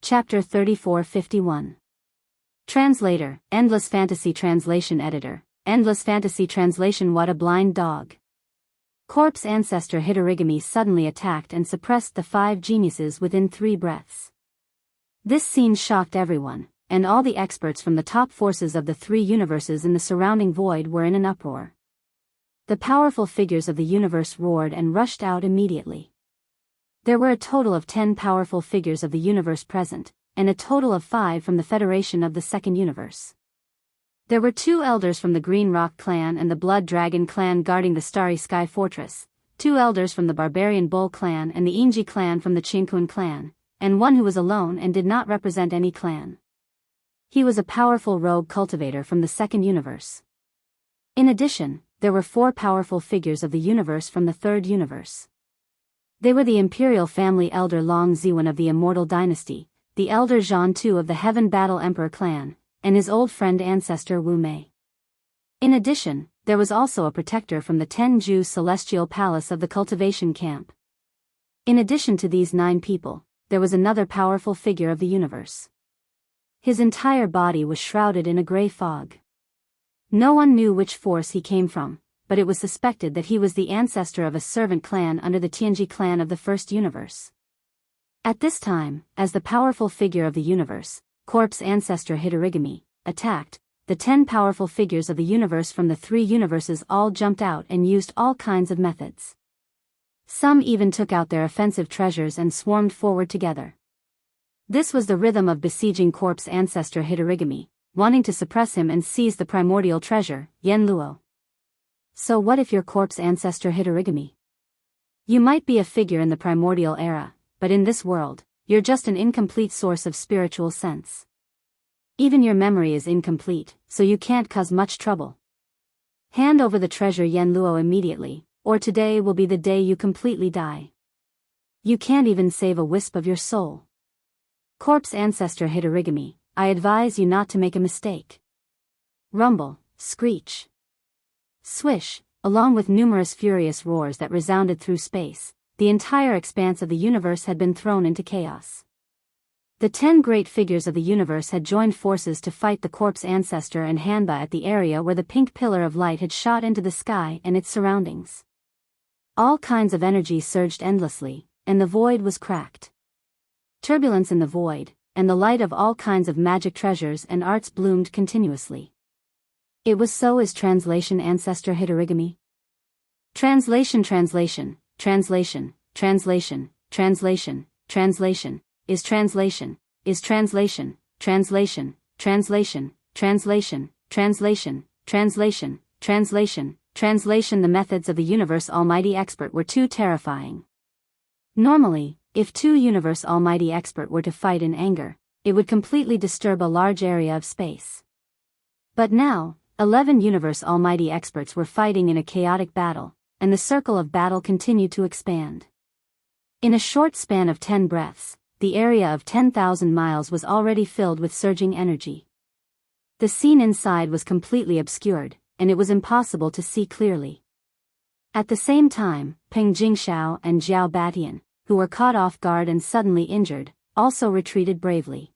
Chapter 3451. Translator, Endless Fantasy Translation Editor, Endless Fantasy Translation. What a blind dog. Corpse ancestor Hitorigami suddenly attacked and suppressed the 5 geniuses within 3 breaths. This scene shocked everyone, and all the experts from the top forces of the 3 universes in the surrounding void were in an uproar. The powerful figures of the universe roared and rushed out immediately. There were a total of 10 powerful figures of the universe present, and a total of 5 from the Federation of the Second Universe. There were 2 elders from the Green Rock clan and the Blood Dragon clan guarding the Starry Sky Fortress, 2 elders from the Barbarian Bull clan and the Inji clan from the Jianghu clan, and one who was alone and did not represent any clan. He was a powerful rogue cultivator from the Second Universe. In addition, there were 4 powerful figures of the universe from the Third Universe. They were the Imperial Family Elder Long Ziwen of the Immortal Dynasty, the Elder Zhan Tu of the Heaven Battle Emperor clan, and his old friend ancestor Wu Mei. In addition, there was also a protector from the Tenju Celestial Palace of the Cultivation Camp. In addition to these 9 people, there was another powerful figure of the universe. His entire body was shrouded in a gray fog. No one knew which force he came from, but it was suspected that he was the ancestor of a servant clan under the Tianji clan of the First Universe. At this time, as the powerful figure of the universe, corpse ancestor Hitorigami, attacked, the 10 powerful figures of the universe from the 3 universes all jumped out and used all kinds of methods. Some even took out their offensive treasures and swarmed forward together. This was the rhythm of besieging corpse ancestor Hitorigami, wanting to suppress him and seize the primordial treasure, Yen Luo. So what if you're corpse ancestor Hitorigami? You might be a figure in the primordial era, but in this world, you're just an incomplete source of spiritual sense. Even your memory is incomplete, so you can't cause much trouble. Hand over the treasure Yen Luo immediately, or today will be the day you completely die. You can't even save a wisp of your soul. Corpse ancestor Hitorigami, I advise you not to make a mistake. Rumble, screech, swish, along with numerous furious roars that resounded through space, the entire expanse of the universe had been thrown into chaos. The 10 great figures of the universe had joined forces to fight the corpse ancestor and Hanba at the area where the pink pillar of light had shot into the sky and its surroundings. All kinds of energy surged endlessly, and the void was cracked. Turbulence in the void, and the light of all kinds of magic treasures and arts bloomed continuously. It was so. Is translation ancestor Hitorigami? Translation is translation, is translation, translation, translation, translation, the methods of the universe almighty expert were too terrifying. Normally, if 2 universe almighty expert were to fight in anger, it would completely disturb a large area of space. But now, 11 universe almighty experts were fighting in a chaotic battle, and the circle of battle continued to expand. In a short span of 10 breaths, the area of 10,000 miles was already filled with surging energy. The scene inside was completely obscured, and it was impossible to see clearly. At the same time, Peng Jingshao and Zhao Batian, who were caught off guard and suddenly injured, also retreated bravely.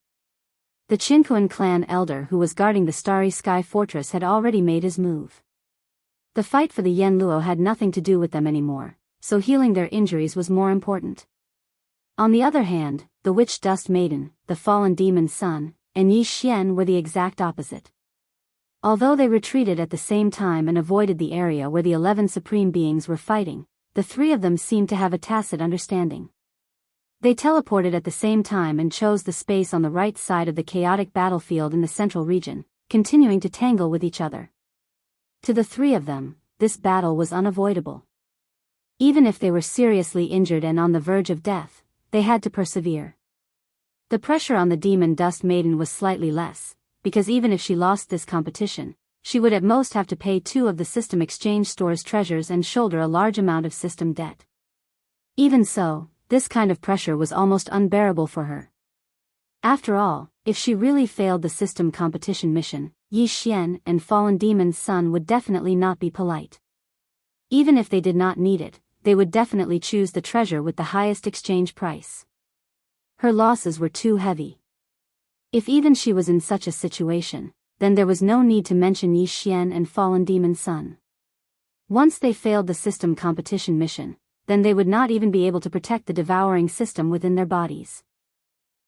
The Qinquan clan elder who was guarding the Starry Sky Fortress had already made his move. The fight for the Yen Luo had nothing to do with them anymore, so healing their injuries was more important. On the other hand, the Witch Dust Maiden, the Fallen Demon's Son, and Yi Xian were the exact opposite. Although they retreated at the same time and avoided the area where the 11 supreme beings were fighting, the 3 of them seemed to have a tacit understanding. They teleported at the same time and chose the space on the right side of the chaotic battlefield in the central region, continuing to tangle with each other. To the 3 of them, this battle was unavoidable. Even if they were seriously injured and on the verge of death, they had to persevere. The pressure on the Demon Dust Maiden was slightly less, because even if she lost this competition, she would at most have to pay 2 of the System Exchange Store's treasures and shoulder a large amount of system debt. Even so, this kind of pressure was almost unbearable for her. After all, if she really failed the system competition mission, Yi Xian and Fallen Demon's Son would definitely not be polite. Even if they did not need it, they would definitely choose the treasure with the highest exchange price. Her losses were too heavy. If even she was in such a situation, then there was no need to mention Yi Xian and Fallen Demon Sun. Once they failed the system competition mission, then they would not even be able to protect the devouring system within their bodies.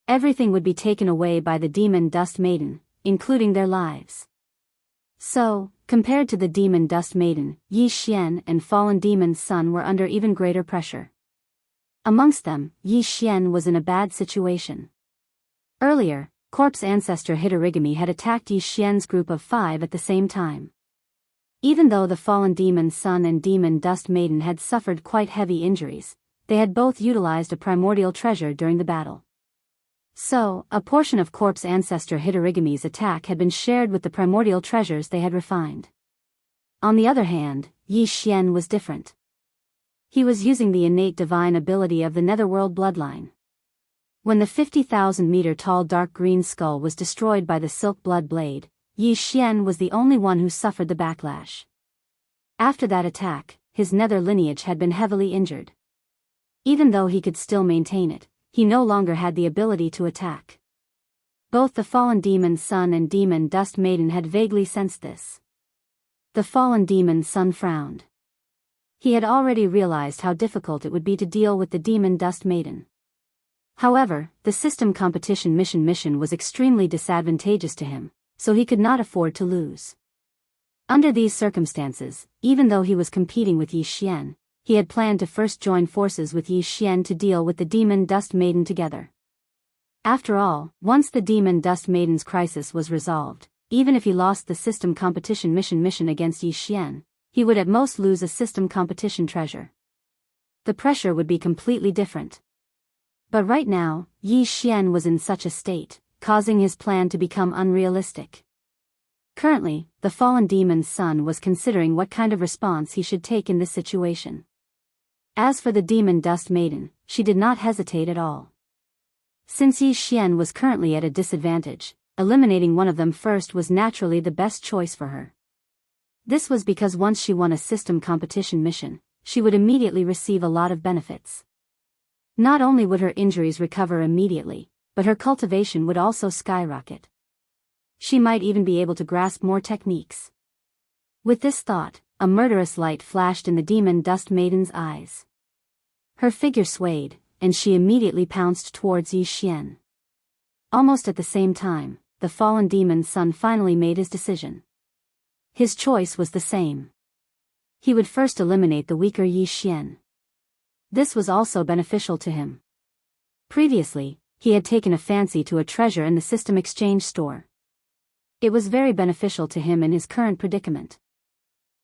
Everything would be taken away by the Demon Dust Maiden, including their lives. So, compared to the Demon Dust Maiden, Yi Xian and Fallen Demon Sun were under even greater pressure. Amongst them, Yi Xian was in a bad situation. Earlier, Corpse ancestor Hitorigami had attacked Yi Xian's group of 5 at the same time. Even though the Fallen Demon Sun and Demon Dust Maiden had suffered quite heavy injuries, they had both utilized a primordial treasure during the battle. So, a portion of Corpse ancestor Hitorigami's attack had been shared with the primordial treasures they had refined. On the other hand, Yi Xian was different. He was using the innate divine ability of the Netherworld bloodline. When the 50,000-meter-tall dark green skull was destroyed by the Silk Blood Blade, Yi Xian was the only one who suffered the backlash. After that attack, his nether lineage had been heavily injured. Even though he could still maintain it, he no longer had the ability to attack. Both the Fallen Demon Sun and Demon Dust Maiden had vaguely sensed this. The Fallen Demon Sun frowned. He had already realized how difficult it would be to deal with the Demon Dust Maiden. However, the system competition mission was extremely disadvantageous to him, so he could not afford to lose. Under these circumstances, even though he was competing with Yi Xian, he had planned to first join forces with Yi Xian to deal with the Demon Dust Maiden together. After all, once the Demon Dust Maiden's crisis was resolved, even if he lost the system competition mission against Yi Xian, he would at most lose a system competition treasure. The pressure would be completely different. But right now, Yi Xian was in such a state, causing his plan to become unrealistic. Currently, the Fallen Demon's Sun was considering what kind of response he should take in this situation. As for the Demon Dust Maiden, she did not hesitate at all. Since Yi Xian was currently at a disadvantage, eliminating one of them first was naturally the best choice for her. This was because once she won a system competition mission, she would immediately receive a lot of benefits. Not only would her injuries recover immediately, but her cultivation would also skyrocket. She might even be able to grasp more techniques. With this thought, a murderous light flashed in the Demon Dust Maiden's eyes. Her figure swayed, and she immediately pounced towards Yi Xian. Almost at the same time, the Fallen Demon Sun finally made his decision. His choice was the same. He would first eliminate the weaker Yi Xian. This was also beneficial to him. Previously, he had taken a fancy to a treasure in the system exchange store. It was very beneficial to him in his current predicament.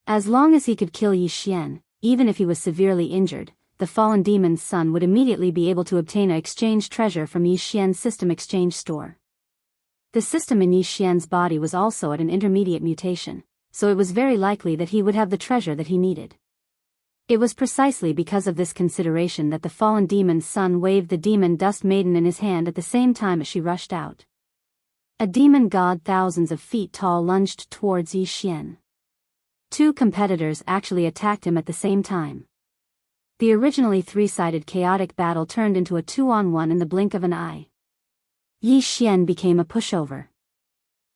As long as he could kill Yi Xian, even if he was severely injured, the Fallen Demon's Sun would immediately be able to obtain an exchange treasure from Yi Xian's system exchange store. The system in Yi Xian's body was also at an intermediate mutation, so it was very likely that he would have the treasure that he needed. It was precisely because of this consideration that the Fallen Demon's Sun waved the Demon Dust Maiden in his hand at the same time as she rushed out. A demon god thousands of feet tall lunged towards Yi Xian. Two competitors actually attacked him at the same time. The originally three-sided chaotic battle turned into a 2-on-1 in the blink of an eye. Yi Xian became a pushover.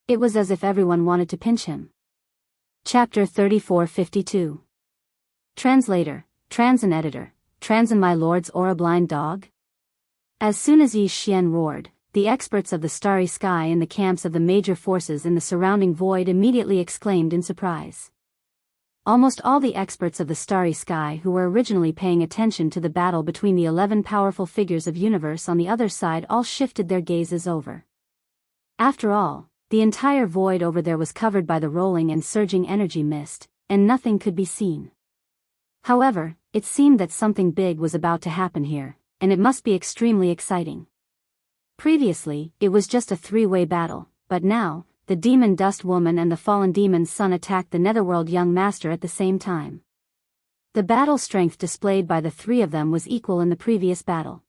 It was as if everyone wanted to pinch him. Chapter 3452. Translator, Transin Editor, Transin my lord's aura blind dog? As soon as Yi Xian roared, the experts of the starry sky in the camps of the major forces in the surrounding void immediately exclaimed in surprise. Almost all the experts of the starry sky who were originally paying attention to the battle between the 11 powerful figures of universe on the other side all shifted their gazes over. After all, the entire void over there was covered by the rolling and surging energy mist, and nothing could be seen. However, it seemed that something big was about to happen here, and it must be extremely exciting. Previously, it was just a three-way battle, but now, the Demon Dust Woman and the Fallen Demon's Sun attacked the Netherworld Young Master at the same time. The battle strength displayed by the three of them was equal in the previous battle.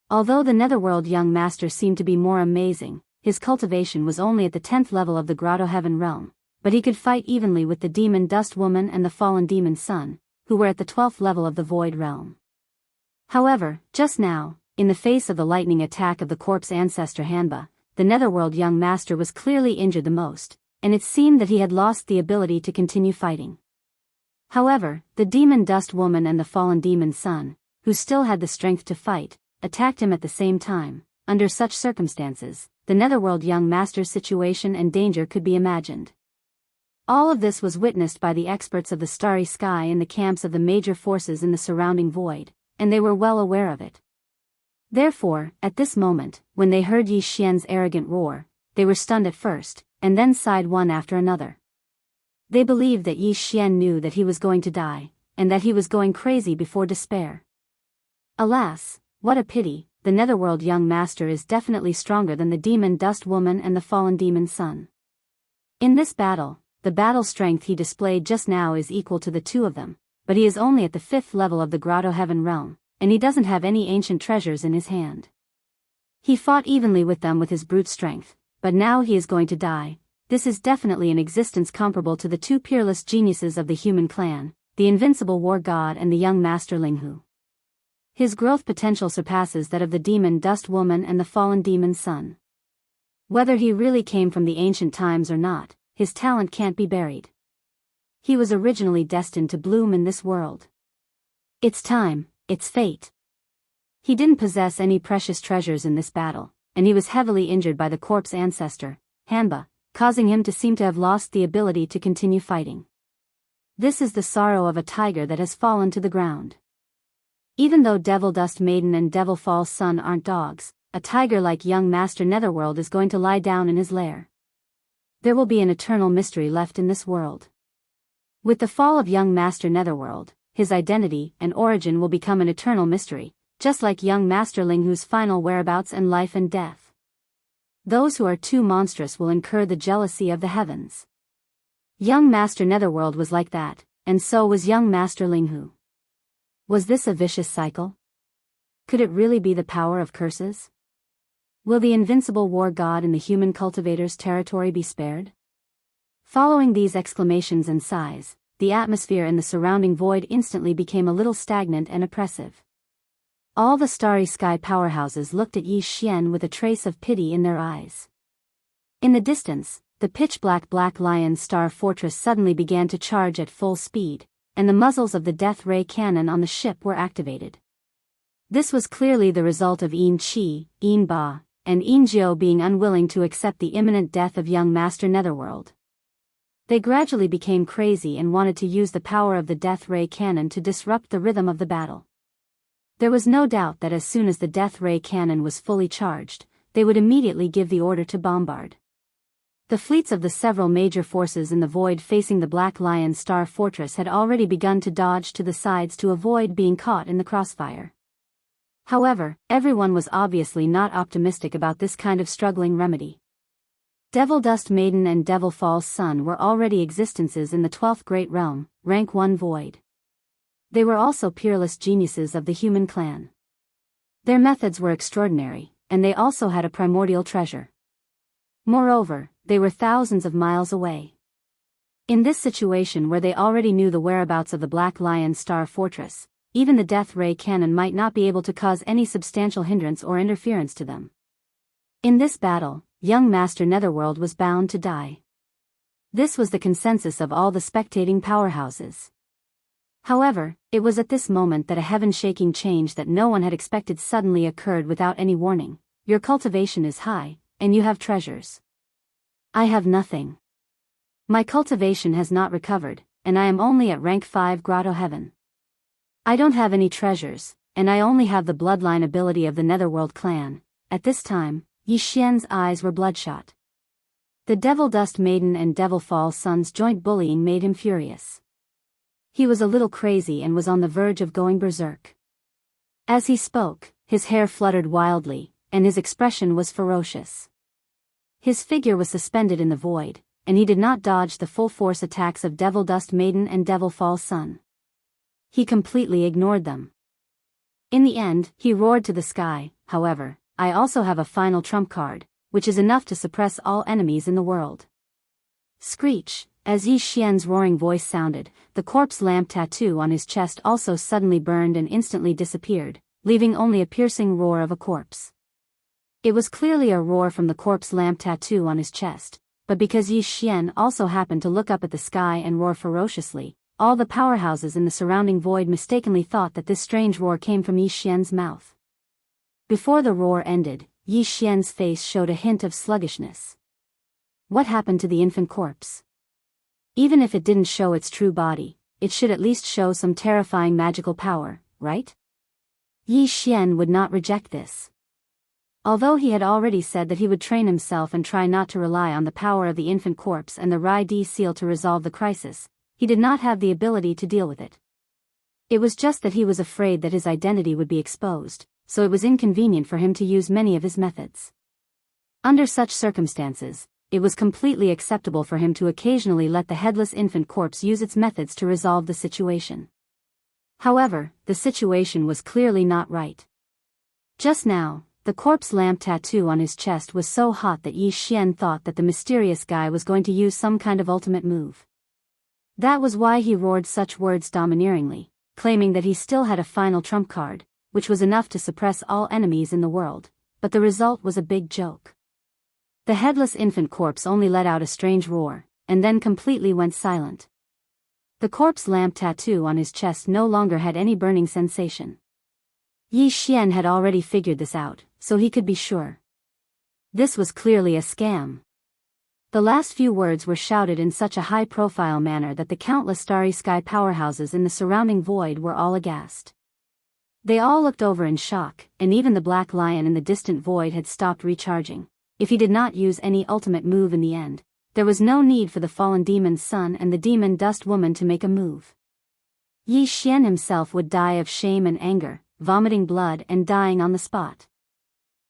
Although the Netherworld Young Master seemed to be more amazing, his cultivation was only at the 10th level of the Grotto Heaven realm, but he could fight evenly with the Demon Dust Woman and the Fallen Demon's Sun, who were at the 12th level of the Void realm. However, just now, in the face of the lightning attack of the corpse ancestor Hanba, the netherworld young master was clearly injured the most, and it seemed that he had lost the ability to continue fighting. However, the demon dust woman and the fallen demon son, who still had the strength to fight, attacked him at the same time. Under such circumstances, the netherworld young master's situation and danger could be imagined. All of this was witnessed by the experts of the starry sky in the camps of the major forces in the surrounding void, and they were well aware of it. Therefore, at this moment, when they heard Yi Xian's arrogant roar, they were stunned at first, and then sighed one after another. They believed that Yi Xian knew that he was going to die, and that he was going crazy before despair. Alas, what a pity, the netherworld young master is definitely stronger than the demon dust woman and the fallen demon son. In this battle, the battle strength he displayed just now is equal to the two of them, but he is only at the 5th level of the Grotto Heaven realm, and he doesn't have any ancient treasures in his hand. He fought evenly with them with his brute strength, but now he is going to die. This is definitely an existence comparable to the two peerless geniuses of the human clan, the invincible war god and the young master Linghu. His growth potential surpasses that of the demon dust woman and the fallen demon son. Whether he really came from the ancient times or not, his talent can't be buried. He was originally destined to bloom in this world. It's time, it's fate. He didn't possess any precious treasures in this battle, and he was heavily injured by the corpse ancestor, Hanba, causing him to seem to have lost the ability to continue fighting. This is the sorrow of a tiger that has fallen to the ground. Even though Devil Dust Maiden and Devil Falls Son aren't dogs, a tiger like young Master Netherworld is going to lie down in his lair. There will be an eternal mystery left in this world. With the fall of young Master Netherworld, his identity and origin will become an eternal mystery, just like young Master Linghu's final whereabouts and life and death. Those who are too monstrous will incur the jealousy of the heavens. Young Master Netherworld was like that, and so was young Master Linghu. Was this a vicious cycle? Could it really be the power of curses? Will the invincible war god in the human cultivator's territory be spared? Following these exclamations and sighs, the atmosphere in the surrounding void instantly became a little stagnant and oppressive. All the starry sky powerhouses looked at Yi Xian with a trace of pity in their eyes. In the distance, the pitch-black Black Lion Star Fortress suddenly began to charge at full speed, and the muzzles of the death ray cannon on the ship were activated. This was clearly the result of Yin Qi, Yin Ba, and Yin Jiao being unwilling to accept the imminent death of young Master Netherworld. They gradually became crazy and wanted to use the power of the death ray cannon to disrupt the rhythm of the battle. There was no doubt that as soon as the death ray cannon was fully charged, they would immediately give the order to bombard. The fleets of the several major forces in the void facing the Black Lion Star Fortress had already begun to dodge to the sides to avoid being caught in the crossfire. However, everyone was obviously not optimistic about this kind of struggling remedy. Devil Dust Maiden and Devil Falls Son were already existences in the 12th Great Realm, rank 1 void. They were also peerless geniuses of the human clan. Their methods were extraordinary, and they also had a primordial treasure. Moreover, they were thousands of miles away. In this situation where they already knew the whereabouts of the Black Lion Star Fortress, even the death ray cannon might not be able to cause any substantial hindrance or interference to them. In this battle, young Master Netherworld was bound to die. This was the consensus of all the spectating powerhouses. However, it was at this moment that a heaven-shaking change that no one had expected suddenly occurred without any warning. Your cultivation is high, and you have treasures. I have nothing. My cultivation has not recovered, and I am only at rank 5 Grotto Heaven. I don't have any treasures, and I only have the bloodline ability of the Netherworld clan. At this time, Yi Xian's eyes were bloodshot. The Devil Dust Maiden and Devil Falls Son's joint bullying made him furious. He was a little crazy and was on the verge of going berserk. As he spoke, his hair fluttered wildly, and his expression was ferocious. His figure was suspended in the void, and he did not dodge the full-force attacks of Devil Dust Maiden and Devil Falls Son. He completely ignored them. In the end, he roared to the sky, however, I also have a final trump card, which is enough to suppress all enemies in the world. Screech, as Yi Xian's roaring voice sounded, the corpse lamp tattoo on his chest also suddenly burned and instantly disappeared, leaving only a piercing roar of a corpse. It was clearly a roar from the corpse lamp tattoo on his chest, but because Yi Xian also happened to look up at the sky and roar ferociously, all the powerhouses in the surrounding void mistakenly thought that this strange roar came from Yi Xian's mouth. Before the roar ended, Yi Xian's face showed a hint of sluggishness. What happened to the infant corpse? Even if it didn't show its true body, it should at least show some terrifying magical power, right? Yi Xian would not reject this. Although he had already said that he would train himself and try not to rely on the power of the infant corpse and the Rai Di seal to resolve the crisis, he did not have the ability to deal with it. It was just that he was afraid that his identity would be exposed, so it was inconvenient for him to use many of his methods. Under such circumstances, it was completely acceptable for him to occasionally let the headless infant corpse use its methods to resolve the situation. However, the situation was clearly not right. Just now, the corpse lamp tattoo on his chest was so hot that Yi Xian thought that the mysterious guy was going to use some kind of ultimate move. That was why he roared such words domineeringly, claiming that he still had a final trump card, which was enough to suppress all enemies in the world, but the result was a big joke. The headless infant corpse only let out a strange roar, and then completely went silent. The corpse lamp tattoo on his chest no longer had any burning sensation. Yi Xian had already figured this out, so he could be sure. This was clearly a scam. The last few words were shouted in such a high-profile manner that the countless starry sky powerhouses in the surrounding void were all aghast. They all looked over in shock, and even the black lion in the distant void had stopped recharging. If he did not use any ultimate move in the end, there was no need for the fallen demon's son and the demon dust woman to make a move. Yi Xian himself would die of shame and anger, vomiting blood and dying on the spot.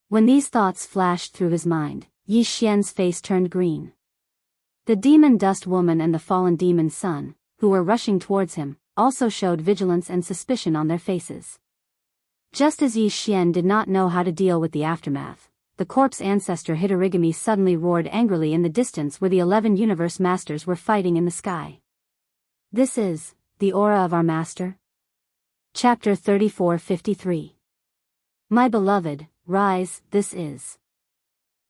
When these thoughts flashed through his mind, Yi Xian's face turned green. The demon dust woman and the fallen demon's son, who were rushing towards him, also showed vigilance and suspicion on their faces. Just as Yi Xian did not know how to deal with the aftermath, the corpse ancestor Hitorigami suddenly roared angrily in the distance where the 11 universe masters were fighting in the sky. This is the aura of our master? Chapter 34-53. My beloved, rise, this is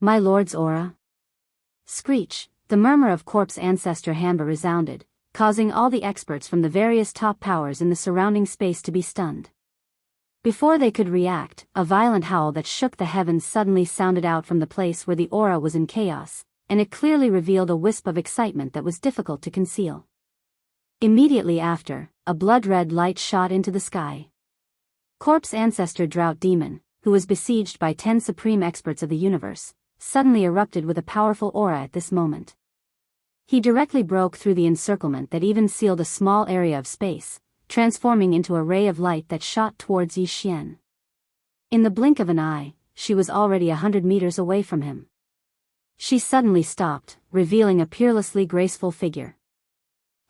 my lord's aura. Screech, the murmur of corpse ancestor Hamba resounded, causing all the experts from the various top powers in the surrounding space to be stunned. Before they could react, a violent howl that shook the heavens suddenly sounded out from the place where the aura was in chaos, and it clearly revealed a wisp of excitement that was difficult to conceal. Immediately after, a blood-red light shot into the sky. Corpse ancestor Drought Demon, who was besieged by 10 supreme experts of the universe, suddenly erupted with a powerful aura at this moment. He directly broke through the encirclement that even sealed a small area of space, transforming into a ray of light that shot towards Yi Xian. In the blink of an eye, she was already 100 meters away from him. She suddenly stopped, revealing a peerlessly graceful figure.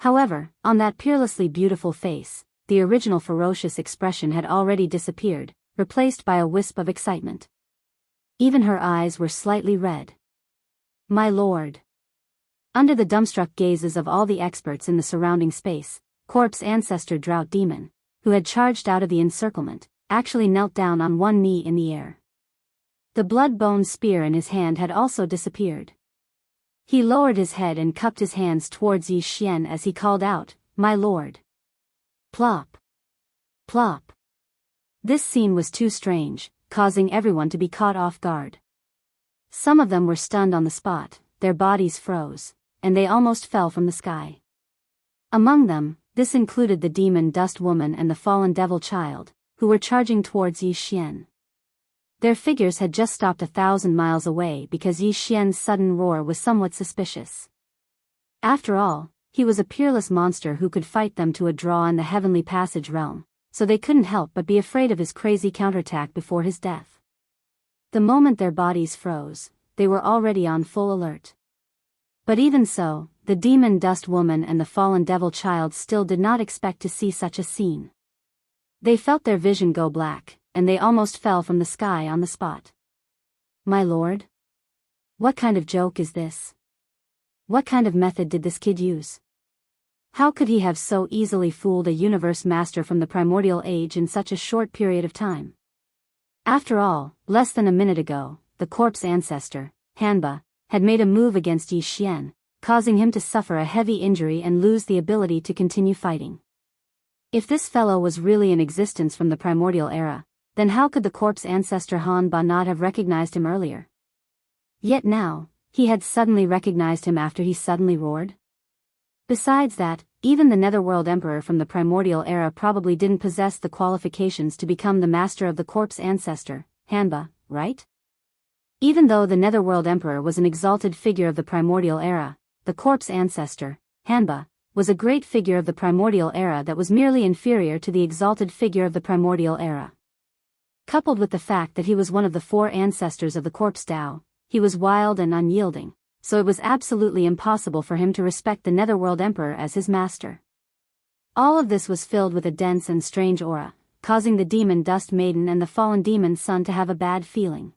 However, on that peerlessly beautiful face, the original ferocious expression had already disappeared, replaced by a wisp of excitement. Even her eyes were slightly red. My lord. Under the dumbstruck gazes of all the experts in the surrounding space, corpse ancestor Drought Demon, who had charged out of the encirclement, actually knelt down on one knee in the air. The blood-bone spear in his hand had also disappeared. He lowered his head and cupped his hands towards Yi Xian as he called out, my lord. Plop. Plop. This scene was too strange, causing everyone to be caught off guard. Some of them were stunned on the spot, their bodies froze, and they almost fell from the sky. Among them, this included the demon dust woman and the fallen devil child, who were charging towards Yi Xian. Their figures had just stopped 1,000 miles away because Yi Xian's sudden roar was somewhat suspicious. After all, he was a peerless monster who could fight them to a draw in the heavenly passage realm, so they couldn't help but be afraid of his crazy counterattack before his death. The moment their bodies froze, they were already on full alert. But even so, the demon dust woman and the fallen devil child still did not expect to see such a scene. They felt their vision go black, and they almost fell from the sky on the spot. My lord? What kind of joke is this? What kind of method did this kid use? How could he have so easily fooled a universe master from the primordial age in such a short period of time? After all, less than a minute ago, the corpse ancestor, Hanba, had made a move against Yi Xian, causing him to suffer a heavy injury and lose the ability to continue fighting. If this fellow was really in existence from the primordial era, then how could the corpse ancestor Hanba not have recognized him earlier? Yet now, he had suddenly recognized him after he suddenly roared? Besides that, even the Netherworld Emperor from the primordial era probably didn't possess the qualifications to become the master of the corpse ancestor, Hanba, right? Even though the Netherworld Emperor was an exalted figure of the primordial era, the corpse ancestor, Hanba, was a great figure of the primordial era that was merely inferior to the exalted figure of the primordial era. Coupled with the fact that he was one of the four ancestors of the corpse Tao, he was wild and unyielding, so it was absolutely impossible for him to respect the Netherworld Emperor as his master. All of this was filled with a dense and strange aura, causing the demon Dust Maiden and the fallen demon Sun to have a bad feeling.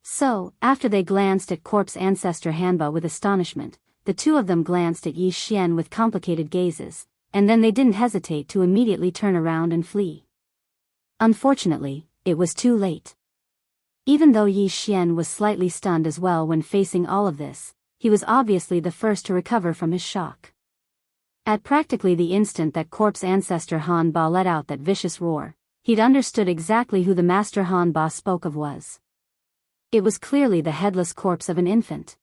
So, after they glanced at corpse ancestor Hanba with astonishment, the two of them glanced at Yi Xian with complicated gazes, and then they didn't hesitate to immediately turn around and flee. Unfortunately, it was too late. Even though Yi Xian was slightly stunned as well when facing all of this, he was obviously the first to recover from his shock. At practically the instant that corpse ancestor Hanba let out that vicious roar, he'd understood exactly who the master Hanba spoke of was. It was clearly the headless corpse of an infant.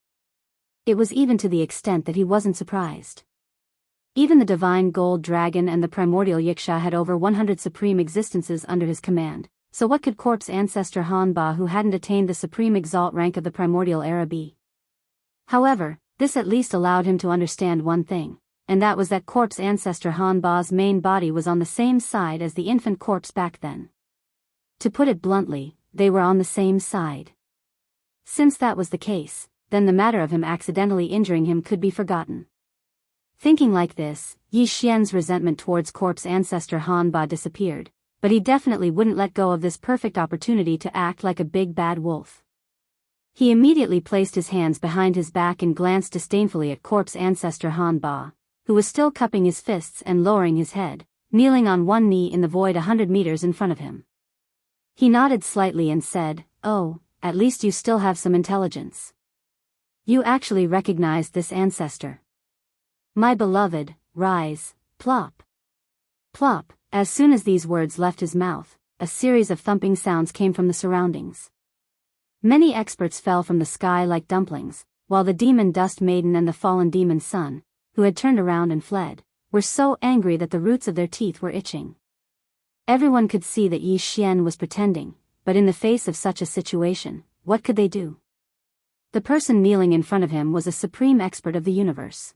It was even to the extent that he wasn't surprised. Even the divine gold dragon and the primordial Yiksha had over 100 supreme existences under his command, so what could corpse ancestor Hanba who hadn't attained the supreme exalt rank of the primordial era be? However, this at least allowed him to understand one thing, and that was that corpse ancestor Hanba's main body was on the same side as the infant corpse back then. To put it bluntly, they were on the same side. Since that was the case, then the matter of him accidentally injuring him could be forgotten. Thinking like this, Yi Xian's resentment towards corpse ancestor Hanba disappeared, but he definitely wouldn't let go of this perfect opportunity to act like a big bad wolf. He immediately placed his hands behind his back and glanced disdainfully at corpse ancestor Hanba, who was still cupping his fists and lowering his head, kneeling on one knee in the void 100 meters in front of him. He nodded slightly and said, "Oh, at least you still have some intelligence. You actually recognized this ancestor. My beloved, rise, plop." Plop. As soon as these words left his mouth, a series of thumping sounds came from the surroundings. Many experts fell from the sky like dumplings, while the demon Dust Maiden and the fallen demon Sun, who had turned around and fled, were so angry that the roots of their teeth were itching. Everyone could see that Yi Xian was pretending, but in the face of such a situation, what could they do? The person kneeling in front of him was a supreme expert of the universe.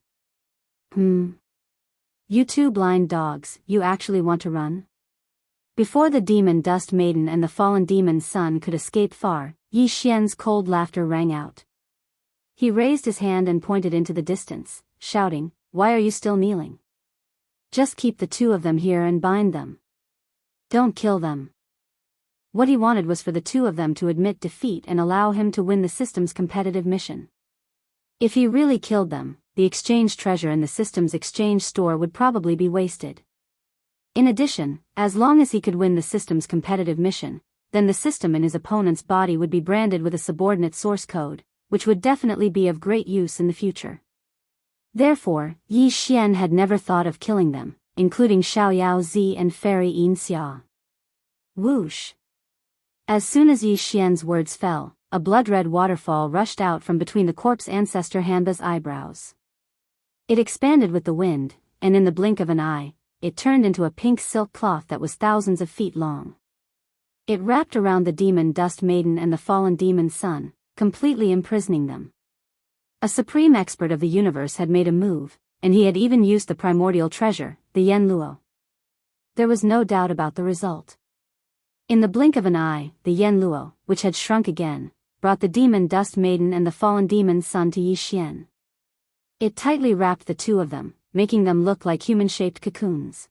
You two blind dogs, you actually want to run? Before the demon Dust Maiden and the fallen demon Sun could escape far, Yi Xian's cold laughter rang out. He raised his hand and pointed into the distance, shouting, "Why are you still kneeling? Just keep the two of them here and bind them. Don't kill them." What he wanted was for the two of them to admit defeat and allow him to win the system's competitive mission. If he really killed them, the exchange treasure in the system's exchange store would probably be wasted. In addition, as long as he could win the system's competitive mission, then the system in his opponent's body would be branded with a subordinate source code, which would definitely be of great use in the future. Therefore, Yi Xian had never thought of killing them, including Xiaoyao Zi and Fairy Yin Xia. Whoosh! As soon as Yi Xian's words fell, a blood-red waterfall rushed out from between the corpse ancestor Hanba's eyebrows. It expanded with the wind, and in the blink of an eye, it turned into a pink silk cloth that was thousands of feet long. It wrapped around the demon Dust Maiden and the fallen demon Sun, completely imprisoning them. A supreme expert of the universe had made a move, and he had even used the primordial treasure, the Yen Luo. There was no doubt about the result. In the blink of an eye, the Yen Luo, which had shrunk again, brought the demon Dust Maiden and the fallen demon Sun to Yi Xian. It tightly wrapped the two of them, making them look like human-shaped cocoons.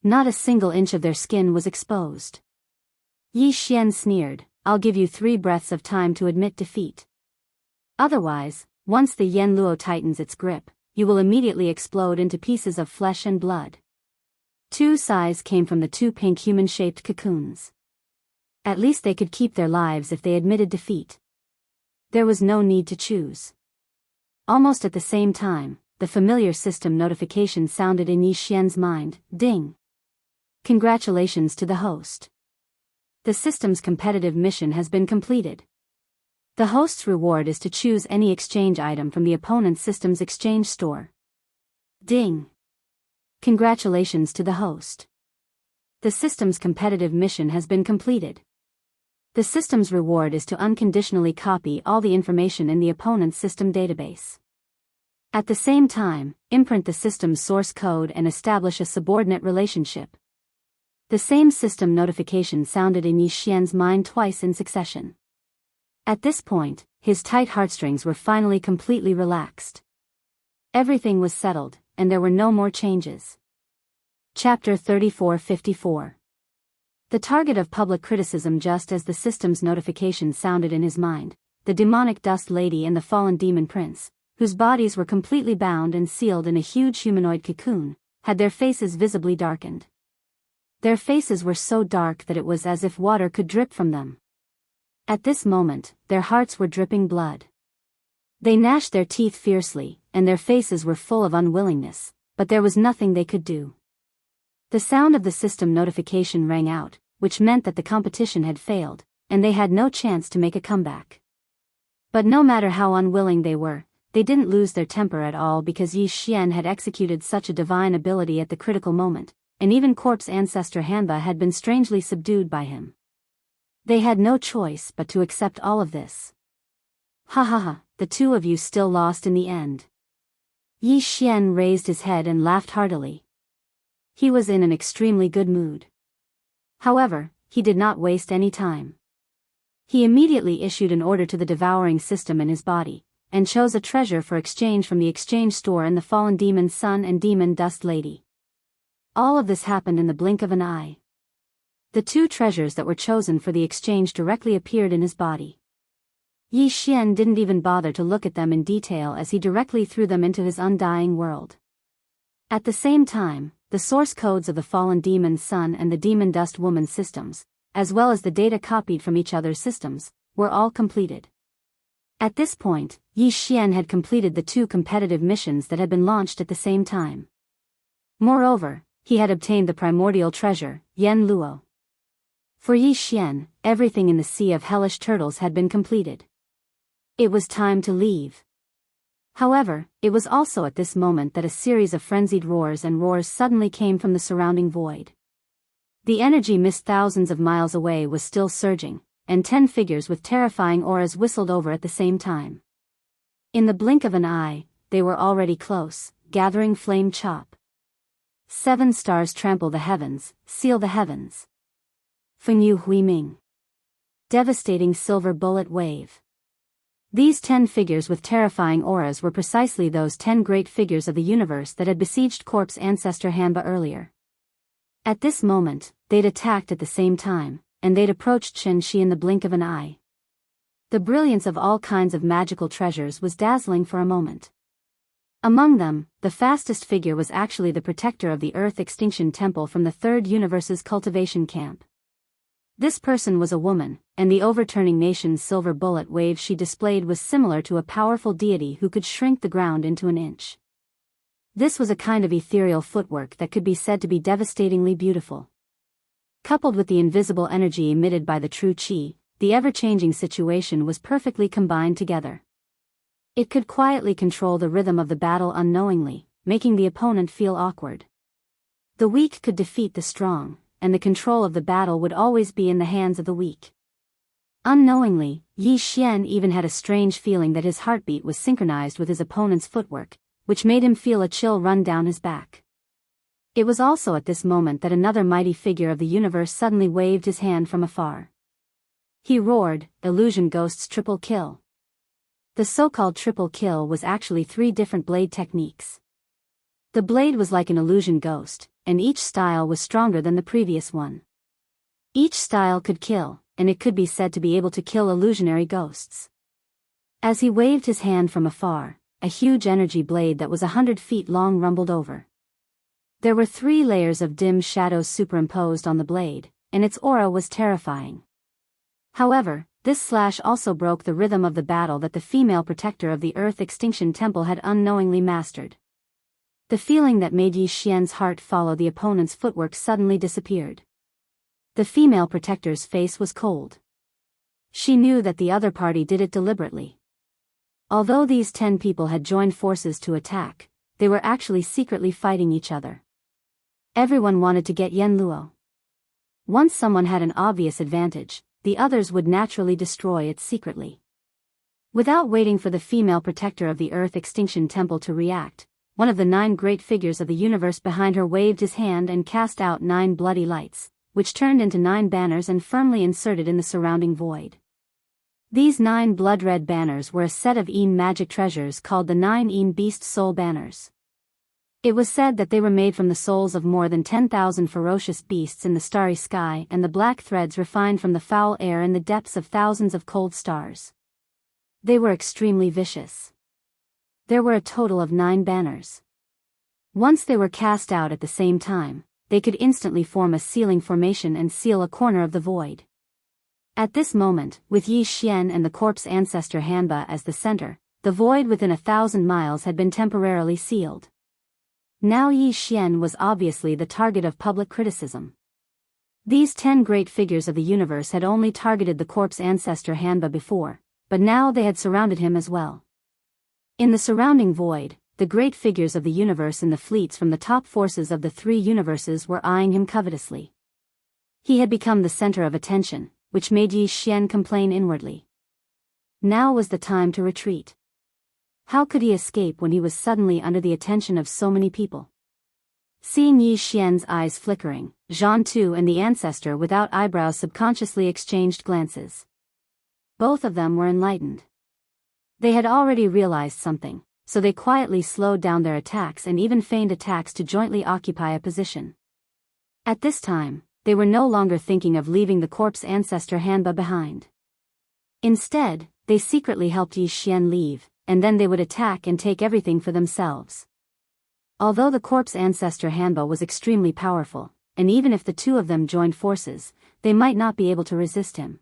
Not a single inch of their skin was exposed. Yi Xian sneered, "I'll give you 3 breaths of time to admit defeat. Otherwise, once the Yen Luo tightens its grip, you will immediately explode into pieces of flesh and blood." 2 sighs came from the 2 pink human-shaped cocoons. At least they could keep their lives if they admitted defeat. There was no need to choose. Almost at the same time, the familiar system notification sounded in Yi Xian's mind. Ding! Congratulations to the host. The system's competitive mission has been completed. The host's reward is to choose any exchange item from the opponent's system's exchange store. Ding! Congratulations to the host. The system's competitive mission has been completed. The system's reward is to unconditionally copy all the information in the opponent's system database. At the same time, imprint the system's source code and establish a subordinate relationship. The same system notification sounded in Yi Xian's mind twice in succession. At this point, his tight heartstrings were finally completely relaxed. Everything was settled, and there were no more changes. Chapter 3454. The target of public criticism. Just as the system's notification sounded in his mind, the demonic dust lady and the fallen demon prince, whose bodies were completely bound and sealed in a huge humanoid cocoon, had their faces visibly darkened. Their faces were so dark that it was as if water could drip from them. At this moment, their hearts were dripping blood. They gnashed their teeth fiercely, and their faces were full of unwillingness, but there was nothing they could do. The sound of the system notification rang out, which meant that the competition had failed, and they had no chance to make a comeback. But no matter how unwilling they were, they didn't lose their temper at all because Yi Xian had executed such a divine ability at the critical moment, and even Corpse Ancestor Hanba had been strangely subdued by him. They had no choice but to accept all of this. Ha ha ha, the two of you still lost in the end. Yi Xian raised his head and laughed heartily. He was in an extremely good mood. However, he did not waste any time. He immediately issued an order to the devouring system in his body, and chose a treasure for exchange from the exchange store in the fallen demon son and demon dust lady. All of this happened in the blink of an eye. The two treasures that were chosen for the exchange directly appeared in his body. Yi Xian didn't even bother to look at them in detail as he directly threw them into his undying world. At the same time, the source codes of the fallen demon son and the demon dust woman systems, as well as the data copied from each other's systems, were all completed. At this point, Yi Xian had completed the two competitive missions that had been launched at the same time. Moreover, he had obtained the primordial treasure, Yen Luo. For Yi Xian, everything in the Sea of Hellish Turtles had been completed. It was time to leave. However, it was also at this moment that a series of frenzied roars suddenly came from the surrounding void. The energy mist thousands of miles away was still surging, and 10 figures with terrifying auras whistled over at the same time. In the blink of an eye, they were already close, gathering flame chop. 7 stars trample the heavens, seal the heavens. Fengyu Huiming. Devastating silver bullet wave. These 10 figures with terrifying auras were precisely those 10 great figures of the universe that had besieged Corpse Ancestor Hanba earlier. At this moment, they'd attacked at the same time, and they'd approached Chen Shi in the blink of an eye. The brilliance of all kinds of magical treasures was dazzling for a moment. Among them, the fastest figure was actually the protector of the Earth Extinction Temple from the Third Universe's cultivation camp. This person was a woman, and the overturning nation's silver bullet wave she displayed was similar to a powerful deity who could shrink the ground into an inch. This was a kind of ethereal footwork that could be said to be devastatingly beautiful. Coupled with the invisible energy emitted by the true qi, the ever-changing situation was perfectly combined together. It could quietly control the rhythm of the battle unknowingly, making the opponent feel awkward. The weak could defeat the strong, and the control of the battle would always be in the hands of the weak. Unknowingly, Yi Xian even had a strange feeling that his heartbeat was synchronized with his opponent's footwork, which made him feel a chill run down his back. It was also at this moment that another mighty figure of the universe suddenly waved his hand from afar. He roared, "Illusion Ghost's triple kill." The so-called triple kill was actually 3 different blade techniques. The blade was like an illusion ghost, and each style was stronger than the previous one. Each style could kill, and it could be said to be able to kill illusionary ghosts. As he waved his hand from afar, a huge energy blade that was 100 feet long rumbled over. There were 3 layers of dim shadows superimposed on the blade, and its aura was terrifying. However, this slash also broke the rhythm of the battle that the female protector of the Earth Extinction Temple had unknowingly mastered. The feeling that made Yi Xian's heart follow the opponent's footwork suddenly disappeared. The female protector's face was cold. She knew that the other party did it deliberately. Although these 10 people had joined forces to attack, they were actually secretly fighting each other. Everyone wanted to get Yan Luo. Once someone had an obvious advantage, the others would naturally destroy it secretly. Without waiting for the female protector of the Earth Extinction Temple to react, one of the 9 great figures of the universe behind her waved his hand and cast out 9 bloody lights, which turned into 9 banners and firmly inserted in the surrounding void. These 9 blood-red banners were a set of Een magic treasures called the 9 Een Beast Soul Banners. It was said that they were made from the souls of more than 10,000 ferocious beasts in the starry sky and the black threads refined from the foul air in the depths of thousands of cold stars. They were extremely vicious. There were a total of 9 banners. Once they were cast out at the same time, they could instantly form a sealing formation and seal a corner of the void. At this moment, with Yi Xian and the corpse ancestor Hanba as the center, the void within 1,000 miles had been temporarily sealed. Now Yi Xian was obviously the target of public criticism. These 10 great figures of the universe had only targeted the corpse ancestor Hanba before, but now they had surrounded him as well. In the surrounding void, the great figures of the universe in the fleets from the top forces of the 3 universes were eyeing him covetously. He had become the center of attention, which made Yi Xian complain inwardly. Now was the time to retreat. How could he escape when he was suddenly under the attention of so many people? Seeing Yi Xian's eyes flickering, Zhan Tu and the ancestor without eyebrows subconsciously exchanged glances. Both of them were enlightened. They had already realized something, so they quietly slowed down their attacks and even feigned attacks to jointly occupy a position. At this time, they were no longer thinking of leaving the corpse ancestor Hanba behind. Instead, they secretly helped Yi Xian leave, and then they would attack and take everything for themselves. Although the corpse ancestor Hanba was extremely powerful, and even if the 2 of them joined forces, they might not be able to resist him.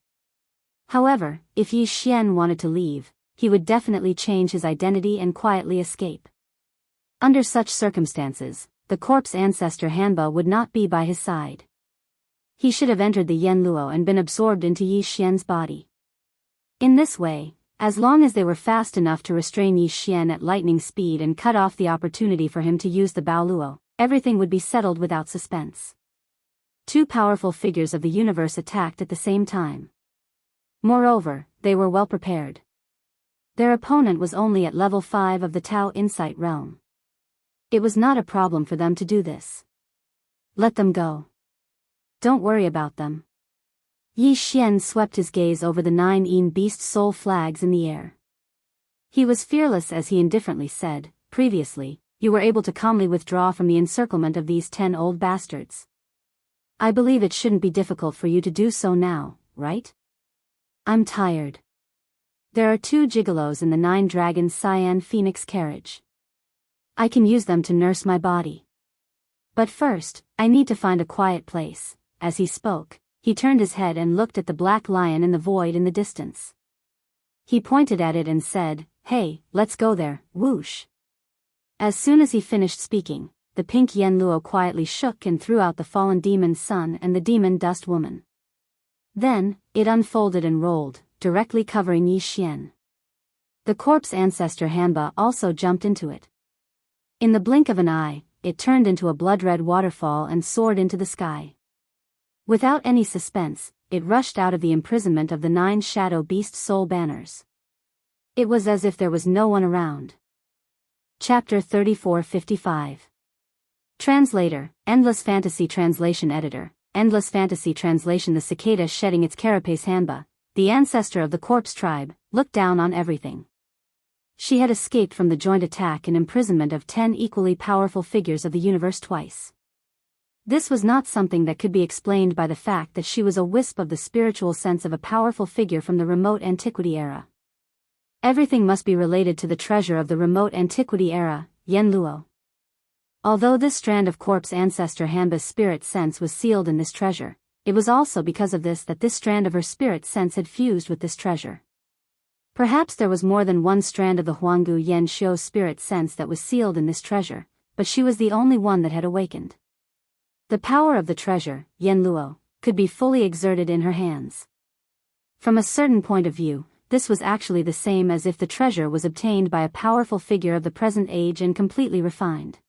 However, if Yi Xian wanted to leave, he would definitely change his identity and quietly escape. Under such circumstances, the corpse ancestor Hanba would not be by his side. He should have entered the Yan Luo and been absorbed into Yi Xian's body. In this way, as long as they were fast enough to restrain Yi Xian at lightning speed and cut off the opportunity for him to use the Bao Luo, everything would be settled without suspense. 2 powerful figures of the universe attacked at the same time. Moreover, they were well prepared. Their opponent was only at level 5 of the Tao Insight realm. It was not a problem for them to do this. Let them go. Don't worry about them. Yi Xian swept his gaze over the 9 Een Beast Soul flags in the air. He was fearless as he indifferently said, "Previously, you were able to calmly withdraw from the encirclement of these 10 old bastards. I believe it shouldn't be difficult for you to do so now, right? I'm tired. There are 2 gigolos in the 9 Dragon Cyan Phoenix carriage. I can use them to nurse my body. But first, I need to find a quiet place." As he spoke, he turned his head and looked at the black lion in the void in the distance. He pointed at it and said, "Hey, let's go there, whoosh." As soon as he finished speaking, the pink Yan Luo quietly shook and threw out the fallen demon's son and the demon dust woman. Then, it unfolded and rolled, directly covering Yi Xian. The corpse ancestor Hanba also jumped into it. In the blink of an eye, it turned into a blood-red waterfall and soared into the sky. Without any suspense, it rushed out of the imprisonment of the 9 Shadow Beast Soul Banners. It was as if there was no one around. Chapter 3455. Translator, Endless Fantasy Translation Editor, Endless Fantasy Translation. The cicada shedding its carapace Hanba, the ancestor of the corpse tribe, looked down on everything. She had escaped from the joint attack and imprisonment of 10 equally powerful figures of the universe twice. This was not something that could be explained by the fact that she was a wisp of the spiritual sense of a powerful figure from the remote antiquity era. Everything must be related to the treasure of the remote antiquity era, Yan Luo. Although this strand of corpse ancestor Hanba's spirit sense was sealed in this treasure, it was also because of this that this strand of her spirit sense had fused with this treasure. Perhaps there was more than one strand of the Huanggu Yan Xiu's spirit sense that was sealed in this treasure, but she was the only one that had awakened. The power of the treasure, Yan Luo, could be fully exerted in her hands. From a certain point of view, this was actually the same as if the treasure was obtained by a powerful figure of the present age and completely refined.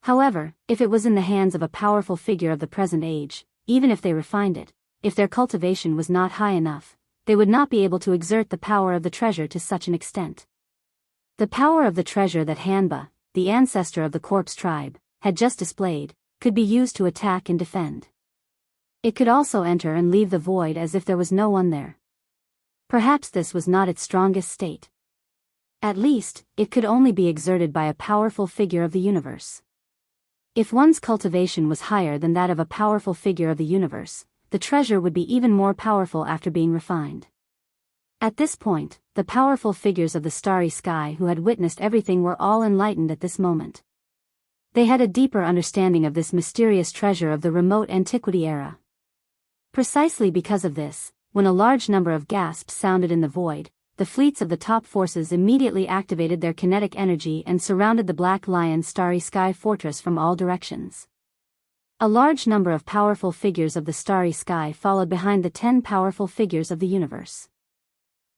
However, if it was in the hands of a powerful figure of the present age, even if they refined it, if their cultivation was not high enough, they would not be able to exert the power of the treasure to such an extent. The power of the treasure that Hanba, the ancestor of the corpse tribe, had just displayed, could be used to attack and defend. It could also enter and leave the void as if there was no one there. Perhaps this was not its strongest state. At least, it could only be exerted by a powerful figure of the universe. If one's cultivation was higher than that of a powerful figure of the universe, the treasure would be even more powerful after being refined. At this point, the powerful figures of the starry sky who had witnessed everything were all enlightened at this moment. They had a deeper understanding of this mysterious treasure of the remote antiquity era. Precisely because of this, when a large number of gasps sounded in the void, the fleets of the top forces immediately activated their kinetic energy and surrounded the Black Lion Starry Sky Fortress from all directions. A large number of powerful figures of the starry sky followed behind the 10 powerful figures of the universe.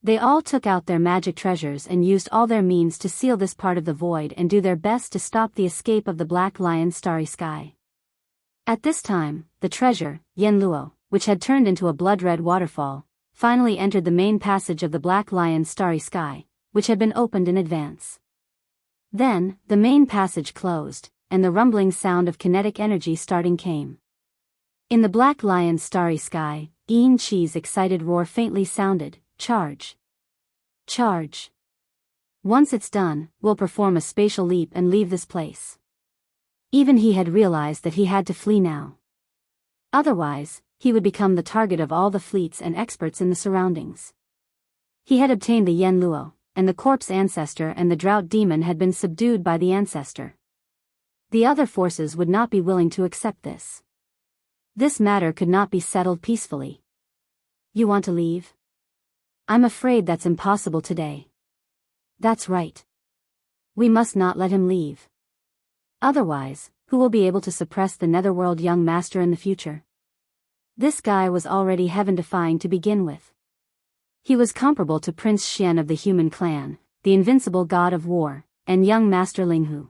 They all took out their magic treasures and used all their means to seal this part of the void and do their best to stop the escape of the Black Lion Starry Sky. At this time, the treasure, Yan Luo, which had turned into a blood-red waterfall, finally entered the main passage of the Black Lion Starry Sky, which had been opened in advance. Then, the main passage closed, and the rumbling sound of kinetic energy starting came. In the Black Lion's starry sky, Yin Qi's excited roar faintly sounded, "Charge! Charge! Once it's done, we'll perform a spatial leap and leave this place." Even he had realized that he had to flee now. Otherwise, he would become the target of all the fleets and experts in the surroundings. He had obtained the Yan Luo, and the corpse ancestor and the drought demon had been subdued by the ancestor. The other forces would not be willing to accept this. This matter could not be settled peacefully. "You want to leave?" "I'm afraid that's impossible today." "That's right. We must not let him leave. Otherwise, who will be able to suppress the Netherworld young master in the future?" This guy was already heaven-defying to begin with. He was comparable to Prince Xian of the human clan, the invincible god of war, and young master Linghu.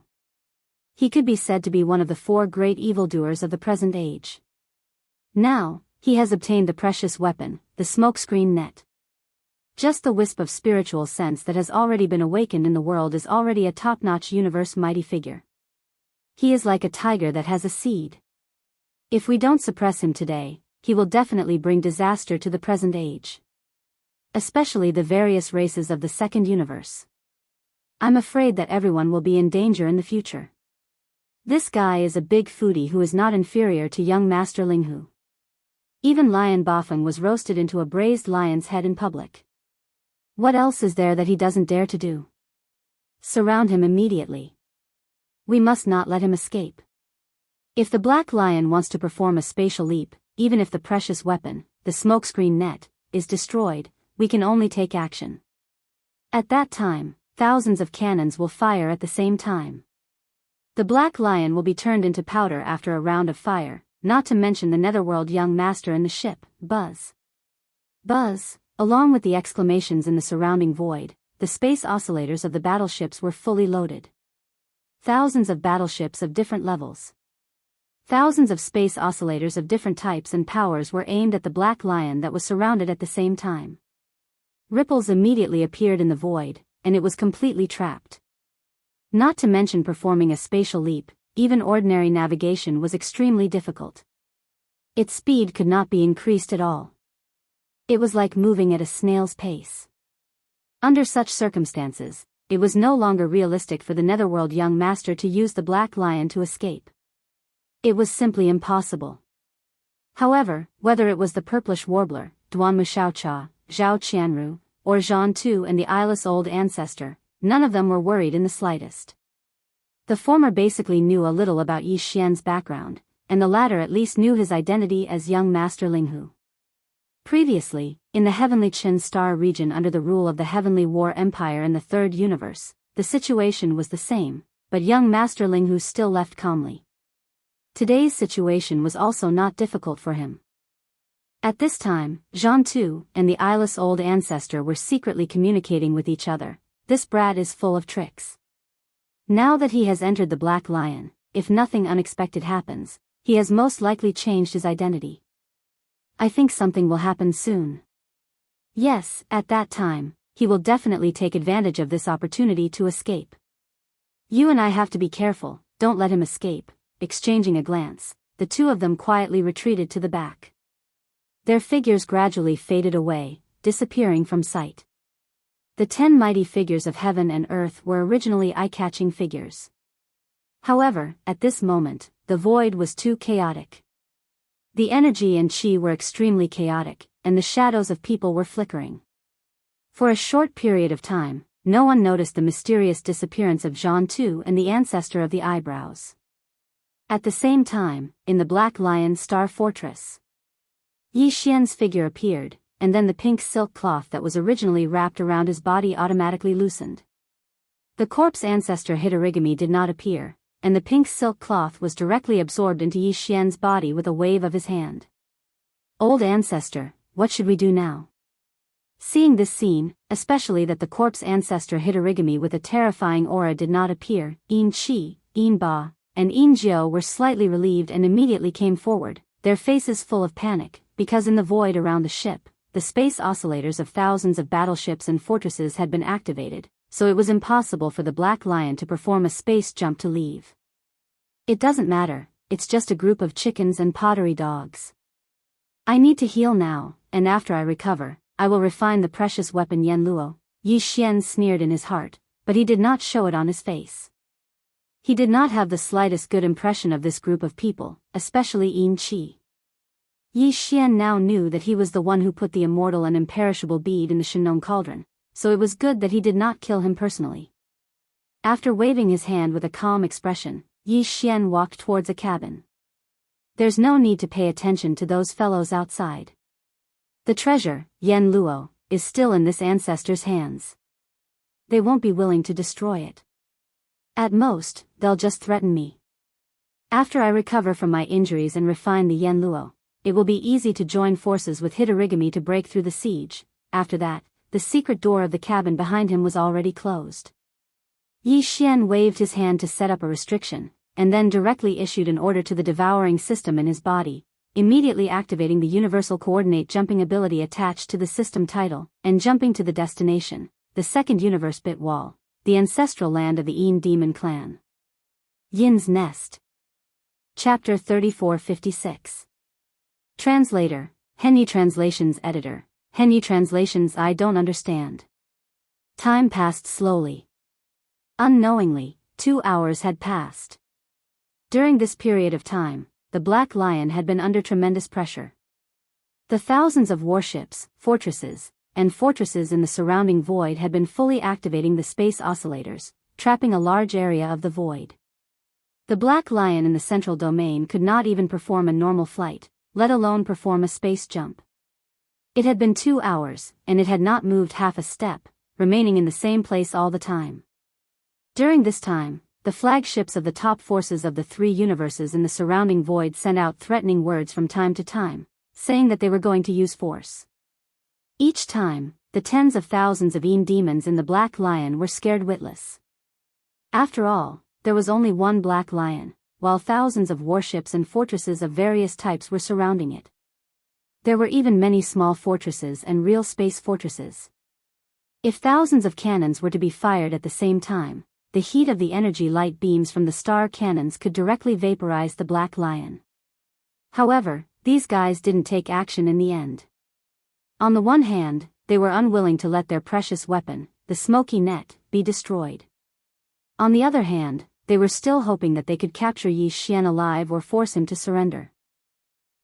He could be said to be one of the 4 great evildoers of the present age. Now, he has obtained the precious weapon, the smokescreen net. Just the wisp of spiritual sense that has already been awakened in the world is already a top-notch universe mighty figure. He is like a tiger that has a seed. If we don't suppress him today, he will definitely bring disaster to the present age. Especially the various races of the second universe. I'm afraid that everyone will be in danger in the future. This guy is a big foodie who is not inferior to young Master Linghu. Even Lion Bafeng was roasted into a braised lion's head in public. What else is there that he doesn't dare to do? Surround him immediately. We must not let him escape. If the Black Lion wants to perform a spatial leap, even if the precious weapon, the smokescreen net, is destroyed, we can only take action. At that time, thousands of cannons will fire at the same time. The Black Lion will be turned into powder after a round of fire, not to mention the Netherworld young master in the ship, Buzz. Buzz, along with the exclamations in the surrounding void, the space oscillators of the battleships were fully loaded. Thousands of battleships of different levels. Thousands of space oscillators of different types and powers were aimed at the Black Lion that was surrounded at the same time. Ripples immediately appeared in the void, and it was completely trapped. Not to mention performing a spatial leap, even ordinary navigation was extremely difficult. Its speed could not be increased at all. It was like moving at a snail's pace. Under such circumstances, it was no longer realistic for the Netherworld young master to use the Black Lion to escape. It was simply impossible. However, whether it was the purplish warbler, Duan Mushaocha, Zhao Qianru, or Zhan Tu and the eyeless old ancestor, none of them were worried in the slightest. The former basically knew a little about Yi Xian's background, and the latter at least knew his identity as young Master Linghu. Previously, in the Heavenly Qin Star region under the rule of the Heavenly War Empire in the Third Universe, the situation was the same, but young Master Linghu still left calmly. Today's situation was also not difficult for him. At this time, Jianghu and the eyeless old ancestor were secretly communicating with each other. This brat is full of tricks. Now that he has entered the Black Lion, if nothing unexpected happens, he has most likely changed his identity. I think something will happen soon. Yes, at that time, he will definitely take advantage of this opportunity to escape. You and I have to be careful, don't let him escape. Exchanging a glance, the two of them quietly retreated to the back. Their figures gradually faded away, disappearing from sight. The 10 mighty figures of heaven and earth were originally eye-catching figures. However, at this moment, the void was too chaotic. The energy and chi were extremely chaotic, and the shadows of people were flickering. For a short period of time, no one noticed the mysterious disappearance of Jianghu and the ancestor of the eyebrows. At the same time, in the Black Lion Star Fortress, Yi Xian's figure appeared, and then the pink silk cloth that was originally wrapped around his body automatically loosened. The corpse ancestor Hitorigami did not appear, and the pink silk cloth was directly absorbed into Yi Xian's body with a wave of his hand. Old ancestor, what should we do now? Seeing this scene, especially that the corpse ancestor Hitorigami with a terrifying aura did not appear, Yin Qi, Yin Ba, and Yin Jiao were slightly relieved and immediately came forward, their faces full of panic, because in the void around the ship, the space oscillators of thousands of battleships and fortresses had been activated, so it was impossible for the Black Lion to perform a space jump to leave. It doesn't matter, it's just a group of chickens and pottery dogs. I need to heal now, and after I recover, I will refine the precious weapon Yan Luo. Yi Xian sneered in his heart, but he did not show it on his face. He did not have the slightest good impression of this group of people, especially Yin Qi. Yi Xian now knew that he was the one who put the immortal and imperishable bead in the Shenong cauldron, so it was good that he did not kill him personally. After waving his hand with a calm expression, Yi Xian walked towards a cabin. There's no need to pay attention to those fellows outside. The treasure, Yan Luo, is still in this ancestor's hands. They won't be willing to destroy it. At most, they'll just threaten me. After I recover from my injuries and refine the Yan Luo, it will be easy to join forces with Hitorigami to break through the siege. After that, the secret door of the cabin behind him was already closed. Yi Xian waved his hand to set up a restriction, and then directly issued an order to the devouring system in his body, immediately activating the universal coordinate jumping ability attached to the system title, and jumping to the destination, the second universe bit wall, the ancestral land of the Yin Demon clan. Yin's Nest. Chapter 3456. Translator, Henyi Translations Editor, Henyi Translations. I don't understand. Time passed slowly. Unknowingly, 2 hours had passed. During this period of time, the Black Lion had been under tremendous pressure. The thousands of warships, fortresses, and fortresses in the surrounding void had been fully activating the space oscillators, trapping a large area of the void. The Black Lion in the central domain could not even perform a normal flight, let alone perform a space jump. It had been 2 hours, and it had not moved half a step, remaining in the same place all the time. During this time, the flagships of the top forces of the 3 universes in the surrounding void sent out threatening words from time to time, saying that they were going to use force. Each time, the tens of thousands of Yin demons in the Black Lion were scared witless. After all, there was only one Black Lion, while thousands of warships and fortresses of various types were surrounding it. There were even many small fortresses and real space fortresses. If thousands of cannons were to be fired at the same time, the heat of the energy light beams from the star cannons could directly vaporize the Black Lion. However, these guys didn't take action in the end. On the one hand, they were unwilling to let their precious weapon, the smoky net, be destroyed. On the other hand, they were still hoping that they could capture Yi Xian alive or force him to surrender.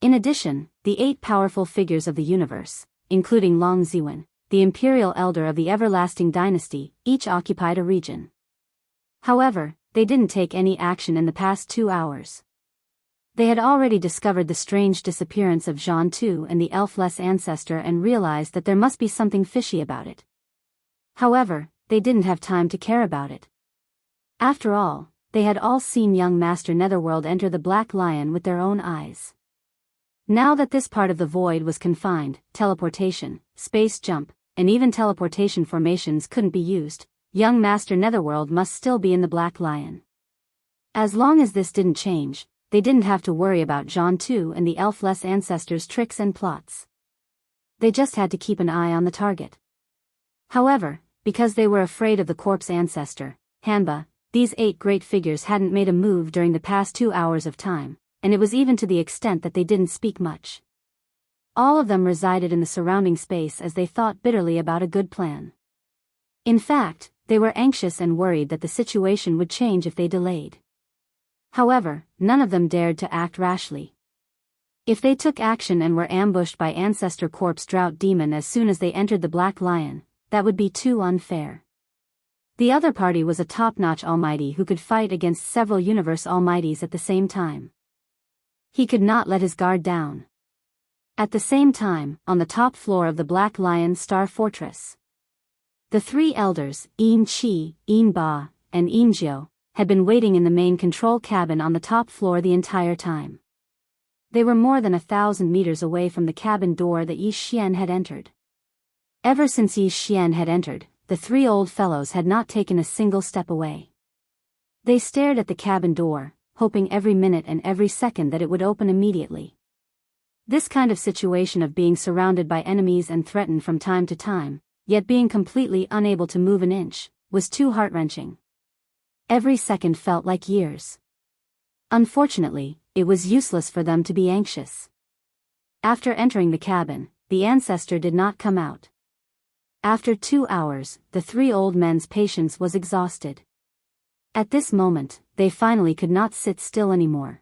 In addition, the 8 powerful figures of the universe, including Long Ziwen, the imperial elder of the everlasting dynasty, each occupied a region. However, they didn't take any action in the past 2 hours. They had already discovered the strange disappearance of Jianghu and the elf-less ancestor and realized that there must be something fishy about it. However, they didn't have time to care about it. After all, they had all seen young Master Netherworld enter the Black Lion with their own eyes. Now that this part of the void was confined, teleportation, space jump, and even teleportation formations couldn't be used, young Master Netherworld must still be in the Black Lion. As long as this didn't change, they didn't have to worry about Jianghu and the elf-less ancestors' tricks and plots. They just had to keep an eye on the target. However, because they were afraid of the corpse ancestor, Hanba, these 8 great figures hadn't made a move during the past 2 hours of time, and it was even to the extent that they didn't speak much. All of them resided in the surrounding space as they thought bitterly about a good plan. In fact, they were anxious and worried that the situation would change if they delayed. However, none of them dared to act rashly. If they took action and were ambushed by Ancestor Corpse Drought Demon as soon as they entered the Black Lion, that would be too unfair. The other party was a top-notch almighty who could fight against several universe almighties at the same time. He could not let his guard down. At the same time, on the top floor of the Black Lion Star Fortress, the 3 elders, Yin Qi, Yin Ba, and Yin Jiao, had been waiting in the main control cabin on the top floor the entire time. They were more than 1,000 meters away from the cabin door that Yi Xian had entered. Ever since Yi Xian had entered, the 3 old fellows had not taken a single step away. They stared at the cabin door, hoping every minute and every second that it would open immediately. This kind of situation of being surrounded by enemies and threatened from time to time, yet being completely unable to move an inch, was too heart-wrenching. Every second felt like years. Unfortunately, it was useless for them to be anxious. After entering the cabin, the ancestor did not come out. After 2 hours, the 3 old men's patience was exhausted. At this moment, they finally could not sit still anymore.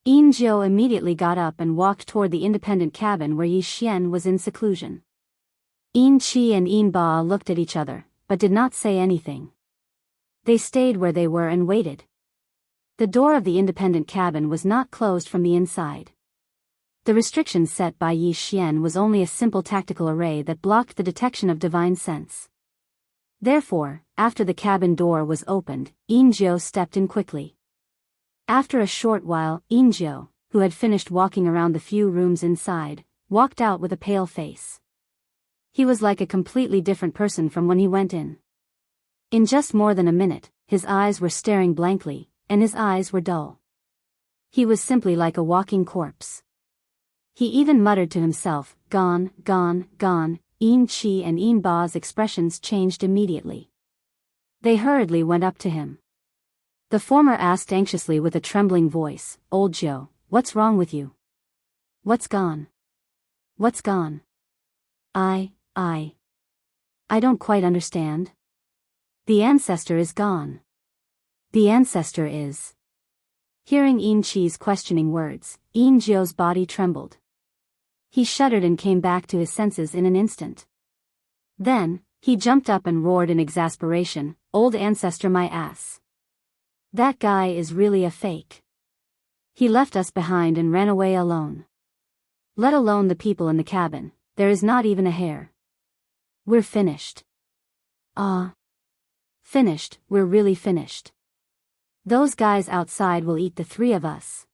Yin Jiao immediately got up and walked toward the independent cabin where Yi Xian was in seclusion. Yin Qi and Yin Ba looked at each other, but did not say anything. They stayed where they were and waited. The door of the independent cabin was not closed from the inside. The restriction set by Yi Xian was only a simple tactical array that blocked the detection of divine sense. Therefore, after the cabin door was opened, Yin Jiao stepped in quickly. After a short while, Yin Jiao, who had finished walking around the few rooms inside, walked out with a pale face. He was like a completely different person from when he went in. In just more than a minute, his eyes were staring blankly, and his eyes were dull. He was simply like a walking corpse. He even muttered to himself, "Gone, gone, gone." Yin Qi and Yin Ba's expressions changed immediately. They hurriedly went up to him. The former asked anxiously with a trembling voice, "Old Jiao, what's wrong with you? What's gone? What's gone? I don't quite understand." "The ancestor is gone." "The ancestor is..." Hearing Yin Qi's questioning words, Yin Jiao's body trembled. He shuddered and came back to his senses in an instant. Then, he jumped up and roared in exasperation, "Old ancestor, my ass. That guy is really a fake. He left us behind and ran away alone. Let alone the people in the cabin, there is not even a hair. We're finished. Finished, we're really finished. Those guys outside will eat the 3 of us."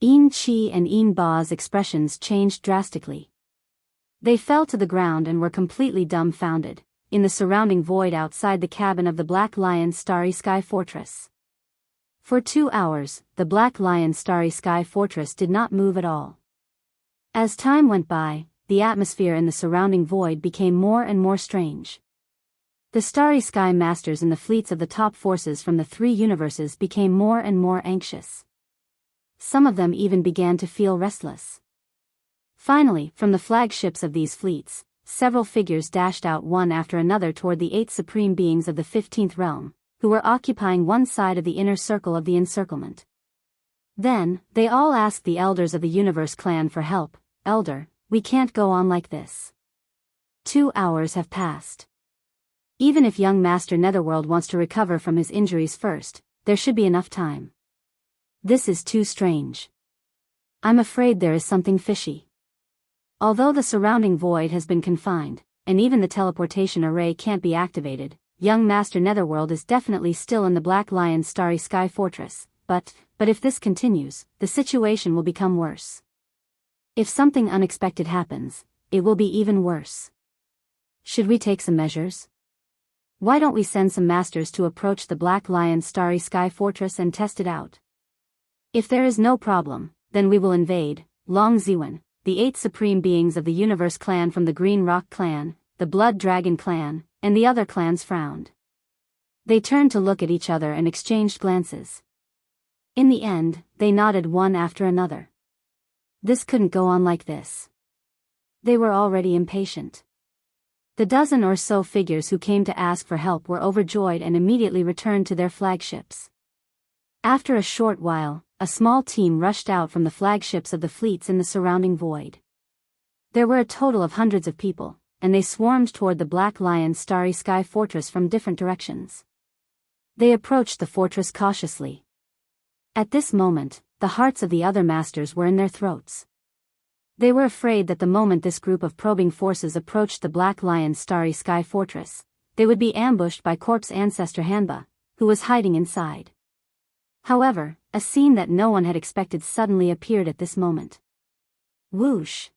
Yin Qi and Yin Ba's expressions changed drastically. They fell to the ground and were completely dumbfounded, in the surrounding void outside the cabin of the Black Lion Starry Sky Fortress. For 2 hours, the Black Lion Starry Sky Fortress did not move at all. As time went by, the atmosphere in the surrounding void became more and more strange. The Starry Sky Masters and the fleets of the top forces from the 3 universes became more and more anxious. Some of them even began to feel restless. Finally, from the flagships of these fleets, several figures dashed out one after another toward the 8 supreme beings of the 15th realm, who were occupying one side of the inner circle of the encirclement. Then, they all asked the elders of the Universe clan for help. "Elder, we can't go on like this. 2 hours have passed. Even if young Master Netherworld wants to recover from his injuries first, there should be enough time. This is too strange. I'm afraid there is something fishy. Although the surrounding void has been confined, and even the teleportation array can't be activated, young Master Netherworld is definitely still in the Black Lion's Starry Sky Fortress, but if this continues, the situation will become worse. If something unexpected happens, it will be even worse. Should we take some measures? Why don't we send some masters to approach the Black Lion's Starry Sky Fortress and test it out? If there is no problem, then we will invade. Long Ziwen, the 8 supreme beings of the Universe clan from the Green Rock clan, the Blood Dragon clan, and the other clans frowned. They turned to look at each other and exchanged glances. In the end, they nodded one after another. This couldn't go on like this. They were already impatient. The dozen or so figures who came to ask for help were overjoyed and immediately returned to their flagships. After a short while, a small team rushed out from the flagships of the fleets in the surrounding void. There were a total of hundreds of people, and they swarmed toward the Black Lion's Starry Sky Fortress from different directions. They approached the fortress cautiously. At this moment, the hearts of the other masters were in their throats. They were afraid that the moment this group of probing forces approached the Black Lion's Starry Sky Fortress, they would be ambushed by Corpse Ancestor Hanba, who was hiding inside. However, a scene that no one had expected suddenly appeared at this moment. Whoosh!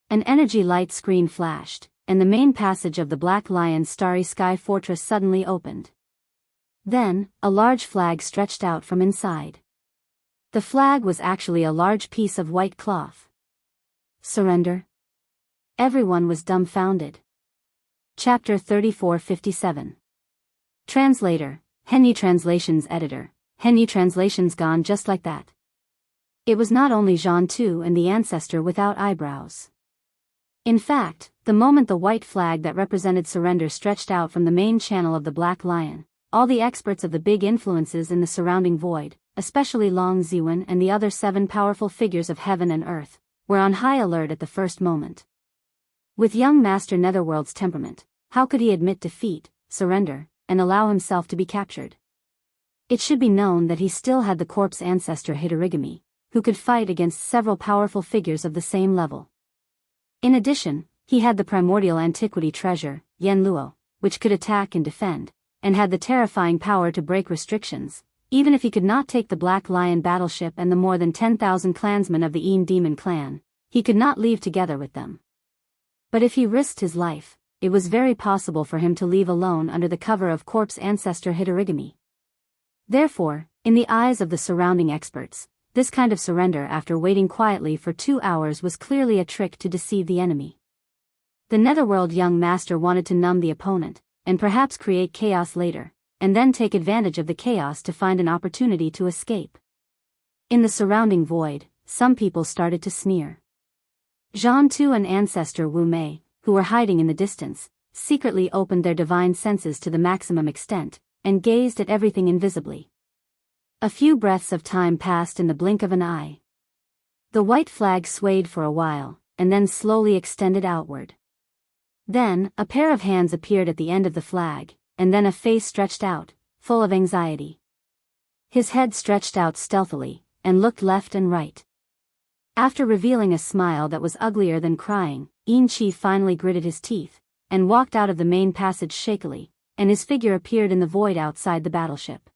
An energy light screen flashed, and the main passage of the Black Lion's Starry Sky Fortress suddenly opened. Then, a large flag stretched out from inside. The flag was actually a large piece of white cloth. Surrender? Everyone was dumbfounded. Chapter 3457. Translator, Henyi Translations Editor. Henyi Translations gone just like that. It was not only Zhan Tu and the ancestor without eyebrows. In fact, the moment the white flag that represented surrender stretched out from the main channel of the Black Lion, all the experts of the big influences in the surrounding void, especially Long Ziwen and the other 7 powerful figures of heaven and earth, were on high alert at the first moment. With young Master Netherworld's temperament, how could he admit defeat, surrender, and allow himself to be captured? It should be known that he still had the corpse ancestor Hitorigami, who could fight against several powerful figures of the same level. In addition, he had the primordial antiquity treasure, Yenluo, which could attack and defend, and had the terrifying power to break restrictions. Even if he could not take the Black Lion battleship and the more than 10,000 clansmen of the Een Demon clan, he could not leave together with them. But if he risked his life, it was very possible for him to leave alone under the cover of corpse ancestor Hitorigami. Therefore, in the eyes of the surrounding experts, this kind of surrender after waiting quietly for 2 hours was clearly a trick to deceive the enemy. The Netherworld young master wanted to numb the opponent, and perhaps create chaos later, and then take advantage of the chaos to find an opportunity to escape. In the surrounding void, some people started to sneer. Zhan Tu and ancestor Wu Mei, who were hiding in the distance, secretly opened their divine senses to the maximum extent, and gazed at everything invisibly. A few breaths of time passed in the blink of an eye. The white flag swayed for a while, and then slowly extended outward. Then, a pair of hands appeared at the end of the flag, and then a face stretched out, full of anxiety. His head stretched out stealthily, and looked left and right. After revealing a smile that was uglier than crying, Yin Chi finally gritted his teeth, and walked out of the main passage shakily, and his figure appeared in the void outside the battleship.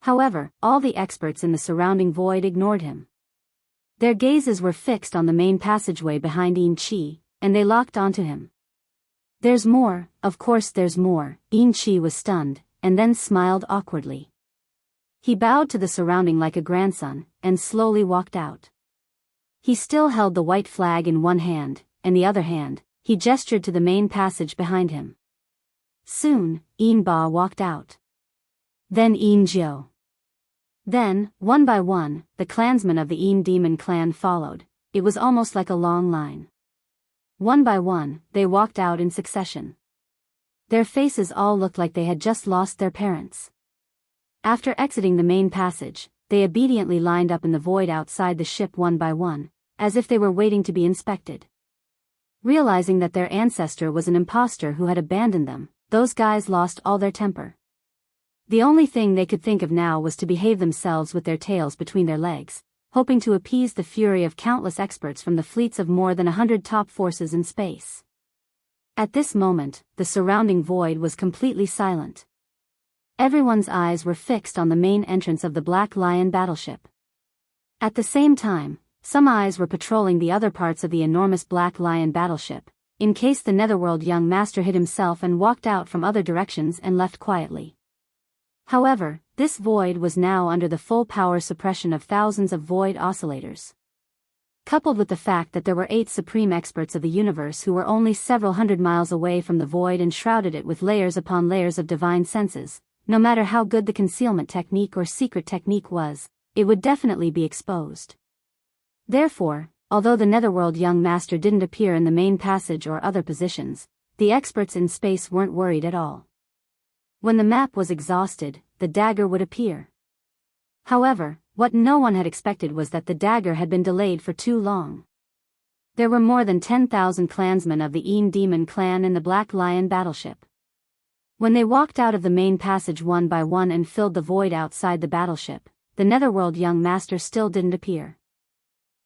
However, all the experts in the surrounding void ignored him. Their gazes were fixed on the main passageway behind Yin Chi, and they locked onto him. There's more, of course there's more. Yin Chi was stunned, and then smiled awkwardly. He bowed to the surrounding like a grandson, and slowly walked out. He still held the white flag in one hand, and the other hand, he gestured to the main passage behind him. Soon, Yin Ba walked out. Then Yin Jiao. Then, one by one, the clansmen of the Een Demon clan followed. It was almost like a long line. One by one, they walked out in succession. Their faces all looked like they had just lost their parents. After exiting the main passage, they obediently lined up in the void outside the ship one by one, as if they were waiting to be inspected. Realizing that their ancestor was an imposter who had abandoned them, those guys lost all their temper. The only thing they could think of now was to behave themselves with their tails between their legs, hoping to appease the fury of countless experts from the fleets of more than 100 top forces in space. At this moment, the surrounding void was completely silent. Everyone's eyes were fixed on the main entrance of the Black Lion battleship. At the same time, some eyes were patrolling the other parts of the enormous Black Lion battleship, in case the Netherworld young master hid himself and walked out from other directions and left quietly. However, this void was now under the full power suppression of thousands of void oscillators. Coupled with the fact that there were 8 supreme experts of the universe who were only several hundred miles away from the void and shrouded it with layers upon layers of divine senses, no matter how good the concealment technique or secret technique was, it would definitely be exposed. Therefore, although the Netherworld young master didn't appear in the main passage or other positions, the experts in space weren't worried at all. When the map was exhausted, the dagger would appear. However, what no one had expected was that the dagger had been delayed for too long. There were more than 10,000 clansmen of the Een Demon clan in the Black Lion battleship. When they walked out of the main passage one by one and filled the void outside the battleship, the Netherworld young master still didn't appear.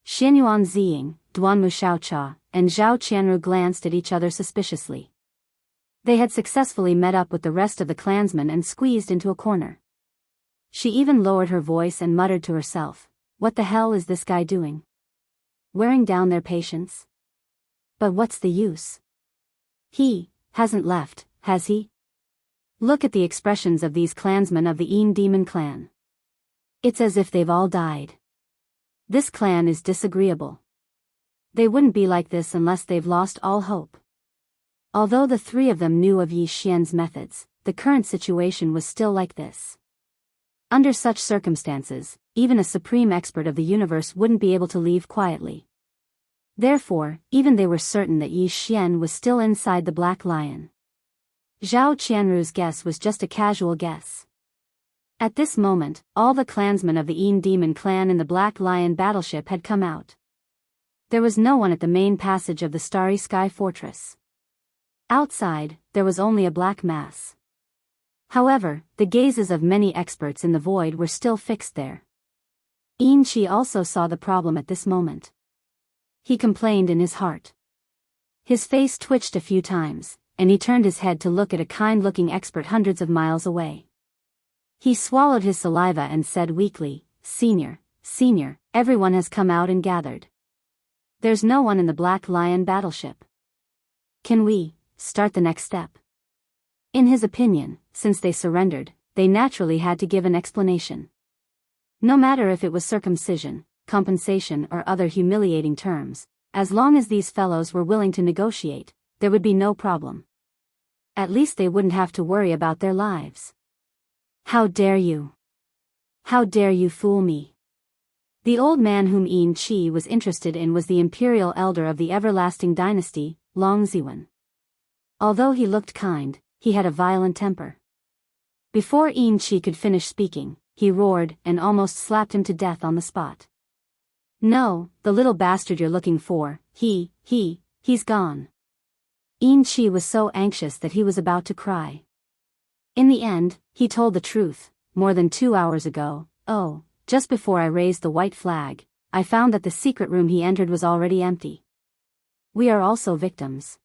Xianyuan Ziying, Duanmu Xiaocha, and Zhao Qianru glanced at each other suspiciously. They had successfully met up with the rest of the clansmen and squeezed into a corner. She even lowered her voice and muttered to herself, "What the hell is this guy doing? Wearing down their patience? But what's the use? He hasn't left, has he? Look at the expressions of these clansmen of the Een Demon clan. It's as if they've all died. This clan is disagreeable. They wouldn't be like this unless they've lost all hope." Although the 3 of them knew of Yi Xian's methods, the current situation was still like this. Under such circumstances, even a supreme expert of the universe wouldn't be able to leave quietly. Therefore, even they were certain that Yi Xian was still inside the Black Lion. Zhao Qianru's guess was just a casual guess. At this moment, all the clansmen of the Een Demon clan in the Black Lion battleship had come out. There was no one at the main passage of the Starry Sky Fortress. Outside, there was only a black mass. However, the gazes of many experts in the void were still fixed there. Yin Qi also saw the problem at this moment. He complained in his heart. His face twitched a few times, and he turned his head to look at a kind-looking expert hundreds of miles away. He swallowed his saliva and said weakly, Senior, everyone has come out and gathered. There's no one in the Black Lion battleship. Can we start the next step?" In his opinion, since they surrendered, they naturally had to give an explanation. No matter if it was circumcision, compensation or other humiliating terms, as long as these fellows were willing to negotiate, there would be no problem. At least they wouldn't have to worry about their lives. "How dare you? How dare you fool me?" The old man whom Yin Qi was interested in was the imperial elder of the everlasting dynasty, Long Ziwen. Although he looked kind, he had a violent temper. Before Yin Qi could finish speaking, he roared and almost slapped him to death on the spot. "No, the little bastard you're looking for, he's gone." Yin Qi was so anxious that he was about to cry. In the end, he told the truth. More than 2 hours ago, just before I raised the white flag, I found that the secret room he entered was already empty. We are also victims.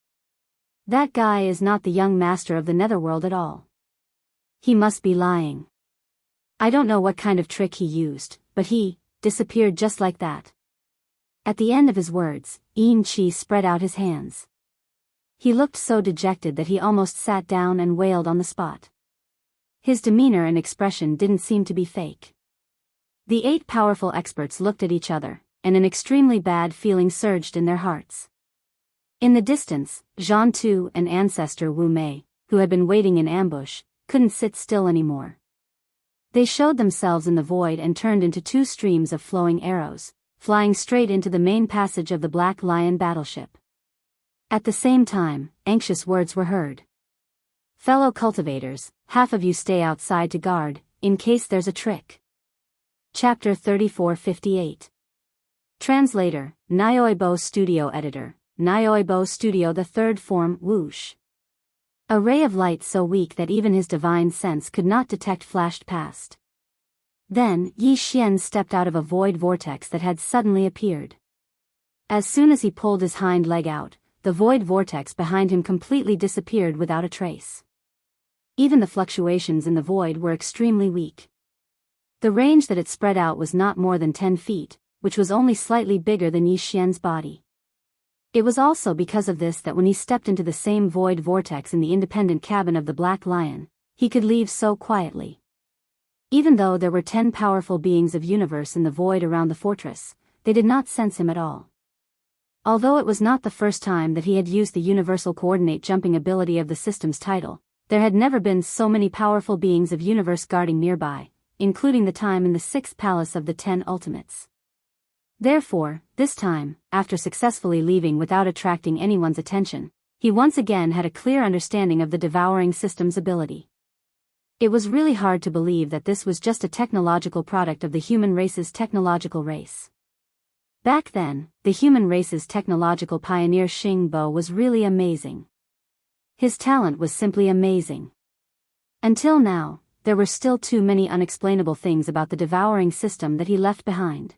That guy is not the young master of the Netherworld at all. He must be lying. I don't know what kind of trick he used, but he disappeared just like that. At the end of his words, Yin Qi spread out his hands. He looked so dejected that he almost sat down and wailed on the spot. His demeanor and expression didn't seem to be fake. The 8 powerful experts looked at each other, and an extremely bad feeling surged in their hearts. In the distance, Zhan Tu and ancestor Wu Mei, who had been waiting in ambush, couldn't sit still anymore. They showed themselves in the void and turned into 2 streams of flowing arrows, flying straight into the main passage of the Black Lion battleship. At the same time, anxious words were heard. "Fellow cultivators, half of you stay outside to guard, in case there's a trick." Chapter 3458. Translator, Nyoibo Studio Editor, Nyoibo Studio. The third form, Whoosh. A ray of light so weak that even his divine sense could not detect flashed past. Then, Yi Xian stepped out of a void vortex that had suddenly appeared. As soon as he pulled his hind leg out, the void vortex behind him completely disappeared without a trace. Even the fluctuations in the void were extremely weak. The range that it spread out was not more than 10 feet, which was only slightly bigger than Yi Xian's body. It was also because of this that when he stepped into the same void vortex in the independent cabin of the Black Lion, he could leave so quietly. Even though there were 10 powerful beings of universe in the void around the fortress, they did not sense him at all. Although it was not the first time that he had used the universal coordinate jumping ability of the system's title, there had never been so many powerful beings of universe guarding nearby, including the time in the 6th palace of the 10 ultimates. Therefore, this time, after successfully leaving without attracting anyone's attention, he once again had a clear understanding of the devouring system's ability. It was really hard to believe that this was just a technological product of the human race's technological race. Back then, the human race's technological pioneer Xing Bo was really amazing. His talent was simply amazing. Until now, there were still too many unexplainable things about the devouring system that he left behind.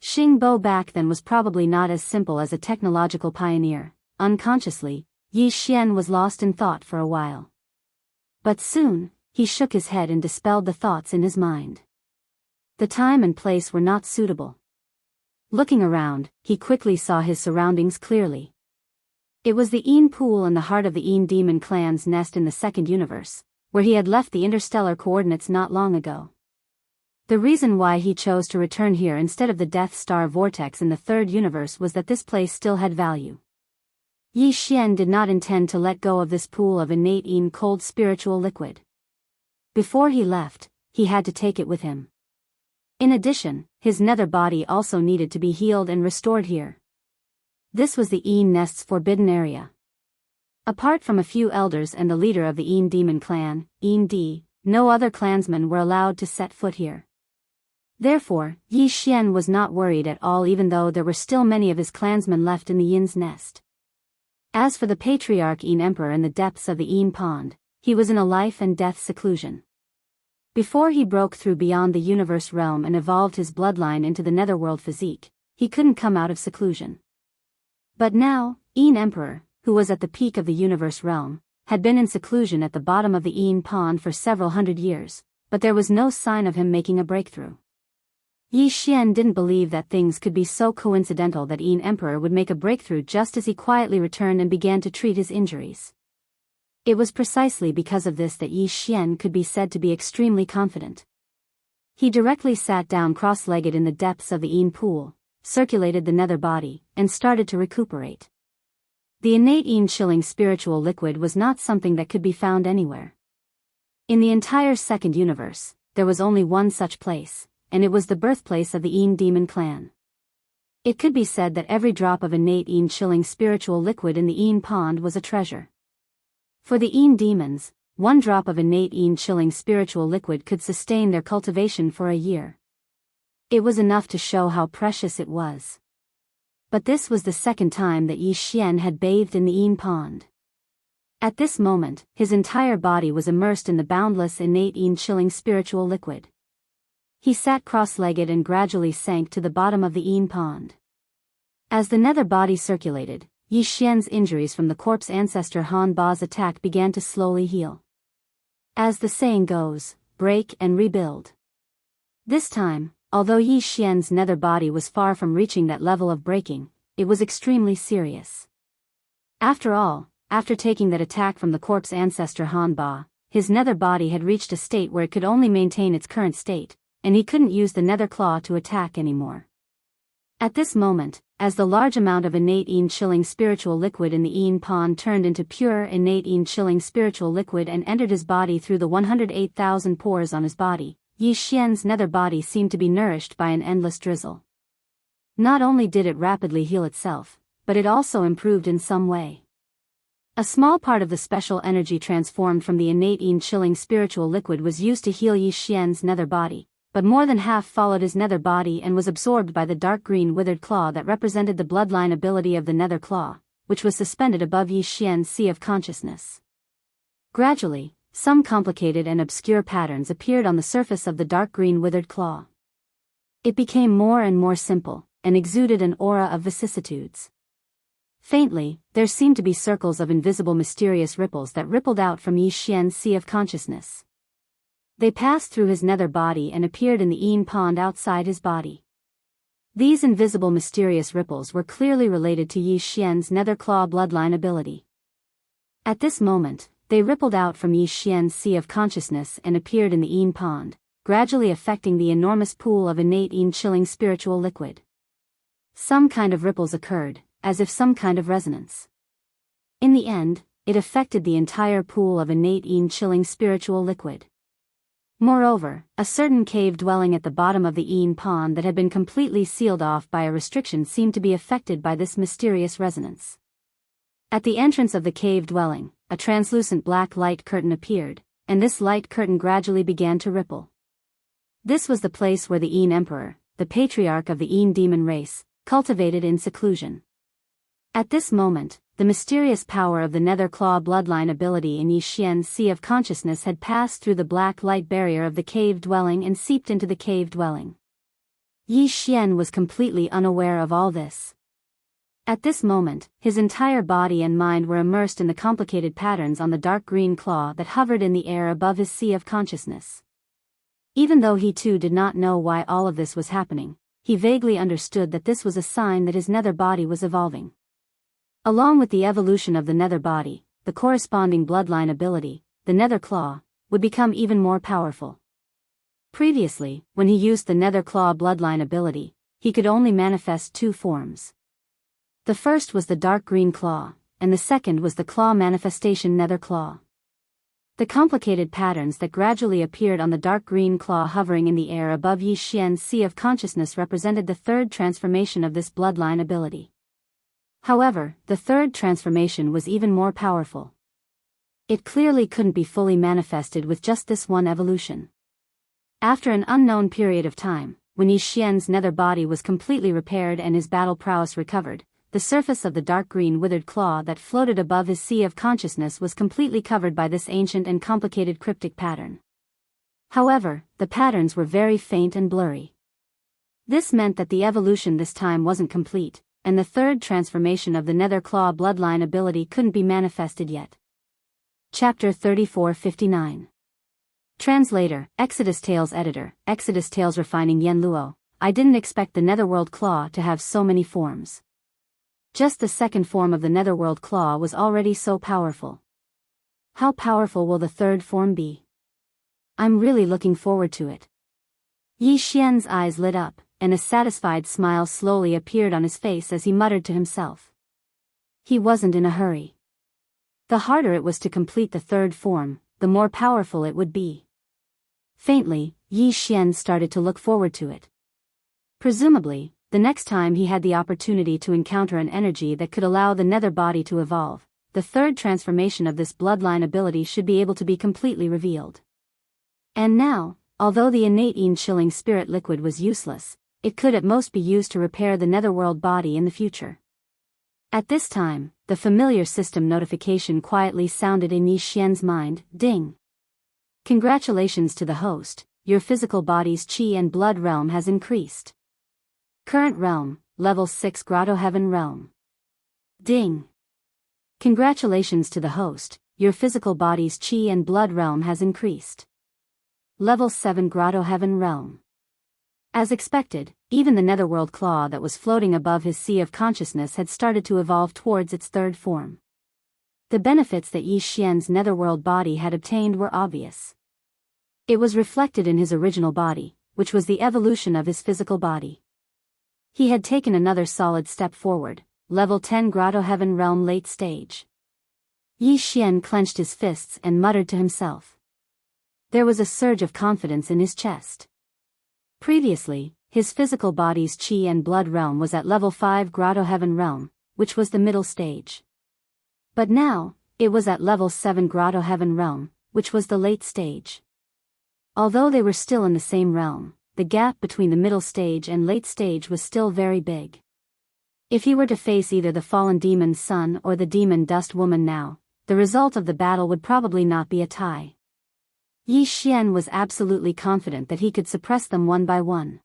Xing Bo back then was probably not as simple as a technological pioneer. Unconsciously, Yi Xian was lost in thought for a while. But soon, he shook his head and dispelled the thoughts in his mind. The time and place were not suitable. Looking around, he quickly saw his surroundings clearly. It was the Yin Pool in the heart of the Yin Demon clan's nest in the second universe, where he had left the interstellar coordinates not long ago. The reason why he chose to return here instead of the Death Star vortex in the third universe was that this place still had value. Yi Xian did not intend to let go of this pool of innate Yin cold spiritual liquid. Before he left, he had to take it with him. In addition, his nether body also needed to be healed and restored here. This was the Yin Nest's forbidden area. Apart from a few elders and the leader of the Yin Demon clan, Yin Di, no other clansmen were allowed to set foot here. Therefore, Yi Xian was not worried at all even though there were still many of his clansmen left in the Yin's nest. As for the patriarch Yin Emperor in the depths of the Yin Pond, he was in a life and death seclusion. Before he broke through beyond the universe realm and evolved his bloodline into the netherworld physique, he couldn't come out of seclusion. But now, Yin Emperor, who was at the peak of the universe realm, had been in seclusion at the bottom of the Yin Pond for several hundred years, but there was no sign of him making a breakthrough. Yi Xian didn't believe that things could be so coincidental that Yin Emperor would make a breakthrough just as he quietly returned and began to treat his injuries. It was precisely because of this that Yi Xian could be said to be extremely confident. He directly sat down cross-legged in the depths of the Yin pool, circulated the nether body, and started to recuperate. The innate Yin chilling spiritual liquid was not something that could be found anywhere. In the entire second universe, there was only one such place, and it was the birthplace of the Yin Demon clan. It could be said that every drop of innate Yin chilling spiritual liquid in the Yin pond was a treasure. For the Yin demons, one drop of innate Yin chilling spiritual liquid could sustain their cultivation for a year. It was enough to show how precious it was. But this was the second time that Yi Xian had bathed in the Yin pond. At this moment, his entire body was immersed in the boundless innate Yin chilling spiritual liquid. He sat cross-legged and gradually sank to the bottom of the Yin pond. As the nether body circulated, Yi Xian's injuries from the corpse ancestor Han Ba's attack began to slowly heal. As the saying goes, break and rebuild. This time, although Yi Xian's nether body was far from reaching that level of breaking, it was extremely serious. After all, after taking that attack from the corpse ancestor Han Ba, his nether body had reached a state where it could only maintain its current state, and he couldn't use the nether claw to attack anymore. At this moment, as the large amount of innate Yin chilling spiritual liquid in the Yin pond turned into pure innate Yin chilling spiritual liquid and entered his body through the 108,000 pores on his body, Yi Xian's nether body seemed to be nourished by an endless drizzle. Not only did it rapidly heal itself, but it also improved in some way. A small part of the special energy transformed from the innate Yin chilling spiritual liquid was used to heal Yi Xian's nether body, but more than half followed his nether body and was absorbed by the dark green withered claw that represented the bloodline ability of the nether claw, which was suspended above Yi Xian's sea of consciousness. Gradually, some complicated and obscure patterns appeared on the surface of the dark green withered claw. It became more and more simple, and exuded an aura of vicissitudes. Faintly, there seemed to be circles of invisible mysterious ripples that rippled out from Yi Xian's sea of consciousness. They passed through his nether body and appeared in the Yin pond outside his body. These invisible mysterious ripples were clearly related to Yi Xian's nether claw bloodline ability. At this moment, they rippled out from Yi Xian's sea of consciousness and appeared in the Yin pond, gradually affecting the enormous pool of innate Yin chilling spiritual liquid. Some kind of ripples occurred, as if some kind of resonance. In the end, it affected the entire pool of innate Yin chilling spiritual liquid. Moreover, a certain cave dwelling at the bottom of the Yin pond that had been completely sealed off by a restriction seemed to be affected by this mysterious resonance. At the entrance of the cave dwelling, a translucent black light curtain appeared, and this light curtain gradually began to ripple. This was the place where the Yin Emperor, the patriarch of the Yin demon race, cultivated in seclusion. At this moment, the mysterious power of the nether claw bloodline ability in Yi Xian's sea of consciousness had passed through the black light barrier of the cave dwelling and seeped into the cave dwelling. Yi Xian was completely unaware of all this. At this moment, his entire body and mind were immersed in the complicated patterns on the dark green claw that hovered in the air above his sea of consciousness. Even though he too did not know why all of this was happening, he vaguely understood that this was a sign that his nether body was evolving. Along with the evolution of the nether body, the corresponding bloodline ability, the nether claw, would become even more powerful. Previously, when he used the nether claw bloodline ability, he could only manifest two forms. The first was the dark green claw, and the second was the claw manifestation nether claw. The complicated patterns that gradually appeared on the dark green claw hovering in the air above Yi Xian's sea of consciousness represented the third transformation of this bloodline ability. However, the third transformation was even more powerful. It clearly couldn't be fully manifested with just this one evolution. After an unknown period of time, when Yi Xian's nether body was completely repaired and his battle prowess recovered, the surface of the dark green withered claw that floated above his sea of consciousness was completely covered by this ancient and complicated cryptic pattern. However, the patterns were very faint and blurry. This meant that the evolution this time wasn't complete, and the third transformation of the nether claw bloodline ability couldn't be manifested yet. Chapter 3459. Translator, Exodus Tales Editor, Exodus Tales Refining Yen Luo. I didn't expect the Netherworld Claw to have so many forms. Just the second form of the Netherworld Claw was already so powerful. How powerful will the third form be? I'm really looking forward to it. Yi Xian's eyes lit up, and a satisfied smile slowly appeared on his face as he muttered to himself. He wasn't in a hurry. The harder it was to complete the third form, the more powerful it would be. Faintly, Yi Xian started to look forward to it. Presumably, the next time he had the opportunity to encounter an energy that could allow the nether body to evolve, the third transformation of this bloodline ability should be able to be completely revealed. And now, although the innate Yin chilling spirit liquid was useless, it could at most be used to repair the netherworld body in the future. At this time, the familiar system notification quietly sounded in Yi Xian's mind, ding. Congratulations to the host, your physical body's qi and blood realm has increased. Current realm, level 6 Grotto Heaven realm. Ding. Congratulations to the host, your physical body's qi and blood realm has increased. Level 7 Grotto Heaven realm. As expected, even the netherworld claw that was floating above his sea of consciousness had started to evolve towards its third form. The benefits that Yi Xian's netherworld body had obtained were obvious. It was reflected in his original body, which was the evolution of his physical body. He had taken another solid step forward, level 10 Grotto Heaven realm late stage. Yi Xian clenched his fists and muttered to himself. There was a surge of confidence in his chest. Previously, his physical body's qi and blood realm was at level 5 Grotto Heaven realm, which was the middle stage. But now, it was at level 7 Grotto Heaven realm, which was the late stage. Although they were still in the same realm, the gap between the middle stage and late stage was still very big. If he were to face either the fallen demon son or the demon dust woman now, the result of the battle would probably not be a tie. Yi Xian was absolutely confident that he could suppress them one by one.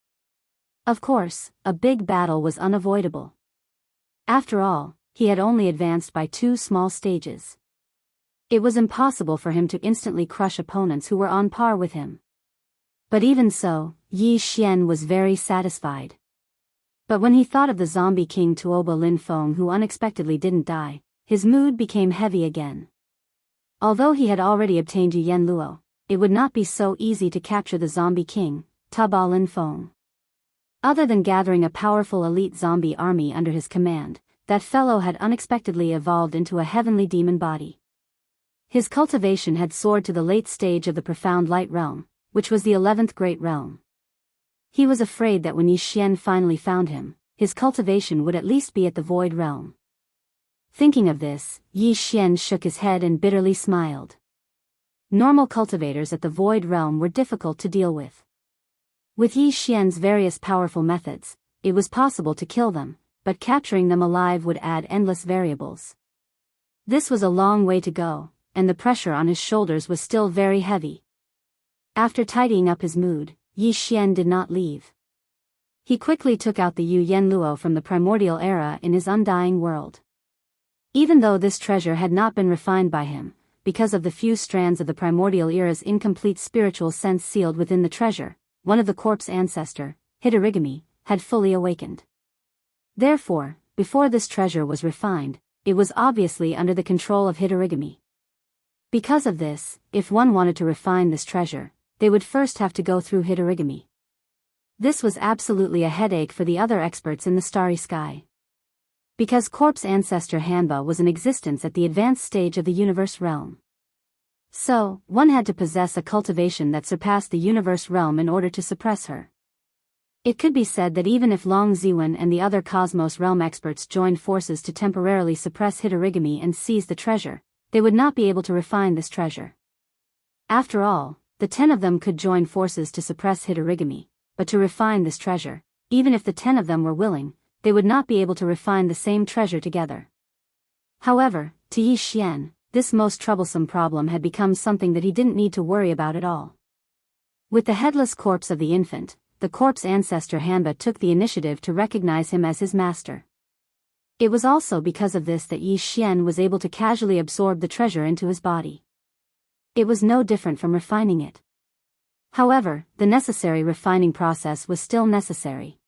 Of course, a big battle was unavoidable. After all, he had only advanced by 2 small stages. It was impossible for him to instantly crush opponents who were on par with him. But even so, Yi Xian was very satisfied. But when he thought of the zombie king Tuoba Lin Feng who unexpectedly didn't die, his mood became heavy again. Although he had already obtained Yuan Luo, it would not be so easy to capture the zombie king, Tuoba Lin Feng. Other than gathering a powerful elite zombie army under his command, that fellow had unexpectedly evolved into a heavenly demon body. His cultivation had soared to the late stage of the profound light realm, which was the 11th great realm. He was afraid that when Yi Xian finally found him, his cultivation would at least be at the void realm. Thinking of this, Yi Xian shook his head and bitterly smiled. Normal cultivators at the void realm were difficult to deal with. With Yi Xian's various powerful methods, it was possible to kill them, but capturing them alive would add endless variables. This was a long way to go, and the pressure on his shoulders was still very heavy. After tidying up his mood, Yi Xian did not leave. He quickly took out the Yuan Luo from the primordial era in his undying world. Even though this treasure had not been refined by him, because of the few strands of the primordial era's incomplete spiritual sense sealed within the treasure, one of the corpse ancestor, Hitorigami, had fully awakened. Therefore, before this treasure was refined, it was obviously under the control of Hitorigami. Because of this, if one wanted to refine this treasure, they would first have to go through Hitorigami. This was absolutely a headache for the other experts in the starry sky. Because corpse ancestor Hanba was in existence at the advanced stage of the universe realm. So, one had to possess a cultivation that surpassed the universe realm in order to suppress her. It could be said that even if Long Ziwen and the other cosmos realm experts joined forces to temporarily suppress Hitorigami and seize the treasure, they would not be able to refine this treasure. After all, the 10 of them could join forces to suppress Hitorigami, but to refine this treasure, even if the 10 of them were willing, they would not be able to refine the same treasure together. However, to Yi Xian, this most troublesome problem had become something that he didn't need to worry about at all. With the headless corpse of the infant, the corpse ancestor Hanba took the initiative to recognize him as his master. It was also because of this that Yi Xian was able to casually absorb the treasure into his body. It was no different from refining it. However, the necessary refining process was still necessary.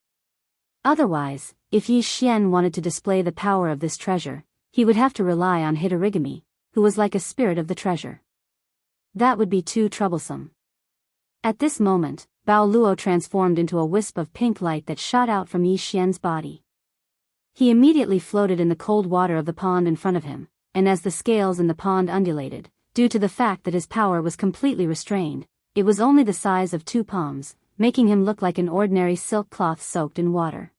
Otherwise, if Yi Xian wanted to display the power of this treasure, he would have to rely on Hitorigami, who was like a spirit of the treasure. That would be too troublesome. At this moment, Bao Luo transformed into a wisp of pink light that shot out from Yi Xian's body. He immediately floated in the cold water of the pond in front of him, and as the scales in the pond undulated, due to the fact that his power was completely restrained, it was only the size of 2 palms, making him look like an ordinary silk cloth soaked in water.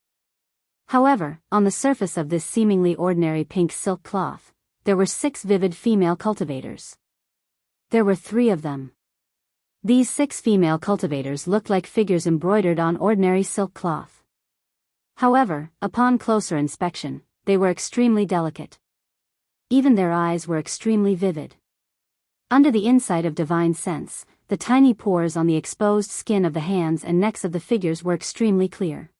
However, on the surface of this seemingly ordinary pink silk cloth, there were 6 vivid female cultivators. There were 3 of them. These 6 female cultivators looked like figures embroidered on ordinary silk cloth. However, upon closer inspection, they were extremely delicate. Even their eyes were extremely vivid. Under the insight of divine sense, the tiny pores on the exposed skin of the hands and necks of the figures were extremely clear.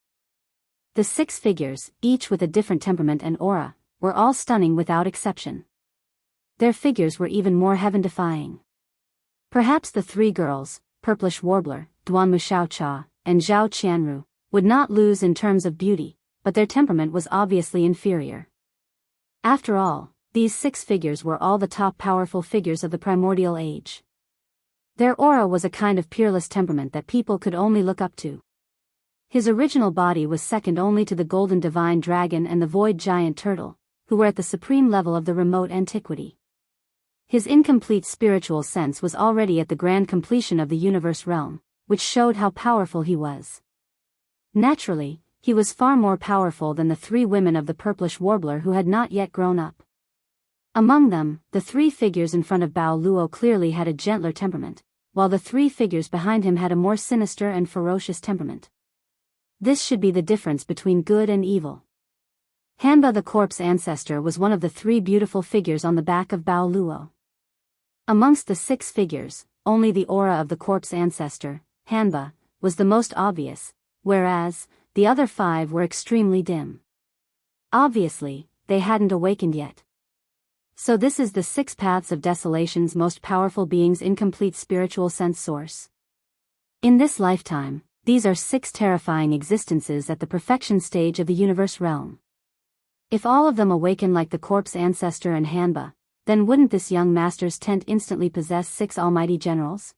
The 6 figures, each with a different temperament and aura, were all stunning without exception. Their figures were even more heaven-defying. Perhaps the 3 girls, Purplish Warbler, Duanmu Xiaocha, and Zhao Qianru, would not lose in terms of beauty, but their temperament was obviously inferior. After all, these 6 figures were all the top powerful figures of the primordial age. Their aura was a kind of peerless temperament that people could only look up to. His original body was second only to the golden divine dragon and the void giant turtle, who were at the supreme level of the remote antiquity. His incomplete spiritual sense was already at the grand completion of the universe realm, which showed how powerful he was. Naturally, he was far more powerful than the 3 women of the Purplish Warbler who had not yet grown up. Among them, the 3 figures in front of Bao Luo clearly had a gentler temperament, while the 3 figures behind him had a more sinister and ferocious temperament. This should be the difference between good and evil. Hanba the corpse ancestor was one of the 3 beautiful figures on the back of Bao Luo. Amongst the 6 figures, only the aura of the corpse ancestor, Hanba, was the most obvious, whereas the other 5 were extremely dim. Obviously, they hadn't awakened yet. So this is the 6 paths of desolation's most powerful being's incomplete spiritual sense source. In this lifetime, these are 6 terrifying existences at the perfection stage of the universe realm. If all of them awaken like the corpse ancestor and Hanba, then wouldn't this young master's tent instantly possess 6 almighty generals?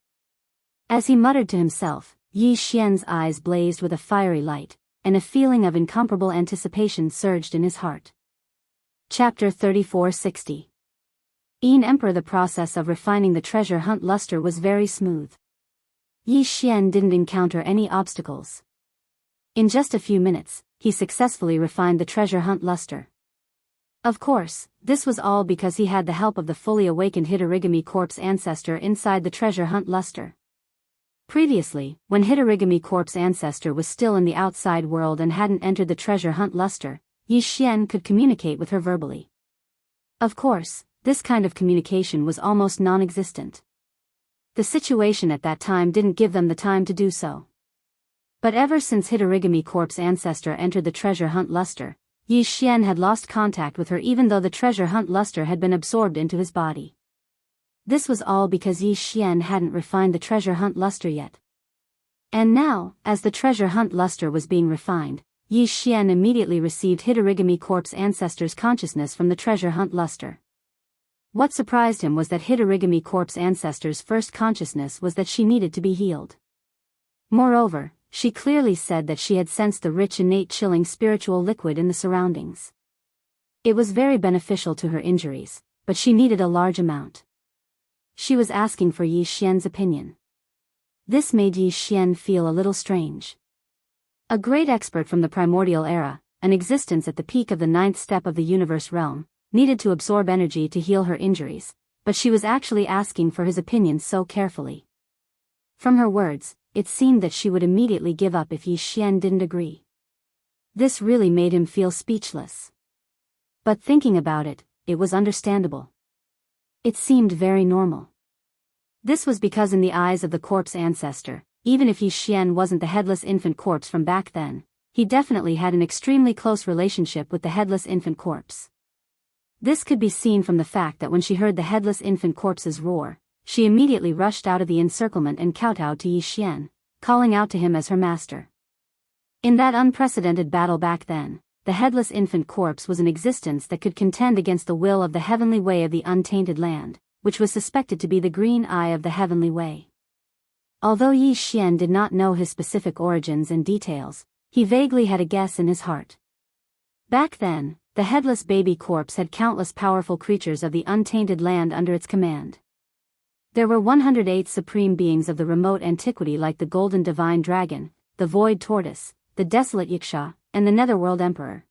As he muttered to himself, Yi Xian's eyes blazed with a fiery light, and a feeling of incomparable anticipation surged in his heart. Chapter 3460. Emperor. The process of refining the treasure hunt luster was very smooth. Yi Xian didn't encounter any obstacles. In just a few minutes, he successfully refined the treasure hunt luster. Of course, this was all because he had the help of the fully awakened Hitorigami corpse ancestor inside the treasure hunt luster. Previously, when Hitorigami corpse ancestor was still in the outside world and hadn't entered the treasure hunt luster, Yi Xian could communicate with her verbally. Of course, this kind of communication was almost non-existent. The situation at that time didn't give them the time to do so. But ever since Hitorigami corpse ancestor entered the treasure hunt luster, Yi Xian had lost contact with her even though the treasure hunt luster had been absorbed into his body. This was all because Yi Xian hadn't refined the treasure hunt luster yet. And now, as the treasure hunt luster was being refined, Yi Xian immediately received Hitorigami corpse ancestor's consciousness from the treasure hunt luster. What surprised him was that Hitorigami corpse ancestor's first consciousness was that she needed to be healed. Moreover, she clearly said that she had sensed the rich innate chilling spiritual liquid in the surroundings. It was very beneficial to her injuries, but she needed a large amount. She was asking for Yi Xian's opinion. This made Yi Xian feel a little strange. A great expert from the primordial era, an existence at the peak of the 9th step of the universe realm, needed to absorb energy to heal her injuries, but she was actually asking for his opinion so carefully. From her words, it seemed that she would immediately give up if Yi Xian didn't agree. This really made him feel speechless. But thinking about it, it was understandable. It seemed very normal. This was because in the eyes of the corpse ancestor, even if Yi Xian wasn't the headless infant corpse from back then, he definitely had an extremely close relationship with the headless infant corpse. This could be seen from the fact that when she heard the headless infant corpse's roar, she immediately rushed out of the encirclement and kowtowed to Yi Xian, calling out to him as her master. In that unprecedented battle back then, the headless infant corpse was an existence that could contend against the will of the heavenly way of the untainted land, which was suspected to be the green eye of the heavenly way. Although Yi Xian did not know his specific origins and details, he vaguely had a guess in his heart. Back then, the headless baby corpse had countless powerful creatures of the untainted land under its command. There were 108 supreme beings of the remote antiquity like the golden divine dragon, the void tortoise, the desolate Yiksha, and the netherworld emperor.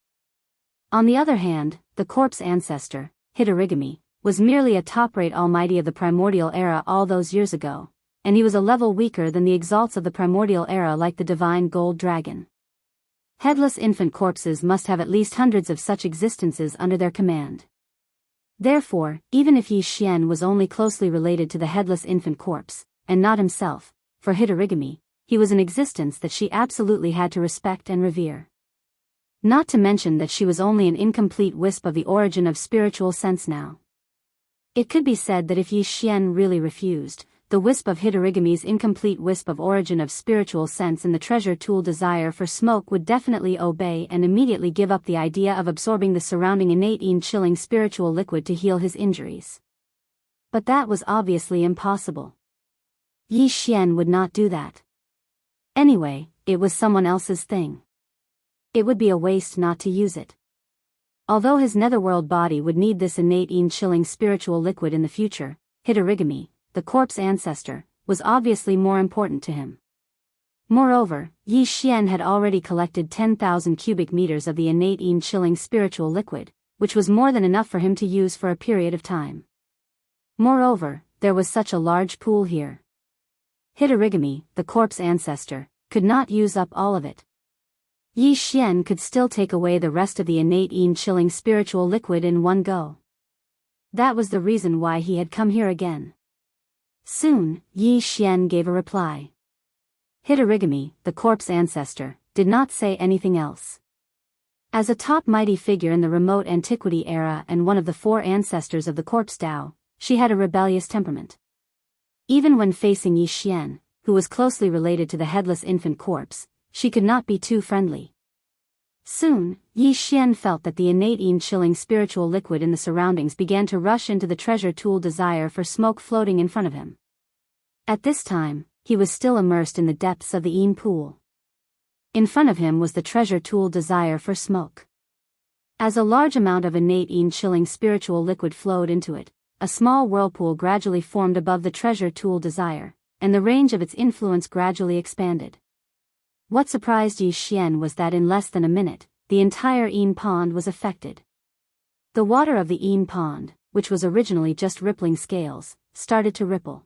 On the other hand, the corpse ancestor, Hitorigami, was merely a top-rate almighty of the primordial era all those years ago, and he was a level weaker than the exalts of the primordial era like the divine gold dragon. Headless infant corpses must have at least hundreds of such existences under their command. Therefore, even if Yi Xian was only closely related to the headless infant corpse, and not himself, for Hitorigami, he was an existence that she absolutely had to respect and revere. Not to mention that she was only an incomplete wisp of the origin of spiritual sense now. It could be said that if Yi Xian really refused, the wisp of Hitorigami's incomplete wisp of origin of spiritual sense in the treasure tool desire for smoke would definitely obey and immediately give up the idea of absorbing the surrounding innate chilling spiritual liquid to heal his injuries. But that was obviously impossible. Yi Xian would not do that. Anyway, it was someone else's thing. It would be a waste not to use it. Although his netherworld body would need this innate chilling spiritual liquid in the future, Hitorigami, the corpse ancestor, was obviously more important to him. Moreover, Yi Xian had already collected 10,000 cubic meters of the innate chilling spiritual liquid, which was more than enough for him to use for a period of time. Moreover, there was such a large pool here. Hitorigami, the corpse ancestor, could not use up all of it. Yi Xian could still take away the rest of the innate chilling spiritual liquid in one go. That was the reason why he had come here again. Soon, Yi Xian gave a reply. Hitorigami, the corpse ancestor, did not say anything else. As a top mighty figure in the remote antiquity era and one of the 4 ancestors of the corpse Dao, she had a rebellious temperament. Even when facing Yi Xian, who was closely related to the headless infant corpse, she could not be too friendly. Soon, Yi Xian felt that the innate chilling spiritual liquid in the surroundings began to rush into the treasure tool desire for smoke floating in front of him. At this time, he was still immersed in the depths of the pool. In front of him was the treasure tool desire for smoke. As a large amount of innate chilling spiritual liquid flowed into it, a small whirlpool gradually formed above the treasure tool desire, and the range of its influence gradually expanded. What surprised Yi Xian was that in less than a minute, the entire pond was affected. The water of the pond, which was originally just rippling scales, started to ripple.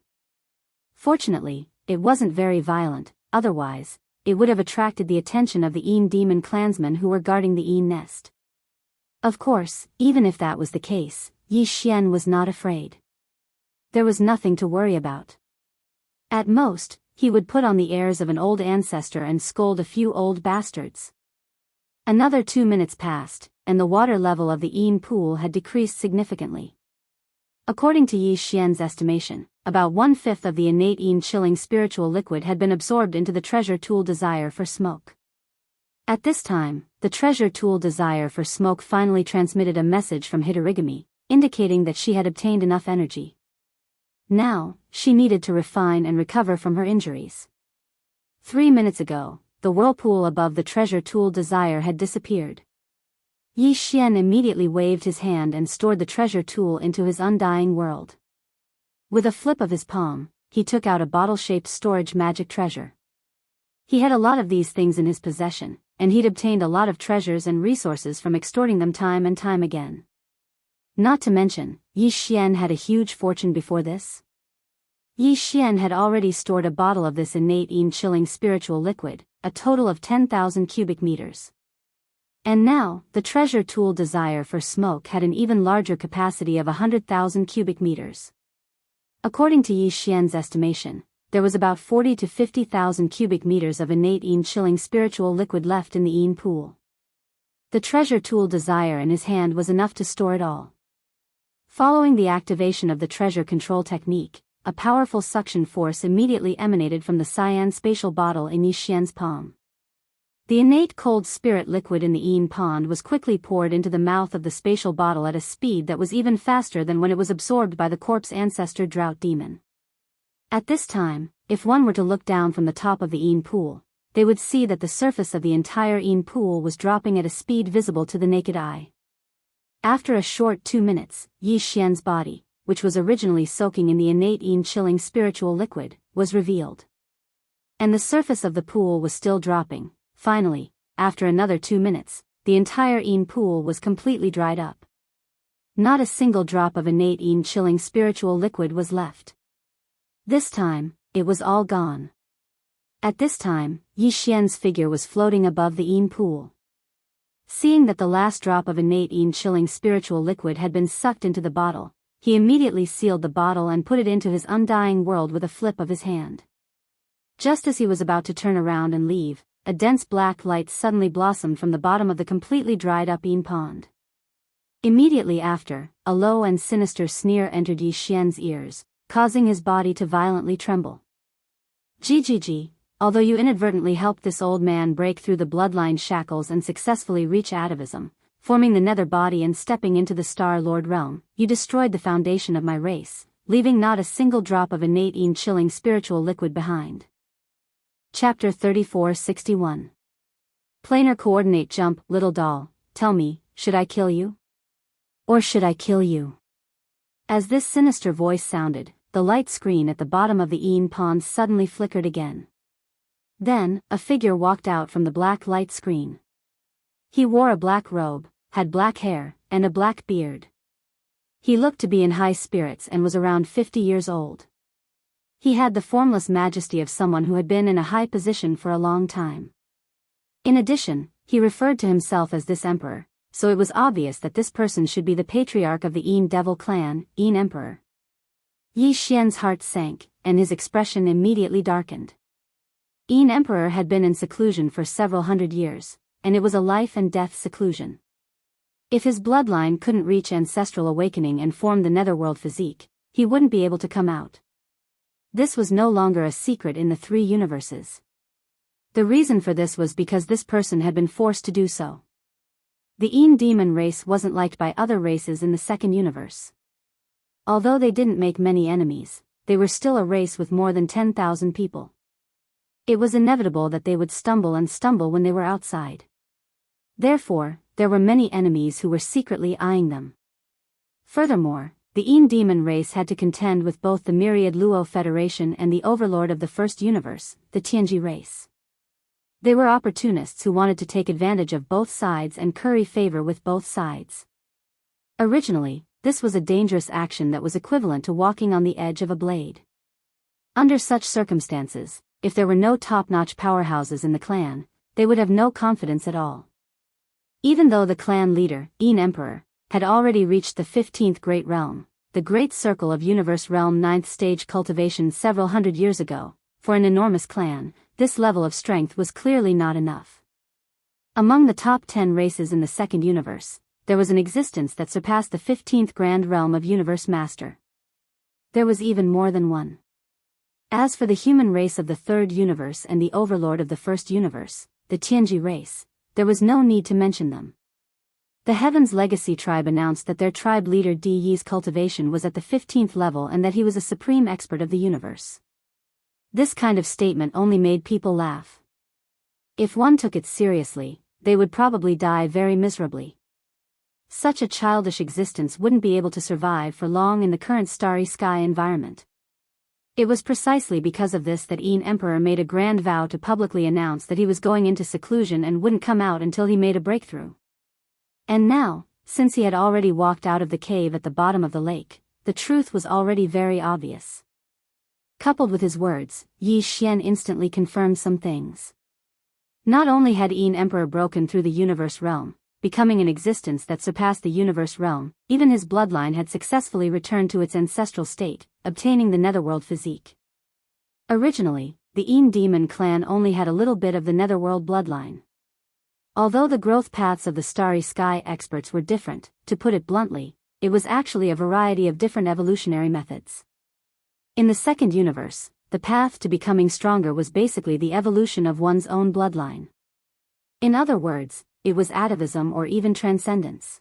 Fortunately, it wasn't very violent, otherwise, it would have attracted the attention of the demon clansmen who were guarding the nest. Of course, even if that was the case, Yi Xian was not afraid. There was nothing to worry about. At most, he would put on the airs of an old ancestor and scold a few old bastards. Another 2 minutes passed, and the water level of the pool had decreased significantly. According to Yi Xian's estimation, about 1/5 of the innate chilling spiritual liquid had been absorbed into the treasure tool desire for smoke. At this time, the treasure tool desire for smoke finally transmitted a message from Hitorigami, indicating that she had obtained enough energy. Now, she needed to refine and recover from her injuries. 3 minutes ago, the whirlpool above the treasure tool desire had disappeared. Yi Xian immediately waved his hand and stored the treasure tool into his undying world. With a flip of his palm, he took out a bottle-shaped storage magic treasure. He had a lot of these things in his possession, and he'd obtained a lot of treasures and resources from extorting them time and time again. Not to mention, Yi Xian had a huge fortune before this. Yi Xian had already stored a bottle of this innate chilling spiritual liquid, a total of 10,000 cubic meters. And now, the treasure tool desire for smoke had an even larger capacity of 100,000 cubic meters. According to Yi Xian's estimation, there was about 40 to 50,000 cubic meters of innate chilling spiritual liquid left in the pool. The treasure tool desire in his hand was enough to store it all. Following the activation of the treasure control technique, a powerful suction force immediately emanated from the cyan spatial bottle in Yi Xian's palm. The innate cold spirit liquid in the pond was quickly poured into the mouth of the spatial bottle at a speed that was even faster than when it was absorbed by the corpse ancestor drought demon. At this time, if one were to look down from the top of the pool, they would see that the surface of the entire pool was dropping at a speed visible to the naked eye. After a short 2 minutes, Yi Xian's body, which was originally soaking in the innate chilling spiritual liquid, was revealed. And the surface of the pool was still dropping. Finally, after another 2 minutes, the entire pool was completely dried up. Not a single drop of innate chilling spiritual liquid was left. This time, it was all gone. At this time, Yi Xian's figure was floating above the pool. Seeing that the last drop of innate chilling spiritual liquid had been sucked into the bottle, he immediately sealed the bottle and put it into his undying world with a flip of his hand. Just as he was about to turn around and leave, a dense black light suddenly blossomed from the bottom of the completely dried-up pond. Immediately after, a low and sinister sneer entered Yi Xian's ears, causing his body to violently tremble. "GGG, although you inadvertently helped this old man break through the bloodline shackles and successfully reach atavism, forming the nether body and stepping into the Star Lord realm, you destroyed the foundation of my race, leaving not a single drop of innate chilling spiritual liquid behind." Chapter 3461. Planar coordinate jump. Little doll, tell me, should I kill you? Or should I kill you? As this sinister voice sounded, the light screen at the bottom of the pond suddenly flickered again. Then, a figure walked out from the black light screen. He wore a black robe, had black hair, and a black beard. He looked to be in high spirits and was around 50 years old. He had the formless majesty of someone who had been in a high position for a long time. In addition, he referred to himself as this emperor, so it was obvious that this person should be the patriarch of the Yin Devil clan, Yin Emperor. Yi Xian's heart sank, and his expression immediately darkened. Yin Emperor had been in seclusion for several hundred years, and it was a life and death seclusion. If his bloodline couldn't reach ancestral awakening and form the netherworld physique, he wouldn't be able to come out. This was no longer a secret in the three universes. The reason for this was because this person had been forced to do so. The Yin demon race wasn't liked by other races in the second universe. Although they didn't make many enemies, they were still a race with more than 10,000 people. It was inevitable that they would stumble when they were outside. Therefore, there were many enemies who were secretly eyeing them. Furthermore, the Yin demon race had to contend with both the myriad Luo Federation and the overlord of the first universe, the Tianji race. They were opportunists who wanted to take advantage of both sides and curry favor with both sides. Originally, this was a dangerous action that was equivalent to walking on the edge of a blade. Under such circumstances, if there were no top-notch powerhouses in the clan, they would have no confidence at all. Even though the clan leader, Yin Emperor, had already reached the 15th Great Realm, the Great Circle of Universe Realm 9th stage cultivation several hundred years ago, for an enormous clan, this level of strength was clearly not enough. Among the top 10 races in the second universe, there was an existence that surpassed the 15th Grand Realm of Universe Master. There was even more than one. As for the human race of the third universe and the overlord of the first universe, the Tianji race, there was no need to mention them. The Heaven's Legacy tribe announced that their tribe leader Di Yi's cultivation was at the 15th level and that he was a supreme expert of the universe. This kind of statement only made people laugh. If one took it seriously, they would probably die very miserably. Such a childish existence wouldn't be able to survive for long in the current starry sky environment. It was precisely because of this that Yin Emperor made a grand vow to publicly announce that he was going into seclusion and wouldn't come out until he made a breakthrough. And now, since he had already walked out of the cave at the bottom of the lake, the truth was already very obvious. Coupled with his words, Yi Xian instantly confirmed some things. Not only had Yin Emperor broken through the universe realm, becoming an existence that surpassed the universe realm, even his bloodline had successfully returned to its ancestral state, obtaining the netherworld physique. Originally, the Yin demon clan only had a little bit of the netherworld bloodline. Although the growth paths of the starry sky experts were different, to put it bluntly, it was actually a variety of different evolutionary methods. In the second universe, the path to becoming stronger was basically the evolution of one's own bloodline. In other words, it was atavism or even transcendence.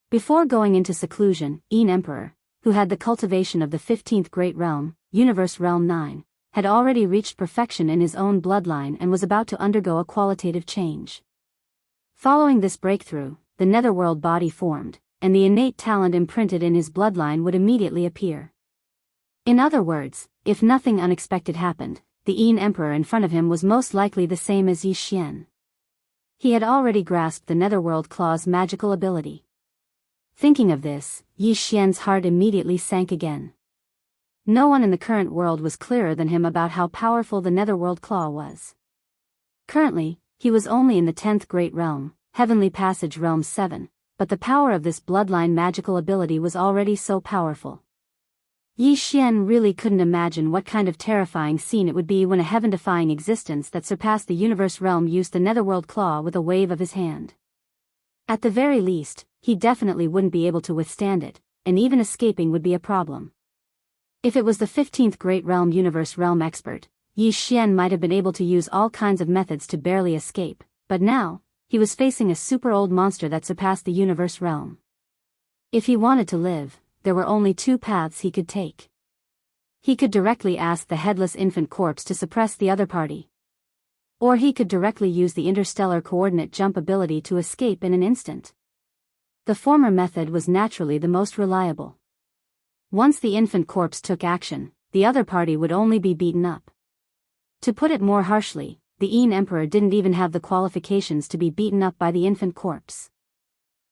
Before going into seclusion, Yin Emperor, who had the cultivation of the 15th Great Realm, Universe Realm 9, had already reached perfection in his own bloodline and was about to undergo a qualitative change. Following this breakthrough, the netherworld body formed, and the innate talent imprinted in his bloodline would immediately appear. In other words, if nothing unexpected happened, the Yin Emperor in front of him was most likely the same as Yi Xian. He had already grasped the netherworld claw's magical ability. Thinking of this, Yi Xian's heart immediately sank again. No one in the current world was clearer than him about how powerful the netherworld claw was. Currently, he was only in the 10th Great Realm, Heavenly Passage Realm 7, but the power of this bloodline magical ability was already so powerful. Yi Xian really couldn't imagine what kind of terrifying scene it would be when a heaven-defying existence that surpassed the universe realm used the netherworld claw with a wave of his hand. At the very least, he definitely wouldn't be able to withstand it, and even escaping would be a problem. If it was the 15th Great Realm Universe Realm expert, Yi Xian might have been able to use all kinds of methods to barely escape, but now, he was facing a super old monster that surpassed the universe realm. If he wanted to live, there were only two paths he could take. He could directly ask the headless infant corpse to suppress the other party. Or he could directly use the interstellar coordinate jump ability to escape in an instant. The former method was naturally the most reliable. Once the infant corpse took action, the other party would only be beaten up. To put it more harshly, the Yin Emperor didn't even have the qualifications to be beaten up by the infant corpse.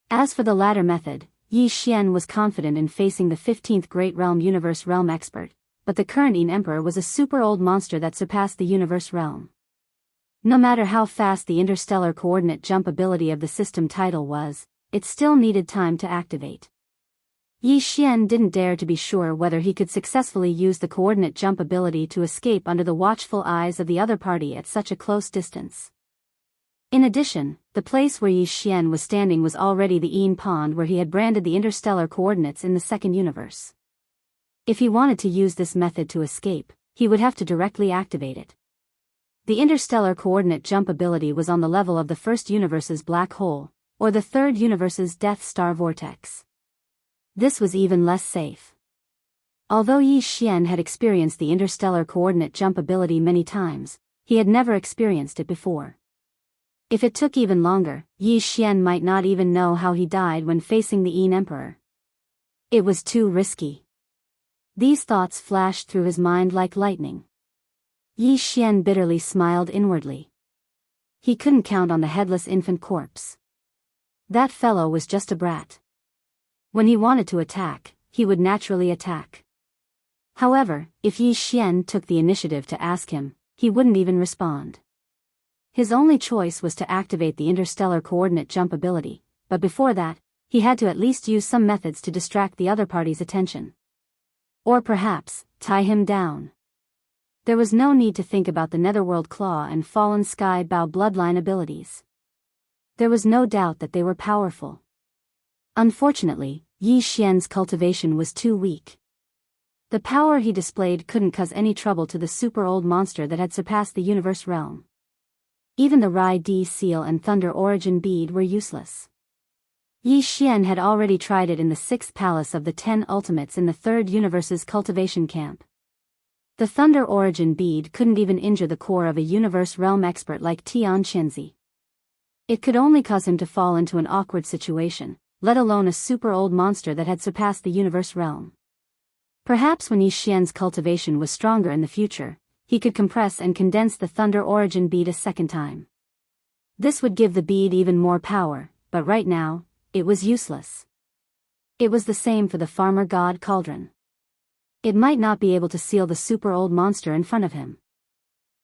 As for the latter method, Yi Xian was confident in facing the 15th Great Realm Universe Realm expert, but the current Yin Emperor was a super old monster that surpassed the universe realm. No matter how fast the interstellar coordinate jump ability of the system title was, it still needed time to activate. Yi Xian didn't dare to be sure whether he could successfully use the coordinate jump ability to escape under the watchful eyes of the other party at such a close distance. In addition, the place where Yi Xian was standing was already the Yin Pond where he had branded the interstellar coordinates in the second universe. If he wanted to use this method to escape, he would have to directly activate it. The interstellar coordinate jump ability was on the level of the first universe's black hole, or the third universe's Death Star vortex. This was even less safe. Although Yi Xian had experienced the interstellar coordinate jump ability many times, he had never experienced it before. If it took even longer, Yi Xian might not even know how he died when facing the Yin Emperor. It was too risky. These thoughts flashed through his mind like lightning. Yi Xian bitterly smiled inwardly. He couldn't count on the headless infant corpse. That fellow was just a brat. When he wanted to attack, he would naturally attack. However, if Yi Xian took the initiative to ask him, he wouldn't even respond. His only choice was to activate the interstellar coordinate jump ability, but before that, he had to at least use some methods to distract the other party's attention. Or perhaps, tie him down. There was no need to think about the Netherworld Claw and Fallen Sky Bow bloodline abilities. There was no doubt that they were powerful. Unfortunately, Yi Xian's cultivation was too weak. The power he displayed couldn't cause any trouble to the super old monster that had surpassed the universe realm. Even the Rai D seal and Thunder Origin bead were useless. Yi Xian had already tried it in the 6th palace of the 10 ultimates in the 3rd universe's cultivation camp. The Thunder Origin bead couldn't even injure the core of a universe realm expert like Tian Qianzi. It could only cause him to fall into an awkward situation, let alone a super old monster that had surpassed the universe realm. Perhaps when Yi Xian's cultivation was stronger in the future, he could compress and condense the Thunder Origin bead a second time. This would give the bead even more power, but right now, it was useless. It was the same for the Farmer God Cauldron. It might not be able to seal the super old monster in front of him.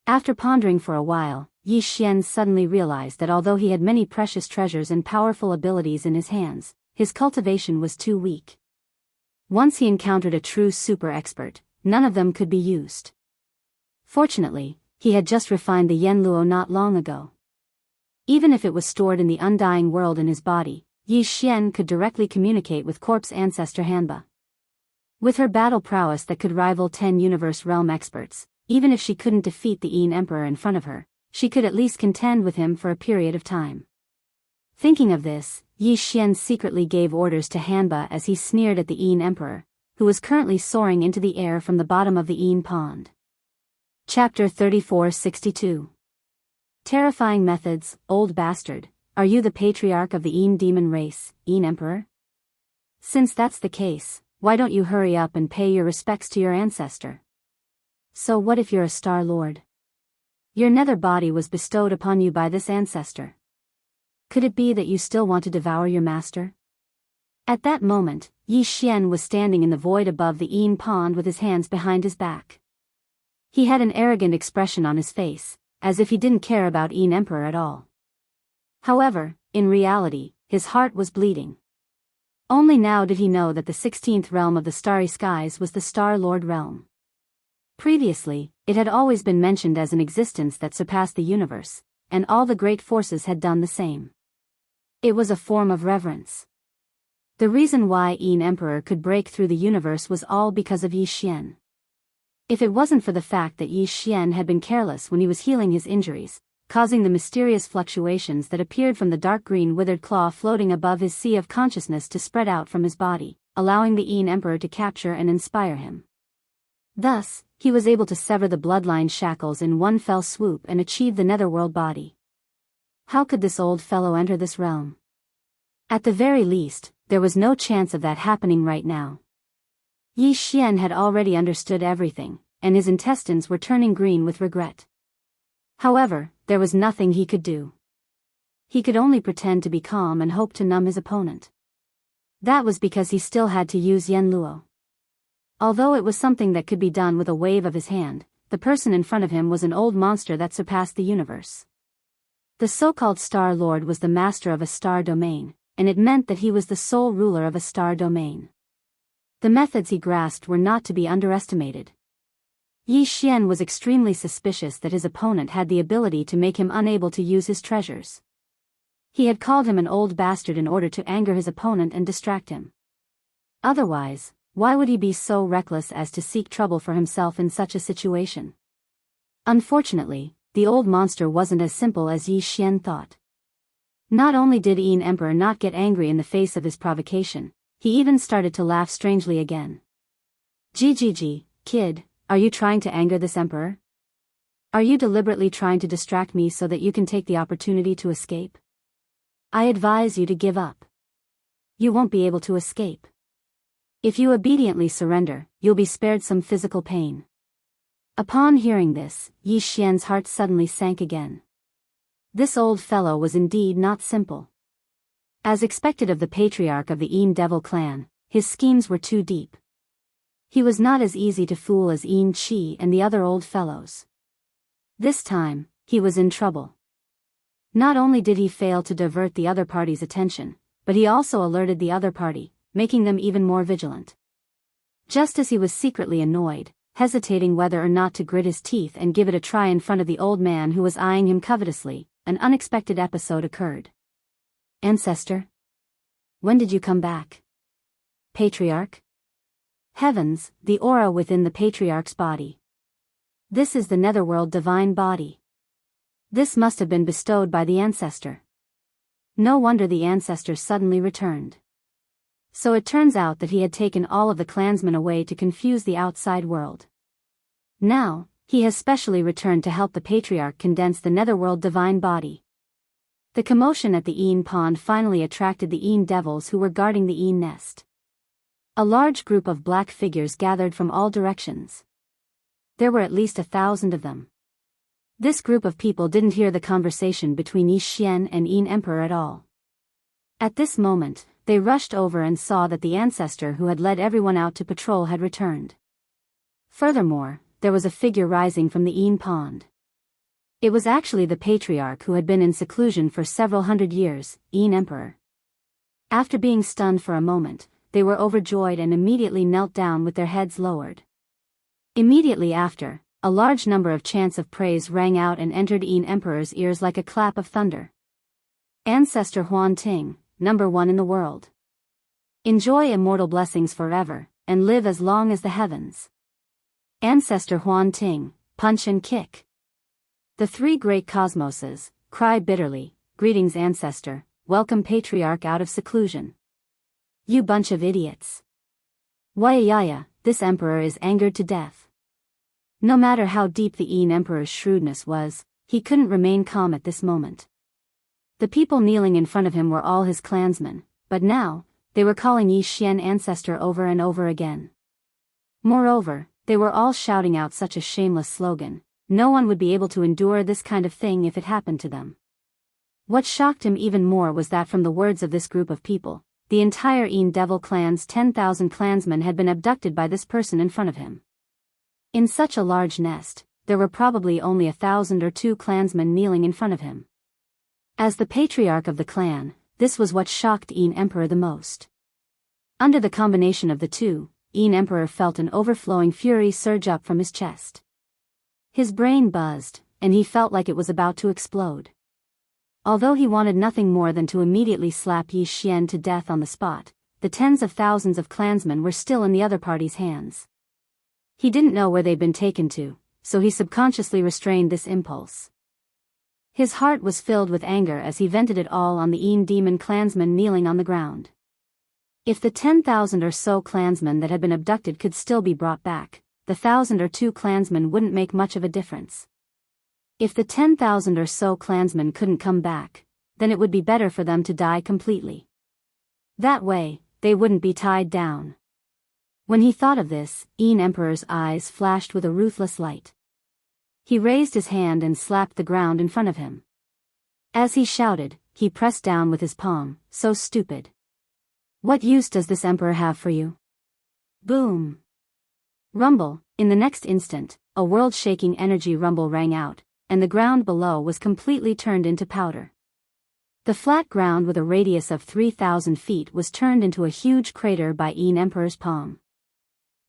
After pondering for a while, Yi Xian suddenly realized that although he had many precious treasures and powerful abilities in his hands, his cultivation was too weak. Once he encountered a true super expert, none of them could be used. Fortunately, he had just refined the Yanluo not long ago. Even if it was stored in the undying world in his body, Yi Xian could directly communicate with corpse ancestor Hanba. With her battle prowess that could rival 10 universe realm experts, even if she couldn't defeat the Yin Emperor in front of her, she could at least contend with him for a period of time. Thinking of this, Yi Xian secretly gave orders to Hanba as he sneered at the Yin Emperor, who was currently soaring into the air from the bottom of the Yin Pond. Chapter 3462. Terrifying methods, old bastard, are you the patriarch of the Yin demon race, Yin Emperor? Since that's the case, why don't you hurry up and pay your respects to your ancestor? So what if you're a Star Lord? Your nether body was bestowed upon you by this ancestor. Could it be that you still want to devour your master? At that moment, Yi Xian was standing in the void above the Yin Pond with his hands behind his back. He had an arrogant expression on his face, as if he didn't care about Yin Emperor at all. However, in reality, his heart was bleeding. Only now did he know that the 16th realm of the starry skies was the Star Lord realm. Previously, it had always been mentioned as an existence that surpassed the universe, and all the great forces had done the same. It was a form of reverence. The reason why Yin Emperor could break through the universe was all because of Yi Xian. If it wasn't for the fact that Yi Xian had been careless when he was healing his injuries, causing the mysterious fluctuations that appeared from the dark green withered claw floating above his sea of consciousness to spread out from his body, allowing the Yin Emperor to capture and inspire him. Thus, he was able to sever the bloodline shackles in one fell swoop and achieve the netherworld body. How could this old fellow enter this realm? At the very least, there was no chance of that happening right now. Yi Xian had already understood everything, and his intestines were turning green with regret. However, there was nothing he could do. He could only pretend to be calm and hope to numb his opponent. That was because he still had to use Yanluo. Although it was something that could be done with a wave of his hand, the person in front of him was an old monster that surpassed the universe. The so-called Star Lord was the master of a star domain, and it meant that he was the sole ruler of a star domain. The methods he grasped were not to be underestimated. Yi Xian was extremely suspicious that his opponent had the ability to make him unable to use his treasures. He had called him an old bastard in order to anger his opponent and distract him. Otherwise, why would he be so reckless as to seek trouble for himself in such a situation? Unfortunately, the old monster wasn't as simple as Yi Xian thought. Not only did Yin Emperor not get angry in the face of his provocation, he even started to laugh strangely again. "Gigi, kid, are you trying to anger this emperor? Are you deliberately trying to distract me so that you can take the opportunity to escape? I advise you to give up. You won't be able to escape. If you obediently surrender, you'll be spared some physical pain." Upon hearing this, Yi Xian's heart suddenly sank again. This old fellow was indeed not simple. As expected of the patriarch of the Yin Devil clan, his schemes were too deep. He was not as easy to fool as Yin Qi and the other old fellows. This time, he was in trouble. Not only did he fail to divert the other party's attention, but he also alerted the other party, making them even more vigilant. Just as he was secretly annoyed, hesitating whether or not to grit his teeth and give it a try in front of the old man who was eyeing him covetously, an unexpected episode occurred. "Ancestor? When did you come back? Patriarch?" Heavens, the aura within the patriarch's body. This is the netherworld divine body. This must have been bestowed by the ancestor. No wonder the ancestor suddenly returned. So it turns out that he had taken all of the clansmen away to confuse the outside world. Now, he has specially returned to help the patriarch condense the netherworld divine body. The commotion at the Yin pond finally attracted the Yin devils who were guarding the Yin nest. A large group of black figures gathered from all directions. There were at least 1,000 of them. This group of people didn't hear the conversation between Yi Xian and Yin Emperor at all. At this moment, they rushed over and saw that the ancestor who had led everyone out to patrol had returned. Furthermore, there was a figure rising from the Yin pond. It was actually the patriarch who had been in seclusion for several hundred years, Yin Emperor. After being stunned for a moment, they were overjoyed and immediately knelt down with their heads lowered. Immediately after, a large number of chants of praise rang out and entered Yin Emperor's ears like a clap of thunder. "Ancestor Huan Ting, #1 in the world. Enjoy immortal blessings forever, and live as long as the heavens. Ancestor Huan Ting, punch and kick." The three great cosmoses cry bitterly, "Greetings ancestor, welcome patriarch out of seclusion. You bunch of idiots. Wayaya, this emperor is angered to death." No matter how deep the Yin Emperor's shrewdness was, he couldn't remain calm at this moment. The people kneeling in front of him were all his clansmen, but now, they were calling Yi Xian ancestor over and over again. Moreover, they were all shouting out such a shameless slogan, no one would be able to endure this kind of thing if it happened to them. What shocked him even more was that from the words of this group of people, the entire Yin Devil clan's 10,000 clansmen had been abducted by this person in front of him. In such a large nest, there were probably only 1,000 or 2 clansmen kneeling in front of him. As the patriarch of the clan, this was what shocked Yin Emperor the most. Under the combination of the two, Yin Emperor felt an overflowing fury surge up from his chest. His brain buzzed, and he felt like it was about to explode. Although he wanted nothing more than to immediately slap Yi Xian to death on the spot, the tens of thousands of clansmen were still in the other party's hands. He didn't know where they'd been taken to, so he subconsciously restrained this impulse. His heart was filled with anger as he vented it all on the Yin demon clansmen kneeling on the ground. If the 10,000 or so clansmen that had been abducted could still be brought back, the 1,000 or 2 clansmen wouldn't make much of a difference. If the 10,000 or so clansmen couldn't come back, then it would be better for them to die completely. That way, they wouldn't be tied down. When he thought of this, Yin Emperor's eyes flashed with a ruthless light. He raised his hand and slapped the ground in front of him. As he shouted, he pressed down with his palm, "So stupid. What use does this emperor have for you?" Boom! Rumble! In the next instant, a world-shaking energy rumble rang out, and the ground below was completely turned into powder. The flat ground with a radius of 3,000 feet was turned into a huge crater by Yin Emperor's palm.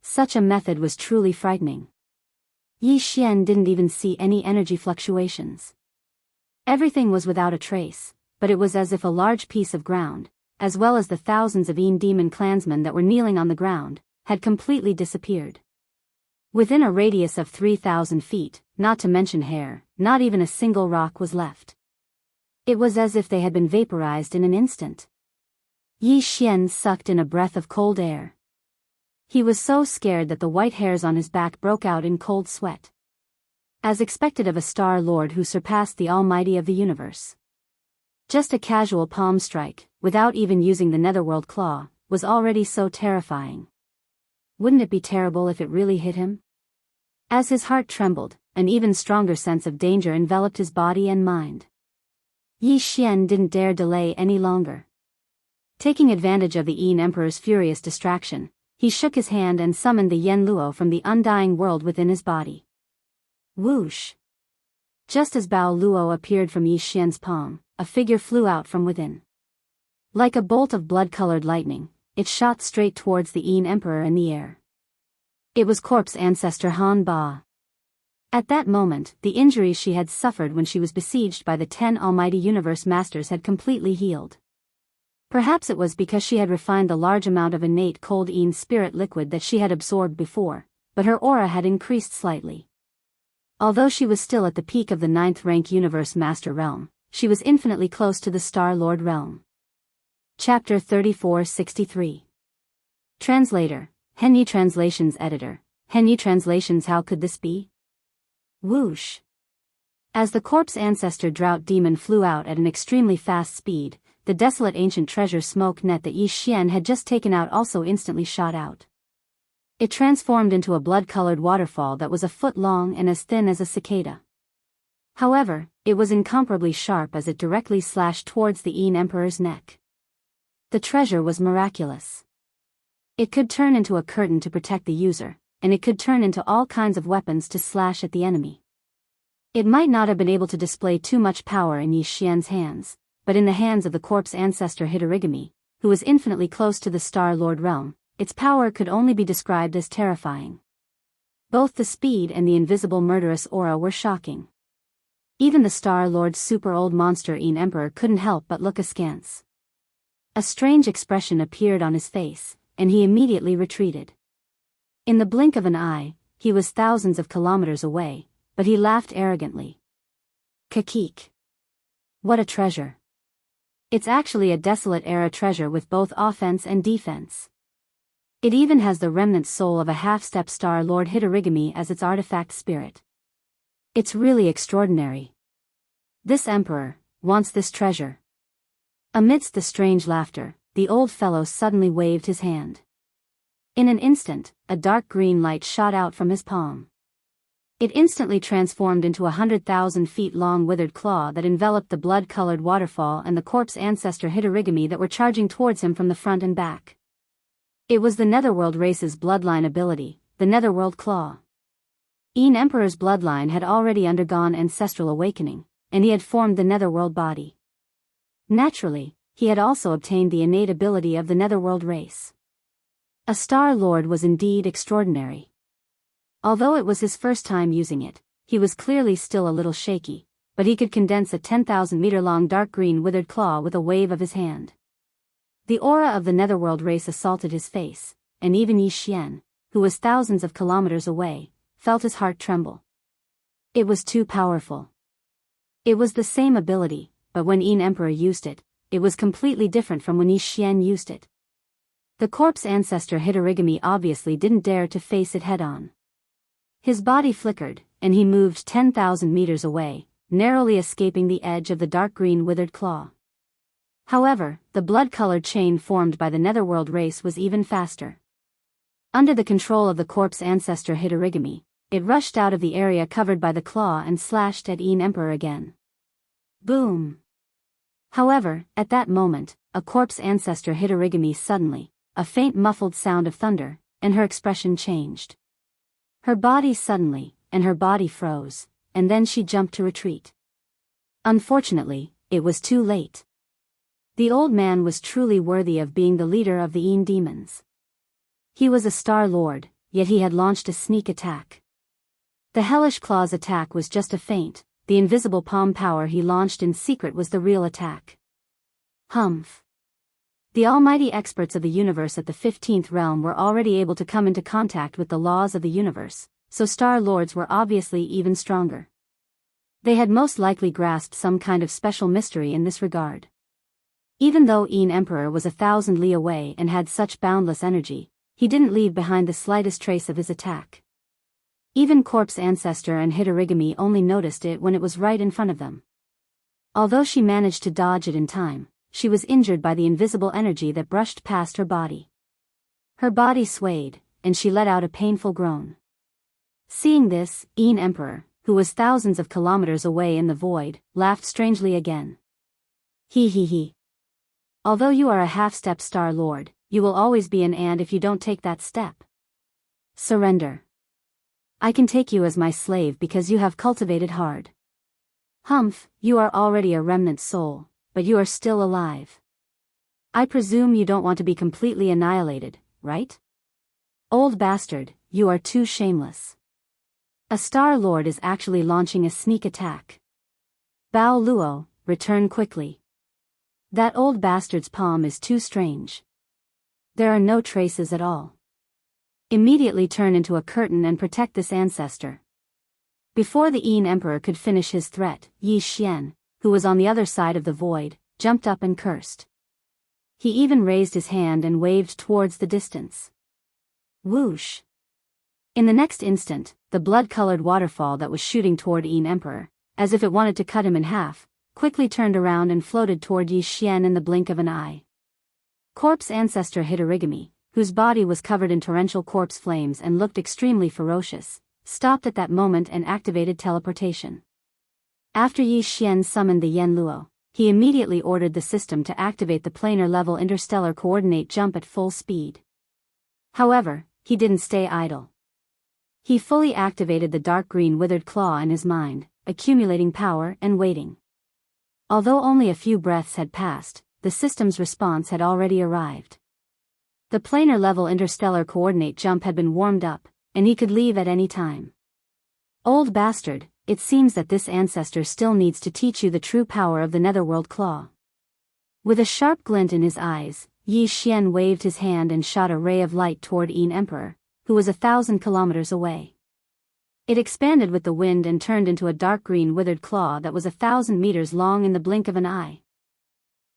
Such a method was truly frightening. Yi Xian didn't even see any energy fluctuations. Everything was without a trace, but it was as if a large piece of ground, as well as the thousands of Yin demon clansmen that were kneeling on the ground, had completely disappeared. Within a radius of 3,000 feet, not to mention hair, not even a single rock was left. It was as if they had been vaporized in an instant. Yi Xian sucked in a breath of cold air. He was so scared that the white hairs on his back broke out in cold sweat. As expected of a Star Lord who surpassed the Almighty of the universe. Just a casual palm strike, without even using the Netherworld Claw, was already so terrifying. Wouldn't it be terrible if it really hit him? As his heart trembled, an even stronger sense of danger enveloped his body and mind. Yi Xian didn't dare delay any longer. Taking advantage of the Yin Emperor's furious distraction, he shook his hand and summoned the Yen Luo from the undying world within his body. Whoosh! Just as Bao Luo appeared from Yi Xian's palm, a figure flew out from within. Like a bolt of blood-colored lightning, it shot straight towards the Yin Emperor in the air. It was corpse ancestor Han Ba. At that moment, the injuries she had suffered when she was besieged by the 10 Almighty Universe Masters had completely healed. Perhaps it was because she had refined the large amount of innate cold Yin spirit liquid that she had absorbed before, but her aura had increased slightly. Although she was still at the peak of the 9th rank Universe Master realm, she was infinitely close to the Star Lord realm. Chapter 3463. Translator, Henyi Translations Editor, Henyi Translations. How could this be? Whoosh! As the corpse ancestor drought demon flew out at an extremely fast speed, the desolate ancient treasure smoke net that Yi Xian had just taken out also instantly shot out. It transformed into a blood-colored waterfall that was a foot long and as thin as a cicada. However, it was incomparably sharp as it directly slashed towards the Yin Emperor's neck. The treasure was miraculous. It could turn into a curtain to protect the user, and it could turn into all kinds of weapons to slash at the enemy. It might not have been able to display too much power in Yi Xian's hands, but in the hands of the corpse ancestor Hitorigami, who was infinitely close to the Star Lord realm, its power could only be described as terrifying. Both the speed and the invisible murderous aura were shocking. Even the Star Lord's super old monster Yin Emperor couldn't help but look askance. A strange expression appeared on his face, and he immediately retreated. In the blink of an eye, he was thousands of kilometers away, but he laughed arrogantly. Kakik. What a treasure. It's actually a desolate era treasure with both offense and defense. It even has the remnant soul of a half-step Star Lord Hitorigami as its artifact spirit. It's really extraordinary. This emperor wants this treasure. Amidst the strange laughter, the old fellow suddenly waved his hand. In an instant, a dark green light shot out from his palm. It instantly transformed into 100,000 feet long withered claw that enveloped the blood-colored waterfall and the corpse ancestor Hitorigami that were charging towards him from the front and back. It was the Netherworld race's bloodline ability, the Netherworld Claw. Yin Emperor's bloodline had already undergone ancestral awakening, and he had formed the Netherworld body. Naturally, he had also obtained the innate ability of the Netherworld race. A Star Lord was indeed extraordinary. Although it was his first time using it, he was clearly still a little shaky, but he could condense a 10,000-meter-long dark green withered claw with a wave of his hand. The aura of the Netherworld race assaulted his face, and even Yi Xian, who was thousands of kilometers away, felt his heart tremble. It was too powerful. It was the same ability, but when Yin Emperor used it, it was completely different from when Yi Xian used it. The corpse ancestor Hitorigami obviously didn't dare to face it head-on. His body flickered, and he moved 10,000 meters away, narrowly escaping the edge of the dark green withered claw. However, the blood-colored chain formed by the Netherworld race was even faster. Under the control of the corpse ancestor Hitorigami, it rushed out of the area covered by the claw and slashed at Yin Emperor again. Boom! However, at that moment, a corpse ancestor Hitorigami suddenly, a faint muffled sound of thunder, and her expression changed. Her body suddenly, and her body froze, and then she jumped to retreat. Unfortunately, it was too late. The old man was truly worthy of being the leader of the Yin demons. He was a Star Lord, yet he had launched a sneak attack. The Hellish Claw's attack was just a feint, the invisible palm power he launched in secret was the real attack. Humph. The almighty experts of the universe at the 15th realm were already able to come into contact with the laws of the universe, so Star Lords were obviously even stronger. They had most likely grasped some kind of special mystery in this regard. Even though Yin Emperor was 1,000 li away and had such boundless energy, he didn't leave behind the slightest trace of his attack. Even Corpse Ancestor and Hitorigami only noticed it when it was right in front of them. Although she managed to dodge it in time, she was injured by the invisible energy that brushed past her body. Her body swayed, and she let out a painful groan. Seeing this, Yin Emperor, who was thousands of kilometers away in the void, laughed strangely again. He he he. Although you are a half-step Star Lord, you will always be an ant if you don't take that step. Surrender. I can take you as my slave because you have cultivated hard. Humph, you are already a remnant soul, but you are still alive. I presume you don't want to be completely annihilated, right? Old bastard, you are too shameless. A Star Lord is actually launching a sneak attack. Bao Luo, return quickly. That old bastard's palm is too strange. There are no traces at all. Immediately turn into a curtain and protect this ancestor. Before the Yin Emperor could finish his threat, Yi Xian, who was on the other side of the void, jumped up and cursed. He even raised his hand and waved towards the distance. Whoosh! In the next instant, the blood-colored waterfall that was shooting toward Yin Emperor, as if it wanted to cut him in half, quickly turned around and floated toward Yi Xian in the blink of an eye. Corpse Ancestor Hitorigami, whose body was covered in torrential corpse flames and looked extremely ferocious, stopped at that moment and activated teleportation. After Yi Xian summoned the Yen Luo, he immediately ordered the system to activate the planar-level interstellar coordinate jump at full speed. However, he didn't stay idle. He fully activated the dark green withered claw in his mind, accumulating power and waiting. Although only a few breaths had passed, the system's response had already arrived. The planar-level interstellar coordinate jump had been warmed up, and he could leave at any time. Old bastard, it seems that this ancestor still needs to teach you the true power of the Netherworld Claw. With a sharp glint in his eyes, Yi Xian waved his hand and shot a ray of light toward Yin Emperor, who was 1,000 kilometers away. It expanded with the wind and turned into a dark green withered claw that was 1,000 meters long in the blink of an eye.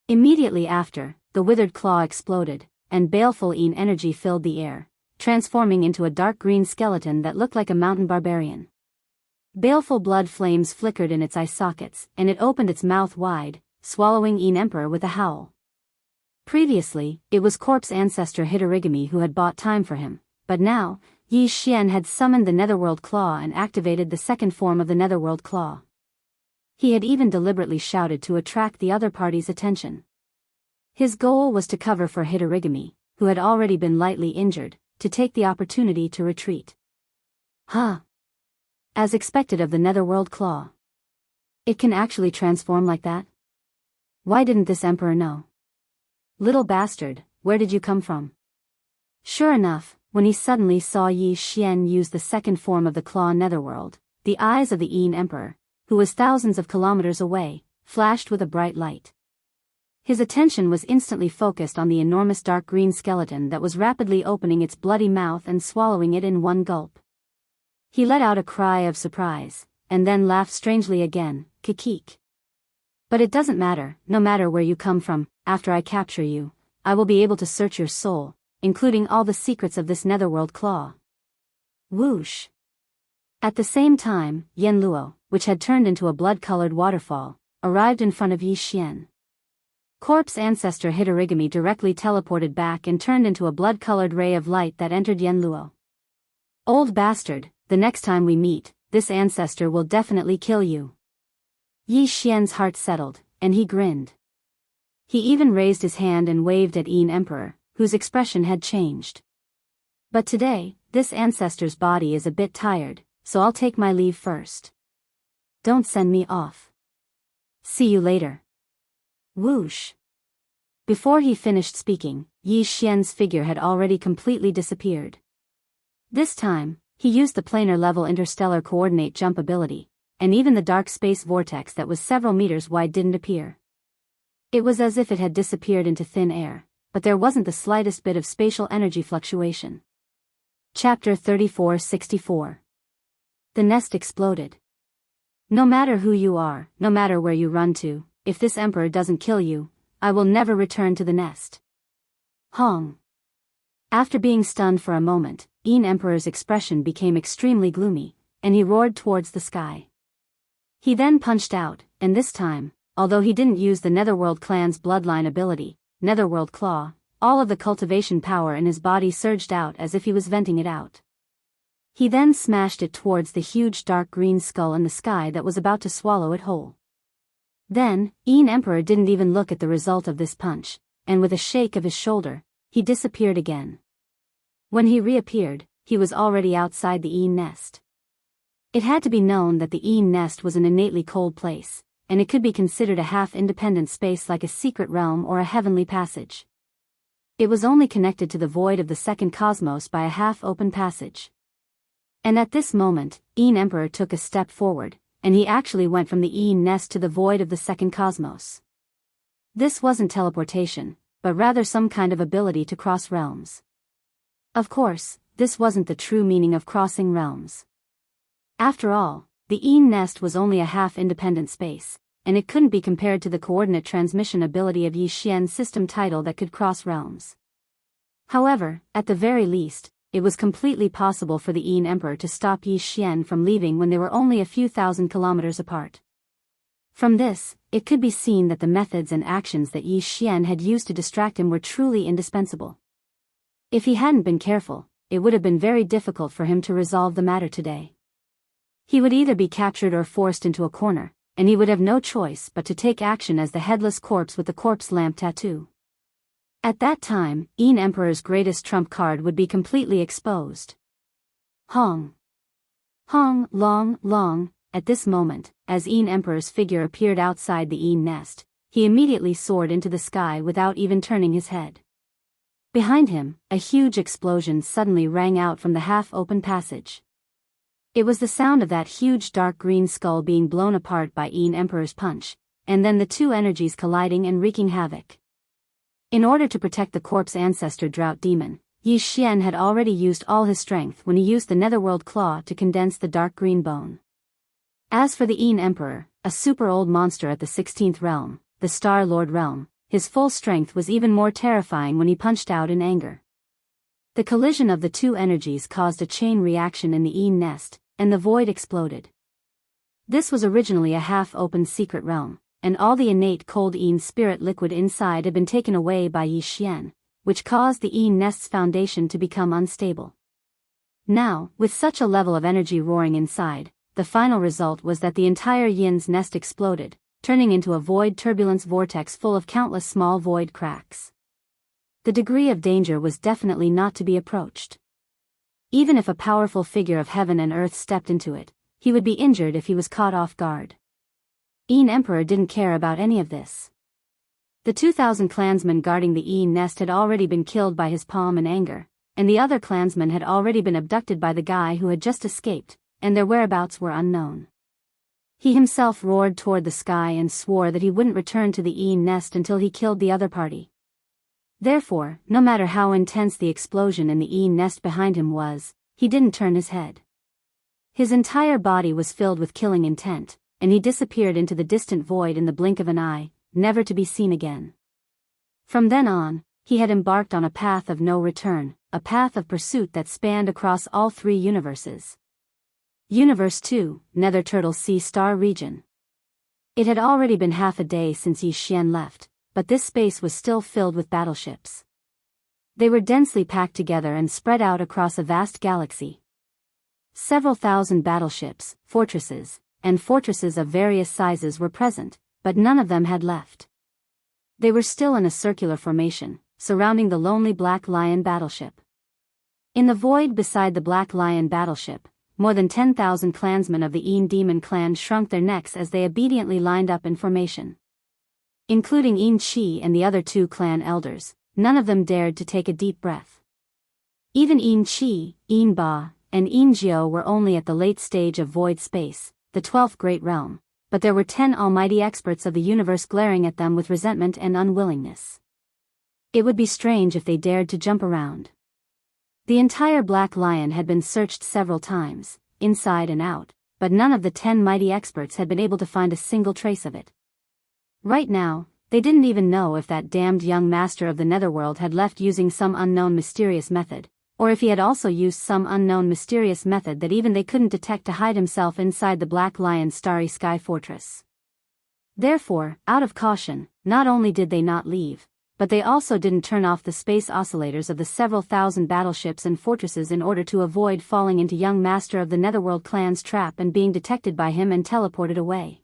Immediately after, the withered claw exploded, and baleful Yin energy filled the air, transforming into a dark green skeleton that looked like a mountain barbarian. Baleful blood flames flickered in its eye sockets, and it opened its mouth wide, swallowing Yin Emperor with a howl. Previously, it was Corpse Ancestor Hitorigami who had bought time for him, but now, Yi Xian had summoned the Netherworld Claw and activated the second form of the Netherworld Claw. He had even deliberately shouted to attract the other party's attention. His goal was to cover for Hitorigami, who had already been lightly injured, to take the opportunity to retreat. Huh! As expected of the Netherworld Claw. It can actually transform like that? Why didn't this Emperor know? Little bastard, where did you come from? Sure enough, when he suddenly saw Yi Xian use the second form of the Claw Netherworld, the eyes of the Yin Emperor, who was thousands of kilometers away, flashed with a bright light. His attention was instantly focused on the enormous dark green skeleton that was rapidly opening its bloody mouth and swallowing it in one gulp. He let out a cry of surprise, and then laughed strangely again, kikik. But it doesn't matter, no matter where you come from, after I capture you, I will be able to search your soul, including all the secrets of this Netherworld Claw. Whoosh! At the same time, Yen Luo, which had turned into a blood-colored waterfall, arrived in front of Yi Xian. Corpse Ancestor Hitorigami directly teleported back and turned into a blood-colored ray of light that entered Yen Luo. Old bastard, the next time we meet, this ancestor will definitely kill you. Yi Xian's heart settled, and he grinned. He even raised his hand and waved at Yin Emperor, whose expression had changed. But today, this ancestor's body is a bit tired, so I'll take my leave first. Don't send me off. See you later. Whoosh. Before he finished speaking, Yi Xian's figure had already completely disappeared. This time, he used the planar level interstellar coordinate jump ability, and even the dark space vortex that was several meters wide didn't appear. It was as if it had disappeared into thin air, but there wasn't the slightest bit of spatial energy fluctuation. Chapter 3464. The nest exploded. No matter who you are, no matter where you run to, if this emperor doesn't kill you, I will never return to the nest. Hong. After being stunned for a moment, Yin Emperor's expression became extremely gloomy, and he roared towards the sky. He then punched out, and this time, although he didn't use the Netherworld clan's bloodline ability, Netherworld Claw, all of the cultivation power in his body surged out as if he was venting it out. He then smashed it towards the huge dark green skull in the sky that was about to swallow it whole. Then, Yin Emperor didn't even look at the result of this punch, and with a shake of his shoulder, he disappeared again. When he reappeared, he was already outside the Yin nest. It had to be known that the Yin nest was an innately cold place, and it could be considered a half-independent space like a secret realm or a heavenly passage. It was only connected to the void of the second cosmos by a half-open passage. And at this moment, Yin Emperor took a step forward, and he actually went from the Yin nest to the void of the second cosmos. This wasn't teleportation, but rather some kind of ability to cross realms. Of course, this wasn't the true meaning of crossing realms. After all, the Yin nest was only a half-independent space, and it couldn't be compared to the coordinate transmission ability of Yi Xian's system title that could cross realms. However, at the very least, it was completely possible for the Yin Emperor to stop Yi Xian from leaving when they were only a few thousand kilometers apart. From this, it could be seen that the methods and actions that Yi Xian had used to distract him were truly indispensable. If he hadn't been careful, it would have been very difficult for him to resolve the matter today. He would either be captured or forced into a corner, and he would have no choice but to take action as the headless corpse with the corpse lamp tattoo. At that time, Yin Emperor's greatest trump card would be completely exposed. Hong. Hong, long. At this moment, as Yin Emperor's figure appeared outside the Yin nest, he immediately soared into the sky without even turning his head. Behind him, a huge explosion suddenly rang out from the half-open passage. It was the sound of that huge dark green skull being blown apart by Yin Emperor's punch, and then the two energies colliding and wreaking havoc. In order to protect the corpse ancestor drought demon, Yi Xian had already used all his strength when he used the Netherworld Claw to condense the dark green bone. As for the Yin Emperor, a super old monster at the 16th realm, the Star Lord realm, his full strength was even more terrifying when he punched out in anger. The collision of the two energies caused a chain reaction in the Yin nest, and the void exploded. This was originally a half-open secret realm, and all the innate cold Yin spirit liquid inside had been taken away by Yi Xian, which caused the Yin nest's foundation to become unstable. Now, with such a level of energy roaring inside, the final result was that the entire Yin's nest exploded, turning into a void turbulence vortex full of countless small void cracks. The degree of danger was definitely not to be approached. Even if a powerful figure of heaven and earth stepped into it, he would be injured if he was caught off guard. Yin Emperor didn't care about any of this. The 2,000 clansmen guarding the Yin nest had already been killed by his palm in anger, and the other clansmen had already been abducted by the guy who had just escaped, and their whereabouts were unknown. He himself roared toward the sky and swore that he wouldn't return to the Yin nest until he killed the other party. Therefore, no matter how intense the explosion in the Yin nest behind him was, he didn't turn his head. His entire body was filled with killing intent, and he disappeared into the distant void in the blink of an eye, never to be seen again. From then on, he had embarked on a path of no return, a path of pursuit that spanned across all three universes. Universe 2, Nether Turtle Sea Star Region. It had already been half a day since Yi Xian left, but this space was still filled with battleships. They were densely packed together and spread out across a vast galaxy. Several thousand battleships, fortresses, and fortresses of various sizes were present, but none of them had left. They were still in a circular formation, surrounding the lonely Black Lion battleship. In the void beside the Black Lion battleship, more than 10,000 clansmen of the Een demon clan shrunk their necks as they obediently lined up in formation. Including Een Chi and the other 2 clan elders, none of them dared to take a deep breath. Even Een Chi, Een Ba, and Een Jiao were only at the late stage of void space, the 12th great realm, but there were 10 almighty experts of the universe glaring at them with resentment and unwillingness. It would be strange if they dared to jump around. The entire Black Lion had been searched several times, inside and out, but none of the 10 mighty experts had been able to find a single trace of it. Right now, they didn't even know if that damned young master of the netherworld had left using some unknown mysterious method, or if he had also used some unknown mysterious method that even they couldn't detect to hide himself inside the Black Lion's starry sky fortress. Therefore, out of caution, not only did they not leave, but they also didn't turn off the space oscillators of the several thousand battleships and fortresses in order to avoid falling into young master of the Netherworld clan's trap and being detected by him and teleported away.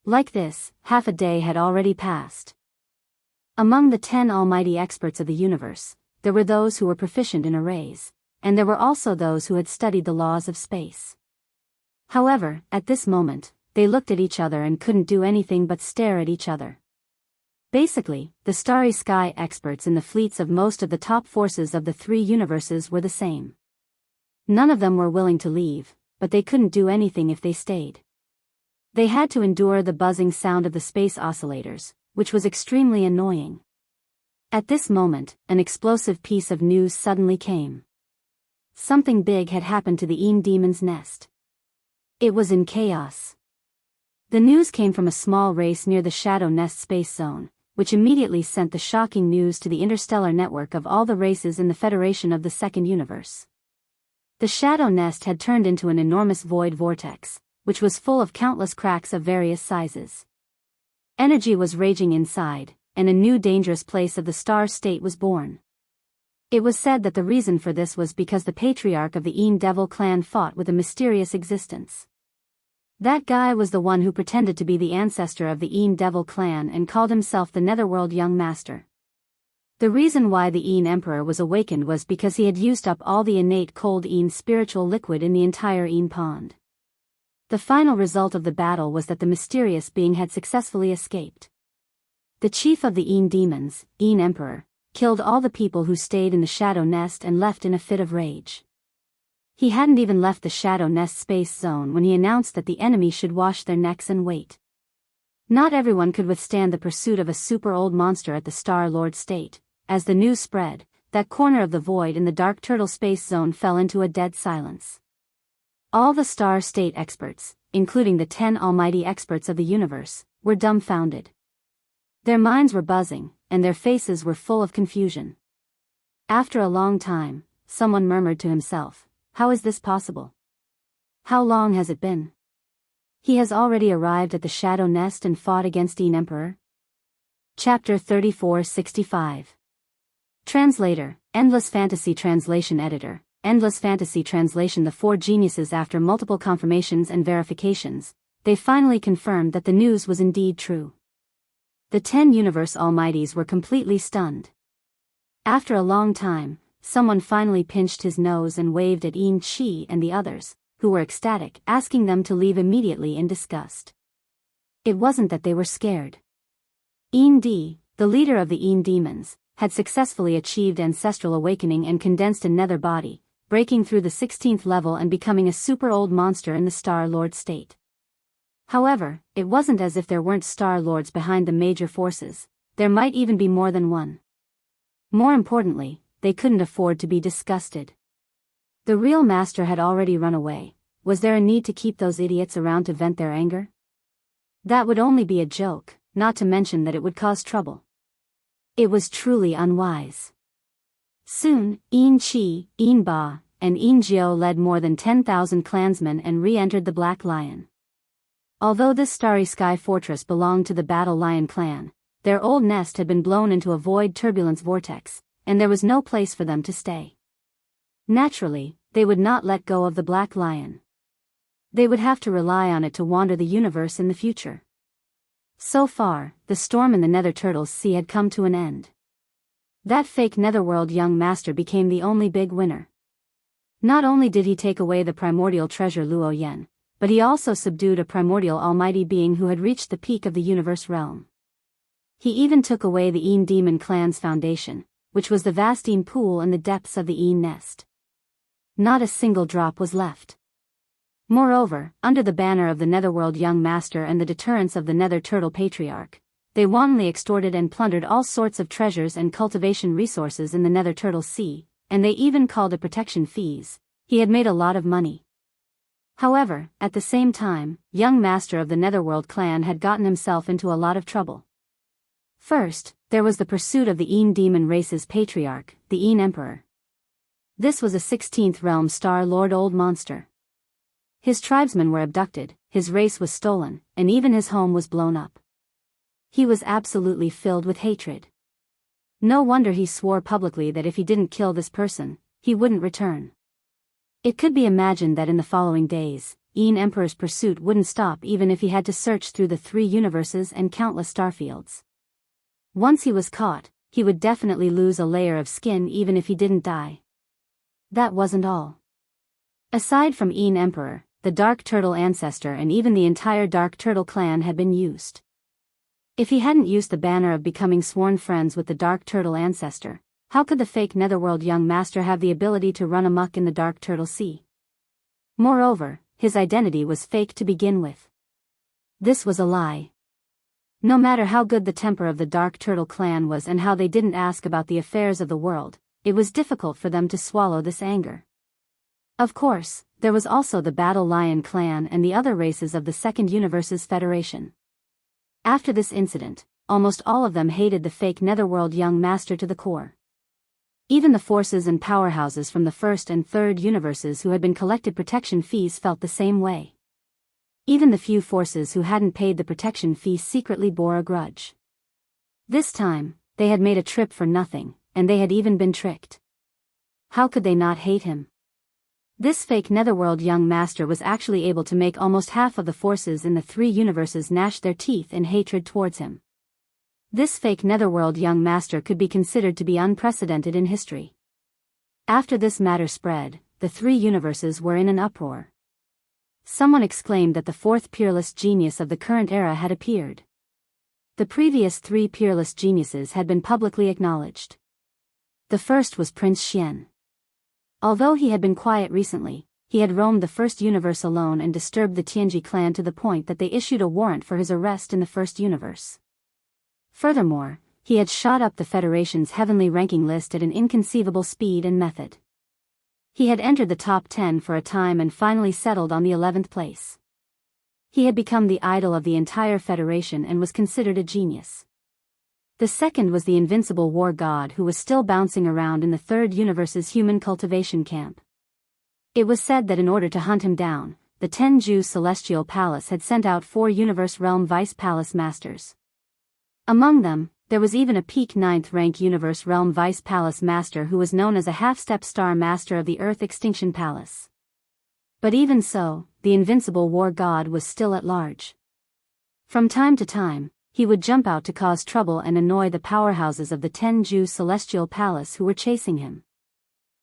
Like this, half a day had already passed. Among the 10 almighty experts of the universe, there were those who were proficient in arrays, and there were also those who had studied the laws of space. However, at this moment, they looked at each other and couldn't do anything but stare at each other. Basically, the starry sky experts in the fleets of most of the top forces of the 3 universes were the same. None of them were willing to leave, but they couldn't do anything if they stayed. They had to endure the buzzing sound of the space oscillators, which was extremely annoying. At this moment, an explosive piece of news suddenly came. Something big had happened to the Een demon's nest. It was in chaos. The news came from a small race near the Shadow Nest space zone, which immediately sent the shocking news to the interstellar network of all the races in the Federation of the Second Universe. The Shadow Nest had turned into an enormous void vortex, which was full of countless cracks of various sizes. Energy was raging inside, and a new dangerous place of the star state was born. It was said that the reason for this was because the patriarch of the Een Devil clan fought with a mysterious existence. That guy was the one who pretended to be the ancestor of the Een Devil clan and called himself the Netherworld Young Master. The reason why the Een Emperor was awakened was because he had used up all the innate cold Een spiritual liquid in the entire Een pond. The final result of the battle was that the mysterious being had successfully escaped. The chief of the Een demons, Een Emperor, killed all the people who stayed in the Shadow Nest and left in a fit of rage. He hadn't even left the Shadow Nest space zone when he announced that the enemy should wash their necks and wait. Not everyone could withstand the pursuit of a super old monster at the Star-Lord state. As the news spread, that corner of the void in the Dark Turtle space zone fell into a dead silence. All the Star State experts, including the 10 almighty experts of the universe, were dumbfounded. Their minds were buzzing, and their faces were full of confusion. After a long time, someone murmured to himself, "How is this possible? How long has it been? He has already arrived at the Shadow Nest and fought against Een Emperor?" Chapter 3465. Translator, Endless Fantasy Translation Editor, Endless Fantasy Translation. The 4 geniuses, after multiple confirmations and verifications, they finally confirmed that the news was indeed true. The 10 universe almighties were completely stunned. After a long time, someone finally pinched his nose and waved at Een Chi and the others, who were ecstatic, asking them to leave immediately in disgust. It wasn't that they were scared. Een D, the leader of the Een demons, had successfully achieved ancestral awakening and condensed a nether body, breaking through the 16th level and becoming a super old monster in the Star-Lord state. However, it wasn't as if there weren't Star-Lords behind the major forces. There might even be more than one. More importantly, they couldn't afford to be disgusted. The real master had already run away. Was there a need to keep those idiots around to vent their anger? That would only be a joke, not to mention that it would cause trouble. It was truly unwise. Soon, Een Chi, Een Ba, and Een Jiao led more than 10,000 clansmen and re-entered the Black Lion. Although this starry sky fortress belonged to the Battle Lion clan, their old nest had been blown into a void turbulence vortex, and there was no place for them to stay. Naturally, they would not let go of the Black Lion. They would have to rely on it to wander the universe in the future. So far, the storm in the Nether Turtle's Sea had come to an end. That fake Netherworld young master became the only big winner. Not only did he take away the primordial treasure Luo Yen, but he also subdued a primordial almighty being who had reached the peak of the universe realm. He even took away the Een demon clan's foundation, which was the vast Een pool in the depths of the Een nest. Not a single drop was left. Moreover, under the banner of the Netherworld Young Master and the deterrence of the Nether Turtle Patriarch, they wantonly extorted and plundered all sorts of treasures and cultivation resources in the Nether Turtle Sea, and they even called it protection fees. He had made a lot of money. However, at the same time, Young Master of the Netherworld clan had gotten himself into a lot of trouble. First, there was the pursuit of the Een demon race's patriarch, the Een Emperor. This was a 16th realm Star Lord old monster. His tribesmen were abducted, his race was stolen, and even his home was blown up. He was absolutely filled with hatred. No wonder he swore publicly that if he didn't kill this person, he wouldn't return. It could be imagined that in the following days, Een Emperor's pursuit wouldn't stop even if he had to search through the 3 universes and countless starfields. Once he was caught, he would definitely lose a layer of skin even if he didn't die. That wasn't all. Aside from Een Emperor, the Dark Turtle ancestor and even the entire Dark Turtle clan had been used. If he hadn't used the banner of becoming sworn friends with the Dark Turtle ancestor, how could the fake Netherworld Young Master have the ability to run amok in the Dark Turtle Sea? Moreover, his identity was fake to begin with. This was a lie. No matter how good the temper of the Dark Turtle clan was and how they didn't ask about the affairs of the world, it was difficult for them to swallow this anger. Of course, there was also the Battle Lion clan and the other races of the Second Universe's Federation. After this incident, almost all of them hated the fake Netherworld Young Master to the core. Even the forces and powerhouses from the first and third universes who had been collected protection fees felt the same way. Even the few forces who hadn't paid the protection fee secretly bore a grudge. This time, they had made a trip for nothing, and they had even been tricked. How could they not hate him? This fake Netherworld Young Master was actually able to make almost half of the forces in the 3 universes gnash their teeth in hatred towards him. This fake Netherworld Young Master could be considered to be unprecedented in history. After this matter spread, the 3 universes were in an uproar. Someone exclaimed that the 4th peerless genius of the current era had appeared. The previous 3 peerless geniuses had been publicly acknowledged. The first was Prince Xian. Although he had been quiet recently, he had roamed the first universe alone and disturbed the Tianji clan to the point that they issued a warrant for his arrest in the first universe. Furthermore, he had shot up the Federation's heavenly ranking list at an inconceivable speed and method. He had entered the top 10 for a time and finally settled on the 11th place. He had become the idol of the entire Federation and was considered a genius. The second was the invincible war god who was still bouncing around in the third universe's human cultivation camp. It was said that in order to hunt him down, the Tenju Celestial Palace had sent out 4 Universe Realm Vice Palace Masters. Among them, there was even a peak 9th rank Universe Realm Vice Palace Master who was known as a half-step star master of the Earth Extinction Palace. But even so, the invincible war god was still at large. From time to time, he would jump out to cause trouble and annoy the powerhouses of the Tenju Celestial Palace who were chasing him.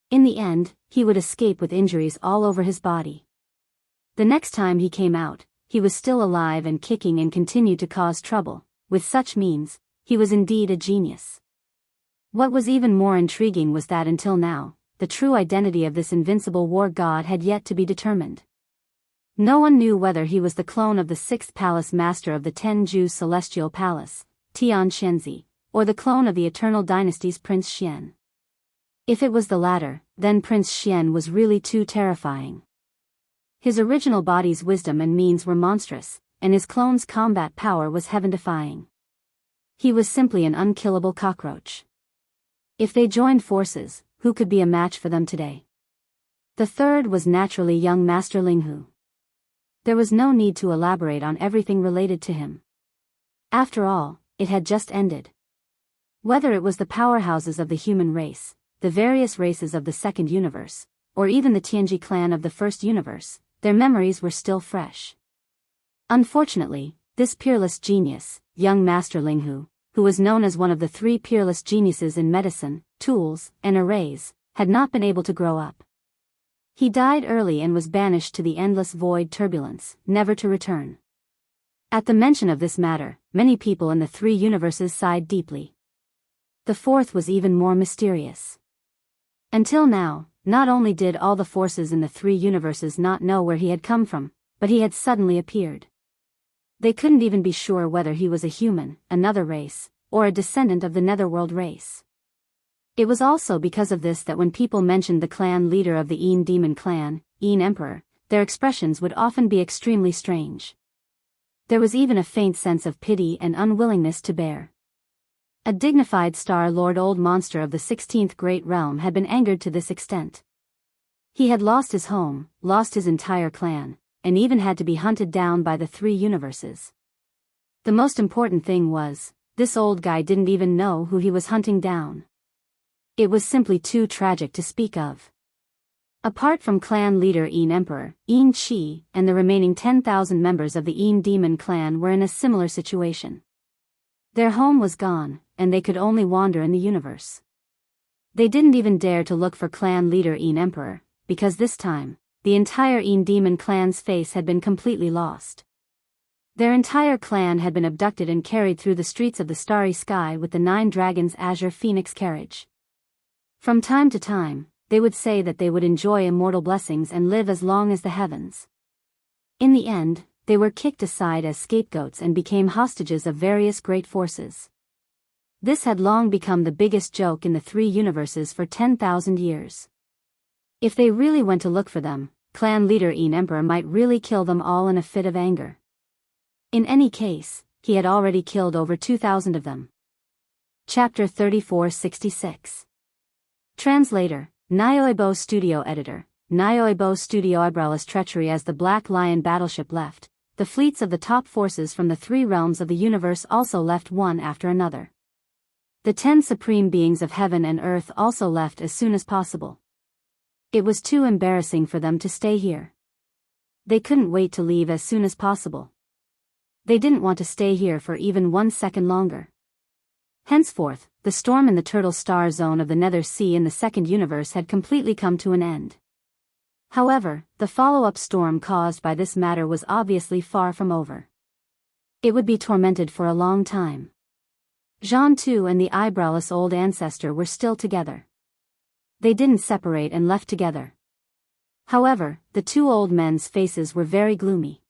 In the end, he would escape with injuries all over his body. The next time he came out, he was still alive and kicking and continued to cause trouble. With such means, he was indeed a genius. What was even more intriguing was that until now, the true identity of this invincible war god had yet to be determined. No one knew whether he was the clone of the 6th Palace Master of the Tenju Celestial Palace, Tian Shenzi, or the clone of the Eternal Dynasty's Prince Xian. If it was the latter, then Prince Xian was really too terrifying. His original body's wisdom and means were monstrous, and his clone's combat power was heaven-defying. He was simply an unkillable cockroach. If they joined forces, who could be a match for them today? The third was naturally young Master Linghu. There was no need to elaborate on everything related to him. After all, it had just ended. Whether it was the powerhouses of the human race, the various races of the second universe, or even the Tianji clan of the first universe, their memories were still fresh. Unfortunately, this peerless genius, young Master Linghu, who was known as one of the 3 peerless geniuses in medicine, tools, and arrays, had not been able to grow up. He died early and was banished to the endless void turbulence, never to return. At the mention of this matter, many people in the three universes sighed deeply. The fourth was even more mysterious. Until now, not only did all the forces in the three universes not know where he had come from, but he had suddenly appeared. They couldn't even be sure whether he was a human, another race, or a descendant of the Netherworld race. It was also because of this that when people mentioned the clan leader of the Een Demon clan, Een Emperor, their expressions would often be extremely strange. There was even a faint sense of pity and unwillingness to bear. A dignified Star Lord Old Monster of the 16th Great Realm had been angered to this extent. He had lost his home, lost his entire clan, and even had to be hunted down by the three universes. The most important thing was, this old guy didn't even know who he was hunting down. It was simply too tragic to speak of. Apart from clan leader Een Emperor, Een Chi, and the remaining 10,000 members of the Een Demon clan were in a similar situation. Their home was gone, and they could only wander in the universe. They didn't even dare to look for clan leader Een Emperor, because this time, the entire Een Demon clan's face had been completely lost. Their entire clan had been abducted and carried through the streets of the starry sky with the 9 dragons' azure phoenix carriage. From time to time, they would say that they would enjoy immortal blessings and live as long as the heavens. In the end, they were kicked aside as scapegoats and became hostages of various great forces. This had long become the biggest joke in the three universes for 10,000 years. If they really went to look for them, clan leader Een Emperor might really kill them all in a fit of anger. In any case, he had already killed over 2,000 of them. Chapter 3466. Translator, Nyoibo Studio Editor, Nyoibo Studio Eyebrows treachery. As the Black Lion battleship left, the fleets of the top forces from the three realms of the universe also left one after another. The 10 supreme beings of heaven and earth also left as soon as possible. It was too embarrassing for them to stay here. They couldn't wait to leave as soon as possible. They didn't want to stay here for even 1 second longer. Henceforth, the storm in the Turtle Star Zone of the Nether Sea in the second universe had completely come to an end. However, the follow-up storm caused by this matter was obviously far from over. It would be tormented for a long time. Jianghu and the eyebrowless old ancestor were still together. They didn't separate and left together. However, the two old men's faces were very gloomy.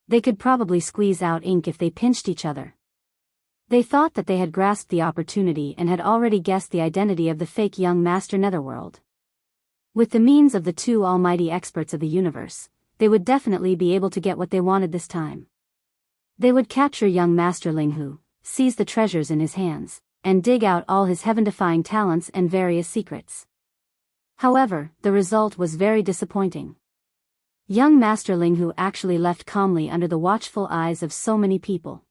They could probably squeeze out ink if they pinched each other. They thought that they had grasped the opportunity and had already guessed the identity of the fake young Master Netherworld. With the means of the two almighty experts of the universe, they would definitely be able to get what they wanted this time. They would capture young Master Linghu, seize the treasures in his hands, and dig out all his heaven-defying talents and various secrets. However, the result was very disappointing. Young Master Linghu actually left calmly under the watchful eyes of so many people.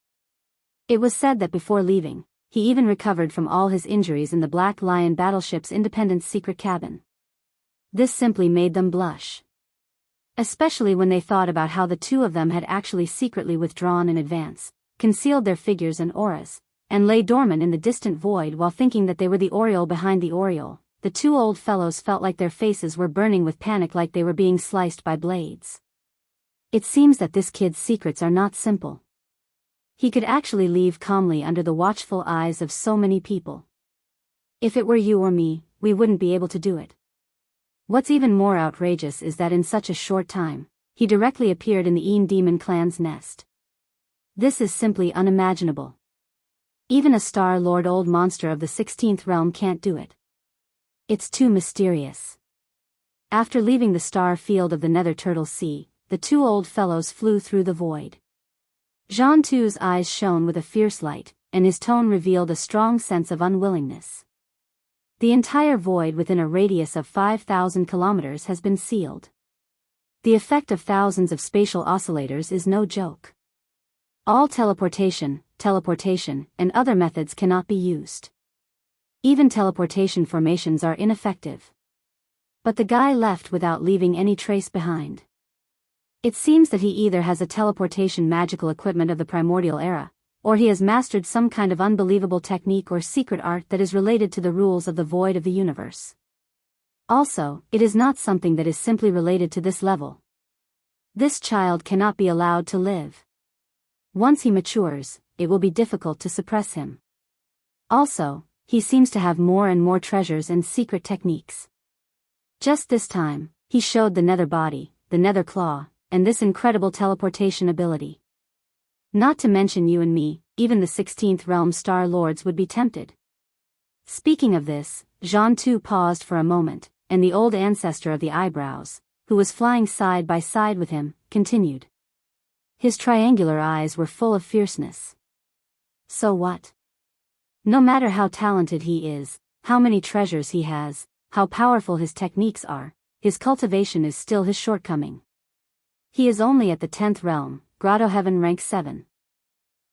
It was said that before leaving, he even recovered from all his injuries in the Black Lion battleship's Independence secret cabin. This simply made them blush. Especially when they thought about how the two of them had actually secretly withdrawn in advance, concealed their figures and auras, and lay dormant in the distant void while thinking that they were the Oriole behind the Oriole. The two old fellows felt like their faces were burning with panic, like they were being sliced by blades. It seems that this kid's secrets are not simple. He could actually leave calmly under the watchful eyes of so many people. If it were you or me, we wouldn't be able to do it. What's even more outrageous is that in such a short time, he directly appeared in the Een Demon clan's nest. This is simply unimaginable. Even a Star Lord Old Monster of the 16th realm can't do it. It's too mysterious. After leaving the star field of the Nether Turtle Sea, the two old fellows flew through the void. Jianghu's eyes shone with a fierce light, and his tone revealed a strong sense of unwillingness. The entire void within a radius of 5,000 kilometers has been sealed. The effect of thousands of spatial oscillators is no joke. All teleportation, and other methods cannot be used. Even teleportation formations are ineffective. But the guy left without leaving any trace behind. It seems that he either has a teleportation magical equipment of the primordial era, or he has mastered some kind of unbelievable technique or secret art that is related to the rules of the void of the universe. Also, it is not something that is simply related to this level. This child cannot be allowed to live. Once he matures, it will be difficult to suppress him. Also, he seems to have more and more treasures and secret techniques. Just this time, he showed the nether body, the nether claw, and this incredible teleportation ability. Not to mention you and me, even the 16th realm star lords would be tempted. Speaking of this, Jianghu paused for a moment, and the old ancestor of the eyebrows, who was flying side by side with him, continued. His triangular eyes were full of fierceness. So what? No matter how talented he is, how many treasures he has, how powerful his techniques are, his cultivation is still his shortcoming. He is only at the 10th realm, Grotto Heaven rank 7.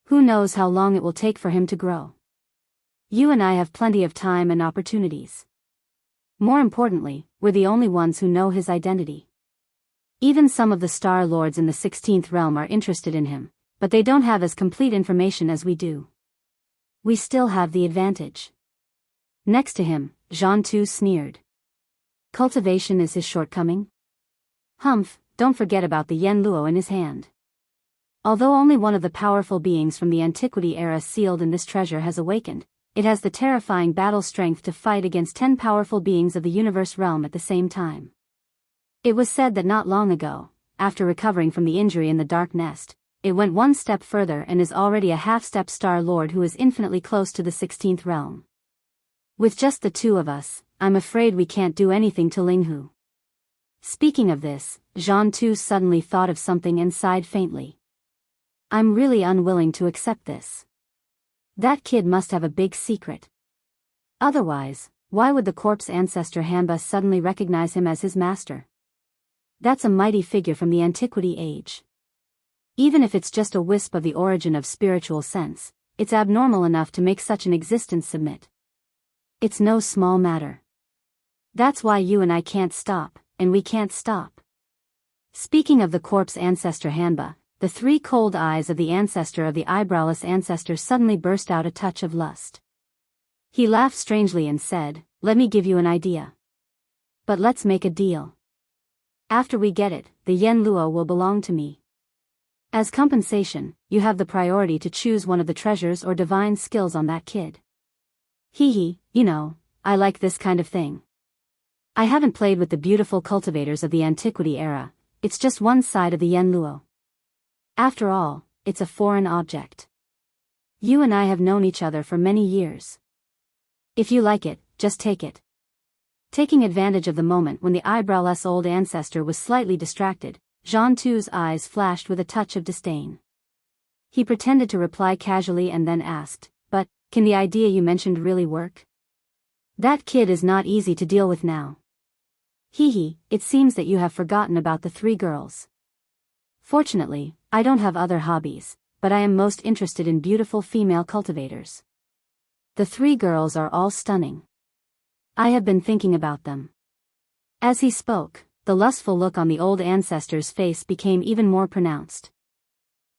Who knows how long it will take for him to grow? You and I have plenty of time and opportunities. More importantly, we're the only ones who know his identity. Even some of the star lords in the 16th realm are interested in him, but they don't have as complete information as we do. We still have the advantage. Next to him, Jianghu sneered. Cultivation is his shortcoming? Humph, don't forget about the Yen Luo in his hand. Although only one of the powerful beings from the Antiquity era sealed in this treasure has awakened, it has the terrifying battle strength to fight against 10 powerful beings of the universe realm at the same time. It was said that not long ago, after recovering from the injury in the Dark Nest, it went one step further and is already a half-step star lord who is infinitely close to the 16th realm. With just the two of us, I'm afraid we can't do anything to Linghu. Speaking of this, Jianghu suddenly thought of something and sighed faintly. I'm really unwilling to accept this. That kid must have a big secret. Otherwise, why would the corpse ancestor Hanba suddenly recognize him as his master? That's a mighty figure from the Antiquity age. Even if it's just a wisp of the origin of spiritual sense, it's abnormal enough to make such an existence submit. It's no small matter. That's why you and I can't stop, and we can't stop. Speaking of the corpse ancestor Hanba, the 3 cold eyes of the ancestor of the eyebrowless ancestor suddenly burst out a touch of lust. He laughed strangely and said, let me give you an idea. But let's make a deal. After we get it, the Yen Luo will belong to me. As compensation, you have the priority to choose one of the treasures or divine skills on that kid. Hee, you know, I like this kind of thing. I haven't played with the beautiful cultivators of the Antiquity era, it's just one side of the Yen Luo. After all, it's a foreign object. You and I have known each other for many years. If you like it, just take it. Taking advantage of the moment when the eyebrowless old ancestor was slightly distracted, Jianghu's eyes flashed with a touch of disdain. He pretended to reply casually and then asked, but, can the idea you mentioned really work? That kid is not easy to deal with now. Hee, it seems that you have forgotten about the 3 girls. Fortunately, I don't have other hobbies, but I am most interested in beautiful female cultivators. The 3 girls are all stunning. I have been thinking about them. As he spoke, the lustful look on the old ancestor's face became even more pronounced.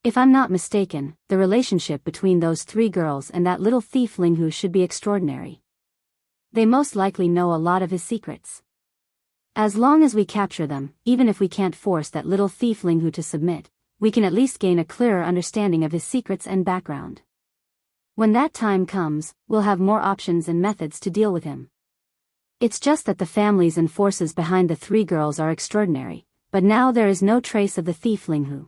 If I'm not mistaken, the relationship between those 3 girls and that little thief Linghu should be extraordinary. They most likely know a lot of his secrets. As long as we capture them, even if we can't force that little thief Linghu to submit, we can at least gain a clearer understanding of his secrets and background. When that time comes, we'll have more options and methods to deal with him. It's just that the families and forces behind the 3 girls are extraordinary, but now there is no trace of the thief Linghu.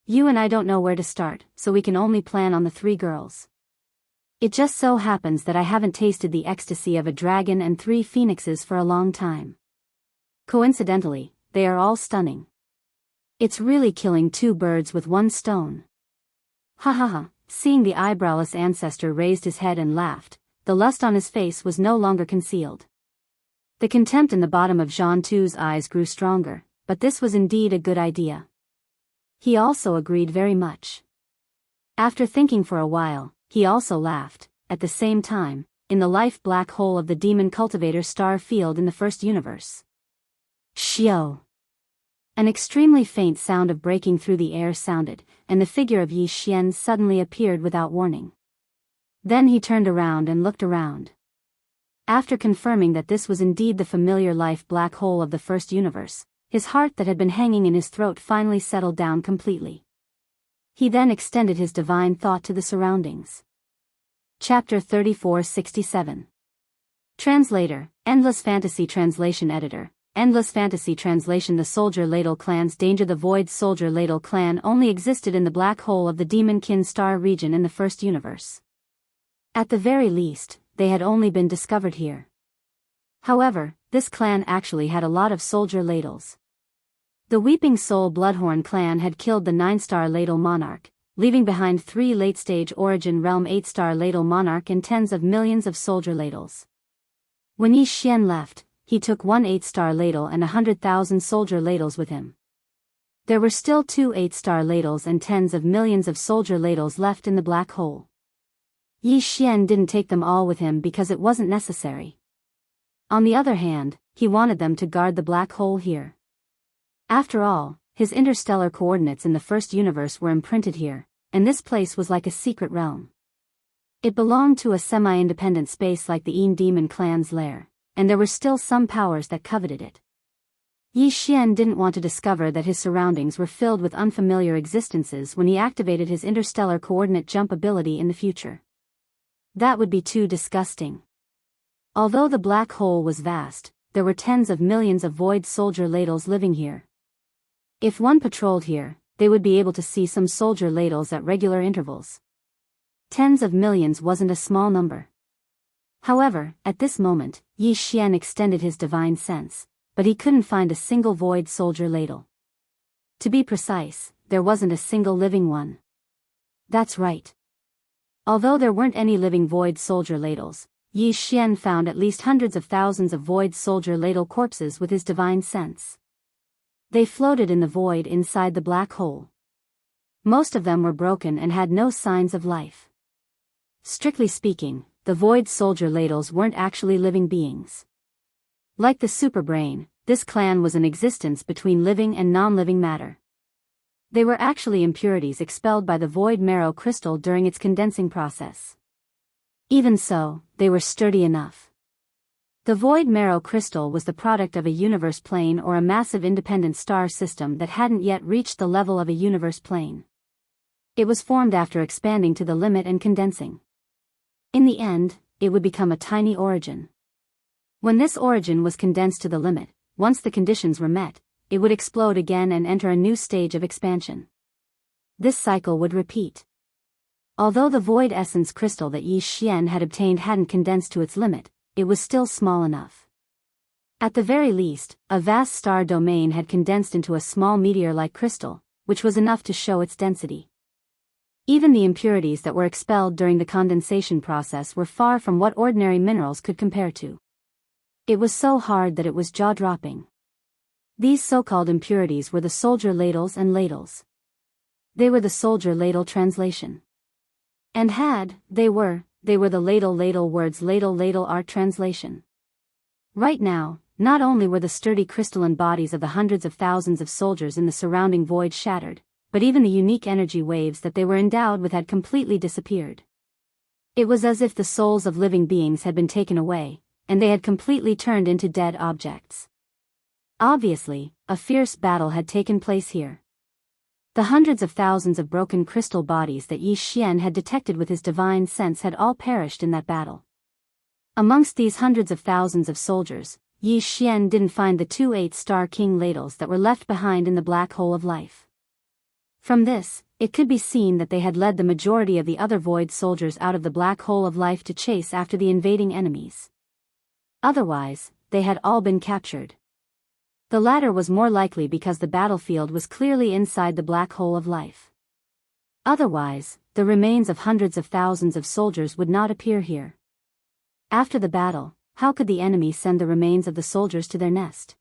You and I don't know where to start, so we can only plan on the 3 girls. It just so happens that I haven't tasted the ecstasy of a dragon and 3 phoenixes for a long time. Coincidentally, they are all stunning. It's really killing 2 birds with 1 stone. Ha ha ha, seeing the eyebrowless ancestor raised his head and laughed, the lust on his face was no longer concealed. The contempt in the bottom of Jianghu's eyes grew stronger, but this was indeed a good idea. He also agreed very much. After thinking for a while, he also laughed, at the same time, in the life black hole of the demon cultivator star field in the first universe. Xiao! An extremely faint sound of breaking through the air sounded, and the figure of Yi Xian suddenly appeared without warning. Then he turned around and looked around. After confirming that this was indeed the familiar life black hole of the first universe, his heart that had been hanging in his throat finally settled down completely. He then extended his divine thought to the surroundings. Chapter 3467. Translator, Endless Fantasy Translation Editor, Endless Fantasy Translation. The Soldier Ladle Clan's danger. The Void Soldier Ladle Clan only existed in the black hole of the Demon Kin Star region in the first universe. At the very least, they had only been discovered here. However, this clan actually had a lot of soldier ladles. The Weeping Soul Bloodhorn clan had killed the 9-star ladle monarch, leaving behind 3 late-stage origin realm 8-star ladle monarch and tens of millions of soldier ladles. When Yi Xian left, he took 1 8-star ladle and 100,000 soldier ladles with him. There were still 2 8-star ladles and tens of millions of soldier ladles left in the black hole. Yi Xian didn't take them all with him because it wasn't necessary. On the other hand, he wanted them to guard the black hole here. After all, his interstellar coordinates in the first universe were imprinted here, and this place was like a secret realm. It belonged to a semi-independent space like the Een Demon clan's lair, and there were still some powers that coveted it. Yi Xian didn't want to discover that his surroundings were filled with unfamiliar existences when he activated his interstellar coordinate jump ability in the future. That would be too disgusting. Although the black hole was vast, there were tens of millions of void soldier ladles living here. If one patrolled here, they would be able to see some soldier ladles at regular intervals. Tens of millions wasn't a small number. However, at this moment, Yi Xian extended his divine sense, but he couldn't find a single void soldier ladle. To be precise, there wasn't a single living one. That's right. Although there weren't any living void soldier ladles, Yi Xian found at least hundreds of thousands of void soldier ladle corpses with his divine sense. They floated in the void inside the black hole. Most of them were broken and had no signs of life. Strictly speaking, the void soldier ladles weren't actually living beings. Like the superbrain, this clan was in existence between living and non-living matter. They were actually impurities expelled by the void marrow crystal during its condensing process. Even so, they were sturdy enough. The void marrow crystal was the product of a universe plane or a massive independent star system that hadn't yet reached the level of a universe plane. It was formed after expanding to the limit and condensing. In the end, it would become a tiny origin. When this origin was condensed to the limit, once the conditions were met, it would explode again and enter a new stage of expansion. This cycle would repeat. Although the void essence crystal that Yi Xian had obtained hadn't condensed to its limit, it was still small enough. At the very least, a vast star domain had condensed into a small meteor-like crystal, which was enough to show its density. Even the impurities that were expelled during the condensation process were far from what ordinary minerals could compare to. It was so hard that it was jaw-dropping. These so-called impurities were the soldier ladles and ladles. They were the soldier ladle translation. And they were the ladle words ladle art translation. Right now, not only were the sturdy crystalline bodies of the hundreds of thousands of soldiers in the surrounding void shattered, but even the unique energy waves that they were endowed with had completely disappeared. It was as if the souls of living beings had been taken away, and they had completely turned into dead objects. Obviously, a fierce battle had taken place here. The hundreds of thousands of broken crystal bodies that Yi Xian had detected with his divine sense had all perished in that battle. Amongst these hundreds of thousands of soldiers, Yi Xian didn't find the 2 8-star king ladles that were left behind in the black hole of life. From this, it could be seen that they had led the majority of the other void soldiers out of the black hole of life to chase after the invading enemies. Otherwise, they had all been captured. The latter was more likely because the battlefield was clearly inside the black hole of life. Otherwise, the remains of hundreds of thousands of soldiers would not appear here. After the battle, how could the enemy send the remains of the soldiers to their nest?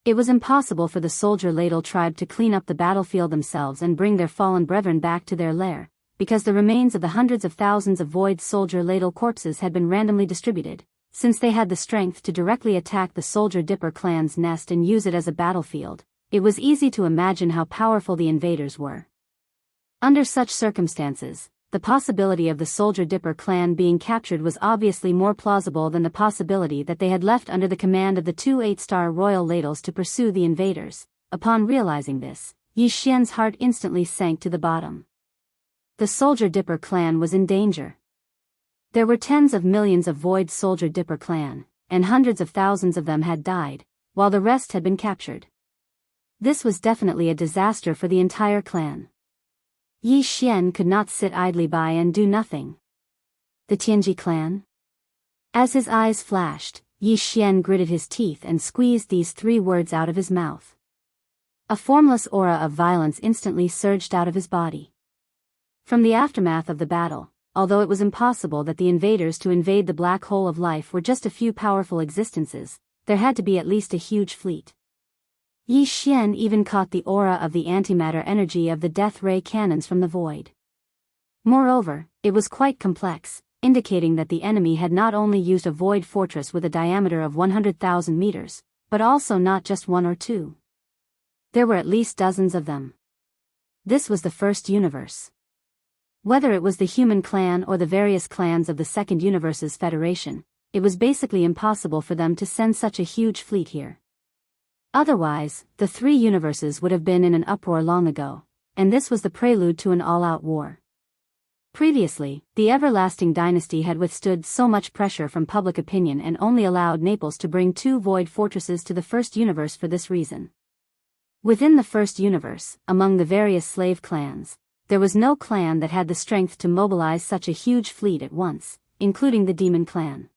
It was impossible for the soldier ladle tribe to clean up the battlefield themselves and bring their fallen brethren back to their lair, because the remains of the hundreds of thousands of void soldier ladle corpses had been randomly distributed. Since they had the strength to directly attack the Soldier Dipper clan's nest and use it as a battlefield, it was easy to imagine how powerful the invaders were. Under such circumstances, the possibility of the Soldier Dipper clan being captured was obviously more plausible than the possibility that they had left under the command of the two 8-star royal ladles to pursue the invaders. Upon realizing this, Yi Xian's heart instantly sank to the bottom. The Soldier Dipper clan was in danger. There were tens of millions of Void Soldier Dipper clan, and hundreds of thousands of them had died, while the rest had been captured. This was definitely a disaster for the entire clan. Yi Xian could not sit idly by and do nothing. The Tianji clan? As his eyes flashed, Yi Xian gritted his teeth and squeezed these 3 words out of his mouth. A formless aura of violence instantly surged out of his body. From the aftermath of the battle, although it was impossible that the invaders to invade the black hole of life were just a few powerful existences, there had to be at least a huge fleet. Yi Xian even caught the aura of the antimatter energy of the death ray cannons from the void. Moreover, it was quite complex, indicating that the enemy had not only used a void fortress with a diameter of 100,000 meters, but also not just 1 or 2. There were at least dozens of them. This was the first universe. Whether it was the human clan or the various clans of the second universe's federation, it was basically impossible for them to send such a huge fleet here. Otherwise, the 3 universes would have been in an uproar long ago, and this was the prelude to an all-out war. Previously, the Everlasting Dynasty had withstood so much pressure from public opinion and only allowed Naples to bring 2 void fortresses to the first universe for this reason. Within the first universe, among the various slave clans, there was no clan that had the strength to mobilize such a huge fleet at once, including the Demon clan.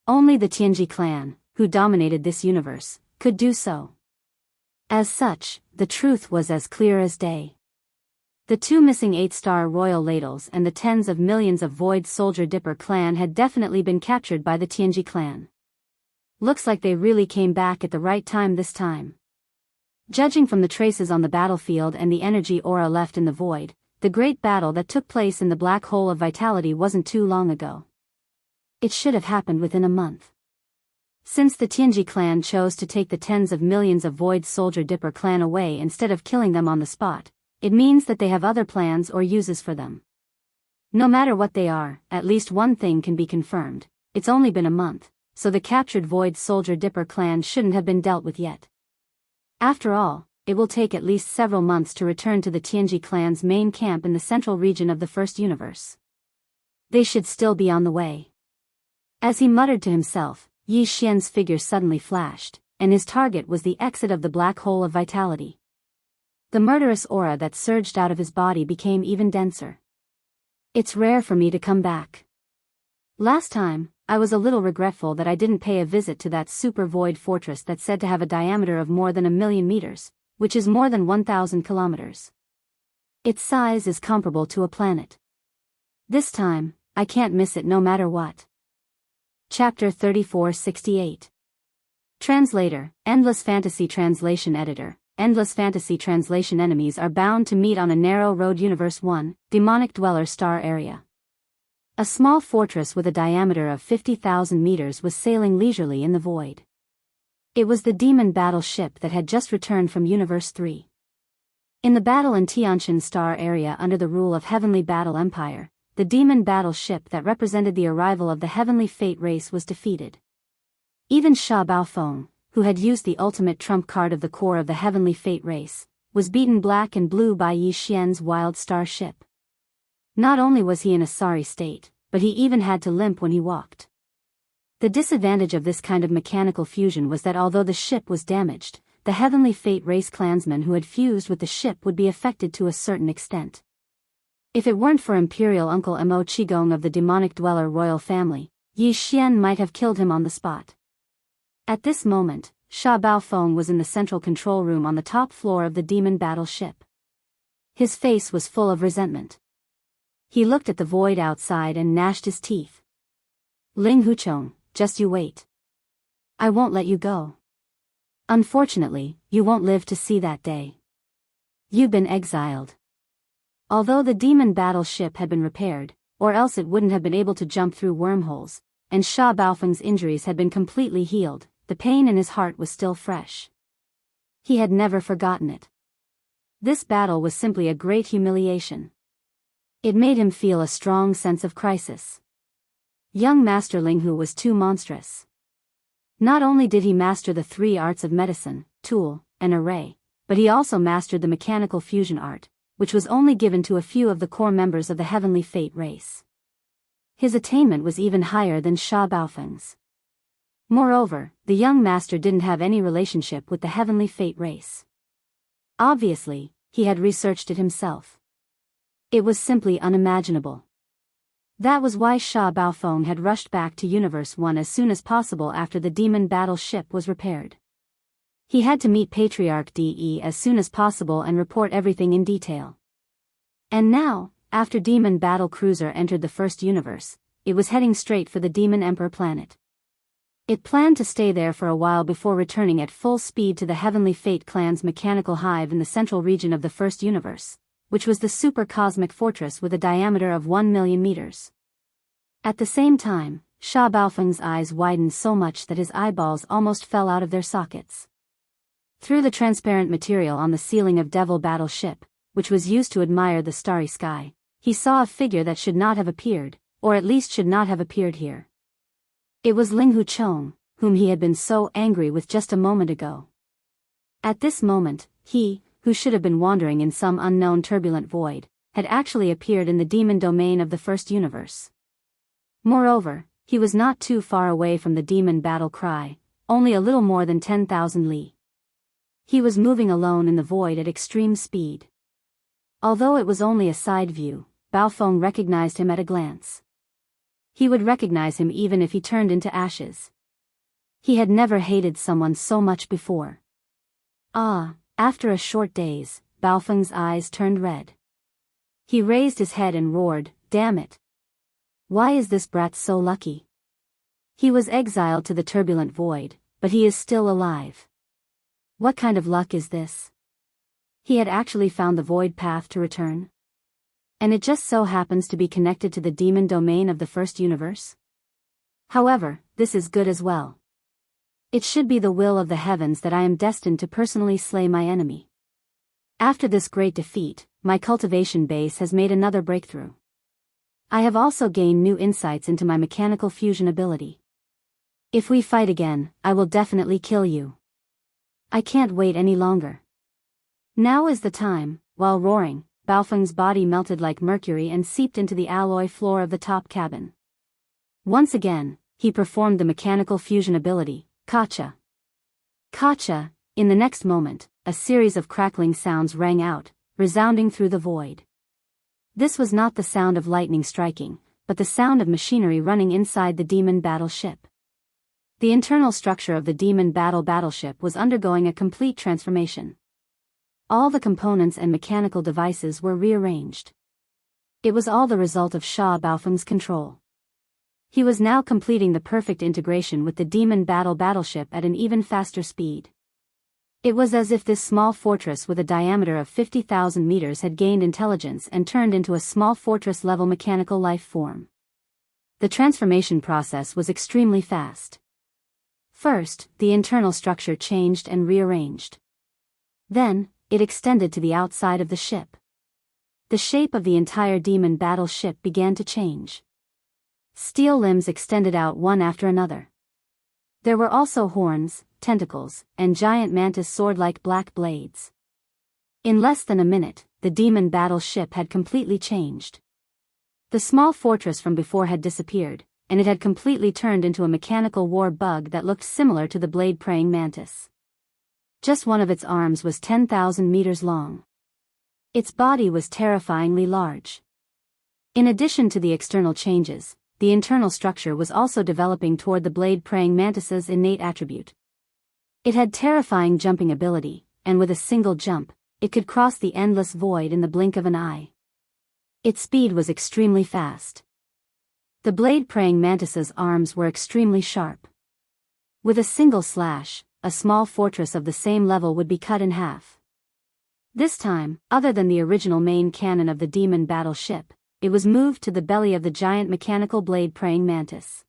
Only the Tianji clan, who dominated this universe, could do so. As such, the truth was as clear as day. The 2 missing 8-star royal ladles and the tens of millions of Void Soldier Dipper clan had definitely been captured by the Tianji clan. Looks like they really came back at the right time this time. Judging from the traces on the battlefield and the energy aura left in the void, the great battle that took place in the black hole of vitality wasn't too long ago. It should have happened within a month. Since the Tianji clan chose to take the tens of millions of Void Soldier Dipper clan away instead of killing them on the spot, it means that they have other plans or uses for them. No matter what they are, at least one thing can be confirmed: it's only been a month, so the captured Void Soldier Dipper clan shouldn't have been dealt with yet. After all, it will take at least several months to return to the Tianji clan's main camp in the central region of the first universe. They should still be on the way. As he muttered to himself, Yi Xian's figure suddenly flashed, and his target was the exit of the black hole of vitality. The murderous aura that surged out of his body became even denser. It's rare for me to come back. Last time, I was a little regretful that I didn't pay a visit to that super void fortress that's said to have a diameter of more than 1,000,000 meters, which is more than 1,000 kilometers. Its size is comparable to a planet. This time, I can't miss it no matter what. Chapter 3468. Translator, Endless Fantasy Translation Editor. Endless Fantasy Translation enemies are bound to meet on a narrow road. Universe 1, Demonic Dweller Star Area. A small fortress with a diameter of 50,000 meters was sailing leisurely in the void. It was the demon battleship that had just returned from Universe 3. In the battle in Tianshan Star Area under the rule of Heavenly Battle Empire, the demon battleship that represented the arrival of the Heavenly Fate race was defeated. Even Sha Baofeng, who had used the ultimate trump card of the core of the Heavenly Fate race, was beaten black and blue by Yi Xian's Wild Star ship. Not only was he in a sorry state, but he even had to limp when he walked. The disadvantage of this kind of mechanical fusion was that although the ship was damaged, the Heavenly Fate race clansmen who had fused with the ship would be affected to a certain extent. If it weren't for Imperial Uncle Mo Qigong of the Demonic Dweller royal family, Yi Xian might have killed him on the spot. At this moment, Sha Baofeng was in the central control room on the top floor of the demon battleship. His face was full of resentment. He looked at the void outside and gnashed his teeth. Ling Huchong, just you wait. I won't let you go. Unfortunately, you won't live to see that day. You've been exiled. Although the demon battleship had been repaired, or else it wouldn't have been able to jump through wormholes, and Sha Baofeng's injuries had been completely healed, the pain in his heart was still fresh. He had never forgotten it. This battle was simply a great humiliation. It made him feel a strong sense of crisis. Young Master Linghu was too monstrous. Not only did he master the 3 arts of medicine, tool, and array, but he also mastered the mechanical fusion art, which was only given to a few of the core members of the Heavenly Fate race. His attainment was even higher than Sha Baofeng's. Moreover, the young master didn't have any relationship with the Heavenly Fate race. Obviously, he had researched it himself. It was simply unimaginable. That was why Sha Baofeng had rushed back to Universe 1 as soon as possible after the demon battle ship was repaired. He had to meet Patriarch De as soon as possible and report everything in detail. And now, after Demon Battle Cruiser entered the first universe, it was heading straight for the Demon Emperor planet. It planned to stay there for a while before returning at full speed to the Heavenly Fate clan's mechanical hive in the central region of the first universe, which was the super cosmic fortress with a diameter of 1 million meters. At the same time, Sha Baofeng's eyes widened so much that his eyeballs almost fell out of their sockets. Through the transparent material on the ceiling of Devil Battle ship, which was used to admire the starry sky, he saw a figure that should not have appeared, or at least should not have appeared here. It was Linghu Chong, whom he had been so angry with just a moment ago. At this moment, he, who should have been wandering in some unknown turbulent void, had actually appeared in the demon domain of the first universe. Moreover, he was not too far away from the demon battle cry, only a little more than 10,000 li. He was moving alone in the void at extreme speed. Although it was only a side view, Baofeng recognized him at a glance. He would recognize him even if he turned into ashes. He had never hated someone so much before. After a short daze, Baofeng's eyes turned red. He raised his head and roared, "Damn it! Why is this brat so lucky? He was exiled to the turbulent void, but he is still alive. What kind of luck is this? He had actually found the void path to return? And it just so happens to be connected to the demon domain of the first universe? However, this is good as well. It should be the will of the heavens that I am destined to personally slay my enemy. After this great defeat, my cultivation base has made another breakthrough. I have also gained new insights into my mechanical fusion ability. If we fight again, I will definitely kill you. I can't wait any longer." Now is the time. While roaring, Baofeng's body melted like mercury and seeped into the alloy floor of the top cabin. Once again, he performed the mechanical fusion ability, Kacha. Kacha. In the next moment, a series of crackling sounds rang out, resounding through the void. This was not the sound of lightning striking, but the sound of machinery running inside the demon battle ship. The internal structure of the demon battleship was undergoing a complete transformation. All the components and mechanical devices were rearranged. It was all the result of Sha Baofeng's control. He was now completing the perfect integration with the demon battleship at an even faster speed. It was as if this small fortress with a diameter of 50,000 meters had gained intelligence and turned into a small fortress-level mechanical life form. The transformation process was extremely fast. First, the internal structure changed and rearranged. Then, it extended to the outside of the ship. The shape of the entire demon battle ship began to change. Steel limbs extended out one after another. There were also horns, tentacles, and giant mantis sword-like black blades. In less than a minute, the demon battle ship had completely changed. The small fortress from before had disappeared, and it had completely turned into a mechanical war bug that looked similar to the blade-praying mantis. Just one of its arms was 10,000 meters long. Its body was terrifyingly large. In addition to the external changes, the internal structure was also developing toward the blade-praying mantis's innate attribute. It had terrifying jumping ability, and with a single jump, it could cross the endless void in the blink of an eye. Its speed was extremely fast. The blade-praying mantis's arms were extremely sharp. With a single slash, a small fortress of the same level would be cut in half. This time, other than the original main cannon of the demon battle ship, it was moved to the belly of the giant mechanical blade-praying mantis.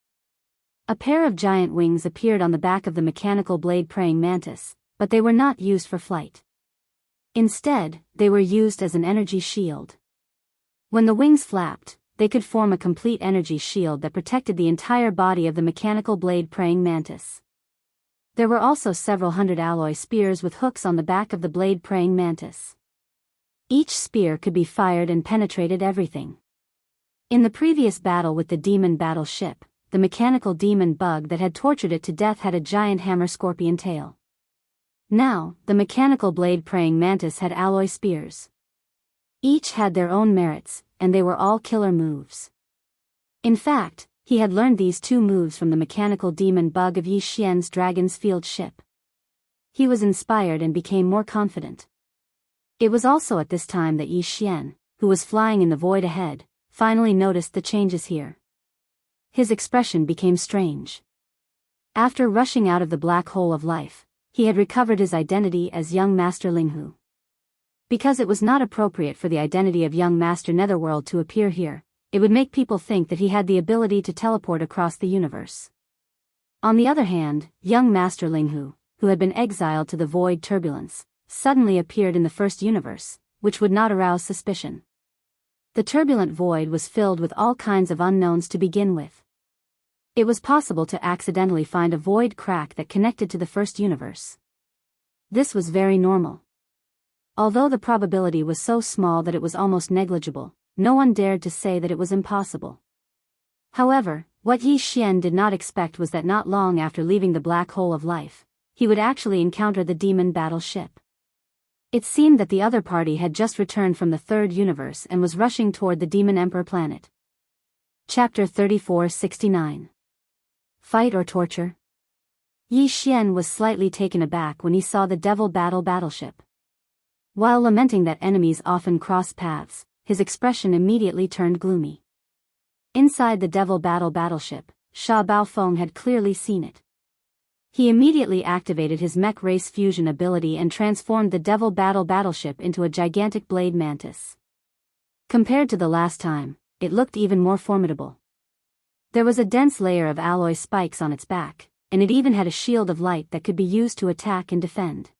A pair of giant wings appeared on the back of the mechanical blade-praying mantis, but they were not used for flight. Instead, they were used as an energy shield. When the wings flapped, they could form a complete energy shield that protected the entire body of the mechanical blade praying mantis. There were also several hundred alloy spears with hooks on the back of the blade praying mantis. Each spear could be fired and penetrated everything. In the previous battle with the demon battleship, the mechanical demon bug that had tortured it to death had a giant hammer scorpion tail. Now, the mechanical blade praying mantis had alloy spears. Each had their own merits, and they were all killer moves. In fact, he had learned these two moves from the mechanical demon bug of Yi Xian's dragon's field ship. He was inspired and became more confident. It was also at this time that Yi Xian, who was flying in the void ahead, finally noticed the changes here. His expression became strange. After rushing out of the black hole of life, he had recovered his identity as young Master Linghu. Because it was not appropriate for the identity of young Master Netherworld to appear here, it would make people think that he had the ability to teleport across the universe. On the other hand, young Master Linghu, who had been exiled to the void turbulence, suddenly appeared in the first universe, which would not arouse suspicion. The turbulent void was filled with all kinds of unknowns to begin with. It was possible to accidentally find a void crack that connected to the first universe. This was very normal. Although the probability was so small that it was almost negligible, no one dared to say that it was impossible. However, what Yi Xian did not expect was that not long after leaving the black hole of life, he would actually encounter the demon battleship. It seemed that the other party had just returned from the third universe and was rushing toward the Demon Emperor planet. Chapter 3469. Fight or Torture? Yi Xian was slightly taken aback when he saw the Devil battleship. While lamenting that enemies often cross paths, his expression immediately turned gloomy. Inside the Devil battleship, Sha Baofeng had clearly seen it. He immediately activated his mech race fusion ability and transformed the Devil battleship into a gigantic blade mantis. Compared to the last time, it looked even more formidable. There was a dense layer of alloy spikes on its back, and it even had a shield of light that could be used to attack and defend.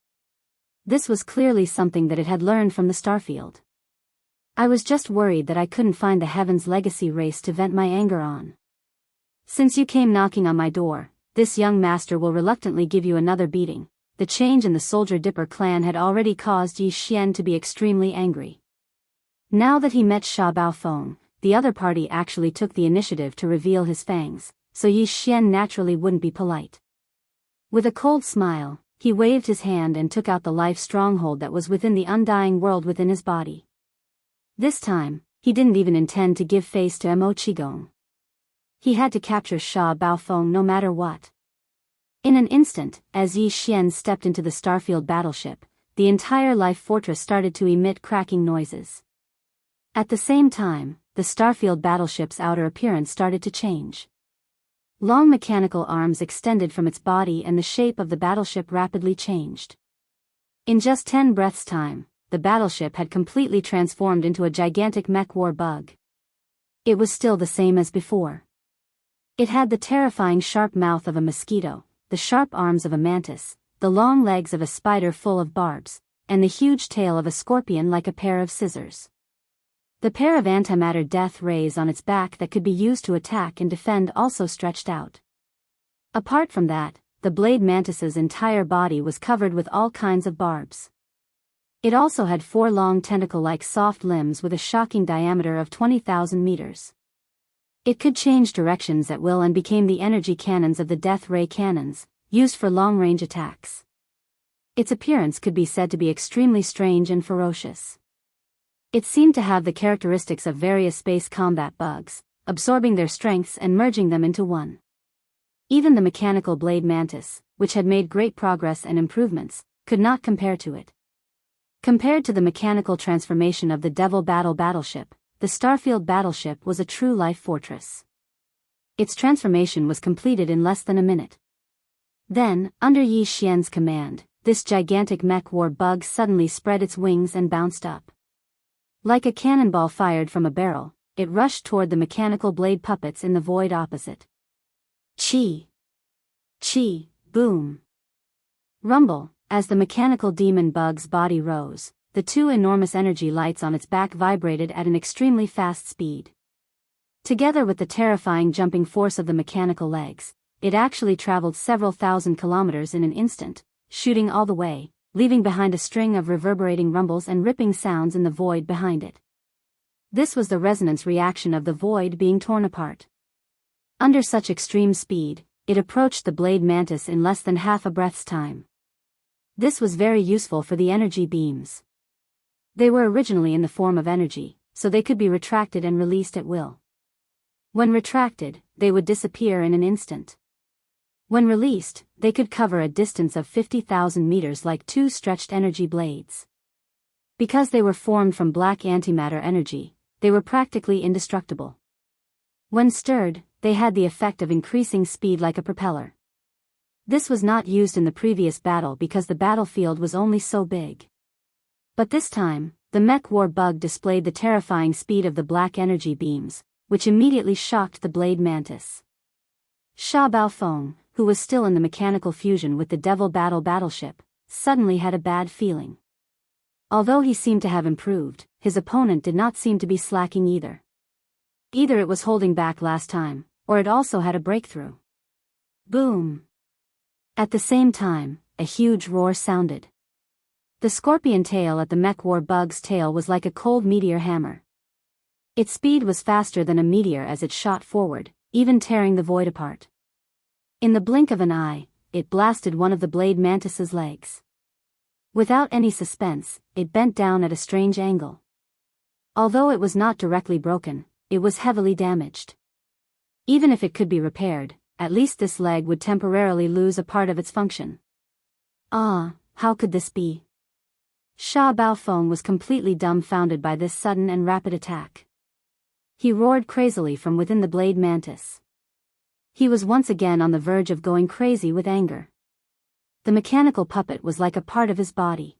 This was clearly something that it had learned from the starfield. I was just worried that I couldn't find the Heaven's Legacy race to vent my anger on. Since you came knocking on my door, this young master will reluctantly give you another beating. The change in the Soldier Dipper clan had already caused Yi Xian to be extremely angry. Now that he met Sha Baofeng, the other party actually took the initiative to reveal his fangs, so Yi Xian naturally wouldn't be polite. With a cold smile, he waved his hand and took out the life stronghold that was within the undying world within his body. This time, he didn't even intend to give face to Mo Qigong. He had to capture Sha Baofeng no matter what. In an instant, as Yi Xian stepped into the Starfield battleship, the entire life fortress started to emit cracking noises. At the same time, the Starfield battleship's outer appearance started to change. Long mechanical arms extended from its body and the shape of the battleship rapidly changed. In just 10 breaths' time, the battleship had completely transformed into a gigantic mech war bug. It was still the same as before. It had the terrifying sharp mouth of a mosquito, the sharp arms of a mantis, the long legs of a spider full of barbs, and the huge tail of a scorpion like a pair of scissors. The pair of antimatter death rays on its back that could be used to attack and defend also stretched out. Apart from that, the blade mantis's entire body was covered with all kinds of barbs. It also had 4 long tentacle-like soft limbs with a shocking diameter of 20,000 meters. It could change directions at will and became the energy cannons of the death ray cannons, used for long-range attacks. Its appearance could be said to be extremely strange and ferocious. It seemed to have the characteristics of various space combat bugs, absorbing their strengths and merging them into one. Even the mechanical blade mantis, which had made great progress and improvements, could not compare to it. Compared to the mechanical transformation of the Devil battleship, the Starfield battleship was a true life fortress. Its transformation was completed in less than a minute. Then, under Yi Xian's command, this gigantic mech war bug suddenly spread its wings and bounced up. Like a cannonball fired from a barrel, it rushed toward the mechanical blade puppets in the void opposite. Chi! Chi! Boom! Rumble! As the mechanical demon bug's body rose, the two enormous energy lights on its back vibrated at an extremely fast speed. Together with the terrifying jumping force of the mechanical legs, it actually traveled several thousand kilometers in an instant, shooting all the way, leaving behind a string of reverberating rumbles and ripping sounds in the void behind it. This was the resonance reaction of the void being torn apart. Under such extreme speed, it approached the blade mantis in less than half a breath's time. This was very useful for the energy beams. They were originally in the form of energy, so they could be retracted and released at will. When retracted, they would disappear in an instant. When released, they could cover a distance of 50,000 meters like two stretched energy blades. Because they were formed from black antimatter energy, they were practically indestructible. When stirred, they had the effect of increasing speed like a propeller. This was not used in the previous battle because the battlefield was only so big. But this time, the mech war bug displayed the terrifying speed of the black energy beams, which immediately shocked the blade mantis. Sha Baofeng, who was still in the mechanical fusion with the Devil battleship, suddenly had a bad feeling. Although he seemed to have improved, his opponent did not seem to be slacking either. Either it was holding back last time, or it also had a breakthrough. Boom! At the same time, a huge roar sounded. The scorpion tail at the mech war bug's tail was like a cold meteor hammer. Its speed was faster than a meteor as it shot forward, even tearing the void apart. In the blink of an eye, it blasted one of the blade mantis's legs. Without any suspense, it bent down at a strange angle. Although it was not directly broken, it was heavily damaged. Even if it could be repaired, at least this leg would temporarily lose a part of its function. Ah, how could this be? Sha Baofeng was completely dumbfounded by this sudden and rapid attack. He roared crazily from within the blade mantis. He was once again on the verge of going crazy with anger. The mechanical puppet was like a part of his body.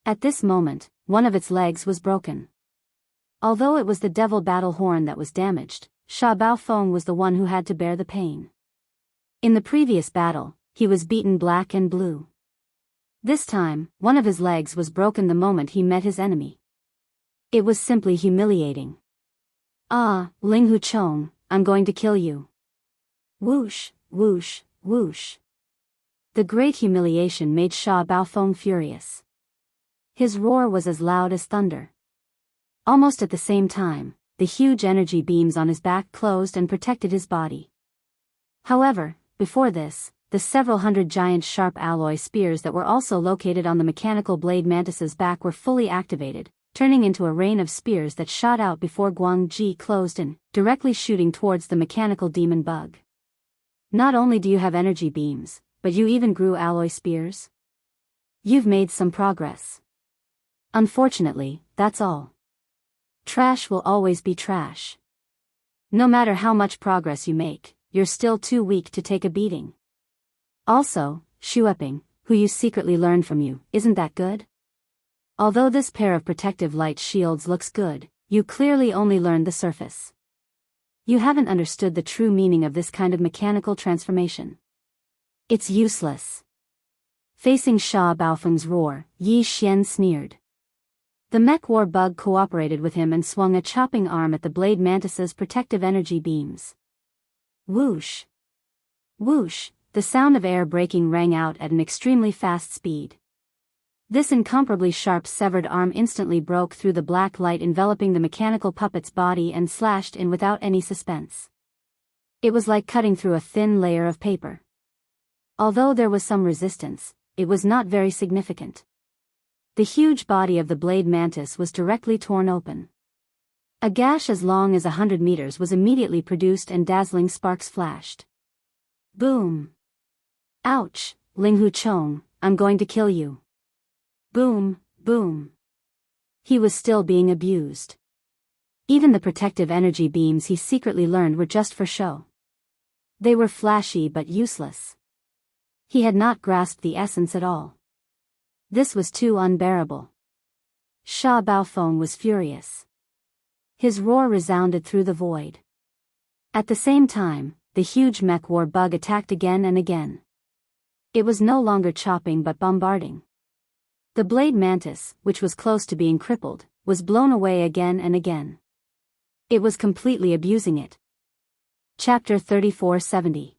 At this moment, one of its legs was broken. Although it was the devil battle horn that was damaged, Sha Baofeng was the one who had to bear the pain. In the previous battle, he was beaten black and blue. This time, one of his legs was broken the moment he met his enemy. It was simply humiliating. Ah, Ling Hu Chong, I'm going to kill you. Whoosh, whoosh, whoosh. The great humiliation made Sha Baofeng furious. His roar was as loud as thunder. Almost at the same time, the huge energy beams on his back closed and protected his body. However, before this, the several hundred giant sharp alloy spears that were also located on the mechanical blade mantis's back were fully activated, turning into a rain of spears that shot out before Guangji closed in, directly shooting towards the mechanical demon bug. Not only do you have energy beams, but you even grew alloy spears? You've made some progress. Unfortunately, that's all. Trash will always be trash. No matter how much progress you make, you're still too weak to take a beating. Also, Shueping, who you secretly learned from you, isn't that good? Although this pair of protective light shields looks good, you clearly only learned the surface. You haven't understood the true meaning of this kind of mechanical transformation. It's useless. Facing Sha Baofeng's roar, Yi Xian sneered. The mech war bug cooperated with him and swung a chopping arm at the blade mantis's protective energy beams. Whoosh! Whoosh! The sound of air breaking rang out at an extremely fast speed. This incomparably sharp severed arm instantly broke through the black light enveloping the mechanical puppet's body and slashed in without any suspense. It was like cutting through a thin layer of paper. Although there was some resistance, it was not very significant. The huge body of the blade mantis was directly torn open. A gash as long as 100 meters was immediately produced and dazzling sparks flashed. Boom! Ouch, Ling Hu Chong, I'm going to kill you. Boom, boom. He was still being abused. Even the protective energy beams he secretly learned were just for show. They were flashy but useless. He had not grasped the essence at all. This was too unbearable. Sha Baofeng was furious. His roar resounded through the void. At the same time, the huge mech war bug attacked again and again. It was no longer chopping but bombarding. The blade mantis, which was close to being crippled, was blown away again and again. It was completely abusing it. Chapter 3470.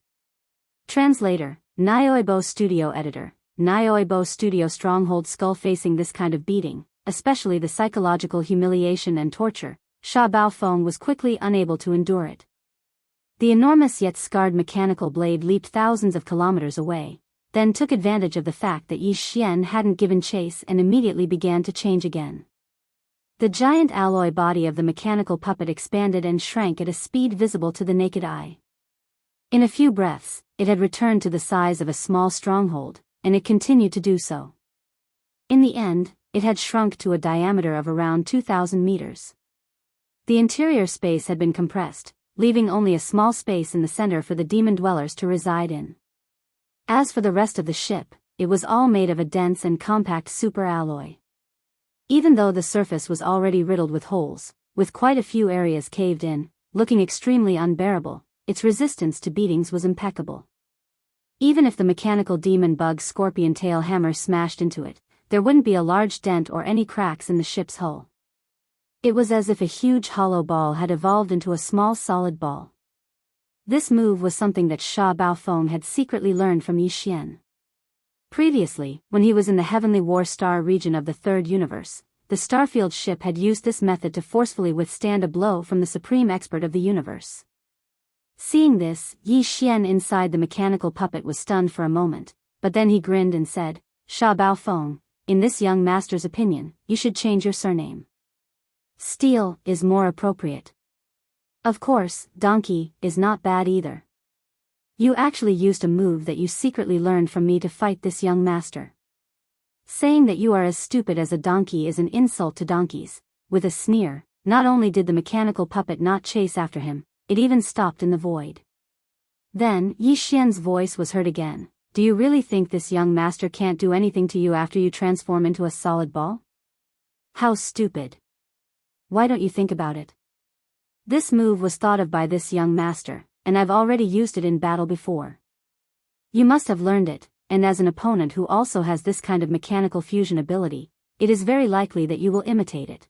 Translator, Nyoibo Studio Editor. Nyoibo Studio Stronghold skull. Facing this kind of beating, especially the psychological humiliation and torture, Sha Baofeng was quickly unable to endure it. The enormous yet scarred mechanical blade leaped thousands of kilometers away, then took advantage of the fact that Yi Xian hadn't given chase and immediately began to change again. The giant alloy body of the mechanical puppet expanded and shrank at a speed visible to the naked eye. In a few breaths, it had returned to the size of a small stronghold, and it continued to do so. In the end, it had shrunk to a diameter of around 2,000 meters. The interior space had been compressed, leaving only a small space in the center for the demon dwellers to reside in. As for the rest of the ship, it was all made of a dense and compact superalloy. Even though the surface was already riddled with holes, with quite a few areas caved in, looking extremely unbearable, its resistance to beatings was impeccable. Even if the mechanical demon bug scorpion tail hammer smashed into it, there wouldn't be a large dent or any cracks in the ship's hull. It was as if a huge hollow ball had evolved into a small solid ball. This move was something that Sha Baofeng had secretly learned from Yi Xian. Previously, when he was in the Heavenly War Star region of the Third Universe, the Starfield ship had used this method to forcefully withstand a blow from the supreme expert of the universe. Seeing this, Yi Xian inside the mechanical puppet was stunned for a moment, but then he grinned and said, "Sha Baofeng, in this young master's opinion, you should change your surname. Steel is more appropriate. Of course, donkey is not bad either. You actually used a move that you secretly learned from me to fight this young master. Saying that you are as stupid as a donkey is an insult to donkeys." With a sneer, not only did the mechanical puppet not chase after him, it even stopped in the void. Then, Yi Xian's voice was heard again. "Do you really think this young master can't do anything to you after you transform into a solid ball? How stupid. Why don't you think about it? This move was thought of by this young master, and I've already used it in battle before. You must have learned it, and as an opponent who also has this kind of mechanical fusion ability, it is very likely that you will imitate it.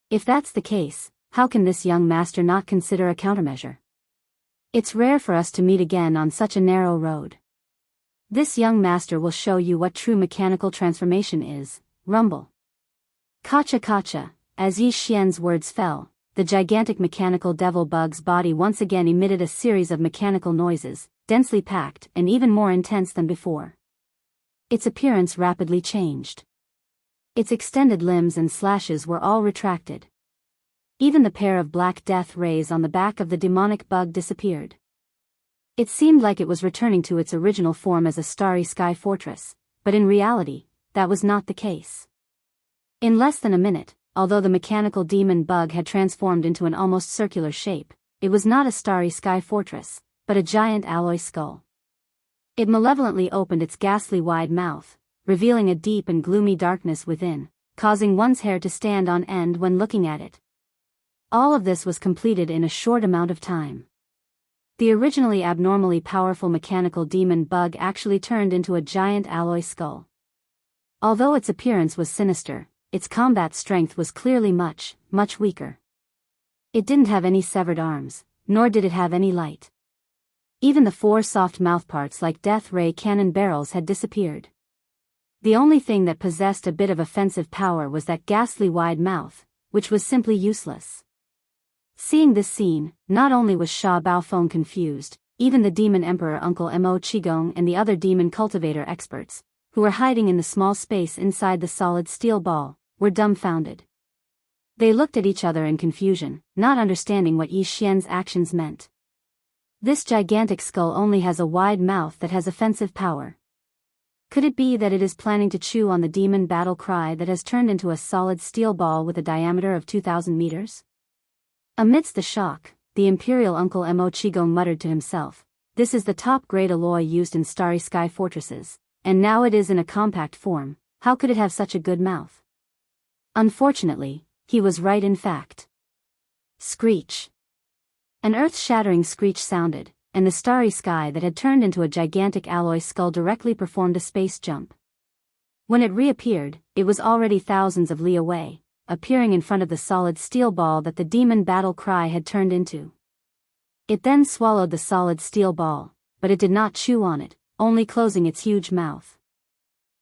If that's the case, how can this young master not consider a countermeasure? It's rare for us to meet again on such a narrow road. This young master will show you what true mechanical transformation is." Rumble. Kacha kacha. As Yi Xian's words fell, the gigantic mechanical devil bug's body once again emitted a series of mechanical noises, densely packed and even more intense than before. Its appearance rapidly changed. Its extended limbs and slashes were all retracted. Even the pair of black death rays on the back of the demonic bug disappeared. It seemed like it was returning to its original form as a starry sky fortress, but in reality, that was not the case. In less than a minute, although the mechanical demon bug had transformed into an almost circular shape, it was not a starry sky fortress, but a giant alloy skull. It malevolently opened its ghastly wide mouth, revealing a deep and gloomy darkness within, causing one's hair to stand on end when looking at it. All of this was completed in a short amount of time. The originally abnormally powerful mechanical demon bug actually turned into a giant alloy skull. Although its appearance was sinister, its combat strength was clearly much, much weaker. It didn't have any severed arms, nor did it have any light. Even the 4 soft mouthparts like death ray cannon barrels had disappeared. The only thing that possessed a bit of offensive power was that ghastly wide mouth, which was simply useless. Seeing this scene, not only was Sha Baofeng confused, even the demon emperor Uncle Mo Qigong and the other demon cultivator experts, who were hiding in the small space inside the solid steel ball, were dumbfounded. They looked at each other in confusion, not understanding what Yi Xian's actions meant. This gigantic skull only has a wide mouth that has offensive power. Could it be that it is planning to chew on the demon battle cry that has turned into a solid steel ball with a diameter of 2,000 meters? Amidst the shock, the imperial Uncle Mo Qigong muttered to himself, "This is the top-grade alloy used in starry sky fortresses, and now it is in a compact form. How could it have such a good mouth?" Unfortunately, he was right in fact. Screech. An earth-shattering screech sounded, and the starry sky that had turned into a gigantic alloy skull directly performed a space jump. When it reappeared, it was already thousands of li away, appearing in front of the solid steel ball that the demon battle cry had turned into. It then swallowed the solid steel ball, but it did not chew on it, only closing its huge mouth.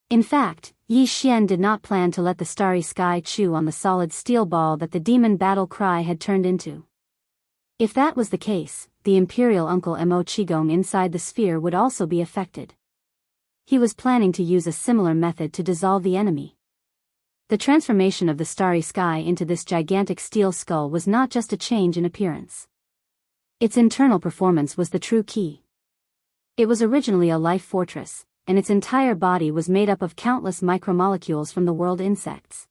In fact, Yi Xian did not plan to let the starry sky chew on the solid steel ball that the demon battle cry had turned into. If that was the case, the imperial uncle Mo Qigong inside the sphere would also be affected. He was planning to use a similar method to dissolve the enemy. The transformation of the starry sky into this gigantic steel skull was not just a change in appearance. Its internal performance was the true key. It was originally a life fortress, and its entire body was made up of countless micromolecules from the world insects.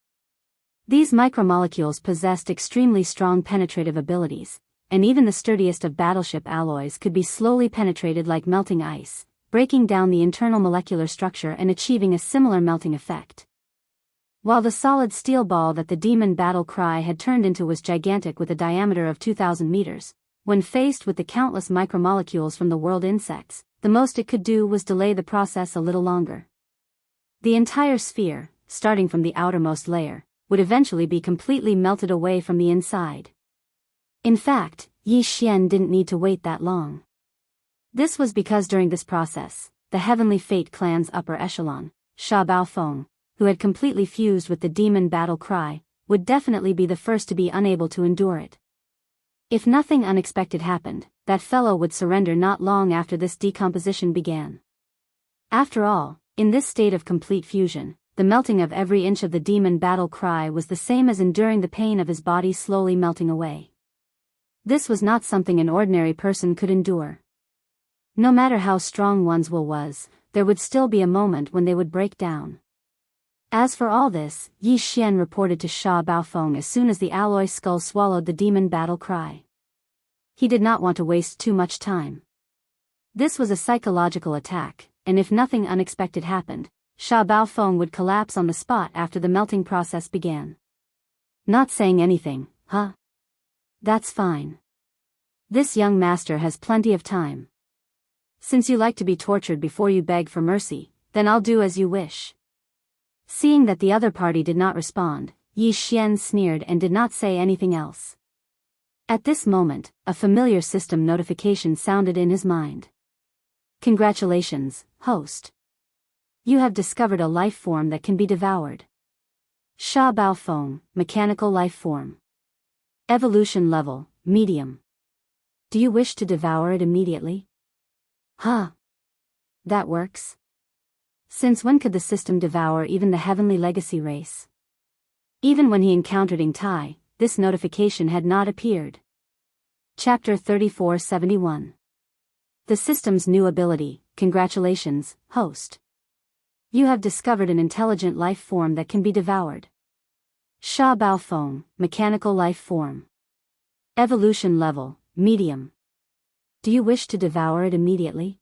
These micromolecules possessed extremely strong penetrative abilities, and even the sturdiest of battleship alloys could be slowly penetrated like melting ice, breaking down the internal molecular structure and achieving a similar melting effect. While the solid steel ball that the demon battle cry had turned into was gigantic with a diameter of 2,000 meters, when faced with the countless micromolecules from the world insects, the most it could do was delay the process a little longer. The entire sphere, starting from the outermost layer, would eventually be completely melted away from the inside. In fact, Yi Xian didn't need to wait that long. This was because during this process, the Heavenly Fate clan's upper echelon, Sha Baofeng, who had completely fused with the demon battle cry, would definitely be the first to be unable to endure it. If nothing unexpected happened, that fellow would surrender not long after this decomposition began. After all, in this state of complete fusion, the melting of every inch of the demon battle cry was the same as enduring the pain of his body slowly melting away. This was not something an ordinary person could endure. No matter how strong one's will was, there would still be a moment when they would break down. As for all this, Yi Xian reported to Sha Baofeng as soon as the alloy skull swallowed the demon battle cry. He did not want to waste too much time. This was a psychological attack, and if nothing unexpected happened, Sha Baofeng would collapse on the spot after the melting process began. Not saying anything, huh? That's fine. This young master has plenty of time. Since you like to be tortured before you beg for mercy, then I'll do as you wish. Seeing that the other party did not respond, Yi Xian sneered and did not say anything else. At this moment, a familiar system notification sounded in his mind. Congratulations, host. You have discovered a life form that can be devoured. Sha Baofeng, mechanical life form. Evolution level, medium. Do you wish to devour it immediately? Huh. That works. Since when could the system devour even the heavenly legacy race? Even when he encountered Ing Tai, this notification had not appeared. Chapter 3471. The system's new ability. Congratulations, host. You have discovered an intelligent life form that can be devoured. Sha Baofeng, mechanical life form. Evolution level, medium. Do you wish to devour it immediately?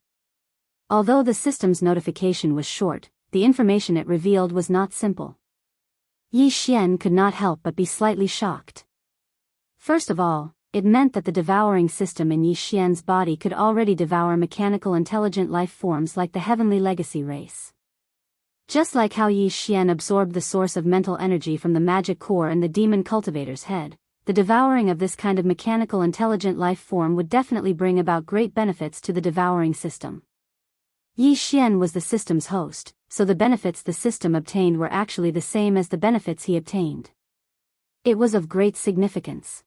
Although the system's notification was short, the information it revealed was not simple. Yi Xian could not help but be slightly shocked. First of all, it meant that the devouring system in Yi Xian's body could already devour mechanical intelligent life forms like the heavenly legacy race. Just like how Yi Xian absorbed the source of mental energy from the magic core in the demon cultivator's head, the devouring of this kind of mechanical intelligent life form would definitely bring about great benefits to the devouring system. Yi Xian was the system's host, so the benefits the system obtained were actually the same as the benefits he obtained. It was of great significance.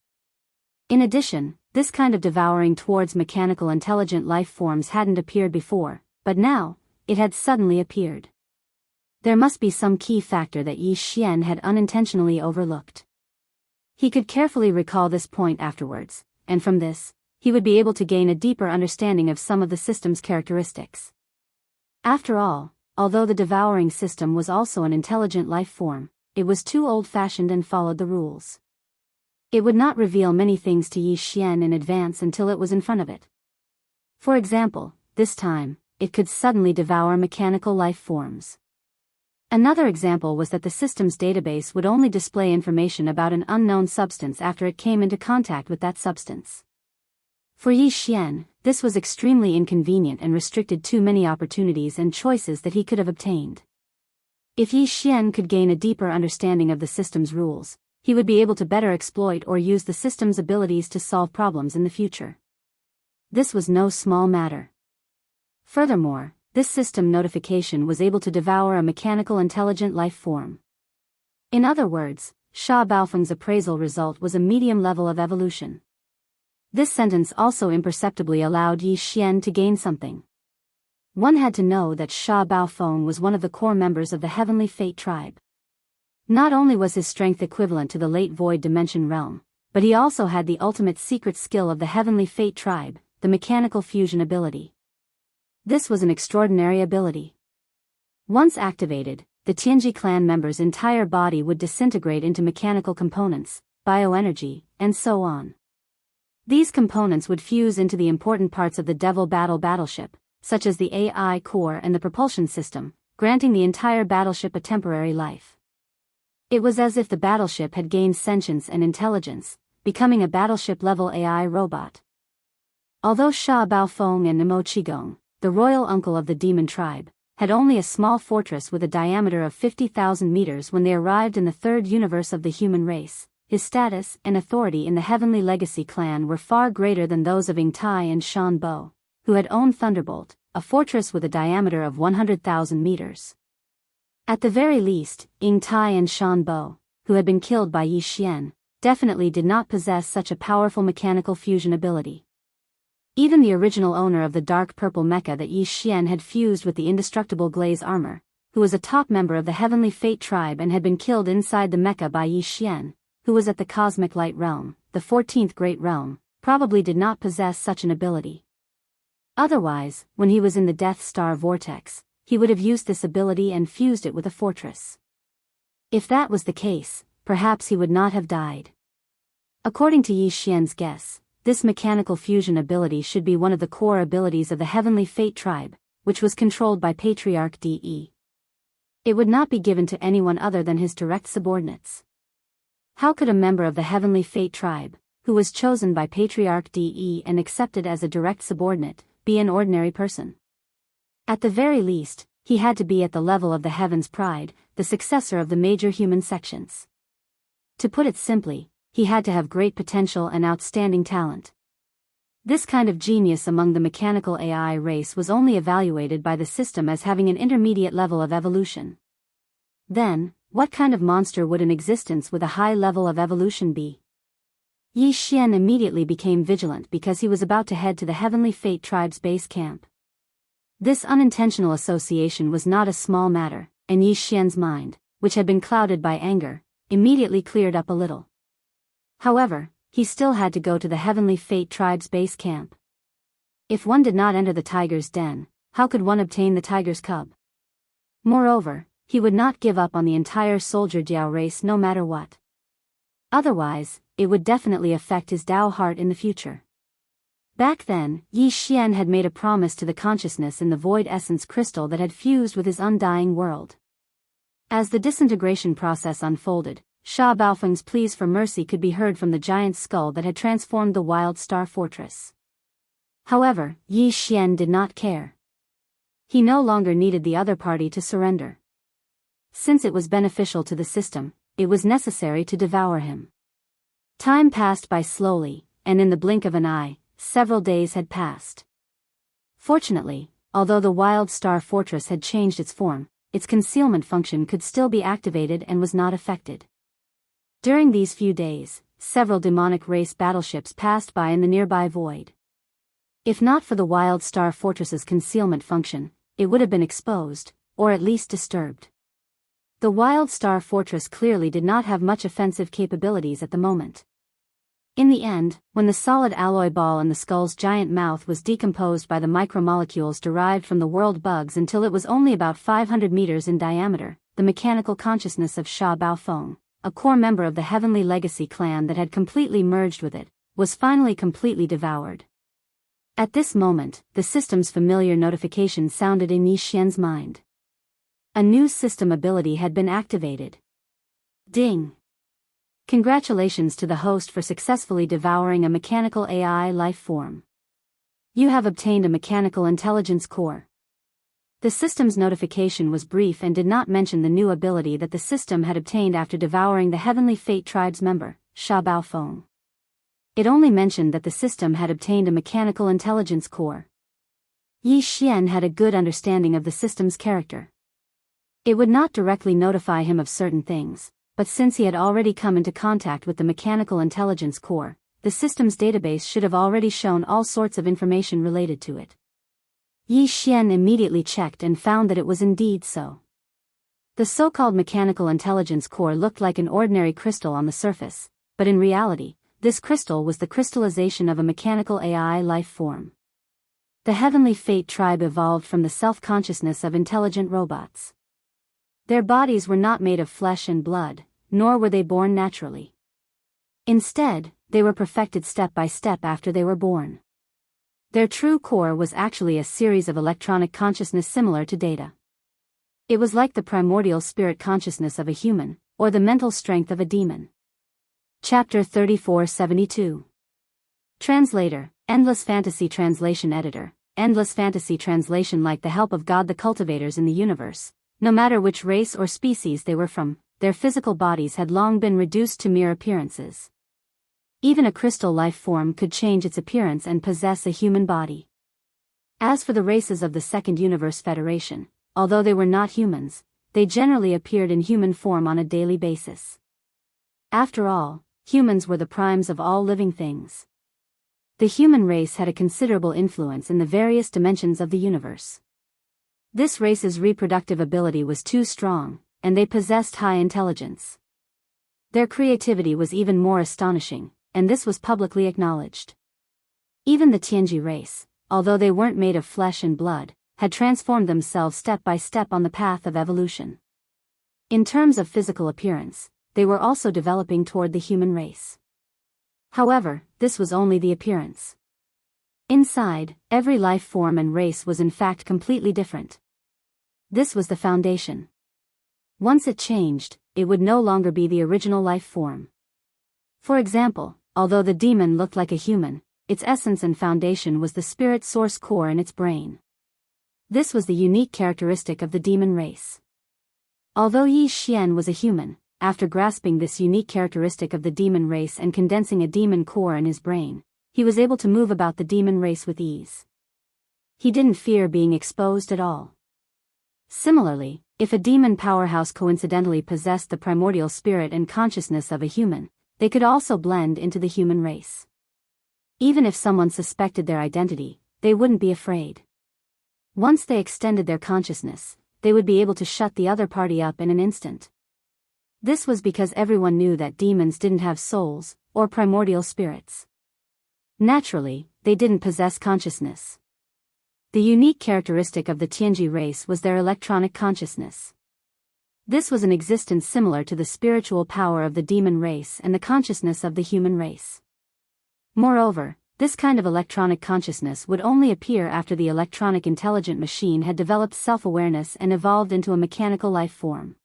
In addition, this kind of devouring towards mechanical intelligent life forms hadn't appeared before, but now, it had suddenly appeared. There must be some key factor that Yi Xian had unintentionally overlooked. He could carefully recall this point afterwards, and from this, he would be able to gain a deeper understanding of some of the system's characteristics. After all, although the devouring system was also an intelligent life form, it was too old-fashioned and followed the rules. It would not reveal many things to Yi Xian in advance until it was in front of it. For example, this time, it could suddenly devour mechanical life forms. Another example was that the system's database would only display information about an unknown substance after it came into contact with that substance. For Yi Xian, this was extremely inconvenient and restricted too many opportunities and choices that he could have obtained. If Yi Xian could gain a deeper understanding of the system's rules, he would be able to better exploit or use the system's abilities to solve problems in the future. This was no small matter. Furthermore, this system notification was able to devour a mechanical intelligent life form. In other words, Sha Baofeng's appraisal result was a medium level of evolution. This sentence also imperceptibly allowed Yi Xian to gain something. One had to know that Sha Baofeng was one of the core members of the Heavenly Fate tribe. Not only was his strength equivalent to the late Void Dimension realm, but he also had the ultimate secret skill of the Heavenly Fate tribe, the mechanical fusion ability. This was an extraordinary ability. Once activated, the Tianji clan members' entire body would disintegrate into mechanical components, bioenergy, and so on. These components would fuse into the important parts of the Devil battleship, such as the AI core and the propulsion system, granting the entire battleship a temporary life. It was as if the battleship had gained sentience and intelligence, becoming a battleship-level AI robot. Although Sha Baofeng and Nemo Qigong, the royal uncle of the demon tribe, had only a small fortress with a diameter of 50,000 meters when they arrived in the third universe of the human race, his status and authority in the Heavenly Legacy clan were far greater than those of Ingtai and Shan Bo, who had owned Thunderbolt, a fortress with a diameter of 100,000 meters. At the very least, Ingtai and Shan Bo, who had been killed by Yi Xian, definitely did not possess such a powerful mechanical fusion ability. Even the original owner of the dark purple mecha that Yi Xian had fused with the indestructible glaze armor, who was a top member of the Heavenly Fate tribe and had been killed inside the mecha by Yi Xian, who was at the Cosmic Light Realm, the 14th Great Realm, probably did not possess such an ability. Otherwise, when he was in the Death Star Vortex, he would have used this ability and fused it with a fortress. If that was the case, perhaps he would not have died. According to Yi Xian's guess, this mechanical fusion ability should be one of the core abilities of the Heavenly Fate tribe, which was controlled by Patriarch De. It would not be given to anyone other than his direct subordinates. How could a member of the Heavenly Fate tribe, who was chosen by Patriarch De and accepted as a direct subordinate, be an ordinary person? At the very least, he had to be at the level of the Heaven's Pride, the successor of the major human sections. To put it simply, he had to have great potential and outstanding talent. This kind of genius among the mechanical AI race was only evaluated by the system as having an intermediate level of evolution. Then, what kind of monster would an existence with a high level of evolution be? Yi Xian immediately became vigilant because he was about to head to the Heavenly Fate tribe's base camp. This unintentional association was not a small matter, and Yi Xian's mind, which had been clouded by anger, immediately cleared up a little. However, he still had to go to the Heavenly Fate tribe's base camp. If one did not enter the tiger's den, how could one obtain the tiger's cub? Moreover, he would not give up on the entire soldier Jiao race no matter what. Otherwise, it would definitely affect his Dao heart in the future. Back then, Yi Xian had made a promise to the consciousness in the void essence crystal that had fused with his undying world. As the disintegration process unfolded, Sha Baofeng's pleas for mercy could be heard from the giant skull that had transformed the Wild Star Fortress. However, Yi Xian did not care. He no longer needed the other party to surrender. Since it was beneficial to the system, it was necessary to devour him. Time passed by slowly, and in the blink of an eye, several days had passed. Fortunately, although the Wild Star Fortress had changed its form, its concealment function could still be activated and was not affected. During these few days, several demonic race battleships passed by in the nearby void. If not for the Wild Star Fortress's concealment function, it would have been exposed, or at least disturbed. The Wild Star Fortress clearly did not have much offensive capabilities at the moment. In the end, when the solid alloy ball in the skull's giant mouth was decomposed by the micromolecules derived from the world bugs until it was only about 500 meters in diameter, the mechanical consciousness of Sha Baofeng, a core member of the Heavenly Legacy clan that had completely merged with it, was finally completely devoured. At this moment, the system's familiar notification sounded in Yi Xian's mind. A new system ability had been activated. Ding! Congratulations to the host for successfully devouring a mechanical AI life form. You have obtained a mechanical intelligence core. The system's notification was brief and did not mention the new ability that the system had obtained after devouring the Heavenly Fate Tribe's member, Sha Baofeng. It only mentioned that the system had obtained a mechanical intelligence core. Yi Xian had a good understanding of the system's character. It would not directly notify him of certain things, but since he had already come into contact with the mechanical intelligence core, the system's database should have already shown all sorts of information related to it. Yi Xian immediately checked and found that it was indeed so. The so-called mechanical intelligence core looked like an ordinary crystal on the surface, but in reality, this crystal was the crystallization of a mechanical AI life form. The Heavenly Fate tribe evolved from the self-consciousness of intelligent robots. Their bodies were not made of flesh and blood, nor were they born naturally. Instead, they were perfected step by step after they were born. Their true core was actually a series of electronic consciousness similar to data. It was like the primordial spirit consciousness of a human, or the mental strength of a demon. Chapter 3472. Translator, Endless Fantasy Translation Editor. Endless Fantasy Translation. Like the help of God, the cultivators in the universe, no matter which race or species they were from, their physical bodies had long been reduced to mere appearances. Even a crystal life form could change its appearance and possess a human body. As for the races of the Second Universe Federation, although they were not humans, they generally appeared in human form on a daily basis. After all, humans were the primes of all living things. The human race had a considerable influence in the various dimensions of the universe. This race's reproductive ability was too strong, and they possessed high intelligence. Their creativity was even more astonishing, and this was publicly acknowledged. Even the Tianji race, although they weren't made of flesh and blood, had transformed themselves step by step on the path of evolution. In terms of physical appearance, they were also developing toward the human race. However, this was only the appearance. Inside, every life form and race was in fact completely different. This was the foundation. Once it changed, it would no longer be the original life form. For example, although the demon looked like a human, its essence and foundation was the spirit source core in its brain. This was the unique characteristic of the demon race. Although Yi Xian was a human, after grasping this unique characteristic of the demon race and condensing a demon core in his brain, he was able to move about the demon race with ease. He didn't fear being exposed at all. Similarly, if a demon powerhouse coincidentally possessed the primordial spirit and consciousness of a human, they could also blend into the human race. Even if someone suspected their identity, they wouldn't be afraid. Once they extended their consciousness, they would be able to shut the other party up in an instant. This was because everyone knew that demons didn't have souls, or primordial spirits. Naturally, they didn't possess consciousness. The unique characteristic of the Tianji race was their electronic consciousness. This was an existence similar to the spiritual power of the demon race and the consciousness of the human race. Moreover, this kind of electronic consciousness would only appear after the electronic intelligent machine had developed self-awareness and evolved into a mechanical life form.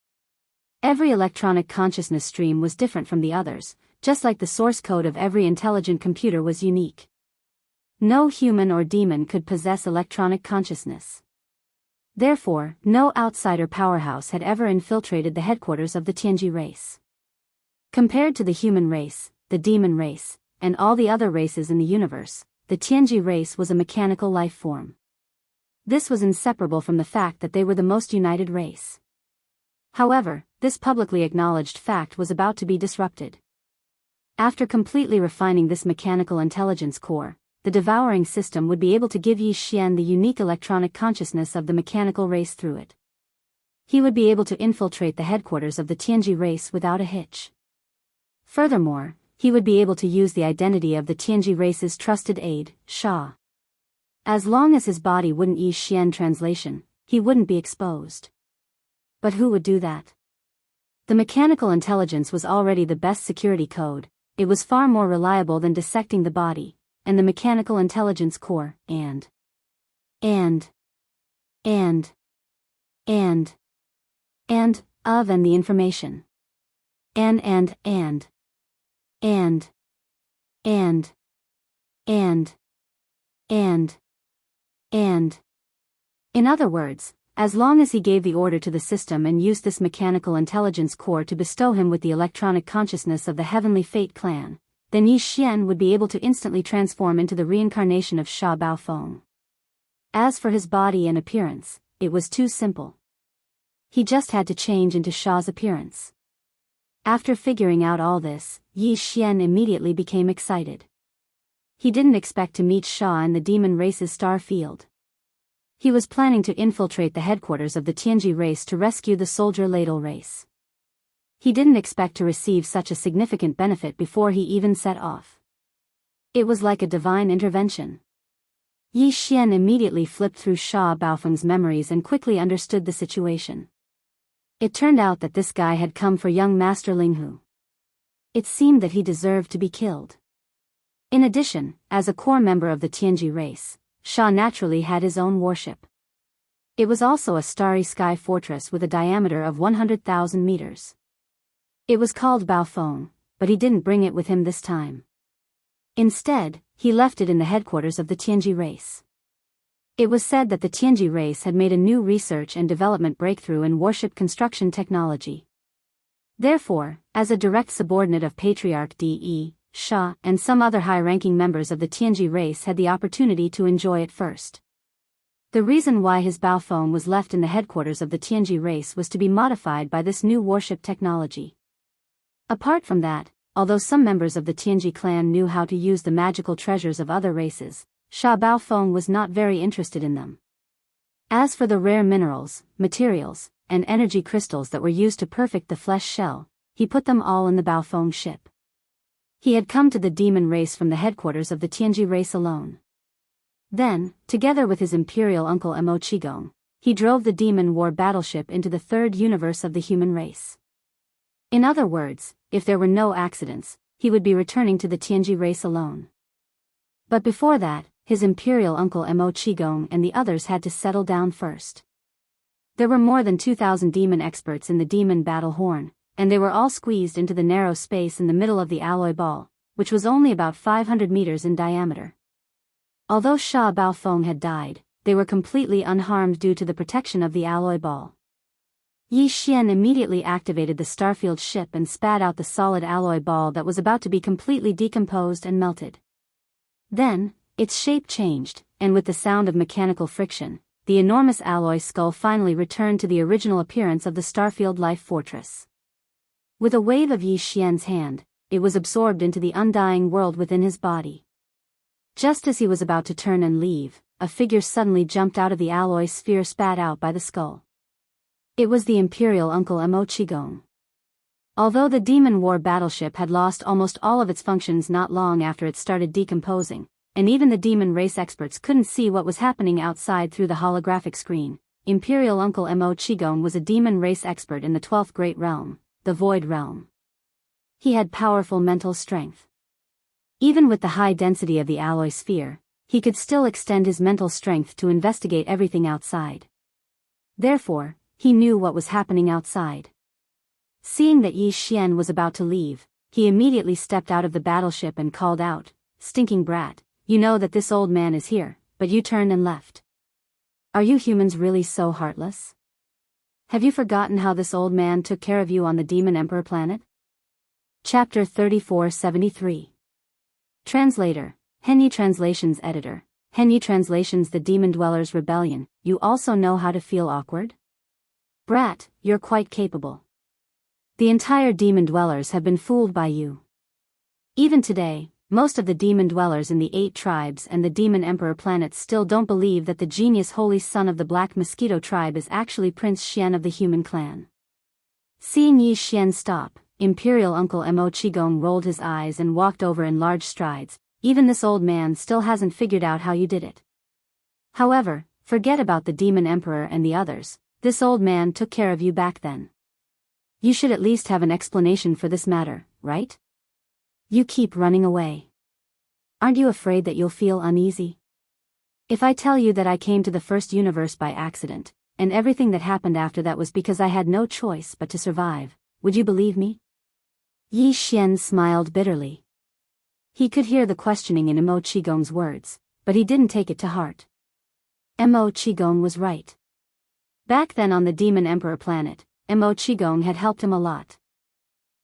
Every electronic consciousness stream was different from the others, just like the source code of every intelligent computer was unique. No human or demon could possess electronic consciousness. Therefore, no outsider powerhouse had ever infiltrated the headquarters of the Tianji race. Compared to the human race, the demon race, and all the other races in the universe, the Tianji race was a mechanical life form. This was inseparable from the fact that they were the most united race. However, this publicly acknowledged fact was about to be disrupted. After completely refining this mechanical intelligence core, the devouring system would be able to give Yi Xian the unique electronic consciousness of the mechanical race through it. He would be able to infiltrate the headquarters of the Tianji race without a hitch. Furthermore, he would be able to use the identity of the Tianji race's trusted aide, Sha. As long as his body wouldn't Yi Xian translation, he wouldn't be exposed. But who would do that? The mechanical intelligence was already the best security code. It was far more reliable than dissecting the body, and the mechanical intelligence core, and the information. In other words, As long as he gave the order to the system and used this mechanical intelligence core to bestow him with the electronic consciousness of the Heavenly Fate clan, then Yi Xian would be able to instantly transform into the reincarnation of Sha Baofeng. As for his body and appearance, it was too simple. He just had to change into Sha's appearance. After figuring out all this, Yi Xian immediately became excited. He didn't expect to meet Sha in the demon race's star field. He was planning to infiltrate the headquarters of the Tianji race to rescue the soldier ladle race. He didn't expect to receive such a significant benefit before he even set off. It was like a divine intervention. Yi Xian immediately flipped through Sha Baofeng's memories and quickly understood the situation. It turned out that this guy had come for young Master Linghu. It seemed that he deserved to be killed. In addition, as a core member of the Tianji race, Sha naturally had his own warship. It was also a starry sky fortress with a diameter of 100,000 meters. It was called Baofeng, but he didn't bring it with him this time. Instead, he left it in the headquarters of the Tianji race. It was said that the Tianji race had made a new research and development breakthrough in warship construction technology. Therefore, as a direct subordinate of Patriarch De, Sha and some other high-ranking members of the Tianji race had the opportunity to enjoy it first. The reason why his Baofeng was left in the headquarters of the Tianji race was to be modified by this new warship technology. Apart from that, although some members of the Tianji clan knew how to use the magical treasures of other races, Sha Baofeng was not very interested in them. As for the rare minerals, materials, and energy crystals that were used to perfect the flesh shell, he put them all in the Baofeng ship. He had come to the demon race from the headquarters of the Tianji race alone. Then, together with his imperial uncle Mo Qigong, he drove the demon war battleship into the third universe of the human race. In other words, if there were no accidents, he would be returning to the Tianji race alone. But before that, his imperial uncle Mo Qigong and the others had to settle down first. There were more than 2,000 demon experts in the demon battle horn, and they were all squeezed into the narrow space in the middle of the alloy ball, which was only about 500 meters in diameter. Although Sha Baofeng had died, they were completely unharmed due to the protection of the alloy ball. Yi Xian immediately activated the Starfield ship and spat out the solid alloy ball that was about to be completely decomposed and melted. Then, its shape changed, and with the sound of mechanical friction, the enormous alloy skull finally returned to the original appearance of the Starfield life fortress. With a wave of Yi Xian's hand, it was absorbed into the undying world within his body. Just as he was about to turn and leave, a figure suddenly jumped out of the alloy sphere spat out by the skull. It was the imperial uncle Mo Qigong. Although the demon war battleship had lost almost all of its functions not long after it started decomposing, and even the demon race experts couldn't see what was happening outside through the holographic screen, imperial uncle Mo Qigong was a demon race expert in the 12th Great Realm, the Void Realm. He had powerful mental strength. Even with the high density of the alloy sphere, he could still extend his mental strength to investigate everything outside. Therefore, he knew what was happening outside. Seeing that Yi Xian was about to leave, he immediately stepped out of the battleship and called out, "Stinking brat, you know that this old man is here, but you turned and left. Are you humans really so heartless? Have you forgotten how this old man took care of you on the Demon Emperor planet?" Chapter 3473. Translator, Henyi Translations Editor, Henyi Translations The Demon Dwellers Rebellion. You also know how to feel awkward? Brat, you're quite capable. The entire Demon Dwellers have been fooled by you. Even today, most of the Demon Dwellers in the 8 tribes and the Demon Emperor planets still don't believe that the genius holy son of the Black Mosquito tribe is actually Prince Xian of the human clan. Seeing Yi Xian stop, Imperial Uncle Mo Qigong rolled his eyes and walked over in large strides. Even this old man still hasn't figured out how you did it. However, forget about the Demon Emperor and the others, this old man took care of you back then. You should at least have an explanation for this matter, right? You keep running away. Aren't you afraid that you'll feel uneasy? If I tell you that I came to the first universe by accident, and everything that happened after that was because I had no choice but to survive, would you believe me? Yi Xian smiled bitterly. He could hear the questioning in Mo Qigong's words, but he didn't take it to heart. Mo Qigong was right. Back then on the Demon Emperor planet, Mo Qigong had helped him a lot.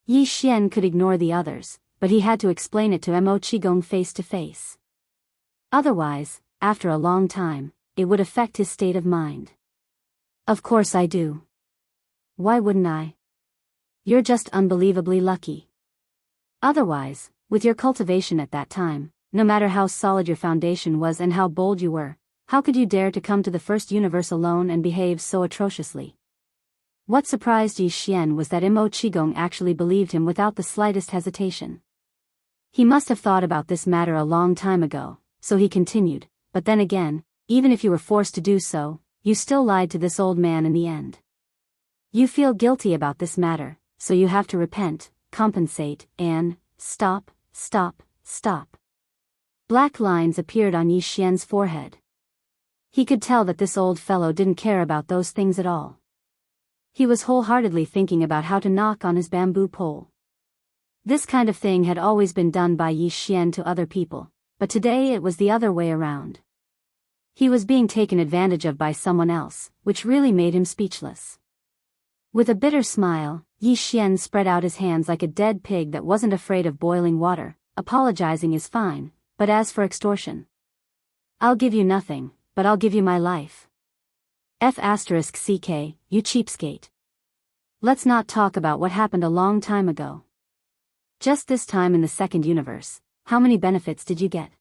Yi Xian could ignore the others, but he had to explain it to Mo Qigong face to face. Otherwise, after a long time, it would affect his state of mind. Of course I do. Why wouldn't I? You're just unbelievably lucky. Otherwise, with your cultivation at that time, no matter how solid your foundation was and how bold you were, how could you dare to come to the first universe alone and behave so atrociously? What surprised Yi Xian was that Mo Qigong actually believed him without the slightest hesitation. He must have thought about this matter a long time ago, so he continued, but then again, even if you were forced to do so, you still lied to this old man in the end. You feel guilty about this matter, so you have to repent, compensate, and stop. Black lines appeared on Yi Xian's forehead. He could tell that this old fellow didn't care about those things at all. He was wholeheartedly thinking about how to knock on his bamboo pole. This kind of thing had always been done by Yi Xian to other people, but today it was the other way around. He was being taken advantage of by someone else, which really made him speechless. With a bitter smile, Yi Xian spread out his hands like a dead pig that wasn't afraid of boiling water. Apologizing is fine, but as for extortion, I'll give you nothing, but I'll give you my life. F***ck, you cheapskate. Let's not talk about what happened a long time ago. Just this time in the second universe, how many benefits did you get?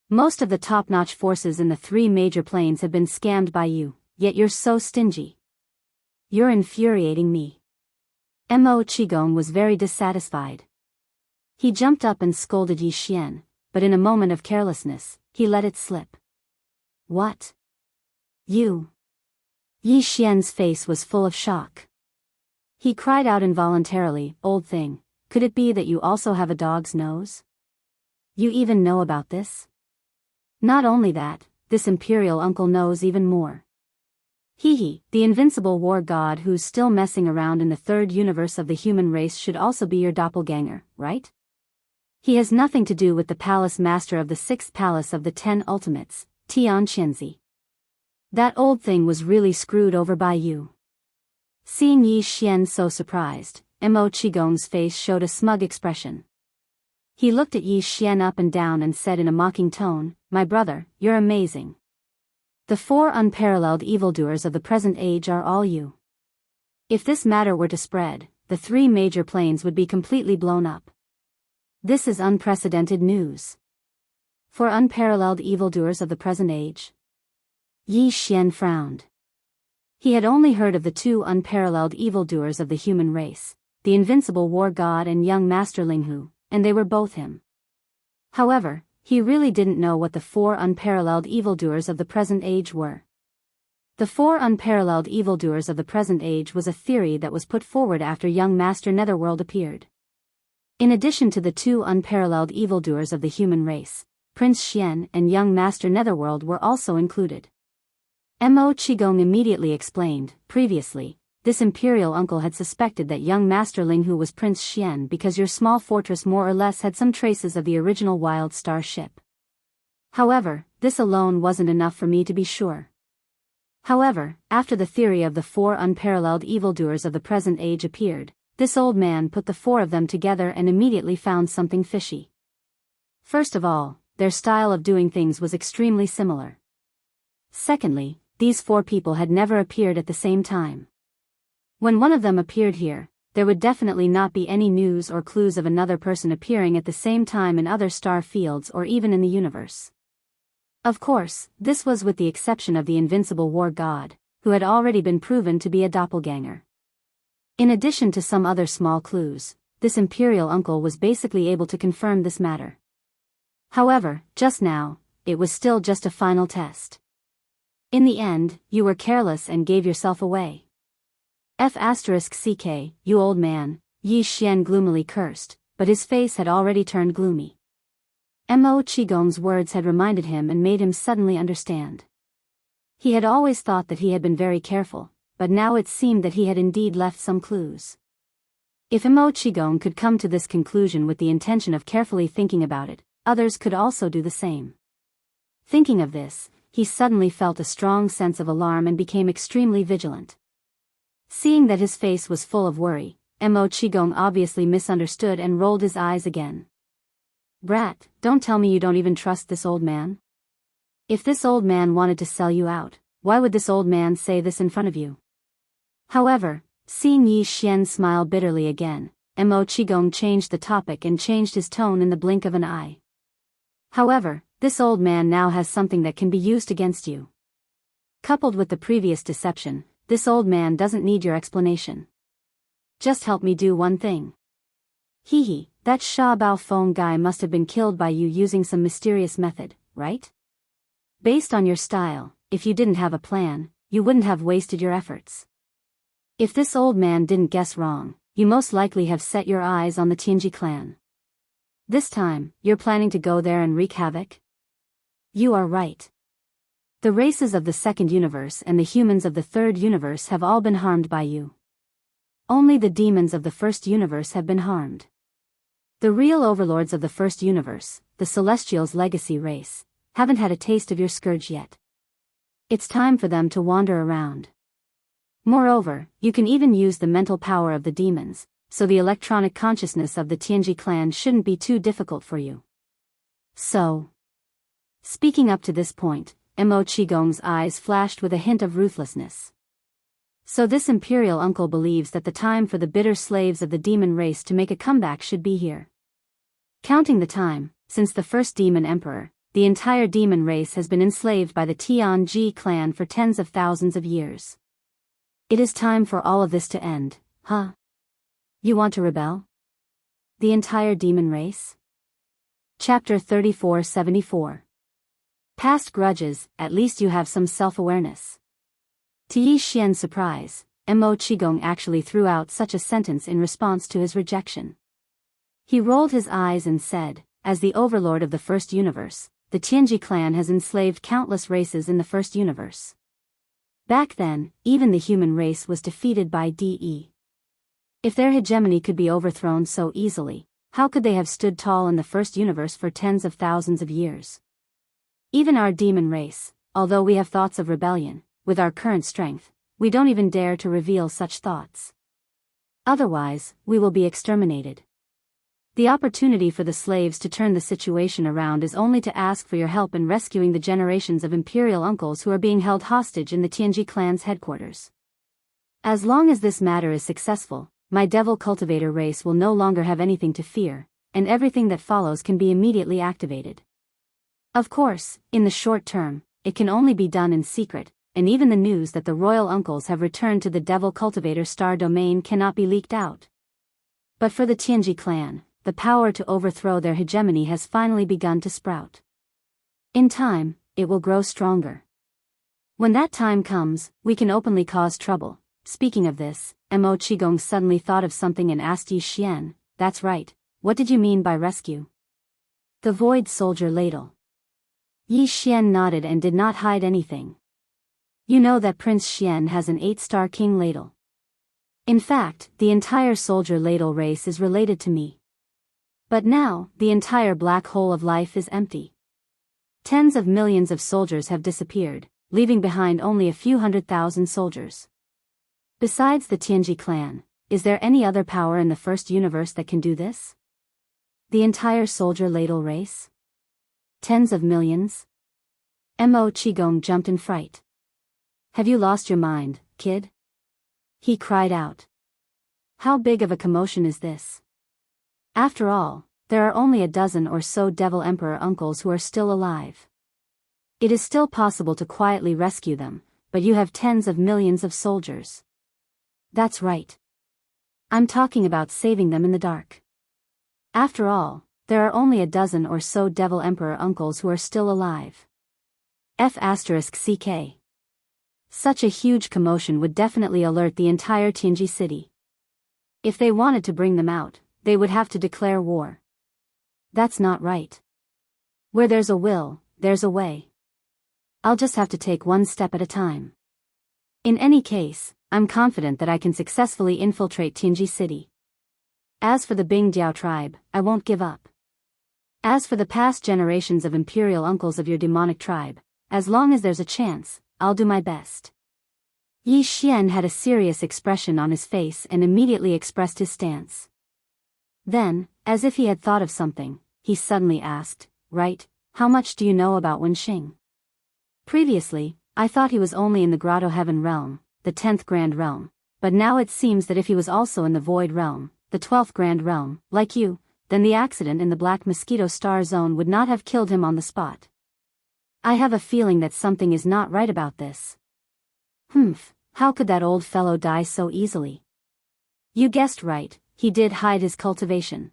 Most of the top-notch forces in the 3 major planes have been scammed by you, yet you're so stingy. You're infuriating me. Mo Qigong was very dissatisfied. He jumped up and scolded Yi Xian, but in a moment of carelessness, he let it slip. What? You? Yi Xian's face was full of shock. He cried out involuntarily, "Old thing, could it be that you also have a dog's nose? You even know about this? Not only that, this imperial uncle knows even more. He, the invincible war god who's still messing around in the 3rd universe of the human race should also be your doppelganger, right? He has nothing to do with the palace master of the 6th palace of the 10 ultimates, Tian Qianzi. That old thing was really screwed over by you." Seeing Yi Xian so surprised, Mo Qigong's face showed a smug expression. He looked at Yi Xian up and down and said in a mocking tone, "My brother, you're amazing. The 4 unparalleled evildoers of the present age are all you. If this matter were to spread, the 3 major planes would be completely blown up. This is unprecedented news. 4 unparalleled evildoers of the present age?" Yi Xian frowned. He had only heard of the 2 unparalleled evildoers of the human race, the invincible war god and young master Linghu, and they were both him. However, he really didn't know what the 4 unparalleled evildoers of the present age were. The 4 unparalleled evildoers of the present age was a theory that was put forward after young master Netherworld appeared. In addition to the 2 unparalleled evildoers of the human race, Prince Xian and young master Netherworld were also included. Mo Qigong immediately explained, previously, this imperial uncle had suspected that young master Linghu was Prince Xian because your small fortress more or less had some traces of the original Wild Star ship. However, this alone wasn't enough for me to be sure. However, after the theory of the 4 unparalleled evildoers of the present age appeared, this old man put the 4 of them together and immediately found something fishy. First of all, their style of doing things was extremely similar. Secondly, these 4 people had never appeared at the same time. When one of them appeared here, there would definitely not be any news or clues of another person appearing at the same time in other star fields or even in the universe. Of course, this was with the exception of the invincible war god, who had already been proven to be a doppelganger. In addition to some other small clues, this imperial uncle was basically able to confirm this matter. However, just now, it was still just a final test. In the end, you were careless and gave yourself away. F***ck, you old man, Yi Xian gloomily cursed, but his face had already turned gloomy. Mo Qigong's words had reminded him and made him suddenly understand. He had always thought that he had been very careful, but now it seemed that he had indeed left some clues. If Mo Qigong could come to this conclusion with the intention of carefully thinking about it, others could also do the same. Thinking of this, he suddenly felt a strong sense of alarm and became extremely vigilant. Seeing that his face was full of worry, Mo Qigong obviously misunderstood and rolled his eyes again. Brat, don't tell me you don't even trust this old man? If this old man wanted to sell you out, why would this old man say this in front of you? However, seeing Yi Xian smile bitterly again, Mo Qigong changed the topic and changed his tone in the blink of an eye. However, this old man now has something that can be used against you. Coupled with the previous deception, this old man doesn't need your explanation. Just help me do one thing. Hee, that Sha Bao Feng guy must have been killed by you using some mysterious method, right? Based on your style, if you didn't have a plan, you wouldn't have wasted your efforts. If this old man didn't guess wrong, you most likely have set your eyes on the Tianji clan. This time, you're planning to go there and wreak havoc? You are right. The races of the second universe and the humans of the third universe have all been harmed by you. Only the demons of the first universe have been harmed. The real overlords of the first universe, the Celestials' legacy race, haven't had a taste of your scourge yet. It's time for them to wander around. Moreover, you can even use the mental power of the demons, so the electronic consciousness of the Tianji clan shouldn't be too difficult for you. So, speaking up to this point, Mo Qigong's eyes flashed with a hint of ruthlessness. So this imperial uncle believes that the time for the bitter slaves of the demon race to make a comeback should be here. Counting the time, since the first demon emperor, the entire demon race has been enslaved by the Tianji clan for tens of thousands of years. It is time for all of this to end, huh? You want to rebel? The entire demon race? Chapter 3474. Past grudges, at least you have some self-awareness. To Yi Xian's surprise, Mo Qigong actually threw out such a sentence in response to his rejection. He rolled his eyes and said, as the overlord of the first universe, the Tianji clan has enslaved countless races in the first universe. Back then, even the human race was defeated by DE. If their hegemony could be overthrown so easily, how could they have stood tall in the first universe for tens of thousands of years? Even our demon race, although we have thoughts of rebellion, with our current strength, we don't even dare to reveal such thoughts. Otherwise, we will be exterminated. The opportunity for the slaves to turn the situation around is only to ask for your help in rescuing the generations of imperial uncles who are being held hostage in the Tianji clan's headquarters. As long as this matter is successful, my devil cultivator race will no longer have anything to fear, and everything that follows can be immediately activated. Of course, in the short term, it can only be done in secret, and even the news that the royal uncles have returned to the devil cultivator star domain cannot be leaked out. But for the Tianji clan, the power to overthrow their hegemony has finally begun to sprout. In time, it will grow stronger. When that time comes, we can openly cause trouble. Speaking of this, Mo Qigong suddenly thought of something and asked Yi Xian, that's right, what did you mean by rescue? The Void Soldier Ladle. Yi Xian nodded and did not hide anything. You know that Prince Xian has an 8-star king ladle. In fact, the entire soldier ladle race is related to me. But now, the entire black hole of life is empty. Tens of millions of soldiers have disappeared, leaving behind only a few 100,000 soldiers. Besides the Tianji clan, is there any other power in the first universe that can do this? The entire soldier ladle race? Tens of millions? Mo Qigong jumped in fright. Have you lost your mind, kid? He cried out. How big of a commotion is this? After all, there are only a dozen or so Devil Emperor uncles who are still alive. It is still possible to quietly rescue them, but you have tens of millions of soldiers. That's right. I'm talking about saving them in the dark. After all, there are only a dozen or so Devil Emperor uncles who are still alive. F***CK. Such a huge commotion would definitely alert the entire Tianji city. If they wanted to bring them out, they would have to declare war. That's not right. Where there's a will, there's a way. I'll just have to take one step at a time. In any case, I'm confident that I can successfully infiltrate Tianji city. As for the Biyao tribe, I won't give up. As for the past generations of imperial uncles of your demonic tribe, as long as there's a chance, I'll do my best. Yi Xian had a serious expression on his face and immediately expressed his stance. Then, as if he had thought of something, he suddenly asked, "Right, how much do you know about Wenxing?" Previously, I thought he was only in the Grotto Heaven realm, the 10th Grand Realm, but now it seems that if he was also in the Void Realm, the 12th Grand Realm, like you, then the accident in the Black Mosquito Star Zone would not have killed him on the spot. I have a feeling that something is not right about this. How could that old fellow die so easily? You guessed right, he did hide his cultivation.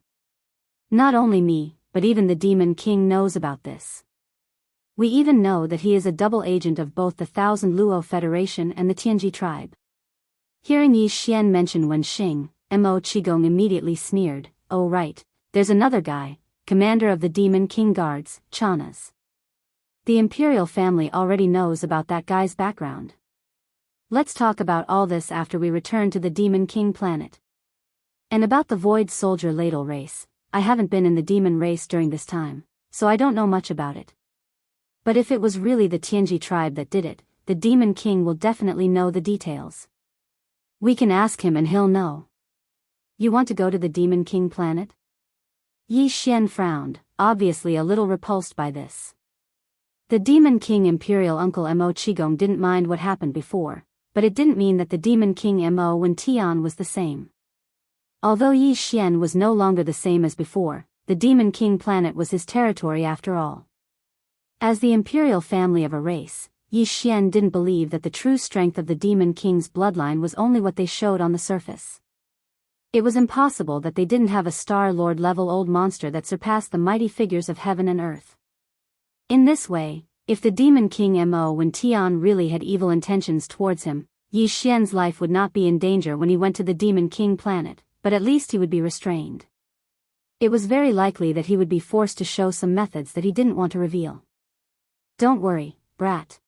Not only me, but even the Demon King knows about this. We even know that he is a double agent of both the Thousand Luo Federation and the Tianji tribe. Hearing Yi Xian mention Wenxing, Mo Qigong immediately sneered, "Oh right, there's another guy, commander of the Demon King Guards, Chanas. The imperial family already knows about that guy's background. Let's talk about all this after we return to the Demon King planet. And about the Void Soldier Ladle race, I haven't been in the demon race during this time, so I don't know much about it. But if it was really the Tianji tribe that did it, the Demon King will definitely know the details. We can ask him and he'll know." "You want to go to the Demon King planet?" Yi Xian frowned, obviously a little repulsed by this. The Demon King Imperial Uncle Mo Qigong didn't mind what happened before, but it didn't mean that the Demon King Mo Wen Tian was the same. Although Yi Xian was no longer the same as before, the Demon King planet was his territory after all. As the imperial family of a race, Yi Xian didn't believe that the true strength of the Demon King's bloodline was only what they showed on the surface. It was impossible that they didn't have a Star Lord level old monster that surpassed the mighty figures of heaven and earth. In this way, if the Demon King Mo Wen Tian really had evil intentions towards him, Yi Xian's life would not be in danger when he went to the Demon King planet, but at least he would be restrained. It was very likely that he would be forced to show some methods that he didn't want to reveal. "Don't worry, brat.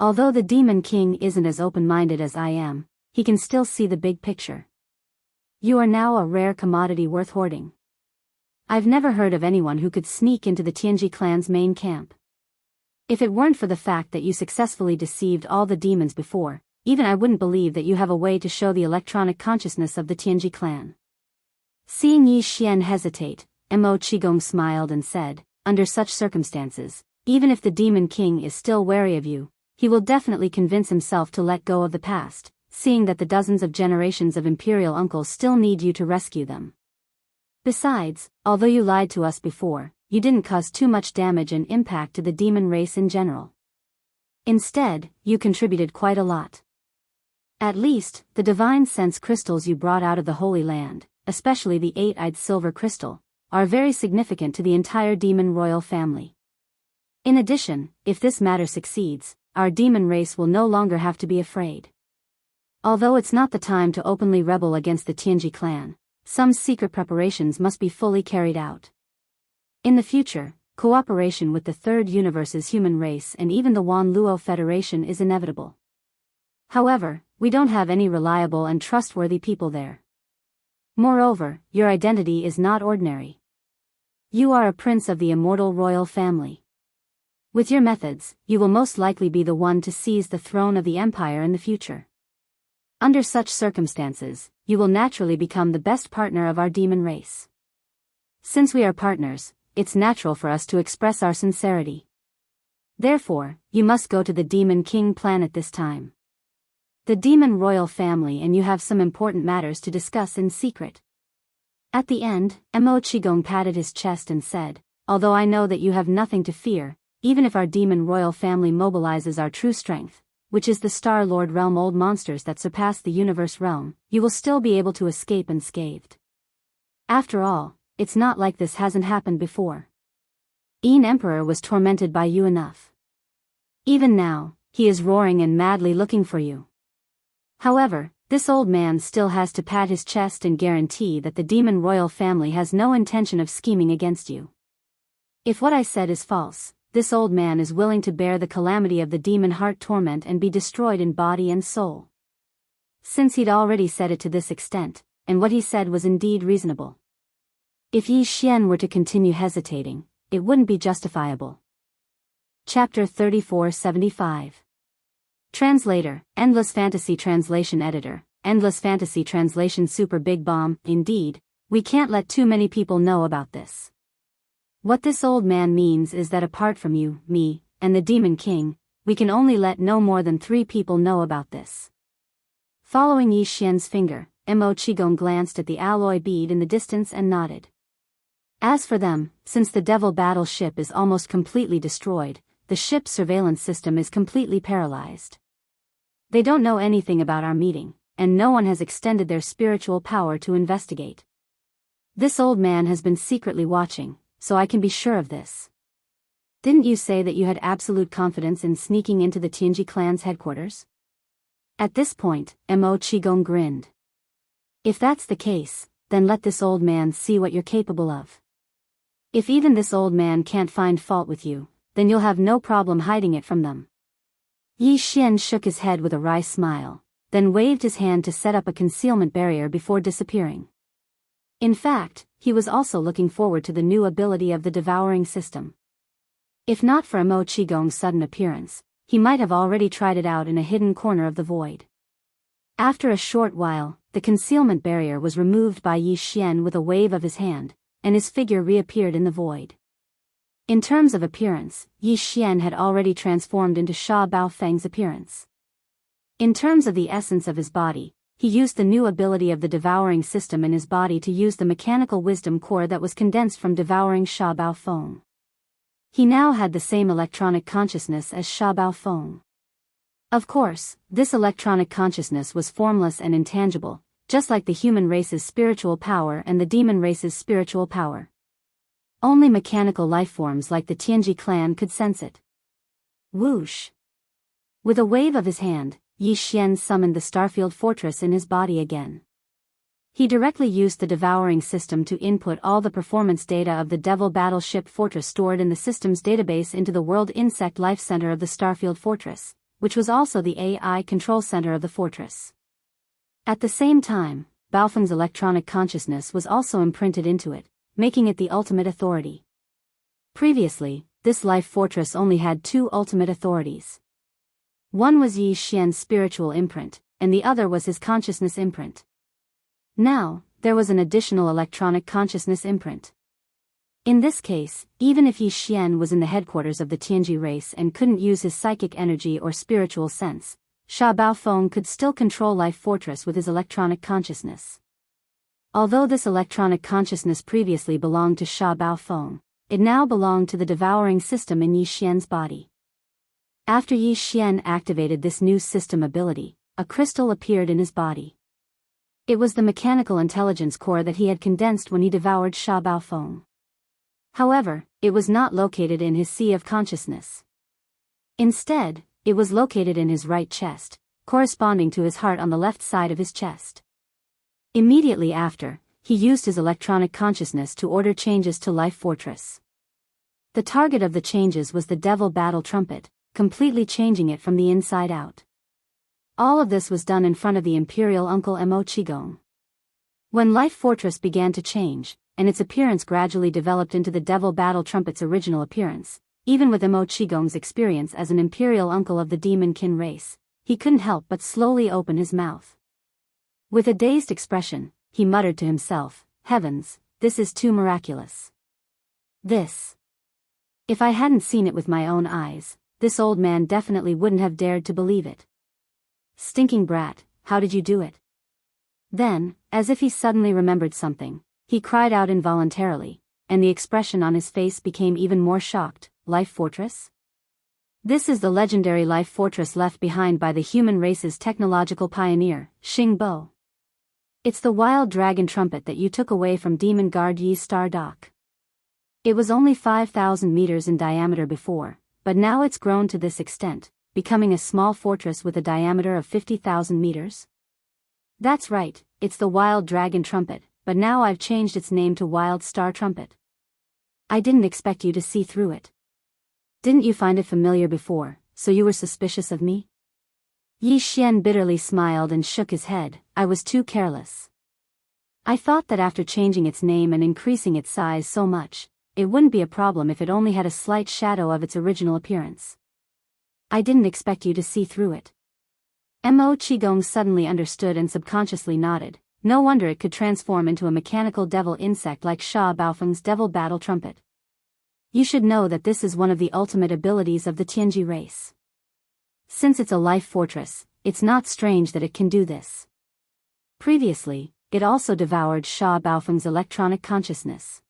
Although the Demon King isn't as open-minded as I am, he can still see the big picture. You are now a rare commodity worth hoarding. I've never heard of anyone who could sneak into the Tianji clan's main camp. If it weren't for the fact that you successfully deceived all the demons before, even I wouldn't believe that you have a way to show the electronic consciousness of the Tianji clan." Seeing Yi Xian hesitate, Mo Qigong smiled and said, "Under such circumstances, even if the Demon King is still wary of you, he will definitely convince himself to let go of the past, seeing that the dozens of generations of imperial uncles still need you to rescue them. Besides, although you lied to us before, you didn't cause too much damage and impact to the demon race in general. Instead, you contributed quite a lot. At least, the divine sense crystals you brought out of the Holy Land, especially the 8-eyed silver crystal, are very significant to the entire demon royal family. In addition, if this matter succeeds, our demon race will no longer have to be afraid. Although it's not the time to openly rebel against the Tianji clan, some secret preparations must be fully carried out. In the future, cooperation with the Third Universe's human race and even the Wan Luo Federation is inevitable. However, we don't have any reliable and trustworthy people there. Moreover, your identity is not ordinary. You are a prince of the immortal royal family. With your methods, you will most likely be the one to seize the throne of the empire in the future. Under such circumstances, you will naturally become the best partner of our demon race. Since we are partners, it's natural for us to express our sincerity. Therefore, you must go to the Demon King planet this time. The demon royal family and you have some important matters to discuss in secret." At the end, Mo Qigong patted his chest and said, "Although I know that you have nothing to fear, even if our demon royal family mobilizes our true strength, which is the Star Lord realm old monsters that surpass the universe realm, you will still be able to escape unscathed. After all, it's not like this hasn't happened before. Yin Emperor was tormented by you enough. Even now, he is roaring and madly looking for you. However, this old man still has to pat his chest and guarantee that the demon royal family has no intention of scheming against you. If what I said is false, this old man is willing to bear the calamity of the demon heart torment and be destroyed in body and soul." Since he'd already said it to this extent, and what he said was indeed reasonable. If Yi Xian were to continue hesitating, it wouldn't be justifiable. Chapter 3475. Translator, Endless Fantasy Translation Editor, Endless Fantasy Translation Super Big Bomb. Indeed, we can't let too many people know about this. What this old man means is that apart from you, me, and the Demon King, we can only let no more than 3 people know about this. Following Yi Xian's finger, Mo Qigong glanced at the alloy bead in the distance and nodded. As for them, since the Devil battleship is almost completely destroyed, the ship's surveillance system is completely paralyzed. They don't know anything about our meeting, and no one has extended their spiritual power to investigate. This old man has been secretly watching, so I can be sure of this. Didn't you say that you had absolute confidence in sneaking into the Tianji clan's headquarters? At this point, Mo Qigong grinned. If that's the case, then let this old man see what you're capable of. If even this old man can't find fault with you, then you'll have no problem hiding it from them. Yi Xian shook his head with a wry smile, then waved his hand to set up a concealment barrier before disappearing. In fact, he was also looking forward to the new ability of the devouring system. If not for Mo Qigong's sudden appearance, he might have already tried it out in a hidden corner of the void. After a short while, the concealment barrier was removed by Yi Xian with a wave of his hand, and his figure reappeared in the void. In terms of appearance, Yi Xian had already transformed into Sha Baofeng's appearance. In terms of the essence of his body, he used the new ability of the devouring system in his body to use the mechanical wisdom core that was condensed from devouring Sha Baofeng. He now had the same electronic consciousness as Sha Baofeng. Of course, this electronic consciousness was formless and intangible, just like the human race's spiritual power and the demon race's spiritual power. Only mechanical lifeforms like the Tianji clan could sense it. Whoosh! With a wave of his hand, Yi Xian summoned the Starfield Fortress in his body again. He directly used the devouring system to input all the performance data of the Devil Battleship Fortress stored in the system's database into the World Insect Life Center of the Starfield Fortress, which was also the AI control center of the fortress. At the same time, Baofeng's electronic consciousness was also imprinted into it, making it the ultimate authority. Previously, this life fortress only had 2 ultimate authorities. One was Yi Xian's spiritual imprint, and the other was his consciousness imprint. Now, there was an additional electronic consciousness imprint. In this case, even if Yi Xian was in the headquarters of the Tianji race and couldn't use his psychic energy or spiritual sense, Sha Baofeng could still control Life Fortress with his electronic consciousness. Although this electronic consciousness previously belonged to Sha Baofeng, it now belonged to the devouring system in Yi Xian's body. After Yi Xian activated this new system ability, a crystal appeared in his body. It was the mechanical intelligence core that he had condensed when he devoured Sha Baofeng. However, it was not located in his sea of consciousness. Instead, it was located in his right chest, corresponding to his heart on the left side of his chest. Immediately after, he used his electronic consciousness to order changes to Life Fortress. The target of the changes was the Devil Battle Trumpet, completely changing it from the inside out. All of this was done in front of the Imperial Uncle Mo Qigong. When Life Fortress began to change, and its appearance gradually developed into the Devil Battle Trumpet's original appearance, even with Mo Qigong's experience as an Imperial Uncle of the Demon Kin race, he couldn't help but slowly open his mouth. With a dazed expression, he muttered to himself, "Heavens, this is too miraculous. This. If I hadn't seen it with my own eyes, this old man definitely wouldn't have dared to believe it. Stinking brat, how did you do it?" Then, as if he suddenly remembered something, he cried out involuntarily, and the expression on his face became even more shocked. "Life Fortress? This is the legendary Life Fortress left behind by the human race's technological pioneer, Xing Bo. It's the wild dragon trumpet that you took away from Demon Guard Yi's Star Dock. It was only 5,000 meters in diameter before, but now it's grown to this extent, becoming a small fortress with a diameter of 50,000 meters. That's right, it's the Wild Dragon Trumpet, but now I've changed its name to Wild Star Trumpet. I didn't expect you to see through it. Didn't you find it familiar before, so you were suspicious of me?" Yi Xian bitterly smiled and shook his head. "I was too careless. I thought that after changing its name and increasing its size so much, it wouldn't be a problem if it only had a slight shadow of its original appearance. I didn't expect you to see through it. Mo Qigong suddenly understood and subconsciously nodded. No wonder it could transform into a mechanical devil insect like Sha Baofeng's devil battle trumpet. You should know that this is one of the ultimate abilities of the Tianji race. Since it's a life fortress, it's not strange that it can do this. Previously, it also devoured Sha Baofeng's electronic consciousness.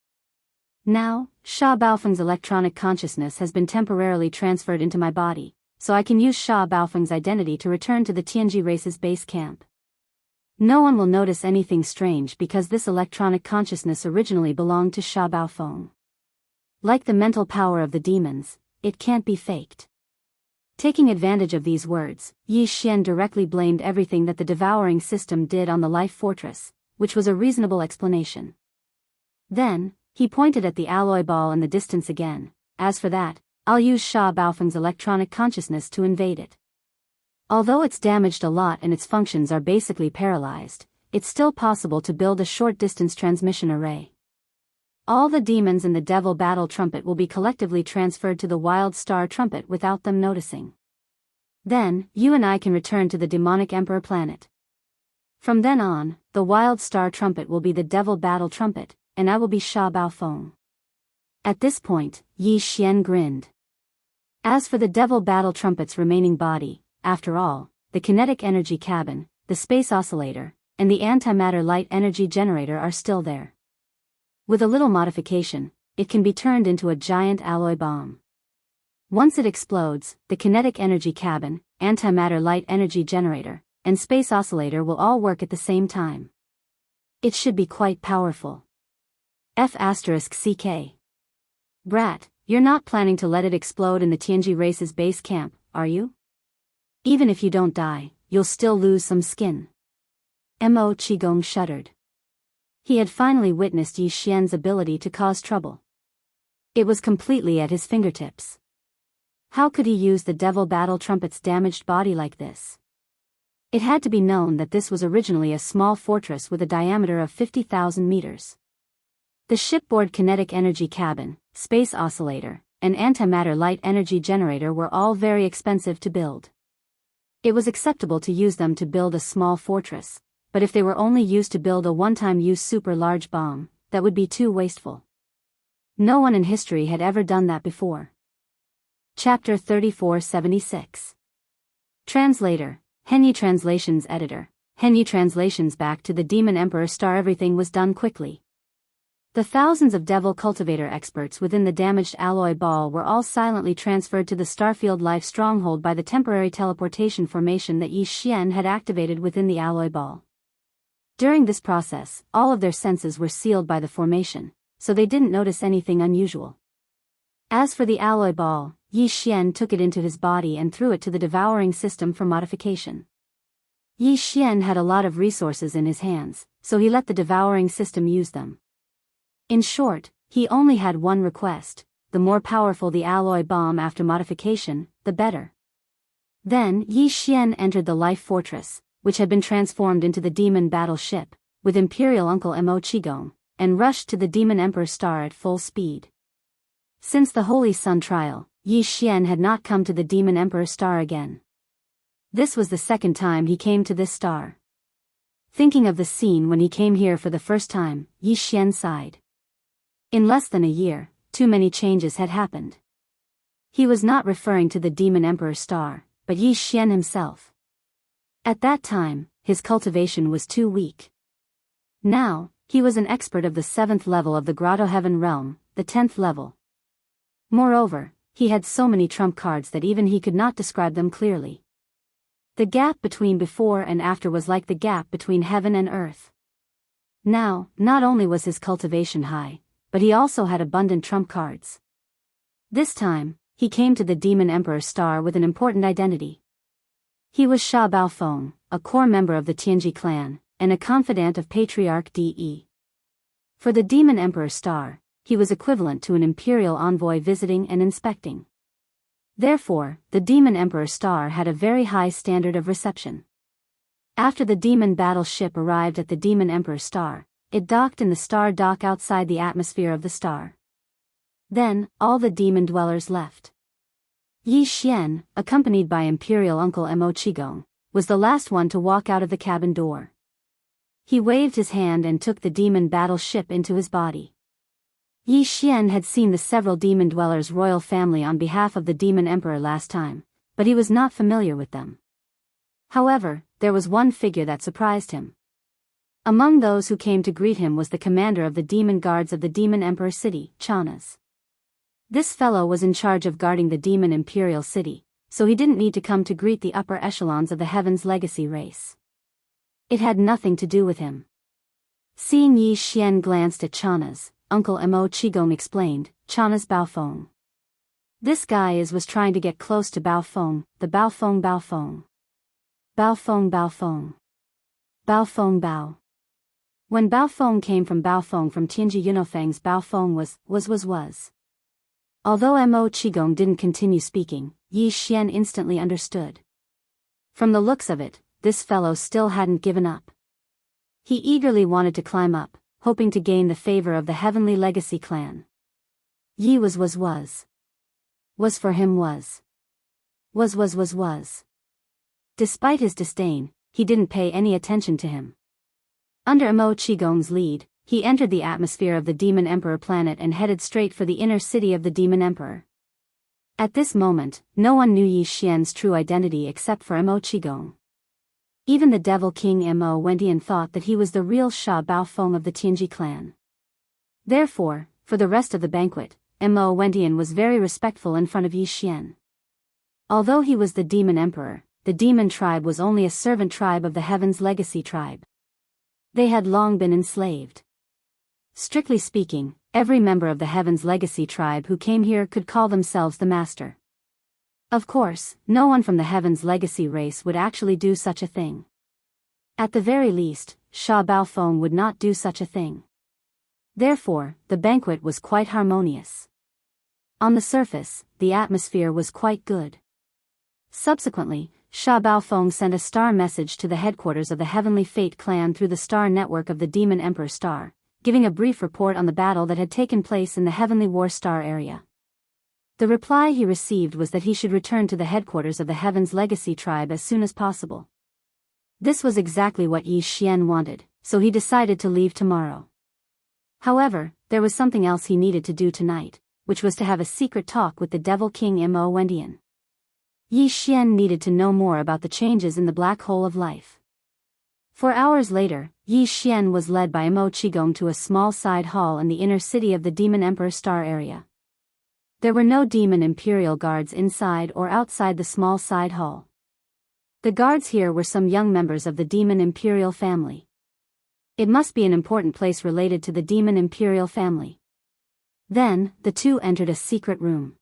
Now, Sha Baofeng's electronic consciousness has been temporarily transferred into my body, so I can use Sha Baofeng's identity to return to the Tianji race's base camp. No one will notice anything strange because this electronic consciousness originally belonged to Sha Baofeng. Like the mental power of the demons, it can't be faked. Taking advantage of these words, Yi Xian directly blamed everything that the devouring system did on the life fortress, which was a reasonable explanation. Then, he pointed at the alloy ball in the distance again. As for that, I'll use Sha Baofeng's electronic consciousness to invade it. Although it's damaged a lot and its functions are basically paralyzed, it's still possible to build a short-distance transmission array. All the demons in the Devil Battle Trumpet will be collectively transferred to the Wild Star Trumpet without them noticing. Then, you and I can return to the Demonic Emperor planet. From then on, the Wild Star Trumpet will be the Devil Battle Trumpet, and I will be Sha Baofeng. At this point, Yi Xian grinned. As for the Devil Battle Trumpet's remaining body, after all, the kinetic energy cabin, the space oscillator, and the antimatter light energy generator are still there. With a little modification, it can be turned into a giant alloy bomb. Once it explodes, the kinetic energy cabin, antimatter light energy generator, and space oscillator will all work at the same time. It should be quite powerful. F***CK. Brat, you're not planning to let it explode in the Tianji race's base camp, are you? Even if you don't die, you'll still lose some skin. Mo Qigong shuddered. He had finally witnessed Yi Xian's ability to cause trouble. It was completely at his fingertips. How could he use the Devil Battle Trumpet's damaged body like this? It had to be known that this was originally a small fortress with a diameter of 50,000 meters. The shipboard kinetic energy cabin, space oscillator, and antimatter light energy generator were all very expensive to build. It was acceptable to use them to build a small fortress, but if they were only used to build a one-time-use super-large bomb, that would be too wasteful. No one in history had ever done that before. Chapter 3476. Translator, Henyi Translations Editor, Henyi Translations. Back to the Demon Emperor Star. Everything was done quickly. The thousands of Devil Cultivator experts within the damaged alloy ball were all silently transferred to the Starfield Life Stronghold by the temporary teleportation formation that Yi Xian had activated within the alloy ball. During this process, all of their senses were sealed by the formation, so they didn't notice anything unusual. As for the alloy ball, Yi Xian took it into his body and threw it to the devouring system for modification. Yi Xian had a lot of resources in his hands, so he let the devouring system use them. In short, he only had one request: the more powerful the alloy bomb after modification, the better. Then Yi Xian entered the life fortress, which had been transformed into the demon battleship, with Imperial Uncle Mo Qigong, and rushed to the Demon Emperor Star at full speed. Since the Holy Sun trial, Yi Xian had not come to the Demon Emperor Star again. This was the second time he came to this star. Thinking of the scene when he came here for the first time, Yi Xian sighed. In less than a year, too many changes had happened. He was not referring to the Demon Emperor Star, but Yi Xian himself. At that time, his cultivation was too weak. Now, he was an expert of the 7th level of the Grotto Heaven realm, the 10th level. Moreover, he had so many trump cards that even he could not describe them clearly. The gap between before and after was like the gap between heaven and earth. Now, not only was his cultivation high, but he also had abundant trump cards. This time, he came to the Demon Emperor Star with an important identity. He was Sha Baofeng, a core member of the Tianji clan, and a confidant of Patriarch De. For the Demon Emperor Star, he was equivalent to an imperial envoy visiting and inspecting. Therefore, the Demon Emperor Star had a very high standard of reception. After the demon battleship arrived at the Demon Emperor Star, it docked in the star dock outside the atmosphere of the star. Then, all the demon dwellers left. Yi Xian, accompanied by Imperial Uncle Mo Qigong, was the last one to walk out of the cabin door. He waved his hand and took the demon battle ship into his body. Yi Xian had seen the several demon dwellers' royal family on behalf of the demon emperor last time, but he was not familiar with them. However, there was one figure that surprised him. Among those who came to greet him was the commander of the demon guards of the demon emperor city, Chanas. This fellow was in charge of guarding the demon imperial city, so he didn't need to come to greet the upper echelons of the Heaven's Legacy race. It had nothing to do with him. Seeing Yi Xian glanced at Chanas, Uncle Mo Qigong explained, Chanas Baofeng. This guy was trying to get close to Baofeng, the Baofeng Baofeng. Baofeng Baofeng. Baofeng Bao. When Baofeng came from Baofeng from Tianji Yunofeng's Baofeng was. Although Mo Qigong didn't continue speaking, Yi Xian instantly understood. From the looks of it, this fellow still hadn't given up. He eagerly wanted to climb up, hoping to gain the favor of the Heavenly Legacy clan. Yi was for him was. Despite his disdain, he didn't pay any attention to him. Under Mo Qigong's lead, he entered the atmosphere of the Demon Emperor planet and headed straight for the inner city of the Demon Emperor. At this moment, no one knew Yi Xian's true identity except for Mo Qigong. Even the Devil King Mo Wendian thought that he was the real Sha Baofeng of the Tianji clan. Therefore, for the rest of the banquet, Mo Wendian was very respectful in front of Yi Xian. Although he was the Demon Emperor, the Demon tribe was only a servant tribe of the Heaven's Legacy tribe. They had long been enslaved. Strictly speaking, every member of the Heaven's Legacy tribe who came here could call themselves the Master. Of course, no one from the Heaven's Legacy race would actually do such a thing. At the very least, Sha Baofeng would not do such a thing. Therefore, the banquet was quite harmonious. On the surface, the atmosphere was quite good. Subsequently, Sha Baofeng sent a star message to the headquarters of the Heavenly Fate clan through the star network of the Demon Emperor Star, giving a brief report on the battle that had taken place in the Heavenly War Star area. The reply he received was that he should return to the headquarters of the Heaven's Legacy tribe as soon as possible. This was exactly what Yi Xian wanted, so he decided to leave tomorrow. However, there was something else he needed to do tonight, which was to have a secret talk with the Devil King Mo Wendian. Yi Xian needed to know more about the changes in the black hole of life. 4 hours later, Yi Xian was led by Mo Qigong to a small side hall in the inner city of the Demon Emperor Star area. There were no Demon Imperial guards inside or outside the small side hall. The guards here were some young members of the Demon Imperial family. It must be an important place related to the Demon Imperial family. Then, the two entered a secret room.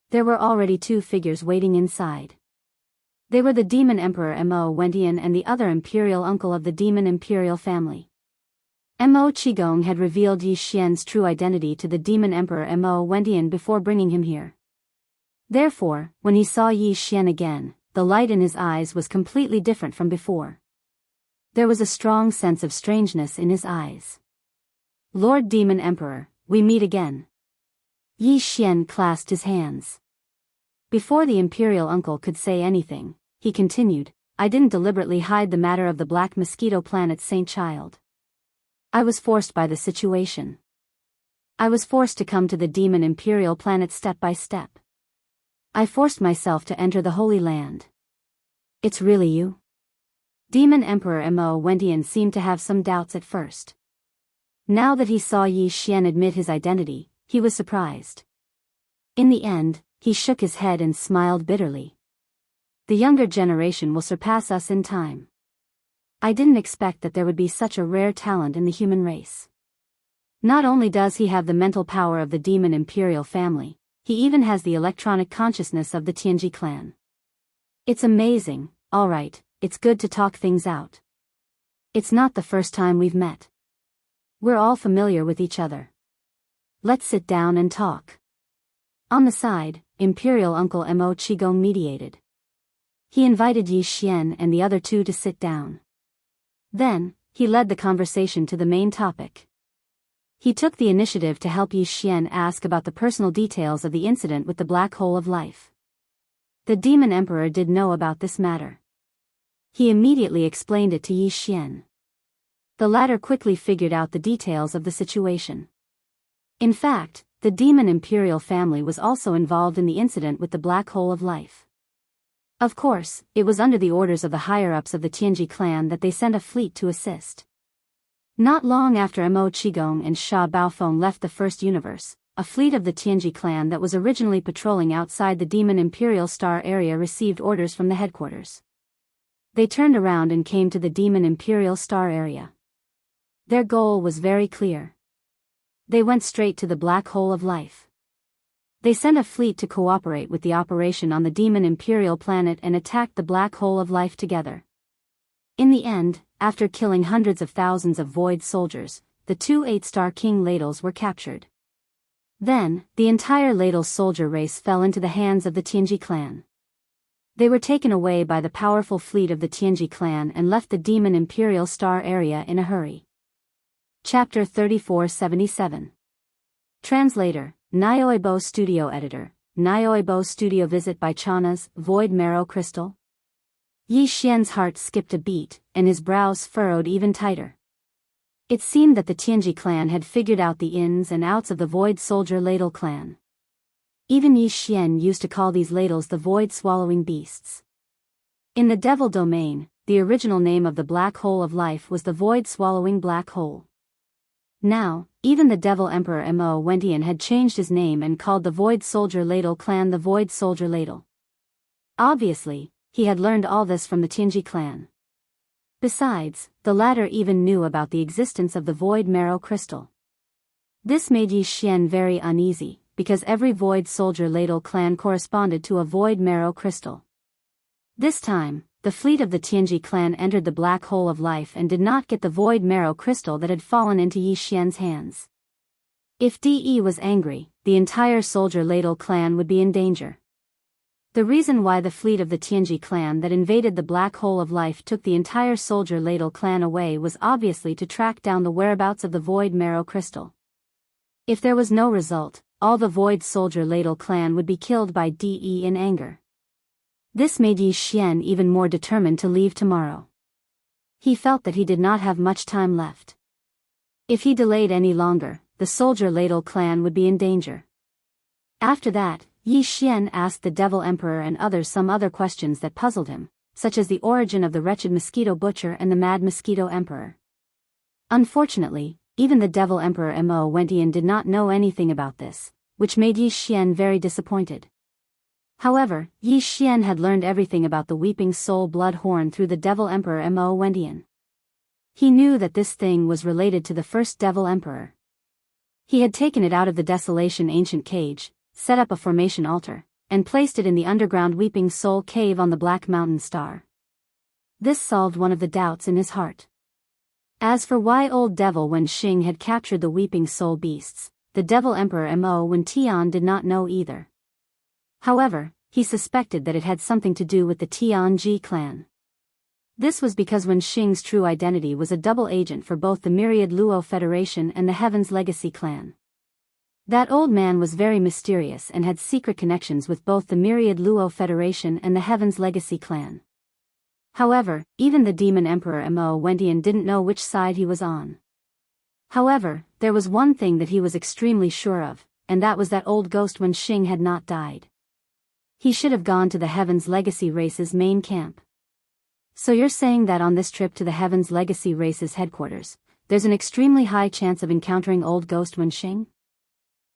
There were already 2 figures waiting inside. They were the Demon Emperor Mo Wendian and the other Imperial uncle of the Demon Imperial family. Mo Qigong had revealed Yi Xian's true identity to the Demon Emperor Mo Wendian before bringing him here. Therefore, when he saw Yi Xian again, the light in his eyes was completely different from before. There was a strong sense of strangeness in his eyes. Lord Demon Emperor, we meet again. Yi Xian clasped his hands. Before the Imperial uncle could say anything, he continued, I didn't deliberately hide the matter of the Black Mosquito Planet's Saint Child. I was forced by the situation. I was forced to come to the Demon Imperial Planet step by step. I forced myself to enter the Holy Land. It's really you? Demon Emperor Mo Wendian seemed to have some doubts at first. Now that he saw Yi Xian admit his identity, he was surprised. In the end, he shook his head and smiled bitterly. The younger generation will surpass us in time. I didn't expect that there would be such a rare talent in the human race. Not only does he have the mental power of the Demon Imperial family, he even has the electronic consciousness of the Tianji clan. It's amazing. Alright, it's good to talk things out. It's not the first time we've met. We're all familiar with each other. Let's sit down and talk. On the side, Imperial Uncle Mo Qigong mediated. He invited Yi Xian and the other 2 to sit down. Then, he led the conversation to the main topic. He took the initiative to help Yi Xian ask about the personal details of the incident with the black hole of life. The demon emperor did know about this matter. He immediately explained it to Yi Xian. The latter quickly figured out the details of the situation. In fact, the demon imperial family was also involved in the incident with the black hole of life. Of course, it was under the orders of the higher-ups of the Tianji clan that they sent a fleet to assist. Not long after Mo Qigong and Sha Baofeng left the First Universe, a fleet of the Tianji clan that was originally patrolling outside the Demon Imperial Star area received orders from the headquarters. They turned around and came to the Demon Imperial Star area. Their goal was very clear. They went straight to the black hole of life. They sent a fleet to cooperate with the operation on the Demon Imperial planet and attacked the black hole of life together. In the end, after killing hundreds of thousands of void soldiers, the two 8-star king ladles were captured. Then, the entire ladle soldier race fell into the hands of the Tianji clan. They were taken away by the powerful fleet of the Tianji clan and left the Demon Imperial Star area in a hurry. Chapter 3477. Translator, Nyoibo Studio Editor, Nyoibo Studio Visit by Chana's Void Marrow Crystal. Yi Xian's heart skipped a beat, and his brows furrowed even tighter. It seemed that the Tianji clan had figured out the ins and outs of the Void Soldier Ladle clan. Even Yi Xian used to call these ladles the Void-Swallowing Beasts. In the Devil Domain, the original name of the Black Hole of Life was the Void-Swallowing Black Hole. Now, even the Devil Emperor Mo Wentian had changed his name and called the Void Soldier Ladle clan the Void Soldier Ladle. Obviously, he had learned all this from the Tianji clan. Besides, the latter even knew about the existence of the Void Marrow Crystal. This made Yi Xian very uneasy, because every Void Soldier Ladle clan corresponded to a Void Marrow Crystal. This time, the fleet of the Tianji clan entered the Black Hole of Life and did not get the Void Marrow Crystal that had fallen into Yi Xian's hands. If DE was angry, the entire Soldier Ladle clan would be in danger. The reason why the fleet of the Tianji clan that invaded the Black Hole of Life took the entire Soldier Ladle clan away was obviously to track down the whereabouts of the Void Marrow Crystal. If there was no result, all the Void Soldier Ladle clan would be killed by DE in anger. This made Yi Xian even more determined to leave tomorrow. He felt that he did not have much time left. If he delayed any longer, the Soldier Ladle clan would be in danger. After that, Yi Xian asked the Devil Emperor and others some other questions that puzzled him, such as the origin of the wretched Mosquito Butcher and the Mad Mosquito Emperor. Unfortunately, even the Devil Emperor Mo Wentian did not know anything about this, which made Yi Xian very disappointed. However, Yi Xian had learned everything about the Weeping Soul Blood Horn through the Devil Emperor Mo Wentian. He knew that this thing was related to the first Devil Emperor. He had taken it out of the Desolation Ancient Cage, set up a formation altar, and placed it in the underground Weeping Soul Cave on the Black Mountain Star. This solved one of the doubts in his heart. As for why old Devil Wenxing had captured the Weeping Soul Beasts, the Devil Emperor Mo Wentian did not know either. However, he suspected that it had something to do with the Tianji clan. This was because Wenxing's true identity was a double agent for both the Myriad Luo Federation and the Heaven's Legacy clan. That old man was very mysterious and had secret connections with both the Myriad Luo Federation and the Heaven's Legacy clan. However, even the Demon Emperor Mo Wentian didn't know which side he was on. However, there was one thing that he was extremely sure of, and that was that old ghost Wenxing had not died. He should have gone to the Heaven's Legacy Race's main camp. So you're saying that on this trip to the Heaven's Legacy Race's headquarters, there's an extremely high chance of encountering old ghost Wenxing?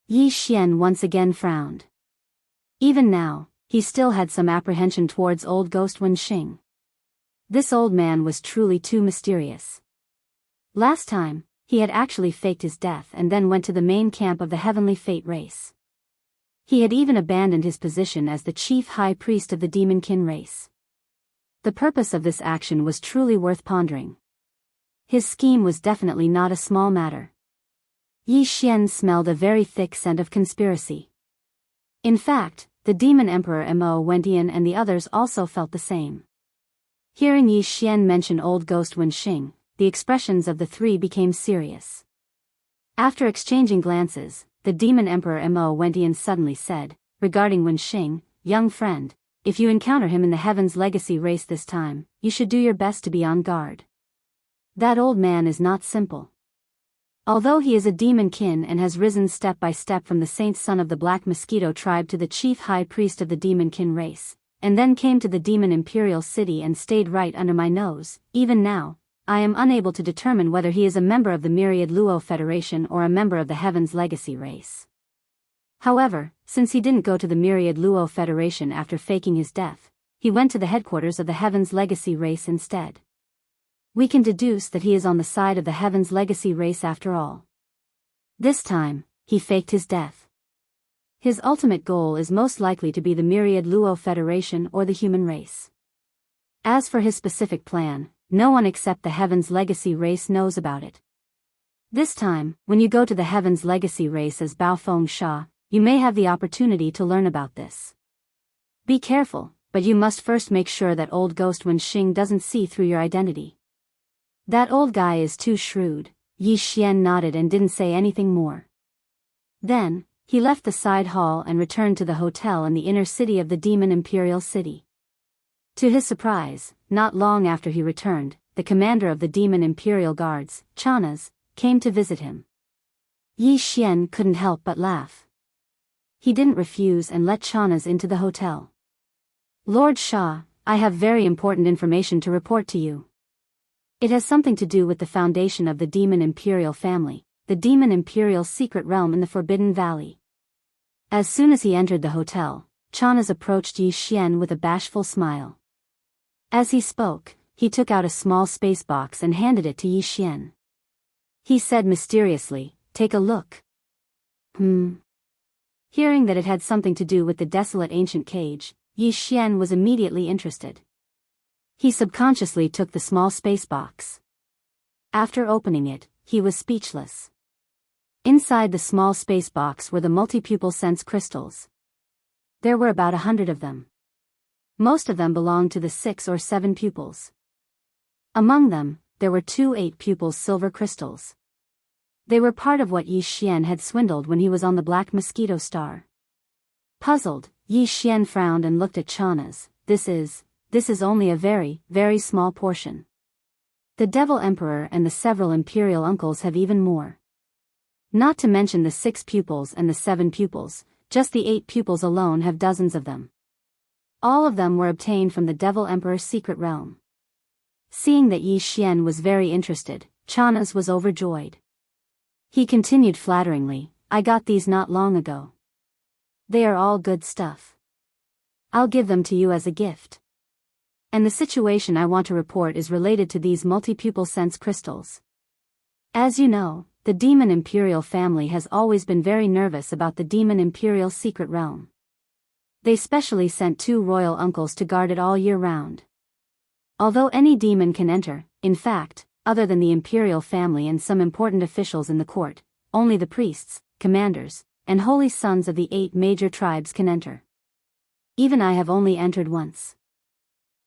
Yi Xian once again frowned. Even now, he still had some apprehension towards old ghost Wenxing. This old man was truly too mysterious. Last time, he had actually faked his death and then went to the main camp of the Heavenly Fate race. He had even abandoned his position as the chief high priest of the Demonkin race. The purpose of this action was truly worth pondering. His scheme was definitely not a small matter. Yi Xian smelled a very thick scent of conspiracy. In fact, the Demon Emperor Mo Wentian and the others also felt the same. Hearing Yi Xian mention old ghost Wenxing, the expressions of the three became serious. After exchanging glances, the demon emperor Mo Wentian suddenly said, regarding Wen Xing, young friend, if you encounter him in the Heaven's Legacy race this time, you should do your best to be on guard. That old man is not simple. Although he is a demon kin and has risen step by step from the saint son of the Black Mosquito tribe to the chief high priest of the demon kin race, and then came to the demon imperial city and stayed right under my nose, even now, I am unable to determine whether he is a member of the Myriad Luo Federation or a member of the Heaven's Legacy race. However, since he didn't go to the Myriad Luo Federation after faking his death, he went to the headquarters of the Heaven's Legacy race instead. We can deduce that he is on the side of the Heaven's Legacy race after all. This time, he faked his death. His ultimate goal is most likely to be the Myriad Luo Federation or the human race. As for his specific plan, no one except the Heaven's Legacy race knows about it. This time, when you go to the Heaven's Legacy race as Bao Feng Sha, you may have the opportunity to learn about this. Be careful, but you must first make sure that old ghost Wen Xing doesn't see through your identity. That old guy is too shrewd. Yi Xian nodded and didn't say anything more. Then, he left the side hall and returned to the hotel in the inner city of the Demon Imperial City. To his surprise, not long after he returned, the commander of the Demon Imperial Guards, Chanas, came to visit him. Yi Xian couldn't help but laugh. He didn't refuse and let Chanas into the hotel. Lord Shah, I have very important information to report to you. It has something to do with the foundation of the Demon Imperial family, the Demon Imperial secret realm in the Forbidden Valley. As soon as he entered the hotel, Chanas approached Yi Xian with a bashful smile. As he spoke, he took out a small space box and handed it to Yi Xian. He said mysteriously, "Take a look." Hearing that it had something to do with the desolate ancient cage, Yi Xian was immediately interested. He subconsciously took the small space box. After opening it, he was speechless. Inside the small space box were the multi-pupil sense crystals. There were about 100 of them. Most of them belonged to the 6 or 7 pupils. Among them, there were 2 8-pupil silver crystals. They were part of what Yi Xian had swindled when he was on the Black Mosquito Star. Puzzled, Yi Xian frowned and looked at Chanas. This is only a very, very small portion. The Devil Emperor and the several imperial uncles have even more. Not to mention the 6 pupils and the 7 pupils, just the 8 pupils alone have dozens of them. All of them were obtained from the Devil Emperor's secret realm. Seeing that Yi Xian was very interested, Chanas was overjoyed. He continued flatteringly, "I got these not long ago. They are all good stuff. I'll give them to you as a gift. And the situation I want to report is related to these multi-pupil sense crystals. As you know, the Demon Imperial family has always been very nervous about the Demon Imperial secret realm. They specially sent 2 royal uncles to guard it all year round. Although any demon can enter, in fact, other than the Imperial family and some important officials in the court, only the priests, commanders, and holy sons of the 8 major tribes can enter. Even I have only entered once.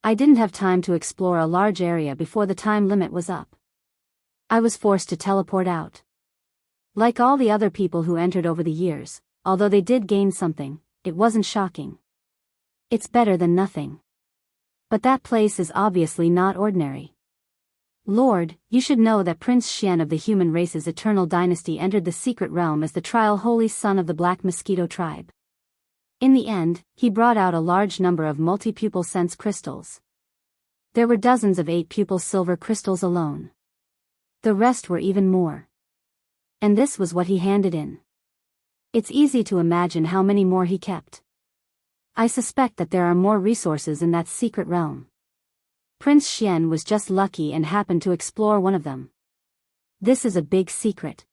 I didn't have time to explore a large area before the time limit was up. I was forced to teleport out. Like all the other people who entered over the years, although they did gain something, it wasn't shocking. It's better than nothing. But that place is obviously not ordinary. Lord, you should know that Prince Xian of the human race's eternal dynasty entered the secret realm as the trial holy son of the Black Mosquito tribe. In the end, he brought out a large number of multi-pupil sense crystals. There were dozens of 8-pupil silver crystals alone. The rest were even more. And this was what he handed in. It's easy to imagine how many more he kept. I suspect that there are more resources in that secret realm. Prince Xian was just lucky and happened to explore one of them. This is a big secret.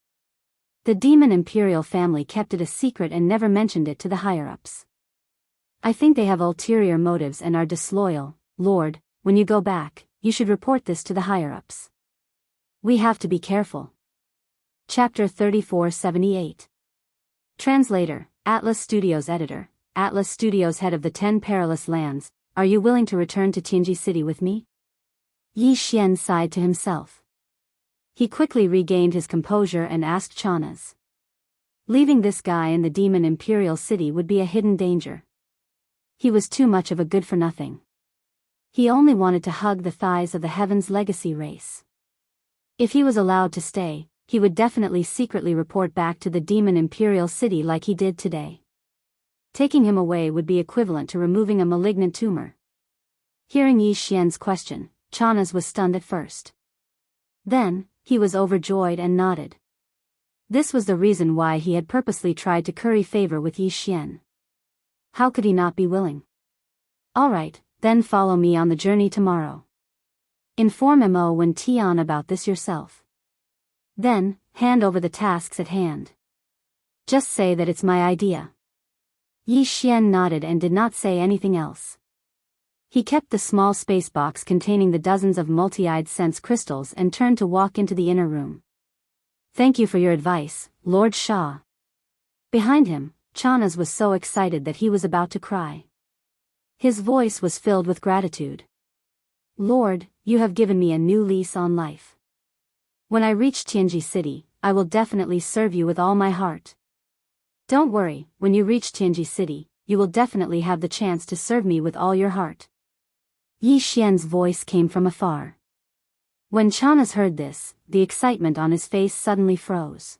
The Demon Imperial family kept it a secret and never mentioned it to the higher-ups. I think they have ulterior motives and are disloyal. Lord, when you go back, you should report this to the higher-ups. We have to be careful. Chapter 3478. Translator, Atlas Studios Editor, Atlas Studios Head of the 10 Perilous Lands, are you willing to return to Tianji City with me? Yi Xian sighed to himself. He quickly regained his composure and asked Chanas. Leaving this guy in the demon imperial city would be a hidden danger. He was too much of a good-for-nothing. He only wanted to hug the thighs of the Heaven's legacy race. If he was allowed to stay, he would definitely secretly report back to the demon imperial city like he did today. Taking him away would be equivalent to removing a malignant tumor. Hearing Yi Xian's question, Chanas was stunned at first. Then, he was overjoyed and nodded. This was the reason why he had purposely tried to curry favor with Yi Xian. How could he not be willing? Alright, then follow me on the journey tomorrow. Inform Mo Wen Tian about this yourself. Then, hand over the tasks at hand. Just say that it's my idea. Yi Xian nodded and did not say anything else. He kept the small space box containing the dozens of multi-eyed sense crystals and turned to walk into the inner room. Thank you for your advice, Lord Shah. Behind him, Chanas was so excited that he was about to cry. His voice was filled with gratitude. Lord, you have given me a new lease on life. When I reach Tianji City, I will definitely serve you with all my heart. Don't worry, when you reach Tianji City, you will definitely have the chance to serve me with all your heart. Yi Xian's voice came from afar. When Chanas heard this, the excitement on his face suddenly froze.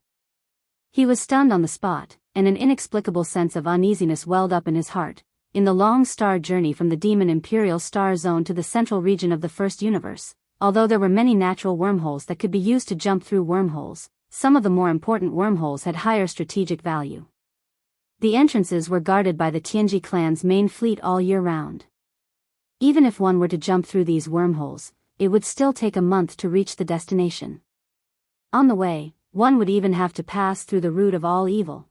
He was stunned on the spot, and an inexplicable sense of uneasiness welled up in his heart. In the long star journey from the demon imperial star zone to the central region of the first universe, although there were many natural wormholes that could be used to jump through wormholes, some of the more important wormholes had higher strategic value. The entrances were guarded by the Tianji clan's main fleet all year round. Even if one were to jump through these wormholes, it would still take a month to reach the destination. On the way, one would even have to pass through the root of all evil.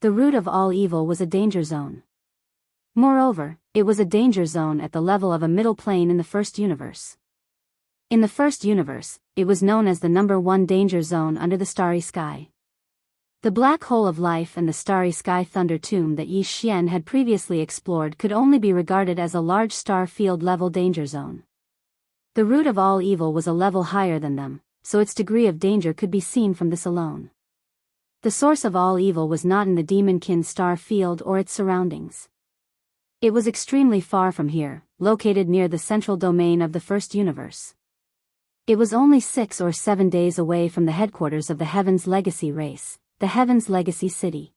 The root of all evil was a danger zone. Moreover, it was a danger zone at the level of a middle plane in the first universe. In the first universe, it was known as the number 1 danger zone under the starry sky. The black hole of life and the starry sky thunder tomb that Yi Xian had previously explored could only be regarded as a large star field level danger zone. The root of all evil was a level higher than them, so its degree of danger could be seen from this alone. The source of all evil was not in the Demonkin star field or its surroundings. It was extremely far from here, located near the central domain of the first universe. It was only 6 or 7 days away from the headquarters of the Heaven's Legacy race, the Heaven's Legacy City.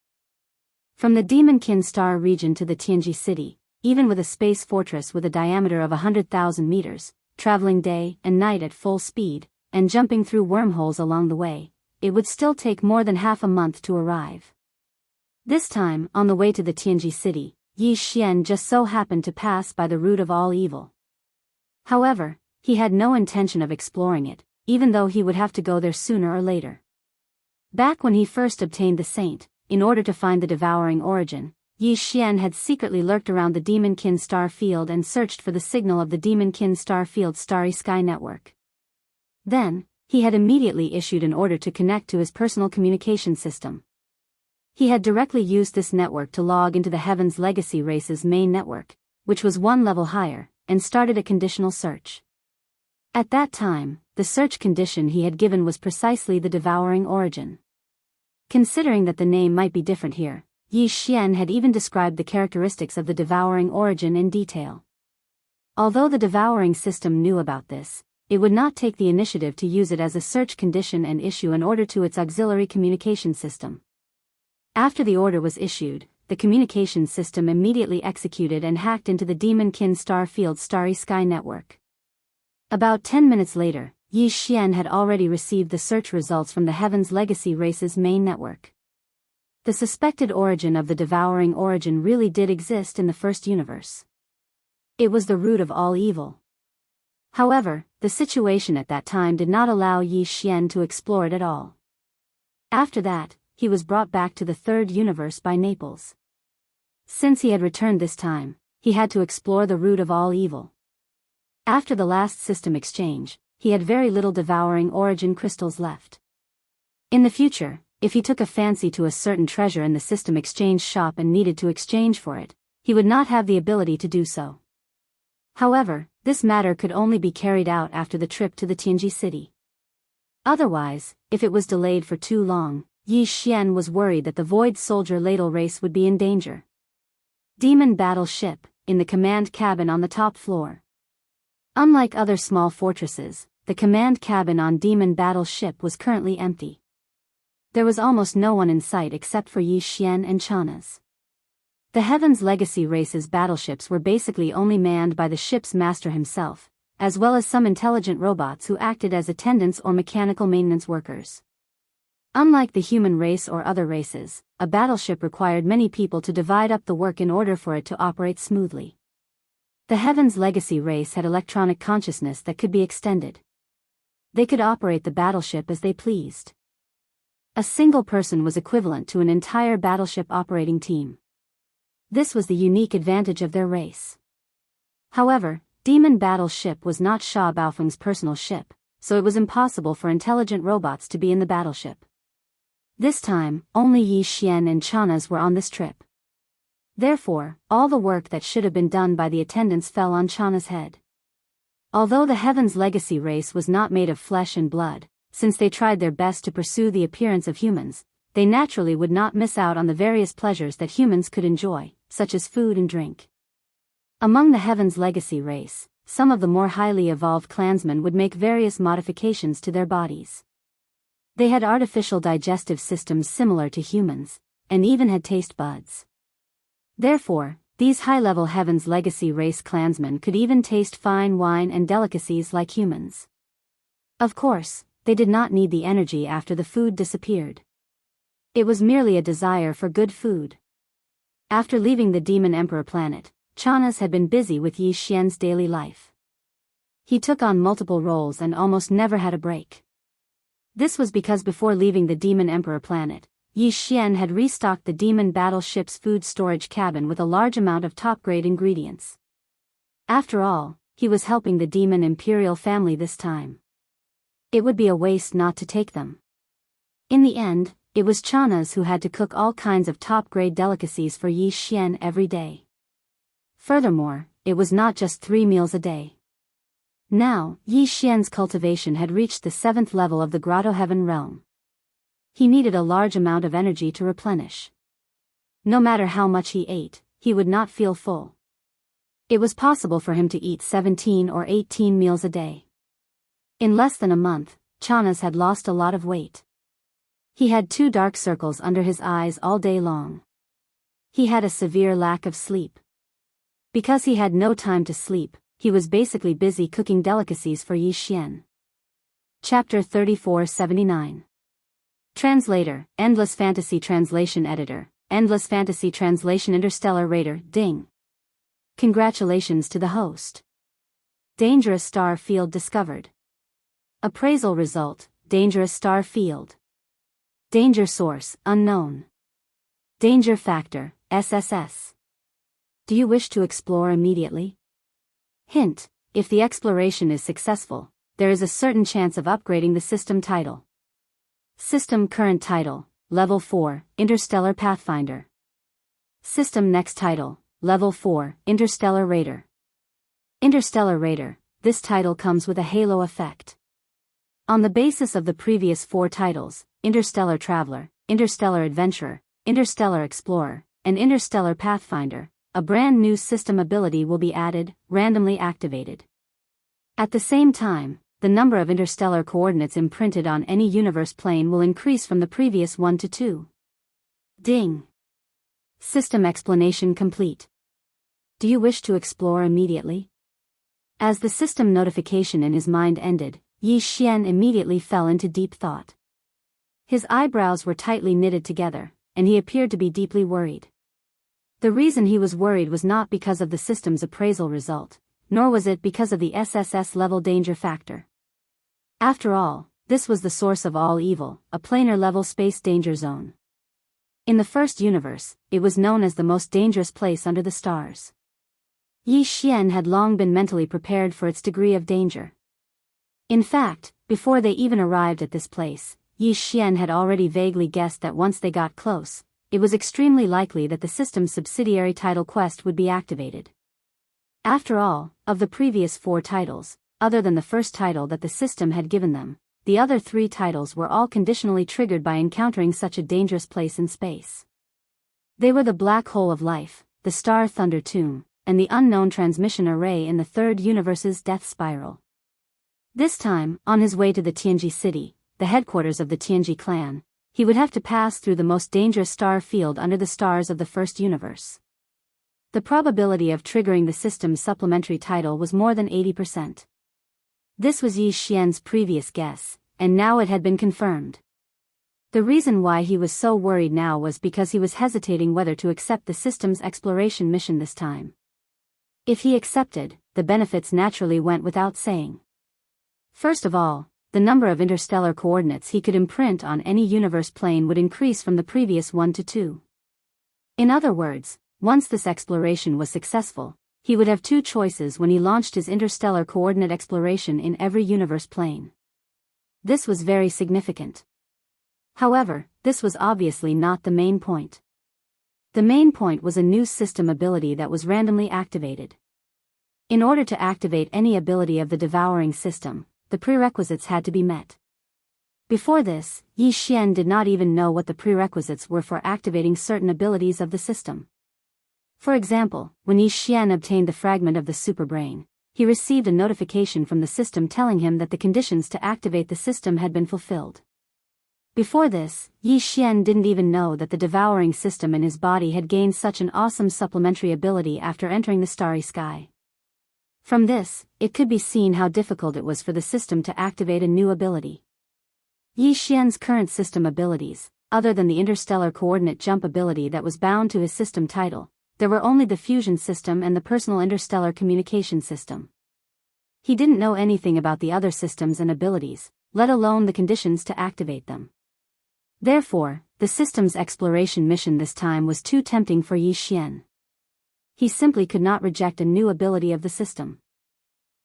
From the Demonkin star region to the Tianji City, even with a space fortress with a diameter of 100,000 meters, traveling day and night at full speed, and jumping through wormholes along the way, it would still take more than half a month to arrive. This time, on the way to the Tianji City, Yi Xian just so happened to pass by the root of all evil. However, he had no intention of exploring it, even though he would have to go there sooner or later. Back when he first obtained the saint, in order to find the devouring origin, Yi Xian had secretly lurked around the Demonkin star field and searched for the signal of the Demonkin star field starry sky network. Then, he had immediately issued an order to connect to his personal communication system. He had directly used this network to log into the Heaven's Legacy race's main network, which was 1 level higher, and started a conditional search. At that time, the search condition he had given was precisely the devouring origin. Considering that the name might be different here, Yi Xian had even described the characteristics of the devouring origin in detail. Although the devouring system knew about this, it would not take the initiative to use it as a search condition and issue an order to its auxiliary communication system. After the order was issued, the communication system immediately executed and hacked into the Demonkin star field's starry sky network. About 10 minutes later, Yi Xian had already received the search results from the Heaven's Legacy race's main network. The suspected origin of the devouring origin really did exist in the first universe. It was the root of all evil. However, the situation at that time did not allow Yi Xian to explore it at all. After that, he was brought back to the third universe by Naples. Since he had returned this time, he had to explore the root of all evil. After the last system exchange, he had very little devouring origin crystals left. In the future, if he took a fancy to a certain treasure in the system exchange shop and needed to exchange for it, he would not have the ability to do so. However, this matter could only be carried out after the trip to the Tianji City. Otherwise, if it was delayed for too long, Yi Xian was worried that the Void Soldier Ladle race would be in danger. Demon Battle Ship, in the command cabin on the top floor. Unlike other small fortresses, the command cabin on Demon Battle Ship was currently empty. There was almost no one in sight except for Yi Xian and Chana's. The Heaven's Legacy race's battleships were basically only manned by the ship's master himself, as well as some intelligent robots who acted as attendants or mechanical maintenance workers. Unlike the human race or other races, a battleship required many people to divide up the work in order for it to operate smoothly. The Heaven's Legacy race had electronic consciousness that could be extended. They could operate the battleship as they pleased. A single person was equivalent to an entire battleship operating team. This was the unique advantage of their race. However, Demon Battle Ship was not Sha Baofeng's personal ship, so it was impossible for intelligent robots to be in the battleship. This time, only Yi Xian and Chana's were on this trip. Therefore, all the work that should have been done by the attendants fell on Chana's head. Although the Heaven's Legacy race was not made of flesh and blood, since they tried their best to pursue the appearance of humans, they naturally would not miss out on the various pleasures that humans could enjoy, such as food and drink. Among the Heaven's Legacy race, some of the more highly evolved clansmen would make various modifications to their bodies. They had artificial digestive systems similar to humans, and even had taste buds. Therefore, these high-level Heaven's Legacy race clansmen could even taste fine wine and delicacies like humans. Of course, they did not need the energy after the food disappeared. It was merely a desire for good food. After leaving the Demon Emperor planet, Chana's had been busy with Yi Xian's daily life. He took on multiple roles and almost never had a break. This was because before leaving the Demon Emperor planet, Yi Xian had restocked the Demon Battle Ship's food storage cabin with a large amount of top-grade ingredients. After all, he was helping the Demon Imperial family this time. It would be a waste not to take them. In the end, it was Chana's who had to cook all kinds of top-grade delicacies for Yi Xian every day. Furthermore, it was not just 3 meals a day. Now, Yi Xian's cultivation had reached the 7th level of the Grotto Heaven realm. He needed a large amount of energy to replenish. No matter how much he ate, he would not feel full. It was possible for him to eat 17 or 18 meals a day. In less than a month, Chana's had lost a lot of weight. He had 2 dark circles under his eyes all day long. He had a severe lack of sleep. Because he had no time to sleep, he was basically busy cooking delicacies for Yi Xian. Chapter 3479. Translator, Endless Fantasy Translation Editor, Endless Fantasy Translation Interstellar Raider, Ding. Congratulations to the host. Dangerous star field discovered. Appraisal result, dangerous star field. Danger source, unknown. Danger factor, SSS. Do you wish to explore immediately? Hint, if the exploration is successful, there is a certain chance of upgrading the system title. System current title, Level 4, Interstellar Pathfinder. System next title, Level 4, Interstellar Raider. Interstellar Raider, this title comes with a halo effect. On the basis of the previous 4 titles, Interstellar Traveler, Interstellar Adventurer, Interstellar Explorer, and Interstellar Pathfinder, a brand new system ability will be added, randomly activated. At the same time, the number of interstellar coordinates imprinted on any universe plane will increase from the previous 1 to 2. Ding. System explanation complete. Do you wish to explore immediately? As the system notification in his mind ended, Yi Xian immediately fell into deep thought. His eyebrows were tightly knitted together, and he appeared to be deeply worried. The reason he was worried was not because of the system's appraisal result, nor was it because of the SSS level danger factor. After all, this was the source of all evil, a planar level space danger zone. In the first universe, it was known as the most dangerous place under the stars. Yi Xian had long been mentally prepared for its degree of danger. In fact, before they even arrived at this place, Yi Xian had already vaguely guessed that once they got close, it was extremely likely that the system's subsidiary title quest would be activated. After all, of the previous 4 titles, other than the first title that the system had given them, the other 3 titles were all conditionally triggered by encountering such a dangerous place in space. They were the Black Hole of Life, the Star Thunder Tomb, and the Unknown Transmission Array in the Third Universe's Death Spiral. This time, on his way to the Tianji city, the headquarters of the Tianji clan, he would have to pass through the most dangerous star field under the stars of the First Universe. The probability of triggering the system's supplementary title was more than 80%. This was Yi Xian's previous guess, and now it had been confirmed. The reason why he was so worried now was because he was hesitating whether to accept the system's exploration mission this time. If he accepted, the benefits naturally went without saying. First of all, the number of interstellar coordinates he could imprint on any universe plane would increase from the previous 1 to 2. In other words, once this exploration was successful, he would have 2 choices when he launched his interstellar coordinate exploration in every universe plane. This was very significant. However, this was obviously not the main point. The main point was a new system ability that was randomly activated. In order to activate any ability of the devouring system, the prerequisites had to be met. Before this, Yi Xian did not even know what the prerequisites were for activating certain abilities of the system. For example, when Yi Xian obtained the fragment of the superbrain, he received a notification from the system telling him that the conditions to activate the system had been fulfilled. Before this, Yi Xian didn't even know that the devouring system in his body had gained such an awesome supplementary ability after entering the starry sky. From this, it could be seen how difficult it was for the system to activate a new ability. Yi Xian's current system abilities, other than the interstellar coordinate jump ability that was bound to his system title, there were only the fusion system and the personal interstellar communication system. He didn't know anything about the other systems and abilities, let alone the conditions to activate them. Therefore, the system's exploration mission this time was too tempting for Yi Xian. He simply could not reject a new ability of the system.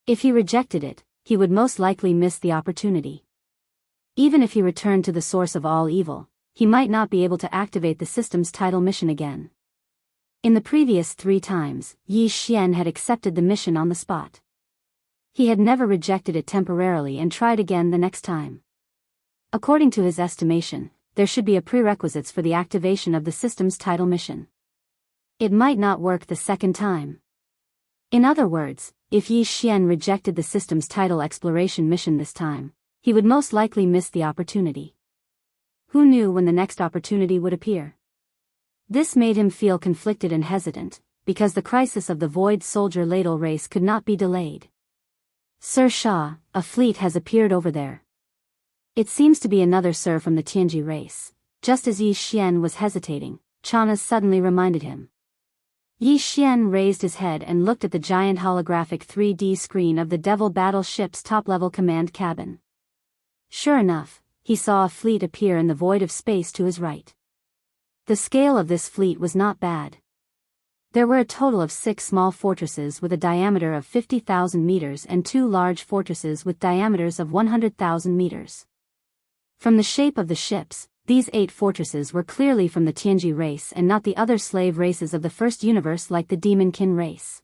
If he rejected it, he would most likely miss the opportunity. Even if he returned to the source of all evil, he might not be able to activate the system's title mission again. In the previous 3 times, Yi Xian had accepted the mission on the spot. He had never rejected it temporarily and tried again the next time. According to his estimation, there should be a prerequisites for the activation of the system's title mission. It might not work the second time. In other words, if Yi Xian rejected the system's title exploration mission this time, he would most likely miss the opportunity. Who knew when the next opportunity would appear? This made him feel conflicted and hesitant, because the crisis of the Void Soldier Ladle race could not be delayed. Sir Shah, a fleet has appeared over there. It seems to be another Sir from the Tianji race. Just as Yi Xian was hesitating, Chana suddenly reminded him. Yi Xian raised his head and looked at the giant holographic 3D screen of the Devil battleship's top-level command cabin. Sure enough, he saw a fleet appear in the void of space to his right. The scale of this fleet was not bad. There were a total of 6 small fortresses with a diameter of 50,000 meters and 2 large fortresses with diameters of 100,000 meters. From the shape of the ships, these 8 fortresses were clearly from the Tianji race and not the other slave races of the First Universe like the Demonkin race.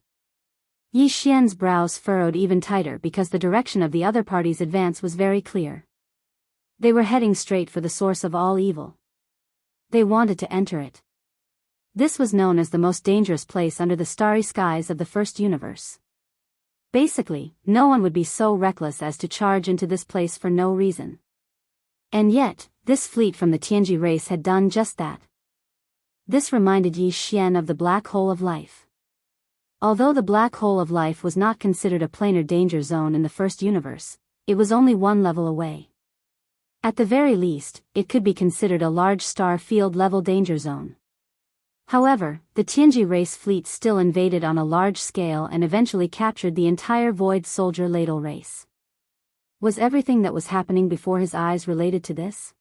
Yi Xian's brows furrowed even tighter because the direction of the other party's advance was very clear. They were heading straight for the source of all evil. They wanted to enter it. This was known as the most dangerous place under the starry skies of the First Universe. Basically, no one would be so reckless as to charge into this place for no reason. And yet, this fleet from the Tianji race had done just that. This reminded Yi Xian of the Black Hole of Life. Although the Black Hole of Life was not considered a planar danger zone in the First Universe, it was only 1 level away. At the very least, it could be considered a large star field level danger zone. However, the Tianji race fleet still invaded on a large scale and eventually captured the entire Void Soldier Ladle race. Was everything that was happening before his eyes related to this?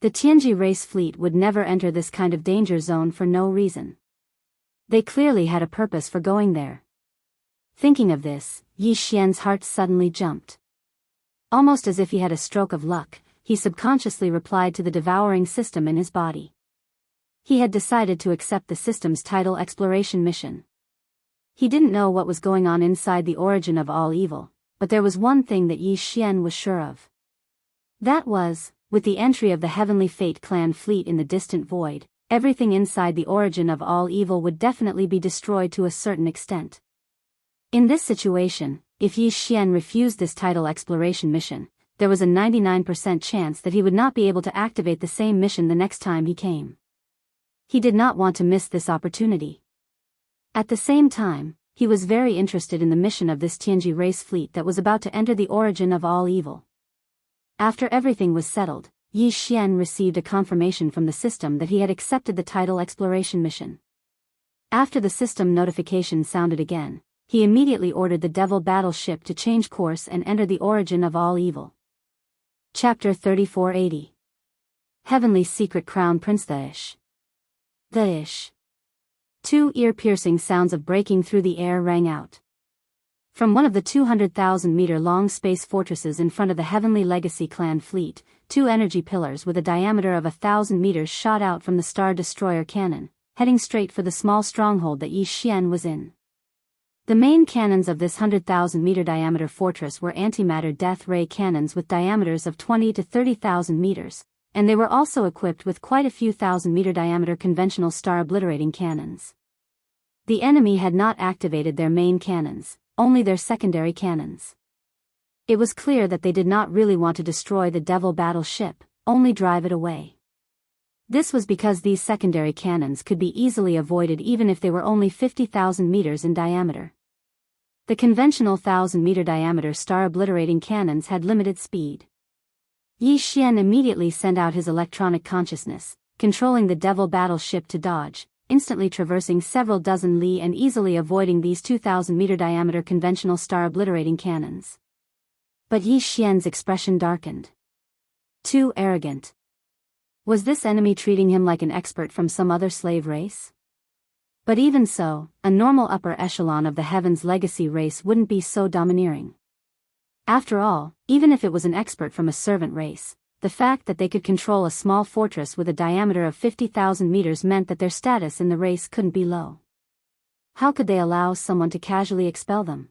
The Tianji race fleet would never enter this kind of danger zone for no reason. They clearly had a purpose for going there. Thinking of this, Yi Xian's heart suddenly jumped. Almost as if he had a stroke of luck, he subconsciously replied to the devouring system in his body. He had decided to accept the system's title exploration mission. He didn't know what was going on inside the origin of all evil, but there was one thing that Yi Xian was sure of. That was, with the entry of the Heavenly Fate clan fleet in the distant void, everything inside the origin of all evil would definitely be destroyed to a certain extent. In this situation, if Yi Xian refused this tidal exploration mission, there was a 99% chance that he would not be able to activate the same mission the next time he came. He did not want to miss this opportunity. At the same time, he was very interested in the mission of this Tianji race fleet that was about to enter the origin of all evil. After everything was settled, Yi Xian received a confirmation from the system that he had accepted the tidal exploration mission. After the system notification sounded again, he immediately ordered the devil battleship to change course and enter the origin of all evil. Chapter 3480. Heavenly Secret Crown Prince. The Ish. The Ish. Two ear-piercing sounds of breaking through the air rang out. From one of the 200,000-meter-long space fortresses in front of the Heavenly Legacy clan fleet, two energy pillars with a diameter of 1,000 meters shot out from the Star Destroyer cannon, heading straight for the small stronghold that Yi Xian was in. The main cannons of this 100,000-meter diameter fortress were antimatter death ray cannons with diameters of 20 to 30,000 meters, and they were also equipped with quite a few thousand-meter diameter conventional star-obliterating cannons. The enemy had not activated their main cannons, only their secondary cannons. It was clear that they did not really want to destroy the Devil battleship, only drive it away. This was because these secondary cannons could be easily avoided even if they were only 50,000 meters in diameter. The conventional 1,000-meter diameter star-obliterating cannons had limited speed. Yi Xian immediately sent out his electronic consciousness, controlling the Devil battleship to dodge, instantly traversing several dozen li and easily avoiding these 2,000-meter diameter conventional star-obliterating cannons. But Yi Xian's expression darkened. Too arrogant. Was this enemy treating him like an expert from some other slave race? But even so, a normal upper echelon of the Heaven's Legacy race wouldn't be so domineering. After all, even if it was an expert from a servant race, the fact that they could control a small fortress with a diameter of 50,000 meters meant that their status in the race couldn't be low. How could they allow someone to casually expel them?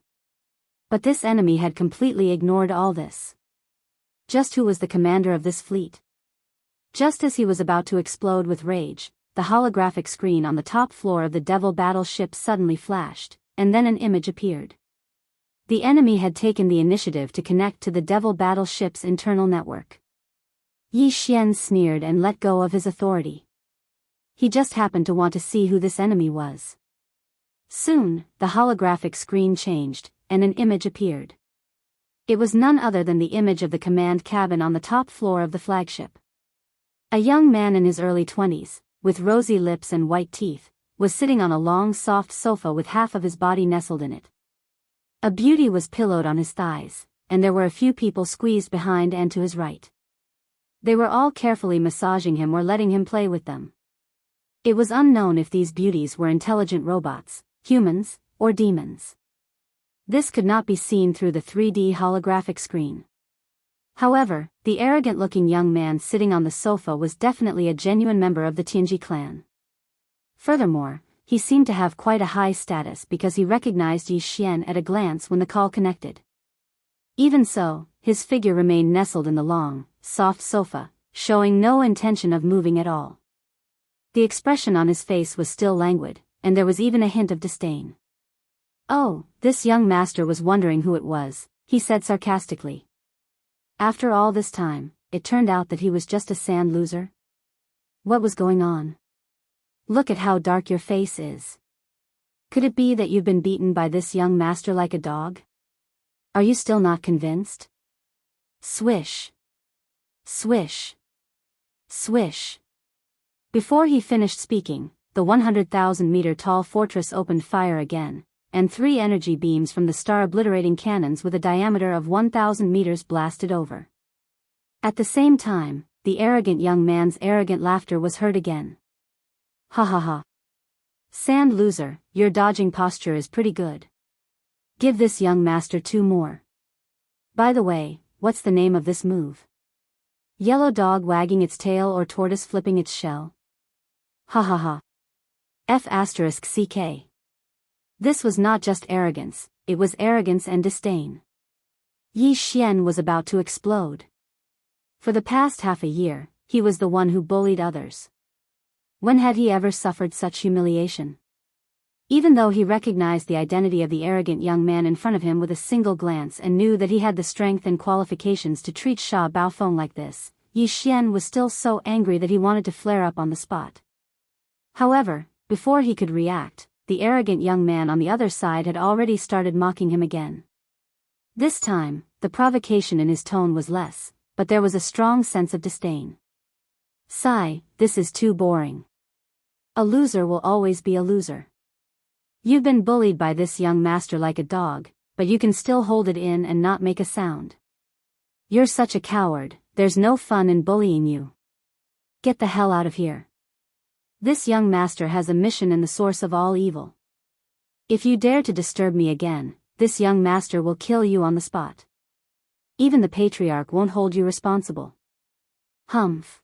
But this enemy had completely ignored all this. Just who was the commander of this fleet? Just as he was about to explode with rage, the holographic screen on the top floor of the Devil battleship suddenly flashed, and then an image appeared. The enemy had taken the initiative to connect to the Devil battleship's internal network. Yi Xian sneered and let go of his authority. He just happened to want to see who this enemy was. Soon, the holographic screen changed, and an image appeared. It was none other than the image of the command cabin on the top floor of the flagship. A young man in his early 20s, with rosy lips and white teeth, was sitting on a long soft sofa with half of his body nestled in it. A beauty was pillowed on his thighs, and there were a few people squeezed behind and to his right. They were all carefully massaging him or letting him play with them. It was unknown if these beauties were intelligent robots, humans, or demons. This could not be seen through the 3D holographic screen. However, the arrogant-looking young man sitting on the sofa was definitely a genuine member of the Tianji clan. Furthermore, he seemed to have quite a high status because he recognized Yi Xian at a glance when the call connected. Even so, his figure remained nestled in the long, soft sofa, showing no intention of moving at all. The expression on his face was still languid, and there was even a hint of disdain. "Oh, this young master was wondering who it was," he said sarcastically. After all this time, it turned out that he was just a sand loser. What was going on? Look at how dark your face is. Could it be that you've been beaten by this young master like a dog? Are you still not convinced? Swish. Swish. Swish. Before he finished speaking, the 100,000-meter tall fortress opened fire again, and 3 energy beams from the star-obliterating cannons with a diameter of 1,000 meters blasted over. At the same time, the arrogant young man's arrogant laughter was heard again. "Ha ha ha. Sand loser, your dodging posture is pretty good. Give this young master 2 more. By the way, what's the name of this move? Yellow dog wagging its tail or tortoise flipping its shell? Ha ha ha. F***CK. This was not just arrogance, it was arrogance and disdain. Yi Xian was about to explode. For the past half a year, he was the one who bullied others. When had he ever suffered such humiliation? Even though he recognized the identity of the arrogant young man in front of him with a single glance and knew that he had the strength and qualifications to treat Sha Baofeng like this, Yi Xian was still so angry that he wanted to flare up on the spot. However, before he could react, the arrogant young man on the other side had already started mocking him again. This time, the provocation in his tone was less, but there was a strong sense of disdain. Sigh, this is too boring. A loser will always be a loser. You've been bullied by this young master like a dog, but you can still hold it in and not make a sound. You're such a coward, there's no fun in bullying you. Get the hell out of here. This young master has a mission and the source of all evil. If you dare to disturb me again, this young master will kill you on the spot. Even the patriarch won't hold you responsible. Humph.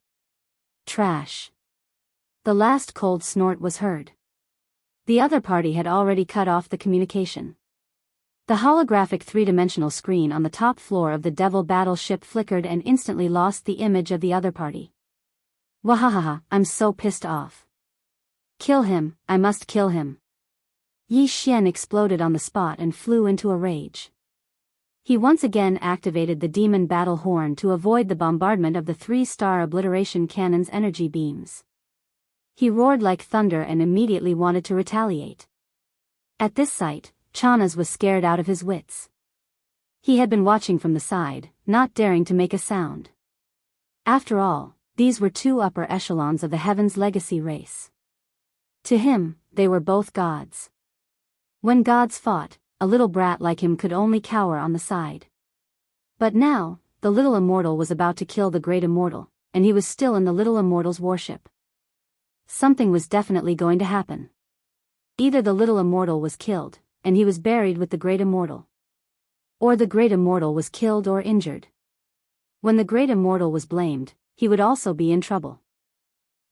Trash. The last cold snort was heard. The other party had already cut off the communication. The holographic three-dimensional screen on the top floor of the Devil battleship flickered and instantly lost the image of the other party. Wahahaha, I'm so pissed off. Kill him, I must kill him. Yi Xian exploded on the spot and flew into a rage. He once again activated the demon battle horn to avoid the bombardment of the three-star obliteration cannon's energy beams. He roared like thunder and immediately wanted to retaliate. At this sight, Chanaz was scared out of his wits. He had been watching from the side, not daring to make a sound. After all, these were two upper echelons of the Heaven's Legacy race. To him, they were both gods. When gods fought, a little brat like him could only cower on the side. But now, the little immortal was about to kill the great immortal, and he was still in the little immortal's warship. Something was definitely going to happen. Either the little immortal was killed, and he was buried with the great immortal. Or the great immortal was killed or injured. When the great immortal was blamed, he would also be in trouble.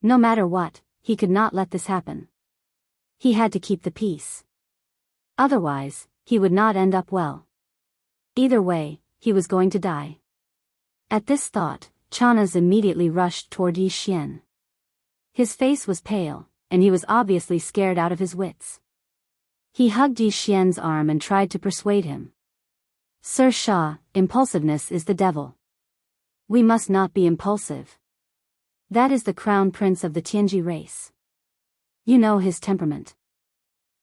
No matter what, he could not let this happen. He had to keep the peace. Otherwise, he would not end up well. Either way, he was going to die. At this thought, Chanaz immediately rushed toward Yi Xian. His face was pale, and he was obviously scared out of his wits. He hugged Yi Xian's arm and tried to persuade him. Sir Sha, impulsiveness is the devil. We must not be impulsive. That is the crown prince of the Tianji race. You know his temperament.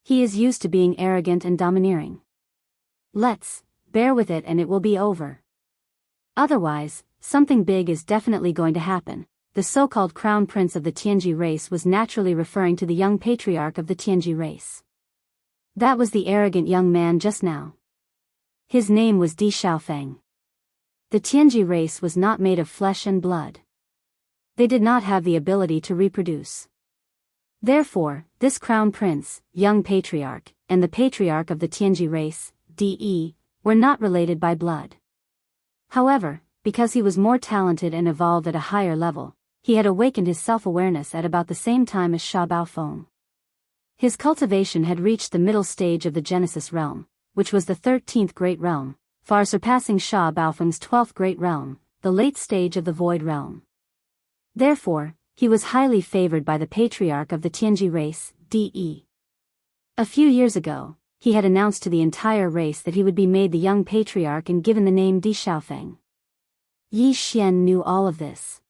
He is used to being arrogant and domineering. Let's bear with it and it will be over. Otherwise, something big is definitely going to happen. The so-called crown prince of the Tianji race was naturally referring to the young patriarch of the Tianji race. That was the arrogant young man just now. His name was Di Xiaofeng. The Tianji race was not made of flesh and blood. They did not have the ability to reproduce. Therefore, this crown prince, young patriarch, and the patriarch of the Tianji race, De, were not related by blood. However, because he was more talented and evolved at a higher level, he had awakened his self-awareness at about the same time as Sha Baofeng. His cultivation had reached the middle stage of the Genesis realm, which was the 13th great realm, far surpassing Sha Baofeng's 12th great realm, the late stage of the void realm. Therefore, he was highly favored by the patriarch of the Tianji race, De. A few years ago, he had announced to the entire race that he would be made the young patriarch and given the name Di Xiaofeng. Yi Xian knew all of this.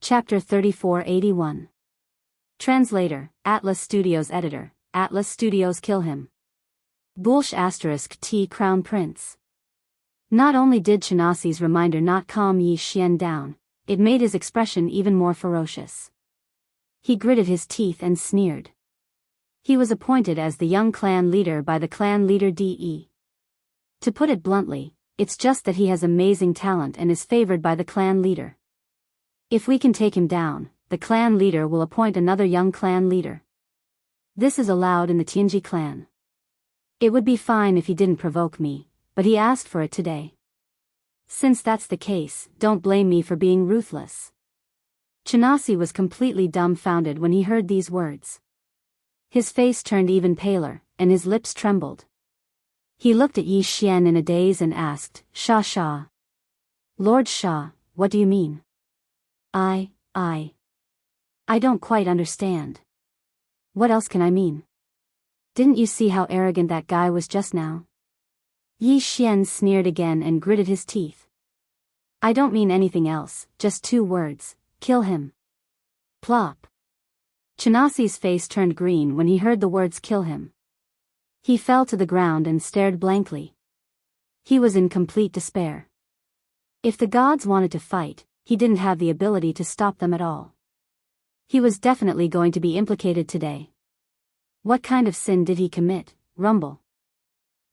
Chapter 3481. Translator, Atlas Studios Editor, Atlas Studios Kill Him. Bulsh * T Crown Prince. Not only did Chanasi's reminder not calm Yi Xian down, it made his expression even more ferocious. He gritted his teeth and sneered. He was appointed as the young clan leader by the clan leader De. To put it bluntly, it's just that he has amazing talent and is favored by the clan leader. If we can take him down, the clan leader will appoint another young clan leader. This is allowed in the Tianji clan. It would be fine if he didn't provoke me, but he asked for it today. Since that's the case, don't blame me for being ruthless. Chanasi was completely dumbfounded when he heard these words. His face turned even paler, and his lips trembled. He looked at Yi Xian in a daze and asked, Sha Sha. Lord Sha, what do you mean? I don't quite understand. What else can I mean? Didn't you see how arrogant that guy was just now? Yi Xian sneered again and gritted his teeth. I don't mean anything else, just 2 words, kill him. Plop. Chanasi's face turned green when he heard the words kill him. He fell to the ground and stared blankly. He was in complete despair. If the gods wanted to fight, he didn't have the ability to stop them at all. He was definitely going to be implicated today. What kind of sin did he commit? Rumble.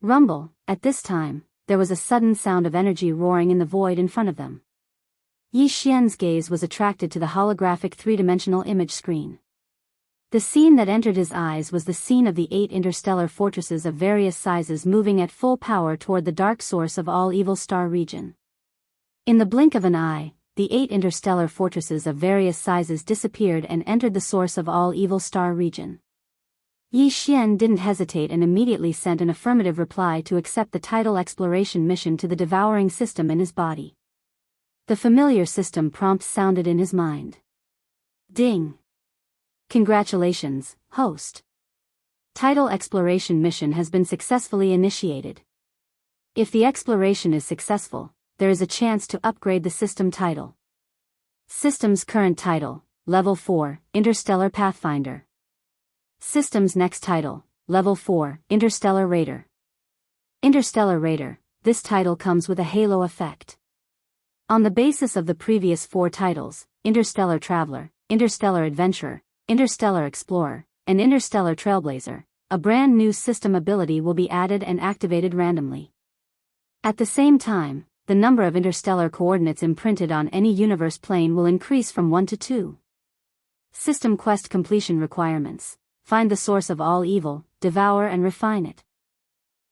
Rumble. At this time, there was a sudden sound of energy roaring in the void in front of them. Yi Xian's gaze was attracted to the holographic 3-dimensional image screen. The scene that entered his eyes was the scene of the 8 interstellar fortresses of various sizes moving at full power toward the dark source of all evil star region. In the blink of an eye, the 8 interstellar fortresses of various sizes disappeared and entered the source of all evil star region. Yi Xian didn't hesitate and immediately sent an affirmative reply to accept the tidal exploration mission to the devouring system in his body. The familiar system prompt sounded in his mind. Ding! Congratulations, host. Tidal exploration mission has been successfully initiated. If the exploration is successful, there is a chance to upgrade the system title. System's current title, Level 4, Interstellar Pathfinder. System's next title, Level 4, Interstellar Raider. Interstellar Raider, this title comes with a halo effect. On the basis of the previous 4 titles, Interstellar Traveler, Interstellar Adventurer, Interstellar Explorer, and Interstellar Trailblazer, a brand new system ability will be added and activated randomly. At the same time, the number of interstellar coordinates imprinted on any universe plane will increase from 1 to 2. System quest completion requirements: find the source of all evil, devour and refine it.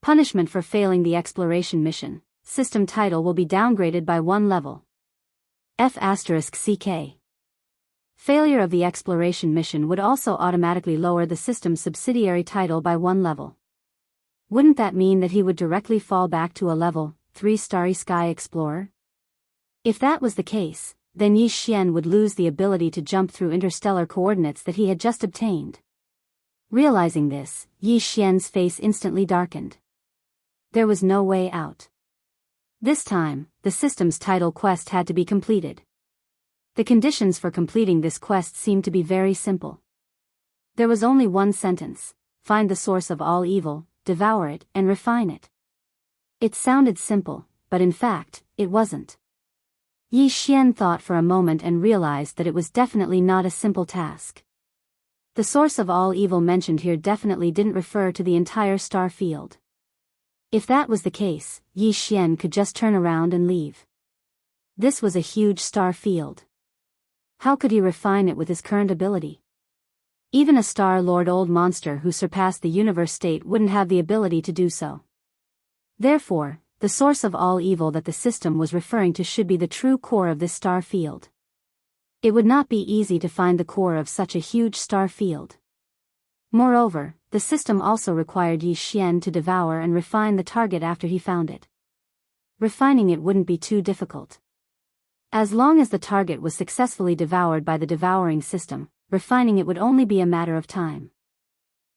Punishment for failing the exploration mission: system title will be downgraded by 1 level. F***CK. Failure of the exploration mission would also automatically lower the system's subsidiary title by 1 level. Wouldn't that mean that he would directly fall back to a level 3 Starry Sky Explorer? If that was the case, then Yi Xian would lose the ability to jump through interstellar coordinates that he had just obtained. Realizing this, Yi Xian's face instantly darkened. There was no way out. This time, the system's title quest had to be completed. The conditions for completing this quest seemed to be very simple. There was only 1 sentence: find the source of all evil, devour it, and refine it. It sounded simple, but in fact, it wasn't. Yi Xian thought for a moment and realized that it was definitely not a simple task. The source of all evil mentioned here definitely didn't refer to the entire star field. If that was the case, Yi Xian could just turn around and leave. This was a huge star field. How could he refine it with his current ability? Even a Star Lord old monster who surpassed the universe state wouldn't have the ability to do so. Therefore, the source of all evil that the system was referring to should be the true core of this star field. It would not be easy to find the core of such a huge star field. Moreover, the system also required Yi Xian to devour and refine the target after he found it. Refining it wouldn't be too difficult. As long as the target was successfully devoured by the devouring system, refining it would only be a matter of time.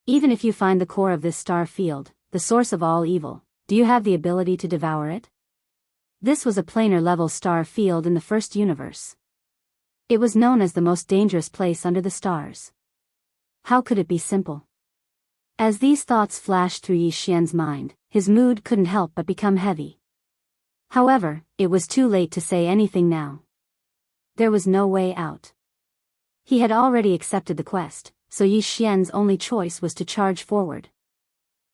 Even if you find the core of this star field, the source of all evil, do you have the ability to devour it? This was a planar level star field in the first universe. It was known as the most dangerous place under the stars. How could it be simple? As these thoughts flashed through Yi Xian's mind, his mood couldn't help but become heavy. However, it was too late to say anything now. There was no way out. He had already accepted the quest, so Yi Xian's only choice was to charge forward.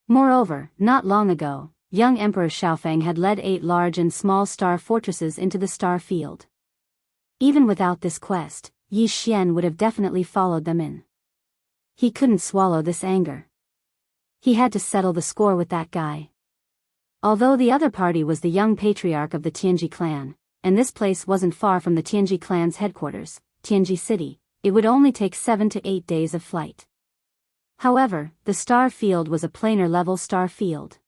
Moreover, not long ago, young Emperor Xiaofeng had led 8 large and small star fortresses into the star field. Even without this quest, Yi Xian would have definitely followed them in. He couldn't swallow this anger. He had to settle the score with that guy. Although the other party was the young patriarch of the Tianji clan, and this place wasn't far from the Tianji clan's headquarters, Tianji City, it would only take 7 to 8 days of flight. However, the star field was a planar level star field.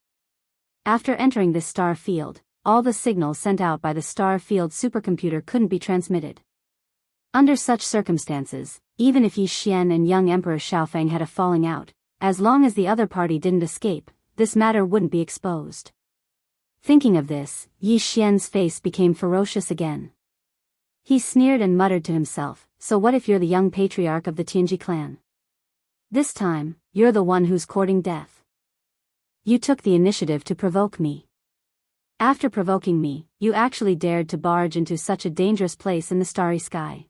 After entering this star field, all the signals sent out by the star field supercomputer couldn't be transmitted. Under such circumstances, even if Yi Xian and young Emperor Xiaofeng had a falling out, as long as the other party didn't escape, this matter wouldn't be exposed. Thinking of this, Yi Xian's face became ferocious again. He sneered and muttered to himself, "So what if you're the young patriarch of the Tianji clan? This time, you're the one who's courting death. You took the initiative to provoke me. After provoking me, you actually dared to barge into such a dangerous place in the starry sky.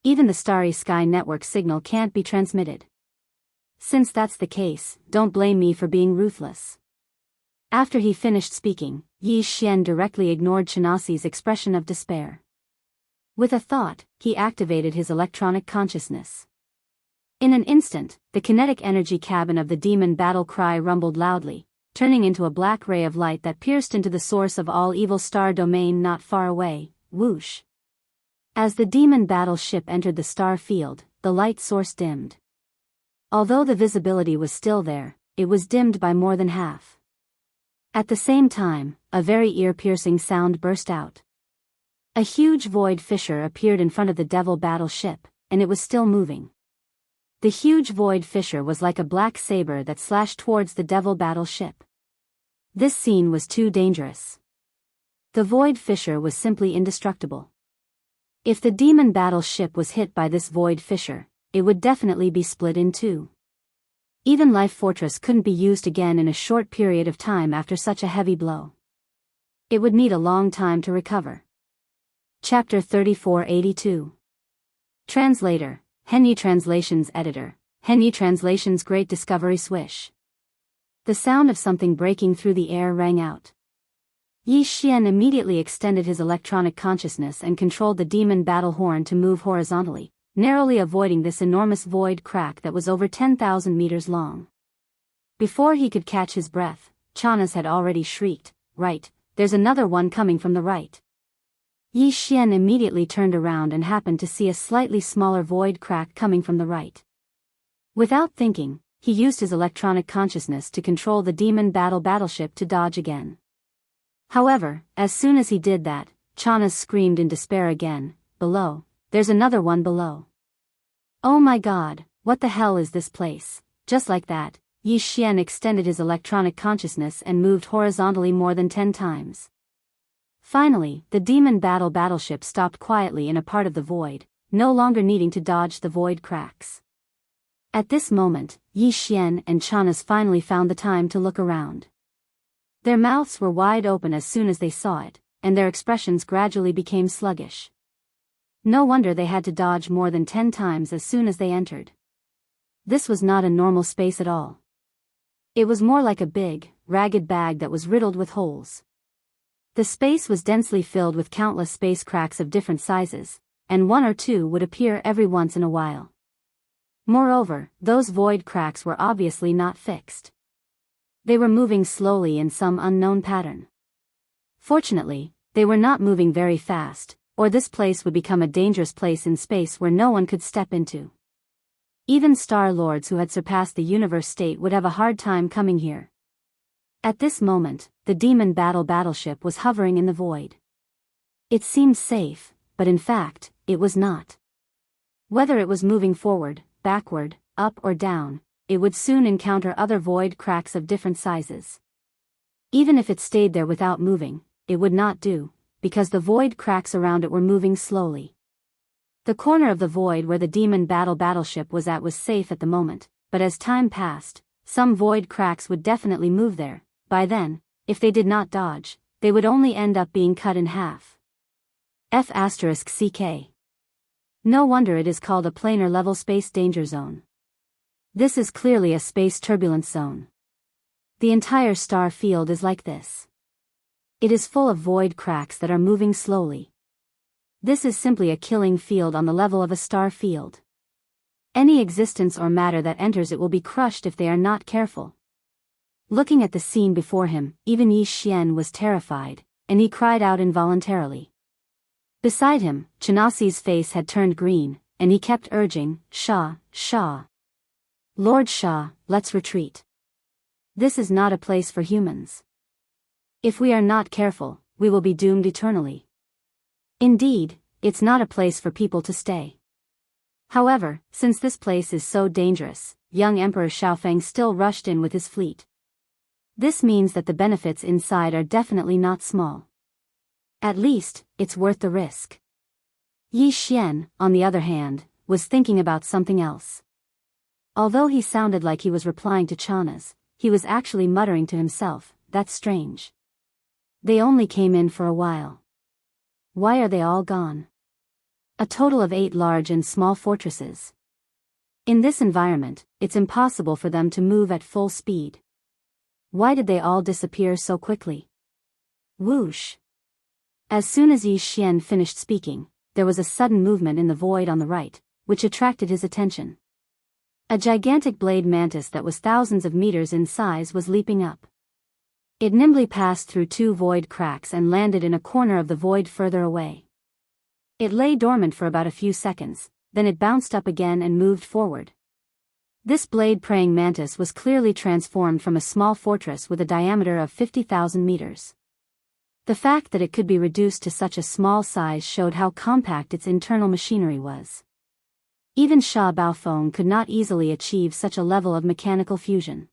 Even the starry sky network signal can't be transmitted. Since that's the case, don't blame me for being ruthless." After he finished speaking, Yi Xian directly ignored Chanasi's expression of despair. With a thought, he activated his electronic consciousness. In an instant, the kinetic energy cabin of the demon battle cry rumbled loudly, turning into a black ray of light that pierced into the source of all evil star domain not far away, whoosh. As the demon battle ship entered the star field, the light source dimmed. Although the visibility was still there, it was dimmed by more than half. At the same time, a very ear-piercing sound burst out. A huge void fissure appeared in front of the devil battle ship, and it was still moving. The huge void fissure was like a black saber that slashed towards the devil battle ship. This scene was too dangerous. The void fissure was simply indestructible. If the demon battle ship was hit by this void fissure, it would definitely be split in two. Even Life Fortress couldn't be used again in a short period of time after such a heavy blow. It would need a long time to recover. Chapter 3482. Translator, Henyi Translations Editor, Henyi Translations Great Discovery Swish. The sound of something breaking through the air rang out. Yi Xian immediately extended his electronic consciousness and controlled the demon battle horn to move horizontally, narrowly avoiding this enormous void crack that was over 10,000 meters long. Before he could catch his breath, Chanas had already shrieked, "Right, there's another one coming from the right." Yi Xian immediately turned around and happened to see a slightly smaller void crack coming from the right. Without thinking, he used his electronic consciousness to control the demon battleship to dodge again. However, as soon as he did that, Chanas screamed in despair again, "Below, there's another one below. Oh my god, what the hell is this place?" Just like that, Yi Xian extended his electronic consciousness and moved horizontally more than 10 times. Finally, the demon battleship stopped quietly in a part of the void, no longer needing to dodge the void cracks. At this moment, Yi Xian and Chanas finally found the time to look around. Their mouths were wide open as soon as they saw it, and their expressions gradually became sluggish. No wonder they had to dodge more than 10 times as soon as they entered. This was not a normal space at all. It was more like a big, ragged bag that was riddled with holes. The space was densely filled with countless space cracks of different sizes, and one or two would appear every once in a while. Moreover, those void cracks were obviously not fixed. They were moving slowly in some unknown pattern. Fortunately, they were not moving very fast, or this place would become a dangerous place in space where no one could step into. Even Star Lords who had surpassed the universe state would have a hard time coming here. At this moment, the demon battleship was hovering in the void. It seemed safe, but in fact, it was not. Whether it was moving forward, backward, up or down, it would soon encounter other void cracks of different sizes. Even if it stayed there without moving, it would not do, because the void cracks around it were moving slowly. The corner of the void where the demon battleship was at was safe at the moment, but as time passed, some void cracks would definitely move there. By then, if they did not dodge, they would only end up being cut in half. F***CK. No wonder it is called a planar level space danger zone. This is clearly a space turbulence zone. The entire star field is like this. It is full of void cracks that are moving slowly. This is simply a killing field on the level of a star field. Any existence or matter that enters it will be crushed if they are not careful. Looking at the scene before him, even Yi Xian was terrified, and he cried out involuntarily. Beside him, Chanasi's face had turned green, and he kept urging, "Shah, Shah. Lord Shah, let's retreat. This is not a place for humans." If we are not careful, we will be doomed eternally. Indeed, it's not a place for people to stay. However, since this place is so dangerous, young Emperor Xiaofeng still rushed in with his fleet. This means that the benefits inside are definitely not small. At least, it's worth the risk. Yi Xian, on the other hand, was thinking about something else. Although he sounded like he was replying to Chana's, he was actually muttering to himself, "That's strange. They only came in for a while. Why are they all gone?" A total of 8 large and small fortresses. In this environment, it's impossible for them to move at full speed. Why did they all disappear so quickly? Whoosh! As soon as Yi Xian finished speaking, there was a sudden movement in the void on the right, which attracted his attention. A gigantic blade mantis that was thousands of meters in size was leaping up. It nimbly passed through 2 void cracks and landed in a corner of the void further away. It lay dormant for about a few seconds, then it bounced up again and moved forward. This blade-praying mantis was clearly transformed from a small fortress with a diameter of 50,000 meters. The fact that it could be reduced to such a small size showed how compact its internal machinery was. Even Sha Baofeng could not easily achieve such a level of mechanical fusion.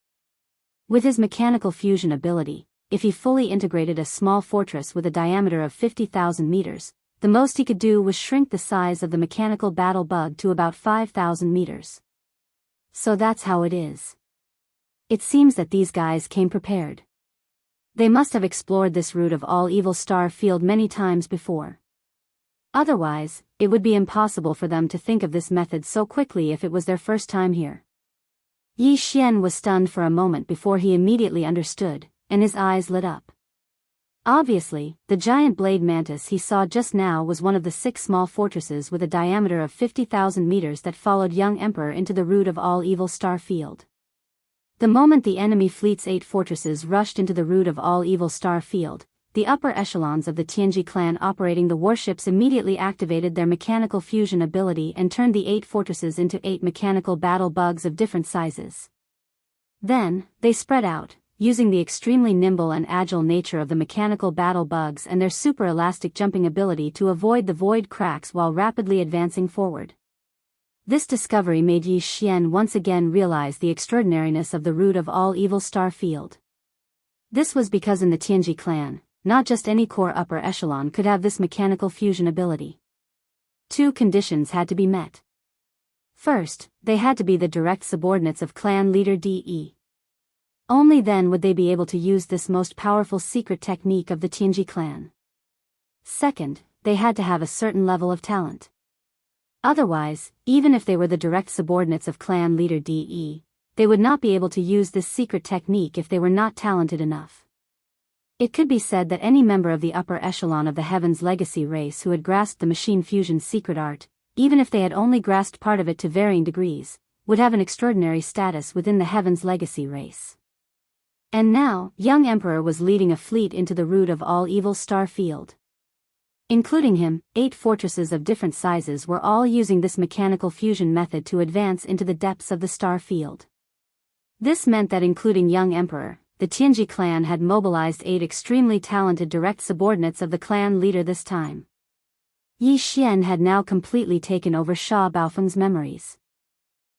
With his mechanical fusion ability, if he fully integrated a small fortress with a diameter of 50,000 meters, the most he could do was shrink the size of the mechanical battle bug to about 5,000 meters. So that's how it is. It seems that these guys came prepared. They must have explored this route of all evil star field many times before. Otherwise, it would be impossible for them to think of this method so quickly if it was their first time here. Yi Xian was stunned for a moment before he immediately understood, and his eyes lit up. Obviously, the giant blade mantis he saw just now was one of the 6 small fortresses with a diameter of 50,000 meters that followed young Emperor into the route of all evil star field. The moment the enemy fleet's 8 fortresses rushed into the route of all evil star field, the upper echelons of the Tianji clan operating the warships immediately activated their mechanical fusion ability and turned the 8 fortresses into 8 mechanical battle bugs of different sizes. Then, they spread out, using the extremely nimble and agile nature of the mechanical battle bugs and their super elastic jumping ability to avoid the void cracks while rapidly advancing forward. This discovery made Yi Xian once again realize the extraordinariness of the route of all evil star field. This was because in the Tianji clan, not just any core upper echelon could have this mechanical fusion ability. 2 conditions had to be met. First, they had to be the direct subordinates of clan leader DE. Only then would they be able to use this most powerful secret technique of the Tianji clan. Second, they had to have a certain level of talent. Otherwise, even if they were the direct subordinates of clan leader DE, they would not be able to use this secret technique if they were not talented enough. It could be said that any member of the upper echelon of the Heaven's Legacy race who had grasped the machine fusion secret art, even if they had only grasped part of it to varying degrees, would have an extraordinary status within the Heaven's Legacy race. And now, young Emperor was leading a fleet into the route of all evil star field. Including him, 8 fortresses of different sizes were all using this mechanical fusion method to advance into the depths of the star field. This meant that including young Emperor, the Tianji clan had mobilized 8 extremely talented direct subordinates of the clan leader this time. Yi Xian had now completely taken over Sha Baofeng's memories.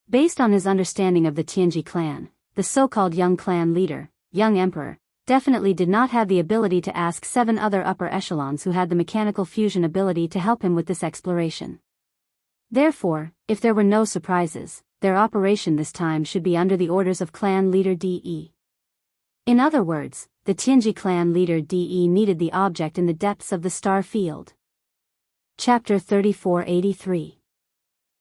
Based on his understanding of the Tianji clan, the so-called young clan leader, young Emperor, definitely did not have the ability to ask 7 other upper echelons who had the mechanical fusion ability to help him with this exploration. Therefore, if there were no surprises, their operation this time should be under the orders of clan leader DE. In other words, the Tianji clan leader DE needed the object in the depths of the star field. Chapter 3483.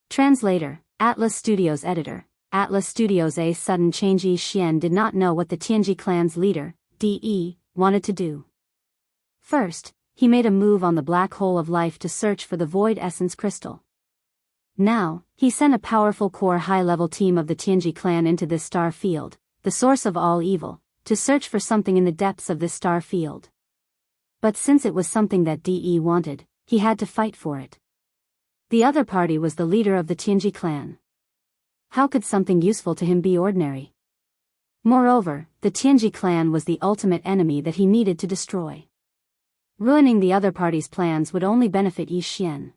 Translator, Atlas Studios Editor. Atlas Studios. A sudden change. Yi Xian did not know what the Tianji clan's leader, DE, wanted to do. First, he made a move on the black hole of life to search for the void essence crystal. Now, he sent a powerful core high-level team of the Tianji clan into this star field, the source of all evil, to search for something in the depths of this star field. But since it was something that DE wanted, he had to fight for it. The other party was the leader of the Tianji clan. How could something useful to him be ordinary? Moreover, the Tianji clan was the ultimate enemy that he needed to destroy. Ruining the other party's plans would only benefit Yi Xian.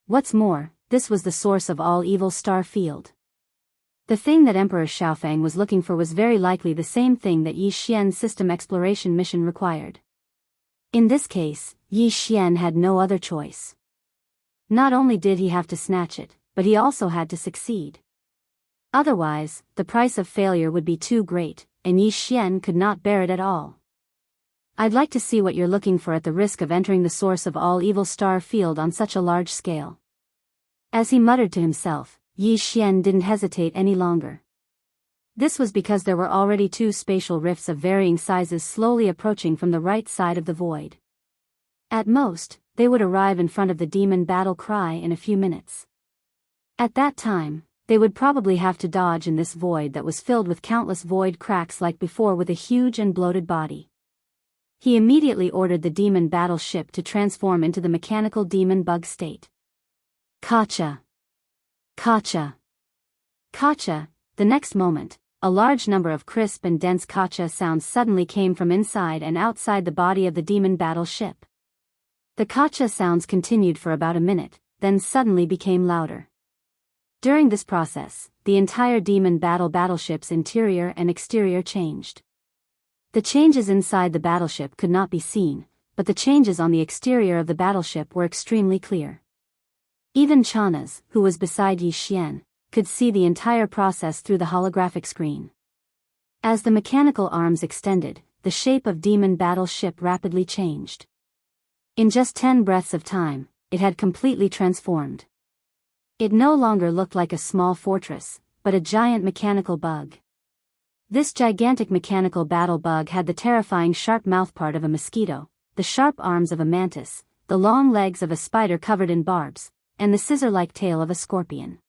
What's more, this was the source of all evil's star field. The thing that Emperor Xiaofeng was looking for was very likely the same thing that Yi Xian's system exploration mission required. In this case, Yi Xian had no other choice. Not only did he have to snatch it, but he also had to succeed. Otherwise, the price of failure would be too great, and Yi Xian could not bear it at all. I'd like to see what you're looking for at the risk of entering the source of all evil star field on such a large scale. As he muttered to himself, Yi Xian didn't hesitate any longer. This was because there were already two spatial rifts of varying sizes slowly approaching from the right side of the void. At most, they would arrive in front of the demon battle cry in a few minutes. At that time, they would probably have to dodge in this void that was filled with countless void cracks like before with a huge and bloated body. He immediately ordered the demon battle ship to transform into the mechanical demon bug state. Kacha! Kacha! Kacha! The next moment, a large number of crisp and dense kacha sounds suddenly came from inside and outside the body of the demon battle ship. The kacha sounds continued for about a minute, then suddenly became louder. During this process, the entire demon battleship's interior and exterior changed. The changes inside the battleship could not be seen, but the changes on the exterior of the battleship were extremely clear. Even Chanaz, who was beside Yi Xian, could see the entire process through the holographic screen. As the mechanical arms extended, the shape of demon battleship rapidly changed. In just 10 breaths of time, it had completely transformed. It no longer looked like a small fortress, but a giant mechanical bug. This gigantic mechanical battle bug had the terrifying sharp mouthpart of a mosquito, the sharp arms of a mantis, the long legs of a spider covered in barbs, and the scissor-like tail of a scorpion.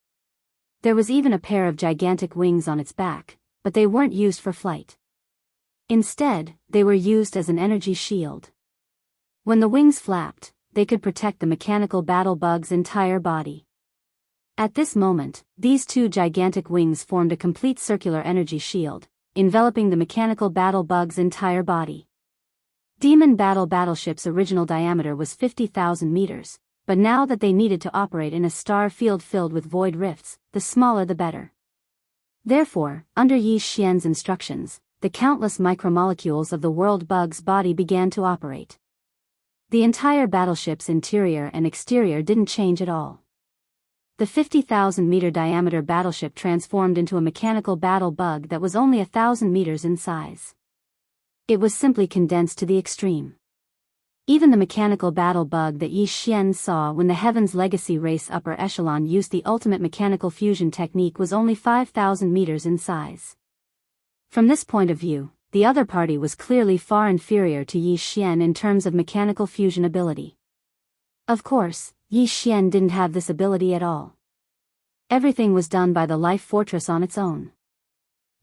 There was even a pair of gigantic wings on its back, but they weren't used for flight. Instead, they were used as an energy shield. When the wings flapped, they could protect the mechanical battle bug's entire body. At this moment, these two gigantic wings formed a complete circular energy shield, enveloping the mechanical battle bug's entire body. Demon battleship's original diameter was 50,000 meters, but now that they needed to operate in a star field filled with void rifts, the smaller the better. Therefore, under Yi Xian's instructions, the countless micromolecules of the world bug's body began to operate. The entire battleship's interior and exterior didn't change at all. The 50,000-meter diameter battleship transformed into a mechanical battle bug that was only 1,000 meters in size. It was simply condensed to the extreme. Even the mechanical battle bug that Yi Xian saw when the Heaven's Legacy race upper echelon used the ultimate mechanical fusion technique was only 5,000 meters in size. From this point of view, the other party was clearly far inferior to Yi Xian in terms of mechanical fusion ability. Of course, Yi Xian didn't have this ability at all. Everything was done by the life fortress on its own.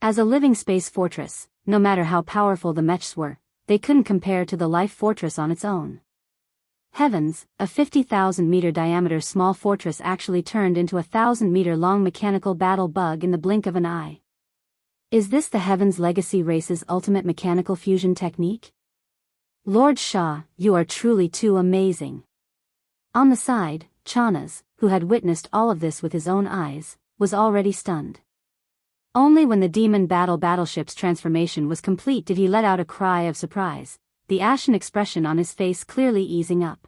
As a living space fortress, no matter how powerful the mechs were, they couldn't compare to the life fortress on its own. Heavens, a 50,000-meter diameter small fortress actually turned into a 1,000-meter long mechanical battle bug in the blink of an eye. Is this the Heaven's Legacy race's ultimate mechanical fusion technique? Lord Shah, you are truly too amazing. On the side, Chanaz, who had witnessed all of this with his own eyes, was already stunned. Only when the demon battleship's transformation was complete did he let out a cry of surprise, the ashen expression on his face clearly easing up.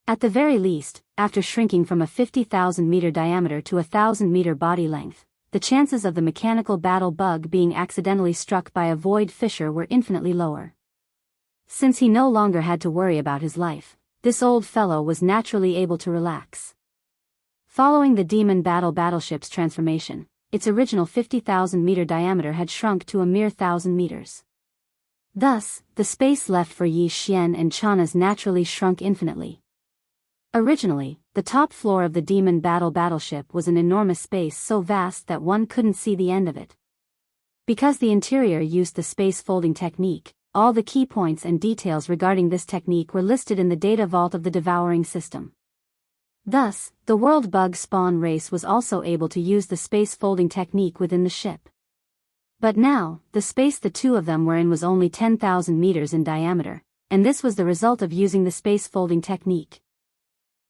At the very least, after shrinking from a 50,000-meter diameter to a 1,000-meter body length, the chances of the mechanical battle bug being accidentally struck by a void fissure were infinitely lower. Since he no longer had to worry about his life, this old fellow was naturally able to relax. Following the demon battleship's transformation, its original 50,000-meter diameter had shrunk to a mere 1,000 meters. Thus, the space left for Yi Xian and Chanaz naturally shrunk infinitely. Originally, the top floor of the demon battleship was an enormous space so vast that one couldn't see the end of it. Because the interior used the space folding technique, all the key points and details regarding this technique were listed in the data vault of the devouring system. Thus, the world bug spawn race was also able to use the space folding technique within the ship. But now, the space the two of them were in was only 10,000 meters in diameter, and this was the result of using the space folding technique.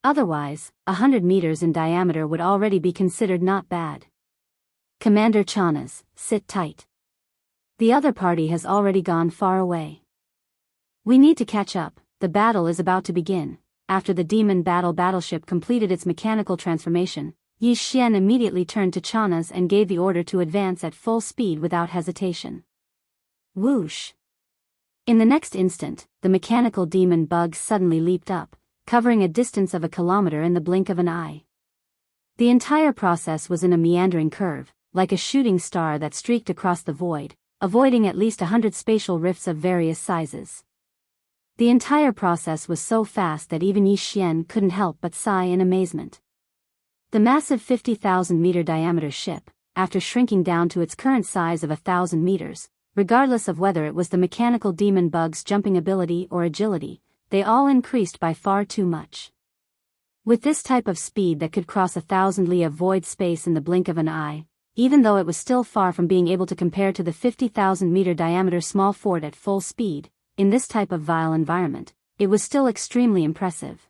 Otherwise, 100 meters in diameter would already be considered not bad. Commander Chanas, sit tight. The other party has already gone far away. We need to catch up, the battle is about to begin. After the demon battleship completed its mechanical transformation, Yi Xian immediately turned to Chanas and gave the order to advance at full speed without hesitation. Whoosh! In the next instant, the mechanical demon bug suddenly leaped up, covering a distance of a kilometer in the blink of an eye. The entire process was in a meandering curve, like a shooting star that streaked across the void, avoiding at least 100 spatial rifts of various sizes. The entire process was so fast that even Yi Xian couldn't help but sigh in amazement. The massive 50,000-meter diameter ship, after shrinking down to its current size of 1,000 meters, regardless of whether it was the mechanical demon bug's jumping ability or agility, they all increased by far too much. With this type of speed that could cross 1,000 li of void space in the blink of an eye, even though it was still far from being able to compare to the 50,000-meter diameter small fort at full speed, in this type of vile environment, it was still extremely impressive.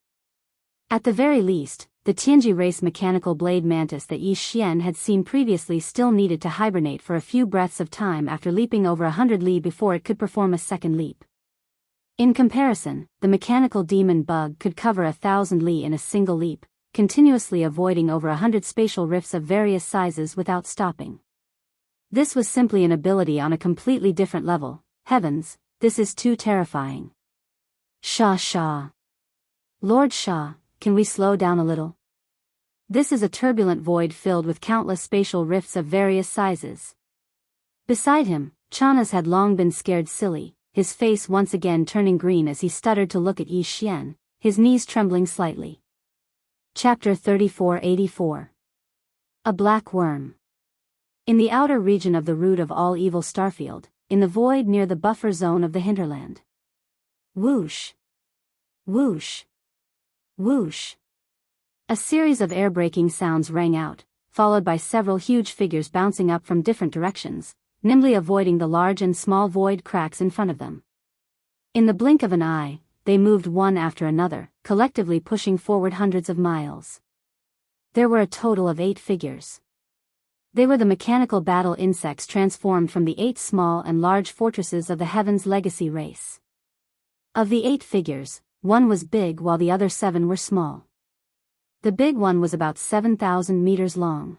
At the very least, the Tianji race mechanical blade mantis that Yi Xian had seen previously still needed to hibernate for a few breaths of time after leaping over 100 li before it could perform a second leap. In comparison, the mechanical demon bug could cover 1,000 li in a single leap, continuously avoiding over 100 spatial rifts of various sizes without stopping. This was simply an ability on a completely different level. Heavens, this is too terrifying. Shah. Lord Shah, can we slow down a little? This is a turbulent void filled with countless spatial rifts of various sizes. Beside him, Chanas had long been scared silly, his face once again turning green as he stuttered to look at Yi Xian, his knees trembling slightly. Chapter 3484. A Black Worm. In the outer region of the root of all evil starfield, in the void near the buffer zone of the hinterland. Whoosh! Whoosh! Whoosh! A series of air-breaking sounds rang out, followed by several huge figures bouncing up from different directions, nimbly avoiding the large and small void cracks in front of them. In the blink of an eye, they moved one after another, collectively pushing forward hundreds of miles. There were a total of 8 figures. They were the mechanical battle insects transformed from the 8 small and large fortresses of the Heaven's Legacy race. Of the 8 figures, one was big while the other 7 were small. The big one was about 7,000 meters long.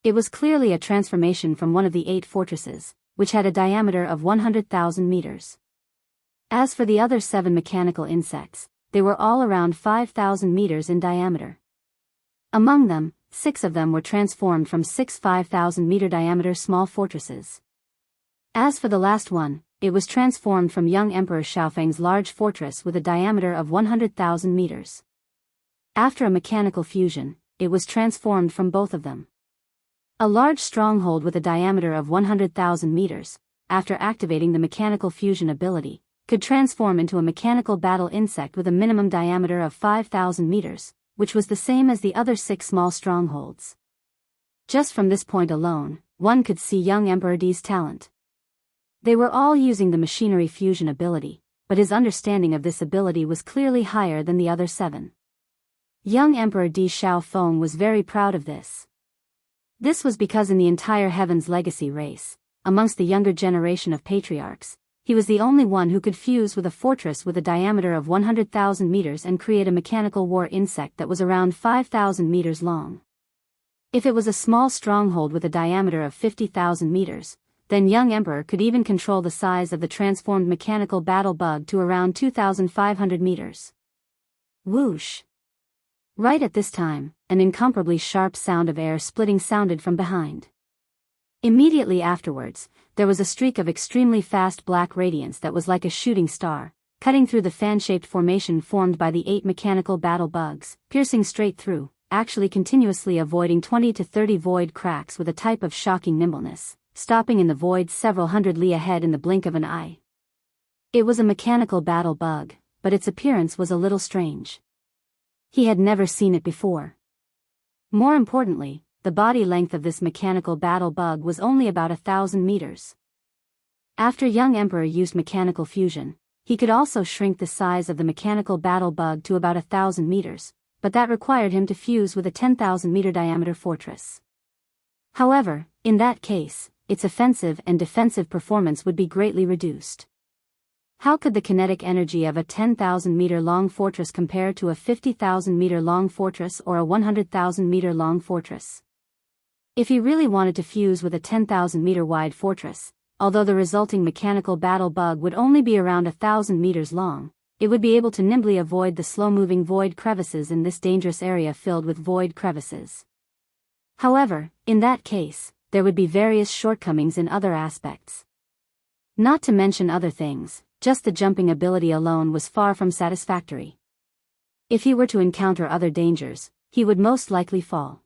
It was clearly a transformation from one of the 8 fortresses, which had a diameter of 100,000 meters. As for the other 7 mechanical insects, they were all around 5,000 meters in diameter. Among them, 6 of them were transformed from 6 5,000-meter diameter small fortresses. As for the last one, it was transformed from young Emperor Xiaofeng's large fortress with a diameter of 100,000 meters. After a mechanical fusion, it was transformed from both of them. A large stronghold with a diameter of 100,000 meters, after activating the mechanical fusion ability, could transform into a mechanical battle insect with a minimum diameter of 5,000 meters, which was the same as the other 6 small strongholds. Just from this point alone, one could see young Emperor Di's talent. They were all using the machinery fusion ability, but his understanding of this ability was clearly higher than the other 7. Young Emperor Di Xiaofeng was very proud of this. This was because in the entire Heaven's Legacy race, amongst the younger generation of patriarchs, he was the only one who could fuse with a fortress with a diameter of 100,000 meters and create a mechanical war insect that was around 5,000 meters long. If it was a small stronghold with a diameter of 50,000 meters, then young Emperor could even control the size of the transformed mechanical battle bug to around 2,500 meters. Whoosh! Right at this time, an incomparably sharp sound of air splitting sounded from behind. Immediately afterwards, there was a streak of extremely fast black radiance that was like a shooting star, cutting through the fan-shaped formation formed by the 8 mechanical battle bugs, piercing straight through, actually continuously avoiding 20 to 30 void cracks with a type of shocking nimbleness, stopping in the void several hundred li ahead in the blink of an eye. It was a mechanical battle bug, but its appearance was a little strange. He had never seen it before. More importantly, the body length of this mechanical battle bug was only about 1,000 meters. After young Emperor used mechanical fusion, he could also shrink the size of the mechanical battle bug to about 1,000 meters, but that required him to fuse with a 10,000-meter diameter fortress. However, in that case, its offensive and defensive performance would be greatly reduced. How could the kinetic energy of a 10,000-meter-long fortress compare to a 50,000-meter-long fortress or a 100,000-meter-long fortress? If he really wanted to fuse with a 10,000-meter-wide fortress, although the resulting mechanical battle bug would only be around 1,000 meters long, it would be able to nimbly avoid the slow-moving void crevices in this dangerous area filled with void crevices. However, in that case, there would be various shortcomings in other aspects. Not to mention other things, just the jumping ability alone was far from satisfactory. If he were to encounter other dangers, he would most likely fall.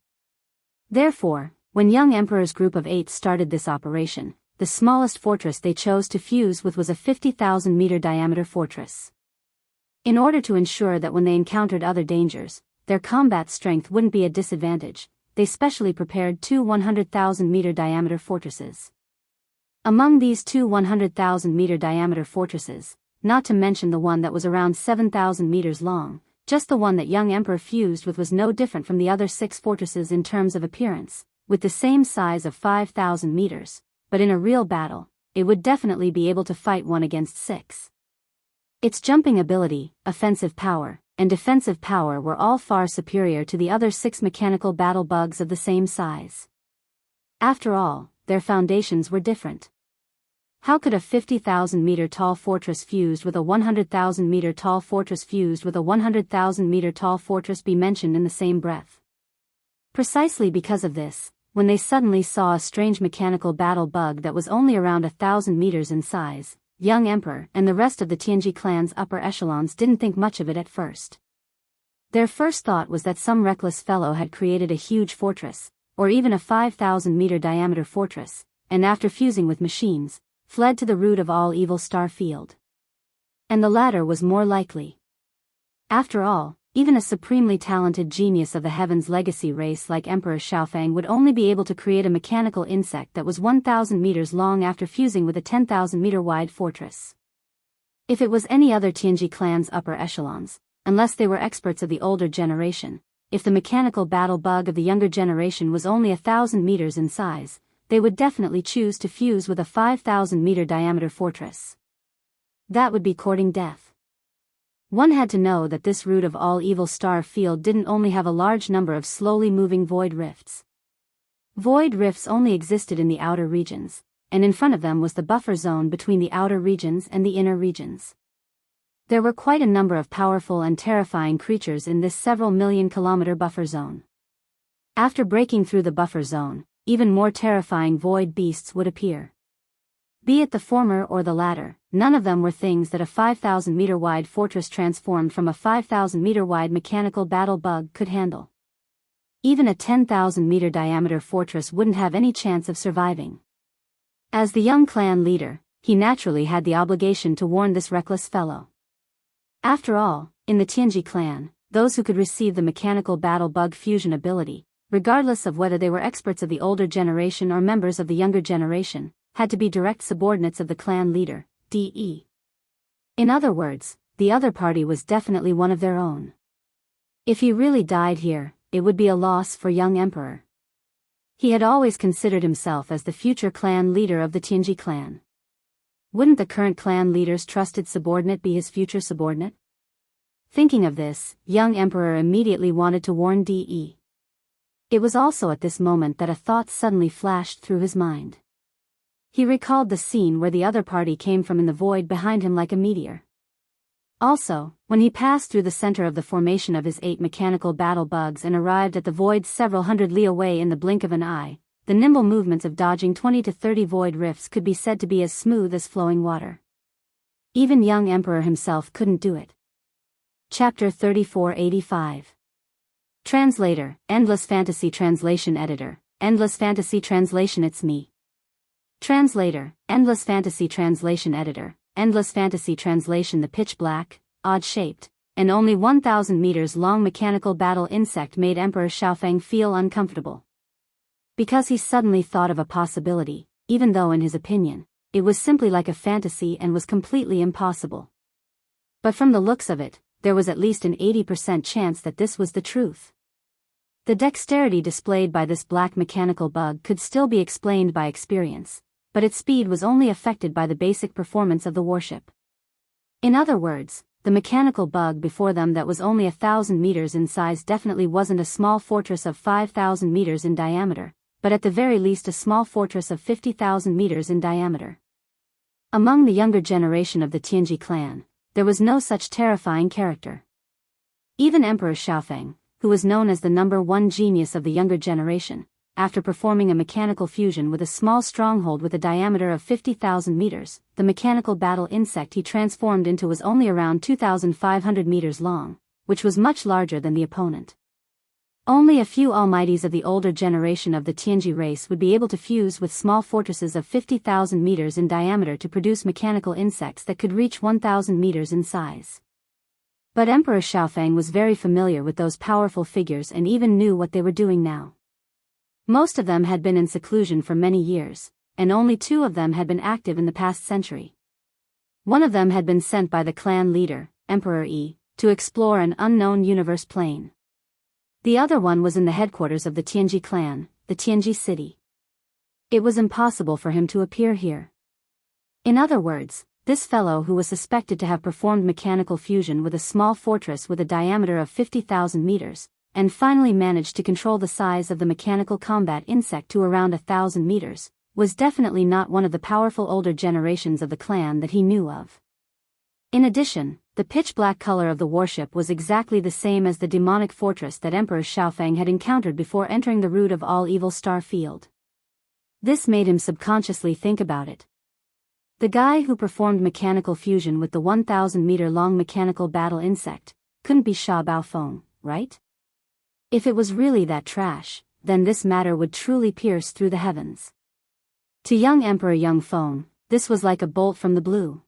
Therefore, when young Emperor's group of 8 started this operation, the smallest fortress they chose to fuse with was a 50,000-meter diameter fortress. In order to ensure that when they encountered other dangers, their combat strength wouldn't be a disadvantage, they specially prepared 2 100,000-meter diameter fortresses. Among these 2 100,000-meter diameter fortresses, not to mention the one that was around 7,000 meters long, just the one that young Emperor fused with was no different from the other 6 fortresses in terms of appearance, with the same size of 5,000 meters, but in a real battle, it would definitely be able to fight 1 against 6. Its jumping ability, offensive power, and defensive power were all far superior to the other 6 mechanical battle bugs of the same size. After all, their foundations were different. How could a 50,000-meter tall fortress fused with a 100,000-meter tall fortress fused with a 100,000-meter tall fortress be mentioned in the same breath? Precisely because of this, when they suddenly saw a strange mechanical battle bug that was only around 1,000 meters in size, young Emperor and the rest of the Tianji clan's upper echelons didn't think much of it at first. Their first thought was that some reckless fellow had created a huge fortress, or even a 5,000-meter diameter fortress, and after fusing with machines, fled to the root of all evil star field. And the latter was more likely. After all, even a supremely talented genius of the Heaven's legacy race like Emperor Xiaofang would only be able to create a mechanical insect that was 1,000 meters long after fusing with a 10,000-meter wide fortress. If it was any other Tianji clan's upper echelons, unless they were experts of the older generation, if the mechanical battle bug of the younger generation was only 1,000 meters in size, they would definitely choose to fuse with a 5,000-meter diameter fortress. That would be courting death. One had to know that this root of all evil star field didn't only have a large number of slowly moving void rifts. Void rifts only existed in the outer regions, and in front of them was the buffer zone between the outer regions and the inner regions. There were quite a number of powerful and terrifying creatures in this several million-kilometer buffer zone. After breaking through the buffer zone, even more terrifying void beasts would appear. Be it the former or the latter, none of them were things that a 5,000-meter-wide fortress transformed from a 5,000-meter-wide mechanical battle bug could handle. Even a 10,000-meter diameter fortress wouldn't have any chance of surviving. As the young clan leader, he naturally had the obligation to warn this reckless fellow. After all, in the Tianji clan, those who could receive the mechanical battle bug fusion ability, regardless of whether they were experts of the older generation or members of the younger generation, had to be direct subordinates of the clan leader, DE. In other words, the other party was definitely one of their own. If he really died here, it would be a loss for young Emperor. He had always considered himself as the future clan leader of the Tianji clan. Wouldn't the current clan leader's trusted subordinate be his future subordinate? Thinking of this, young Emperor immediately wanted to warn DE. It was also at this moment that a thought suddenly flashed through his mind. He recalled the scene where the other party came from in the void behind him like a meteor. Also, when he passed through the center of the formation of his 8 mechanical battle bugs and arrived at the void several hundred li away in the blink of an eye, the nimble movements of dodging 20 to 30 void rifts could be said to be as smooth as flowing water. Even young Emperor himself couldn't do it. Chapter 3485. Translator, Endless Fantasy Translation Editor, Endless Fantasy Translation. It's me. Translator, Endless Fantasy Translation Editor, Endless Fantasy Translation. The pitch black, odd-shaped, and only 1,000 meters long mechanical battle insect made Emperor Xiaofang feel uncomfortable. Because he suddenly thought of a possibility, even though in his opinion, it was simply like a fantasy and was completely impossible. But from the looks of it, there was at least an 80% chance that this was the truth. The dexterity displayed by this black mechanical bug could still be explained by experience, but its speed was only affected by the basic performance of the warship. In other words, the mechanical bug before them that was only 1,000 meters in size definitely wasn't a small fortress of 5,000 meters in diameter, but at the very least a small fortress of 50,000 meters in diameter. Among the younger generation of the Tianji clan, there was no such terrifying character. Even Emperor Xiaofeng, who was known as the #1 genius of the younger generation, after performing a mechanical fusion with a small stronghold with a diameter of 50,000 meters, the mechanical battle insect he transformed into was only around 2,500 meters long, which was much larger than the opponent. Only a few almighties of the older generation of the Tianji race would be able to fuse with small fortresses of 50,000 meters in diameter to produce mechanical insects that could reach 1,000 meters in size. But Emperor Xiaofeng was very familiar with those powerful figures and even knew what they were doing now. Most of them had been in seclusion for many years, and only 2 of them had been active in the past century. One of them had been sent by the clan leader, Emperor Yi, to explore an unknown universe plane. The other one was in the headquarters of the Tianji clan, the Tianji city. It was impossible for him to appear here. In other words, this fellow who was suspected to have performed mechanical fusion with a small fortress with a diameter of 50,000 meters, and finally managed to control the size of the mechanical combat insect to around 1,000 meters, was definitely not one of the powerful older generations of the clan that he knew of. In addition, the pitch-black color of the warship was exactly the same as the demonic fortress that Emperor Xiaofeng had encountered before entering the root of all evil star field. This made him subconsciously think about it. The guy who performed mechanical fusion with the 1,000-meter-long mechanical battle insect couldn't be Sha Baofeng, right? If it was really that trash, then this matter would truly pierce through the heavens. To young Emperor Yang Feng, this was like a bolt from the blue.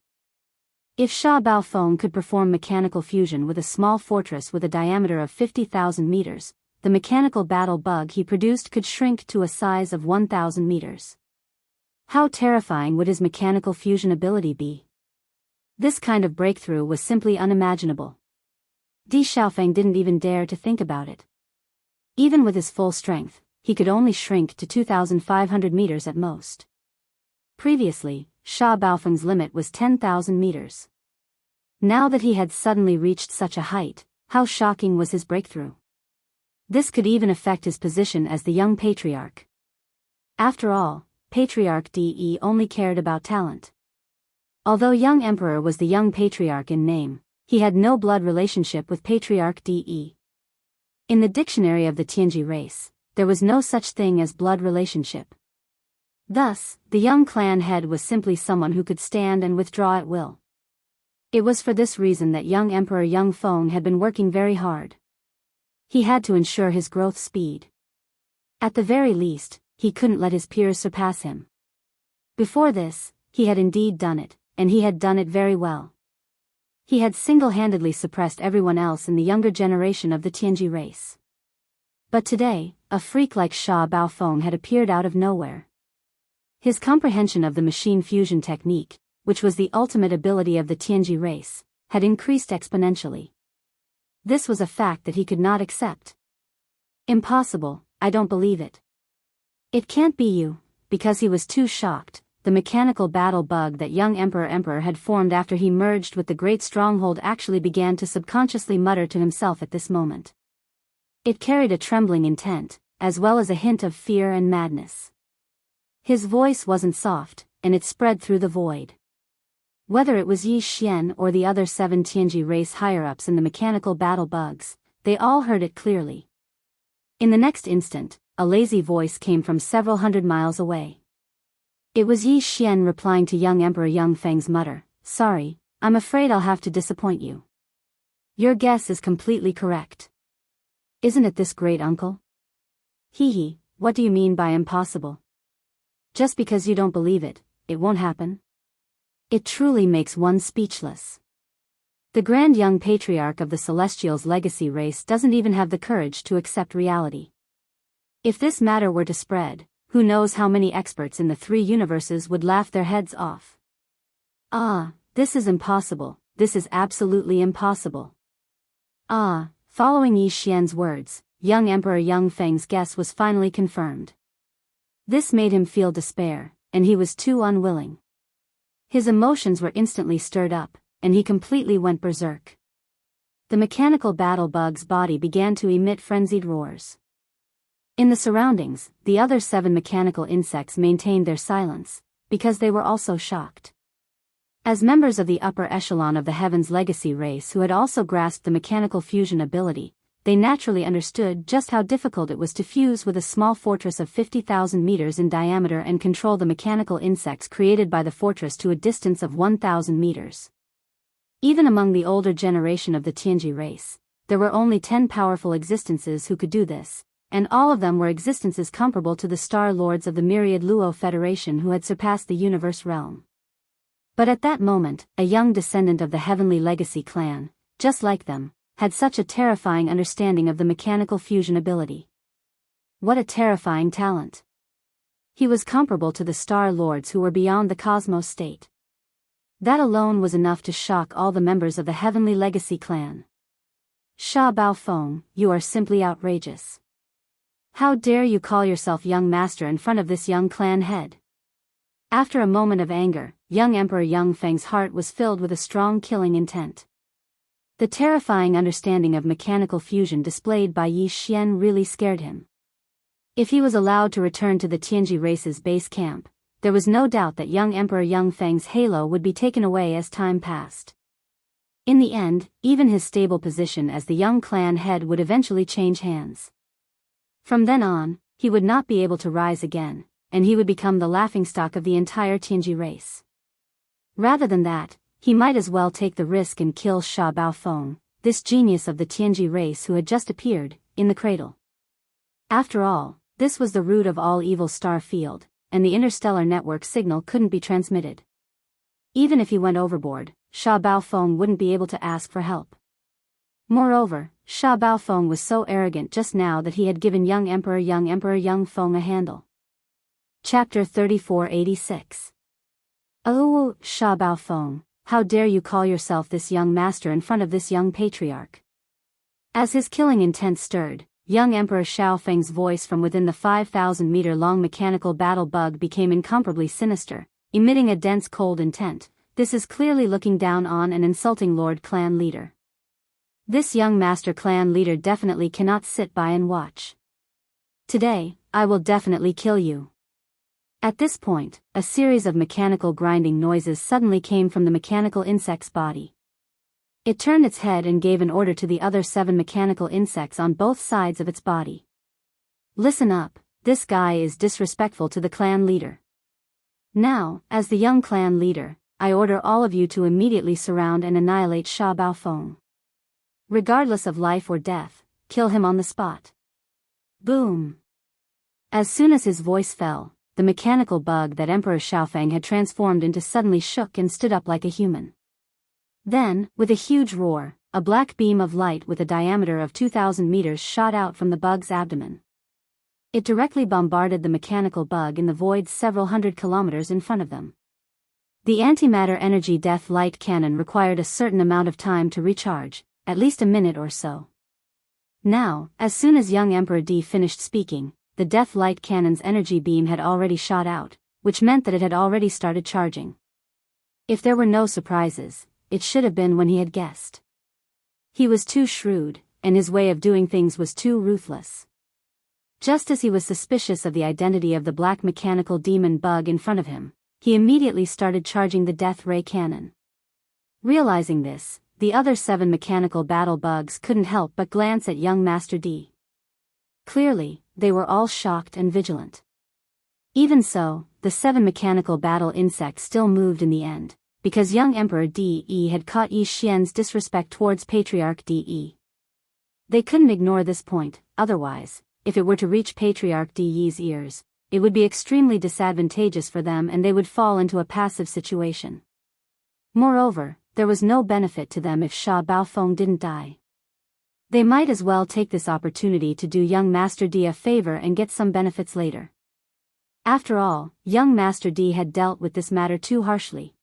If Sha Baofeng could perform mechanical fusion with a small fortress with a diameter of 50,000 meters, the mechanical battle bug he produced could shrink to a size of 1,000 meters. How terrifying would his mechanical fusion ability be? This kind of breakthrough was simply unimaginable. Di Xiaofeng didn't even dare to think about it. Even with his full strength, he could only shrink to 2,500 meters at most. Previously, Sha Baofeng's limit was 10,000 meters. Now that he had suddenly reached such a height, how shocking was his breakthrough? This could even affect his position as the young patriarch. After all, Patriarch De only cared about talent. Although young emperor was the young patriarch in name, he had no blood relationship with Patriarch De. In the dictionary of the Tianji race, there was no such thing as blood relationship. Thus, the young clan head was simply someone who could stand and withdraw at will. It was for this reason that young Emperor Yang Feng had been working very hard. He had to ensure his growth speed. At the very least, he couldn't let his peers surpass him. Before this, he had indeed done it, and he had done it very well. He had single-handedly suppressed everyone else in the younger generation of the Tianji race. But today, a freak like Sha Baofeng had appeared out of nowhere. His comprehension of the machine fusion technique, which was the ultimate ability of the Tianji race, had increased exponentially. This was a fact that he could not accept. Impossible, I don't believe it. It can't be you, because he was too shocked. The mechanical battle bug that young Emperor had formed after he merged with the great stronghold actually began to subconsciously mutter to himself at this moment. It carried a trembling intent, as well as a hint of fear and madness. His voice wasn't soft, and it spread through the void. Whether it was Yi Xian or the other 7 Tianji race higher-ups in the mechanical battle bugs, they all heard it clearly. In the next instant, a lazy voice came from several hundred miles away. It was Yi Xian replying to young Emperor Yang Feng's mutter, "Sorry, I'm afraid I'll have to disappoint you. Your guess is completely correct. Isn't it this great uncle?" "Hee, what do you mean by impossible? Just because you don't believe it, it won't happen?" It truly makes one speechless. The grand young patriarch of the Celestials' legacy race doesn't even have the courage to accept reality. If this matter were to spread, who knows how many experts in the 3 universes would laugh their heads off. Ah, this is impossible, this is absolutely impossible. Ah, following Yi Xian's words, young Emperor Yang Feng's guess was finally confirmed. This made him feel despair, and he was too unwilling. His emotions were instantly stirred up, and he completely went berserk. The mechanical battle bug's body began to emit frenzied roars. In the surroundings, the other 7 mechanical insects maintained their silence, because they were also shocked. As members of the upper echelon of the Heaven's Legacy race who had also grasped the mechanical fusion ability, they naturally understood just how difficult it was to fuse with a small fortress of 50,000 meters in diameter and control the mechanical insects created by the fortress to a distance of 1,000 meters. Even among the older generation of the Tianji race, there were only 10 powerful existences who could do this, and all of them were existences comparable to the Star Lords of the Myriad Luo Federation who had surpassed the universe realm. But at that moment, a young descendant of the Heavenly Legacy clan, just like them, had such a terrifying understanding of the mechanical fusion ability. What a terrifying talent! He was comparable to the Star Lords who were beyond the cosmos state. That alone was enough to shock all the members of the Heavenly Legacy clan. Sha Baofeng, you are simply outrageous. How dare you call yourself young master in front of this young clan head? After a moment of anger, young Emperor Yang Feng's heart was filled with a strong killing intent. The terrifying understanding of mechanical fusion displayed by Yi Xian really scared him. If he was allowed to return to the Tianji race's base camp, there was no doubt that young Emperor Yang Feng's halo would be taken away as time passed. In the end, even his stable position as the young clan head would eventually change hands. From then on, he would not be able to rise again, and he would become the laughingstock of the entire Tianji race. Rather than that, he might as well take the risk and kill Sha Baofeng, this genius of the Tianji race who had just appeared, in the cradle. After all, this was the root of all evil star field, and the interstellar network signal couldn't be transmitted. Even if he went overboard, Sha Baofeng wouldn't be able to ask for help. Moreover, Sha Baofeng was so arrogant just now that he had given young Emperor Yang Feng a handle. Chapter 3486. Oh, Sha Baofeng, how dare you call yourself this young master in front of this young patriarch? As his killing intent stirred, young Emperor Xiaofeng's voice from within the 5,000-meter-long mechanical battle bug became incomparably sinister, emitting a dense cold intent. This is clearly looking down on and insulting Lord Clan Leader. This young Master Clan Leader definitely cannot sit by and watch. Today, I will definitely kill you. At this point, a series of mechanical grinding noises suddenly came from the mechanical insect's body. It turned its head and gave an order to the other 7 mechanical insects on both sides of its body. Listen up, this guy is disrespectful to the clan leader. Now, as the young clan leader, I order all of you to immediately surround and annihilate Sha Baofeng. Regardless of life or death, kill him on the spot. Boom! As soon as his voice fell, the mechanical bug that Emperor Xiaofeng had transformed into suddenly shook and stood up like a human. Then, with a huge roar, a black beam of light with a diameter of 2,000 meters shot out from the bug's abdomen. It directly bombarded the mechanical bug in the void several hundred kilometers in front of them. The antimatter energy death light cannon required a certain amount of time to recharge, at least a minute or so. Now, as soon as young Emperor D finished speaking, the death light cannon's energy beam had already shot out, which meant that it had already started charging. If there were no surprises, it should have been when he had guessed. He was too shrewd, and his way of doing things was too ruthless. Just as he was suspicious of the identity of the black mechanical demon bug in front of him, he immediately started charging the death ray cannon. Realizing this, the other 7 mechanical battle bugs couldn't help but glance at young Master D. Clearly, they were all shocked and vigilant. Even so, the 7 mechanical battle insects still moved in the end, because young Emperor De had caught Yi Xian's disrespect towards Patriarch De. They couldn't ignore this point, otherwise, if it were to reach Patriarch De's ears, it would be extremely disadvantageous for them and they would fall into a passive situation. Moreover, there was no benefit to them if Sha Baofeng didn't die. They might as well take this opportunity to do young Master D a favor and get some benefits later. After all, young Master D had dealt with this matter too harshly.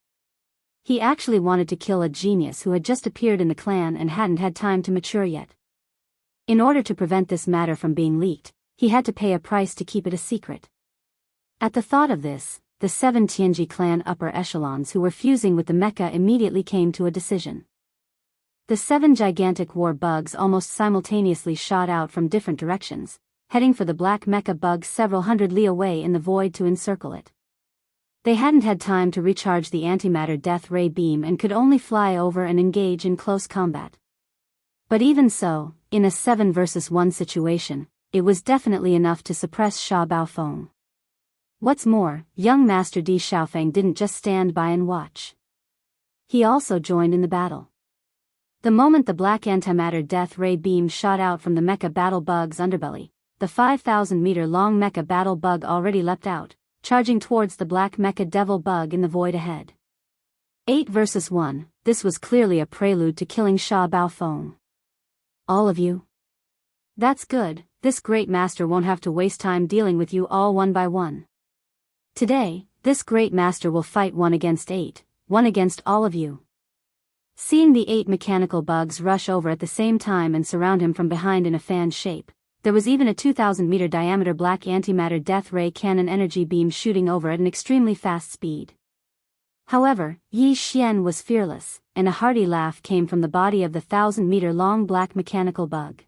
He actually wanted to kill a genius who had just appeared in the clan and hadn't had time to mature yet. In order to prevent this matter from being leaked, he had to pay a price to keep it a secret. At the thought of this, the 7 Tianji clan upper echelons who were fusing with the mecha immediately came to a decision. The 7 gigantic war bugs almost simultaneously shot out from different directions, heading for the black mecha bug several hundred li away in the void to encircle it. They hadn't had time to recharge the antimatter death ray beam and could only fly over and engage in close combat. But even so, in a 7 versus 1 situation, it was definitely enough to suppress Sha Baofeng. What's more, young Master D Xiaofeng didn't just stand by and watch. He also joined in the battle. The moment the black antimatter death ray beam shot out from the mecha battle bug's underbelly, the 5,000-meter-long mecha battle bug already leapt out, charging towards the black mecha devil bug in the void ahead. 8 versus 1, this was clearly a prelude to killing Sha Baofeng. All of you? That's good, this great master won't have to waste time dealing with you all one by one. Today, this great master will fight 1 against 8, 1 against all of you. Seeing the 8 mechanical bugs rush over at the same time and surround him from behind in a fan shape, there was even a 2,000-meter diameter black antimatter death ray cannon energy beam shooting over at an extremely fast speed. However, Yi Xian was fearless, and a hearty laugh came from the body of the 1,000-meter-long black mechanical bug.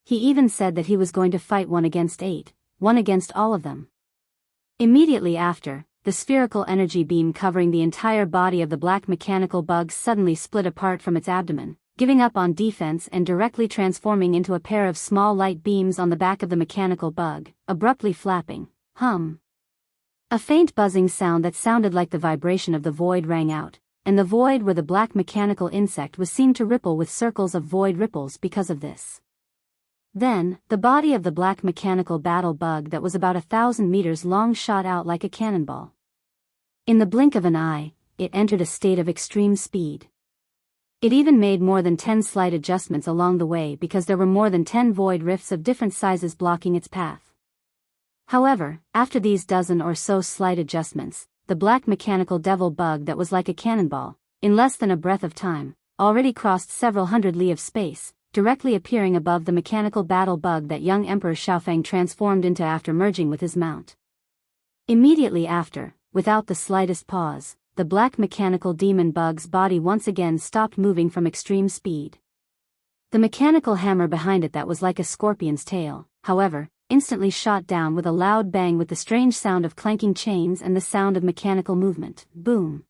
He even said that he was going to fight 1 against 8, 1 against all of them. Immediately after, the spherical energy beam covering the entire body of the black mechanical bug suddenly split apart from its abdomen, giving up on defense and directly transforming into a pair of small light beams on the back of the mechanical bug, abruptly flapping. A faint buzzing sound that sounded like the vibration of the void rang out, and the void where the black mechanical insect was seen to ripple with circles of void ripples because of this. Then, the body of the black mechanical battle bug that was about 1,000 meters long shot out like a cannonball. In the blink of an eye, it entered a state of extreme speed. It even made more than 10 slight adjustments along the way because there were more than 10 void rifts of different sizes blocking its path. However, after these dozen or so slight adjustments, the black mechanical devil bug that was like a cannonball, in less than a breath of time, already crossed several hundred li of space, directly appearing above the mechanical battle bug that young Emperor Xiaofeng transformed into after merging with his mount. Immediately after, without the slightest pause, the black mechanical demon bug's body once again stopped moving from extreme speed. The mechanical hammer behind it that was like a scorpion's tail, however, instantly shot down with a loud bang with the strange sound of clanking chains and the sound of mechanical movement. Boom.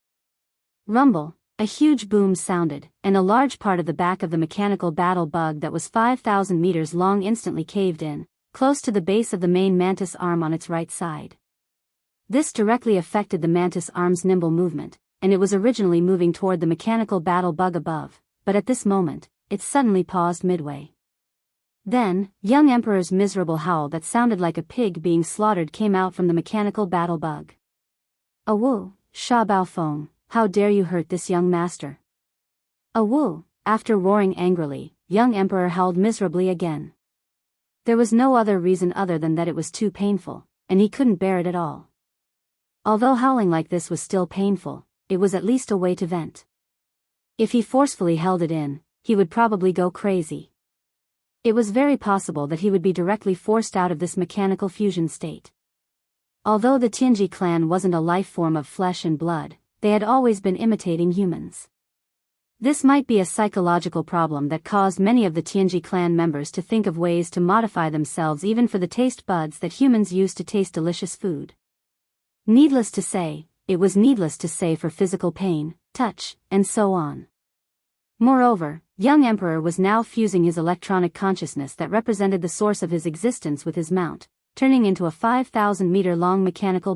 Rumble, a huge boom sounded, and a large part of the back of the mechanical battle bug that was 5,000 meters long instantly caved in, close to the base of the main mantis arm on its right side. This directly affected the mantis arm's nimble movement, and it was originally moving toward the mechanical battle bug above, but at this moment, it suddenly paused midway. Then, young Emperor's miserable howl that sounded like a pig being slaughtered came out from the mechanical battle bug. "Awu, Sha Baofeng, how dare you hurt this young master?" "Awu," after roaring angrily, young Emperor howled miserably again. There was no other reason other than that it was too painful, and he couldn't bear it at all. Although howling like this was still painful, it was at least a way to vent. If he forcefully held it in, he would probably go crazy. It was very possible that he would be directly forced out of this mechanical fusion state. Although the Tianji clan wasn't a life form of flesh and blood, they had always been imitating humans. This might be a psychological problem that caused many of the Tianji clan members to think of ways to modify themselves even for the taste buds that humans use to taste delicious food. Needless to say, it was needless to say for physical pain, touch, and so on. Moreover, young Emperor was now fusing his electronic consciousness that represented the source of his existence with his mount, turning into a 5,000-meter-long mechanical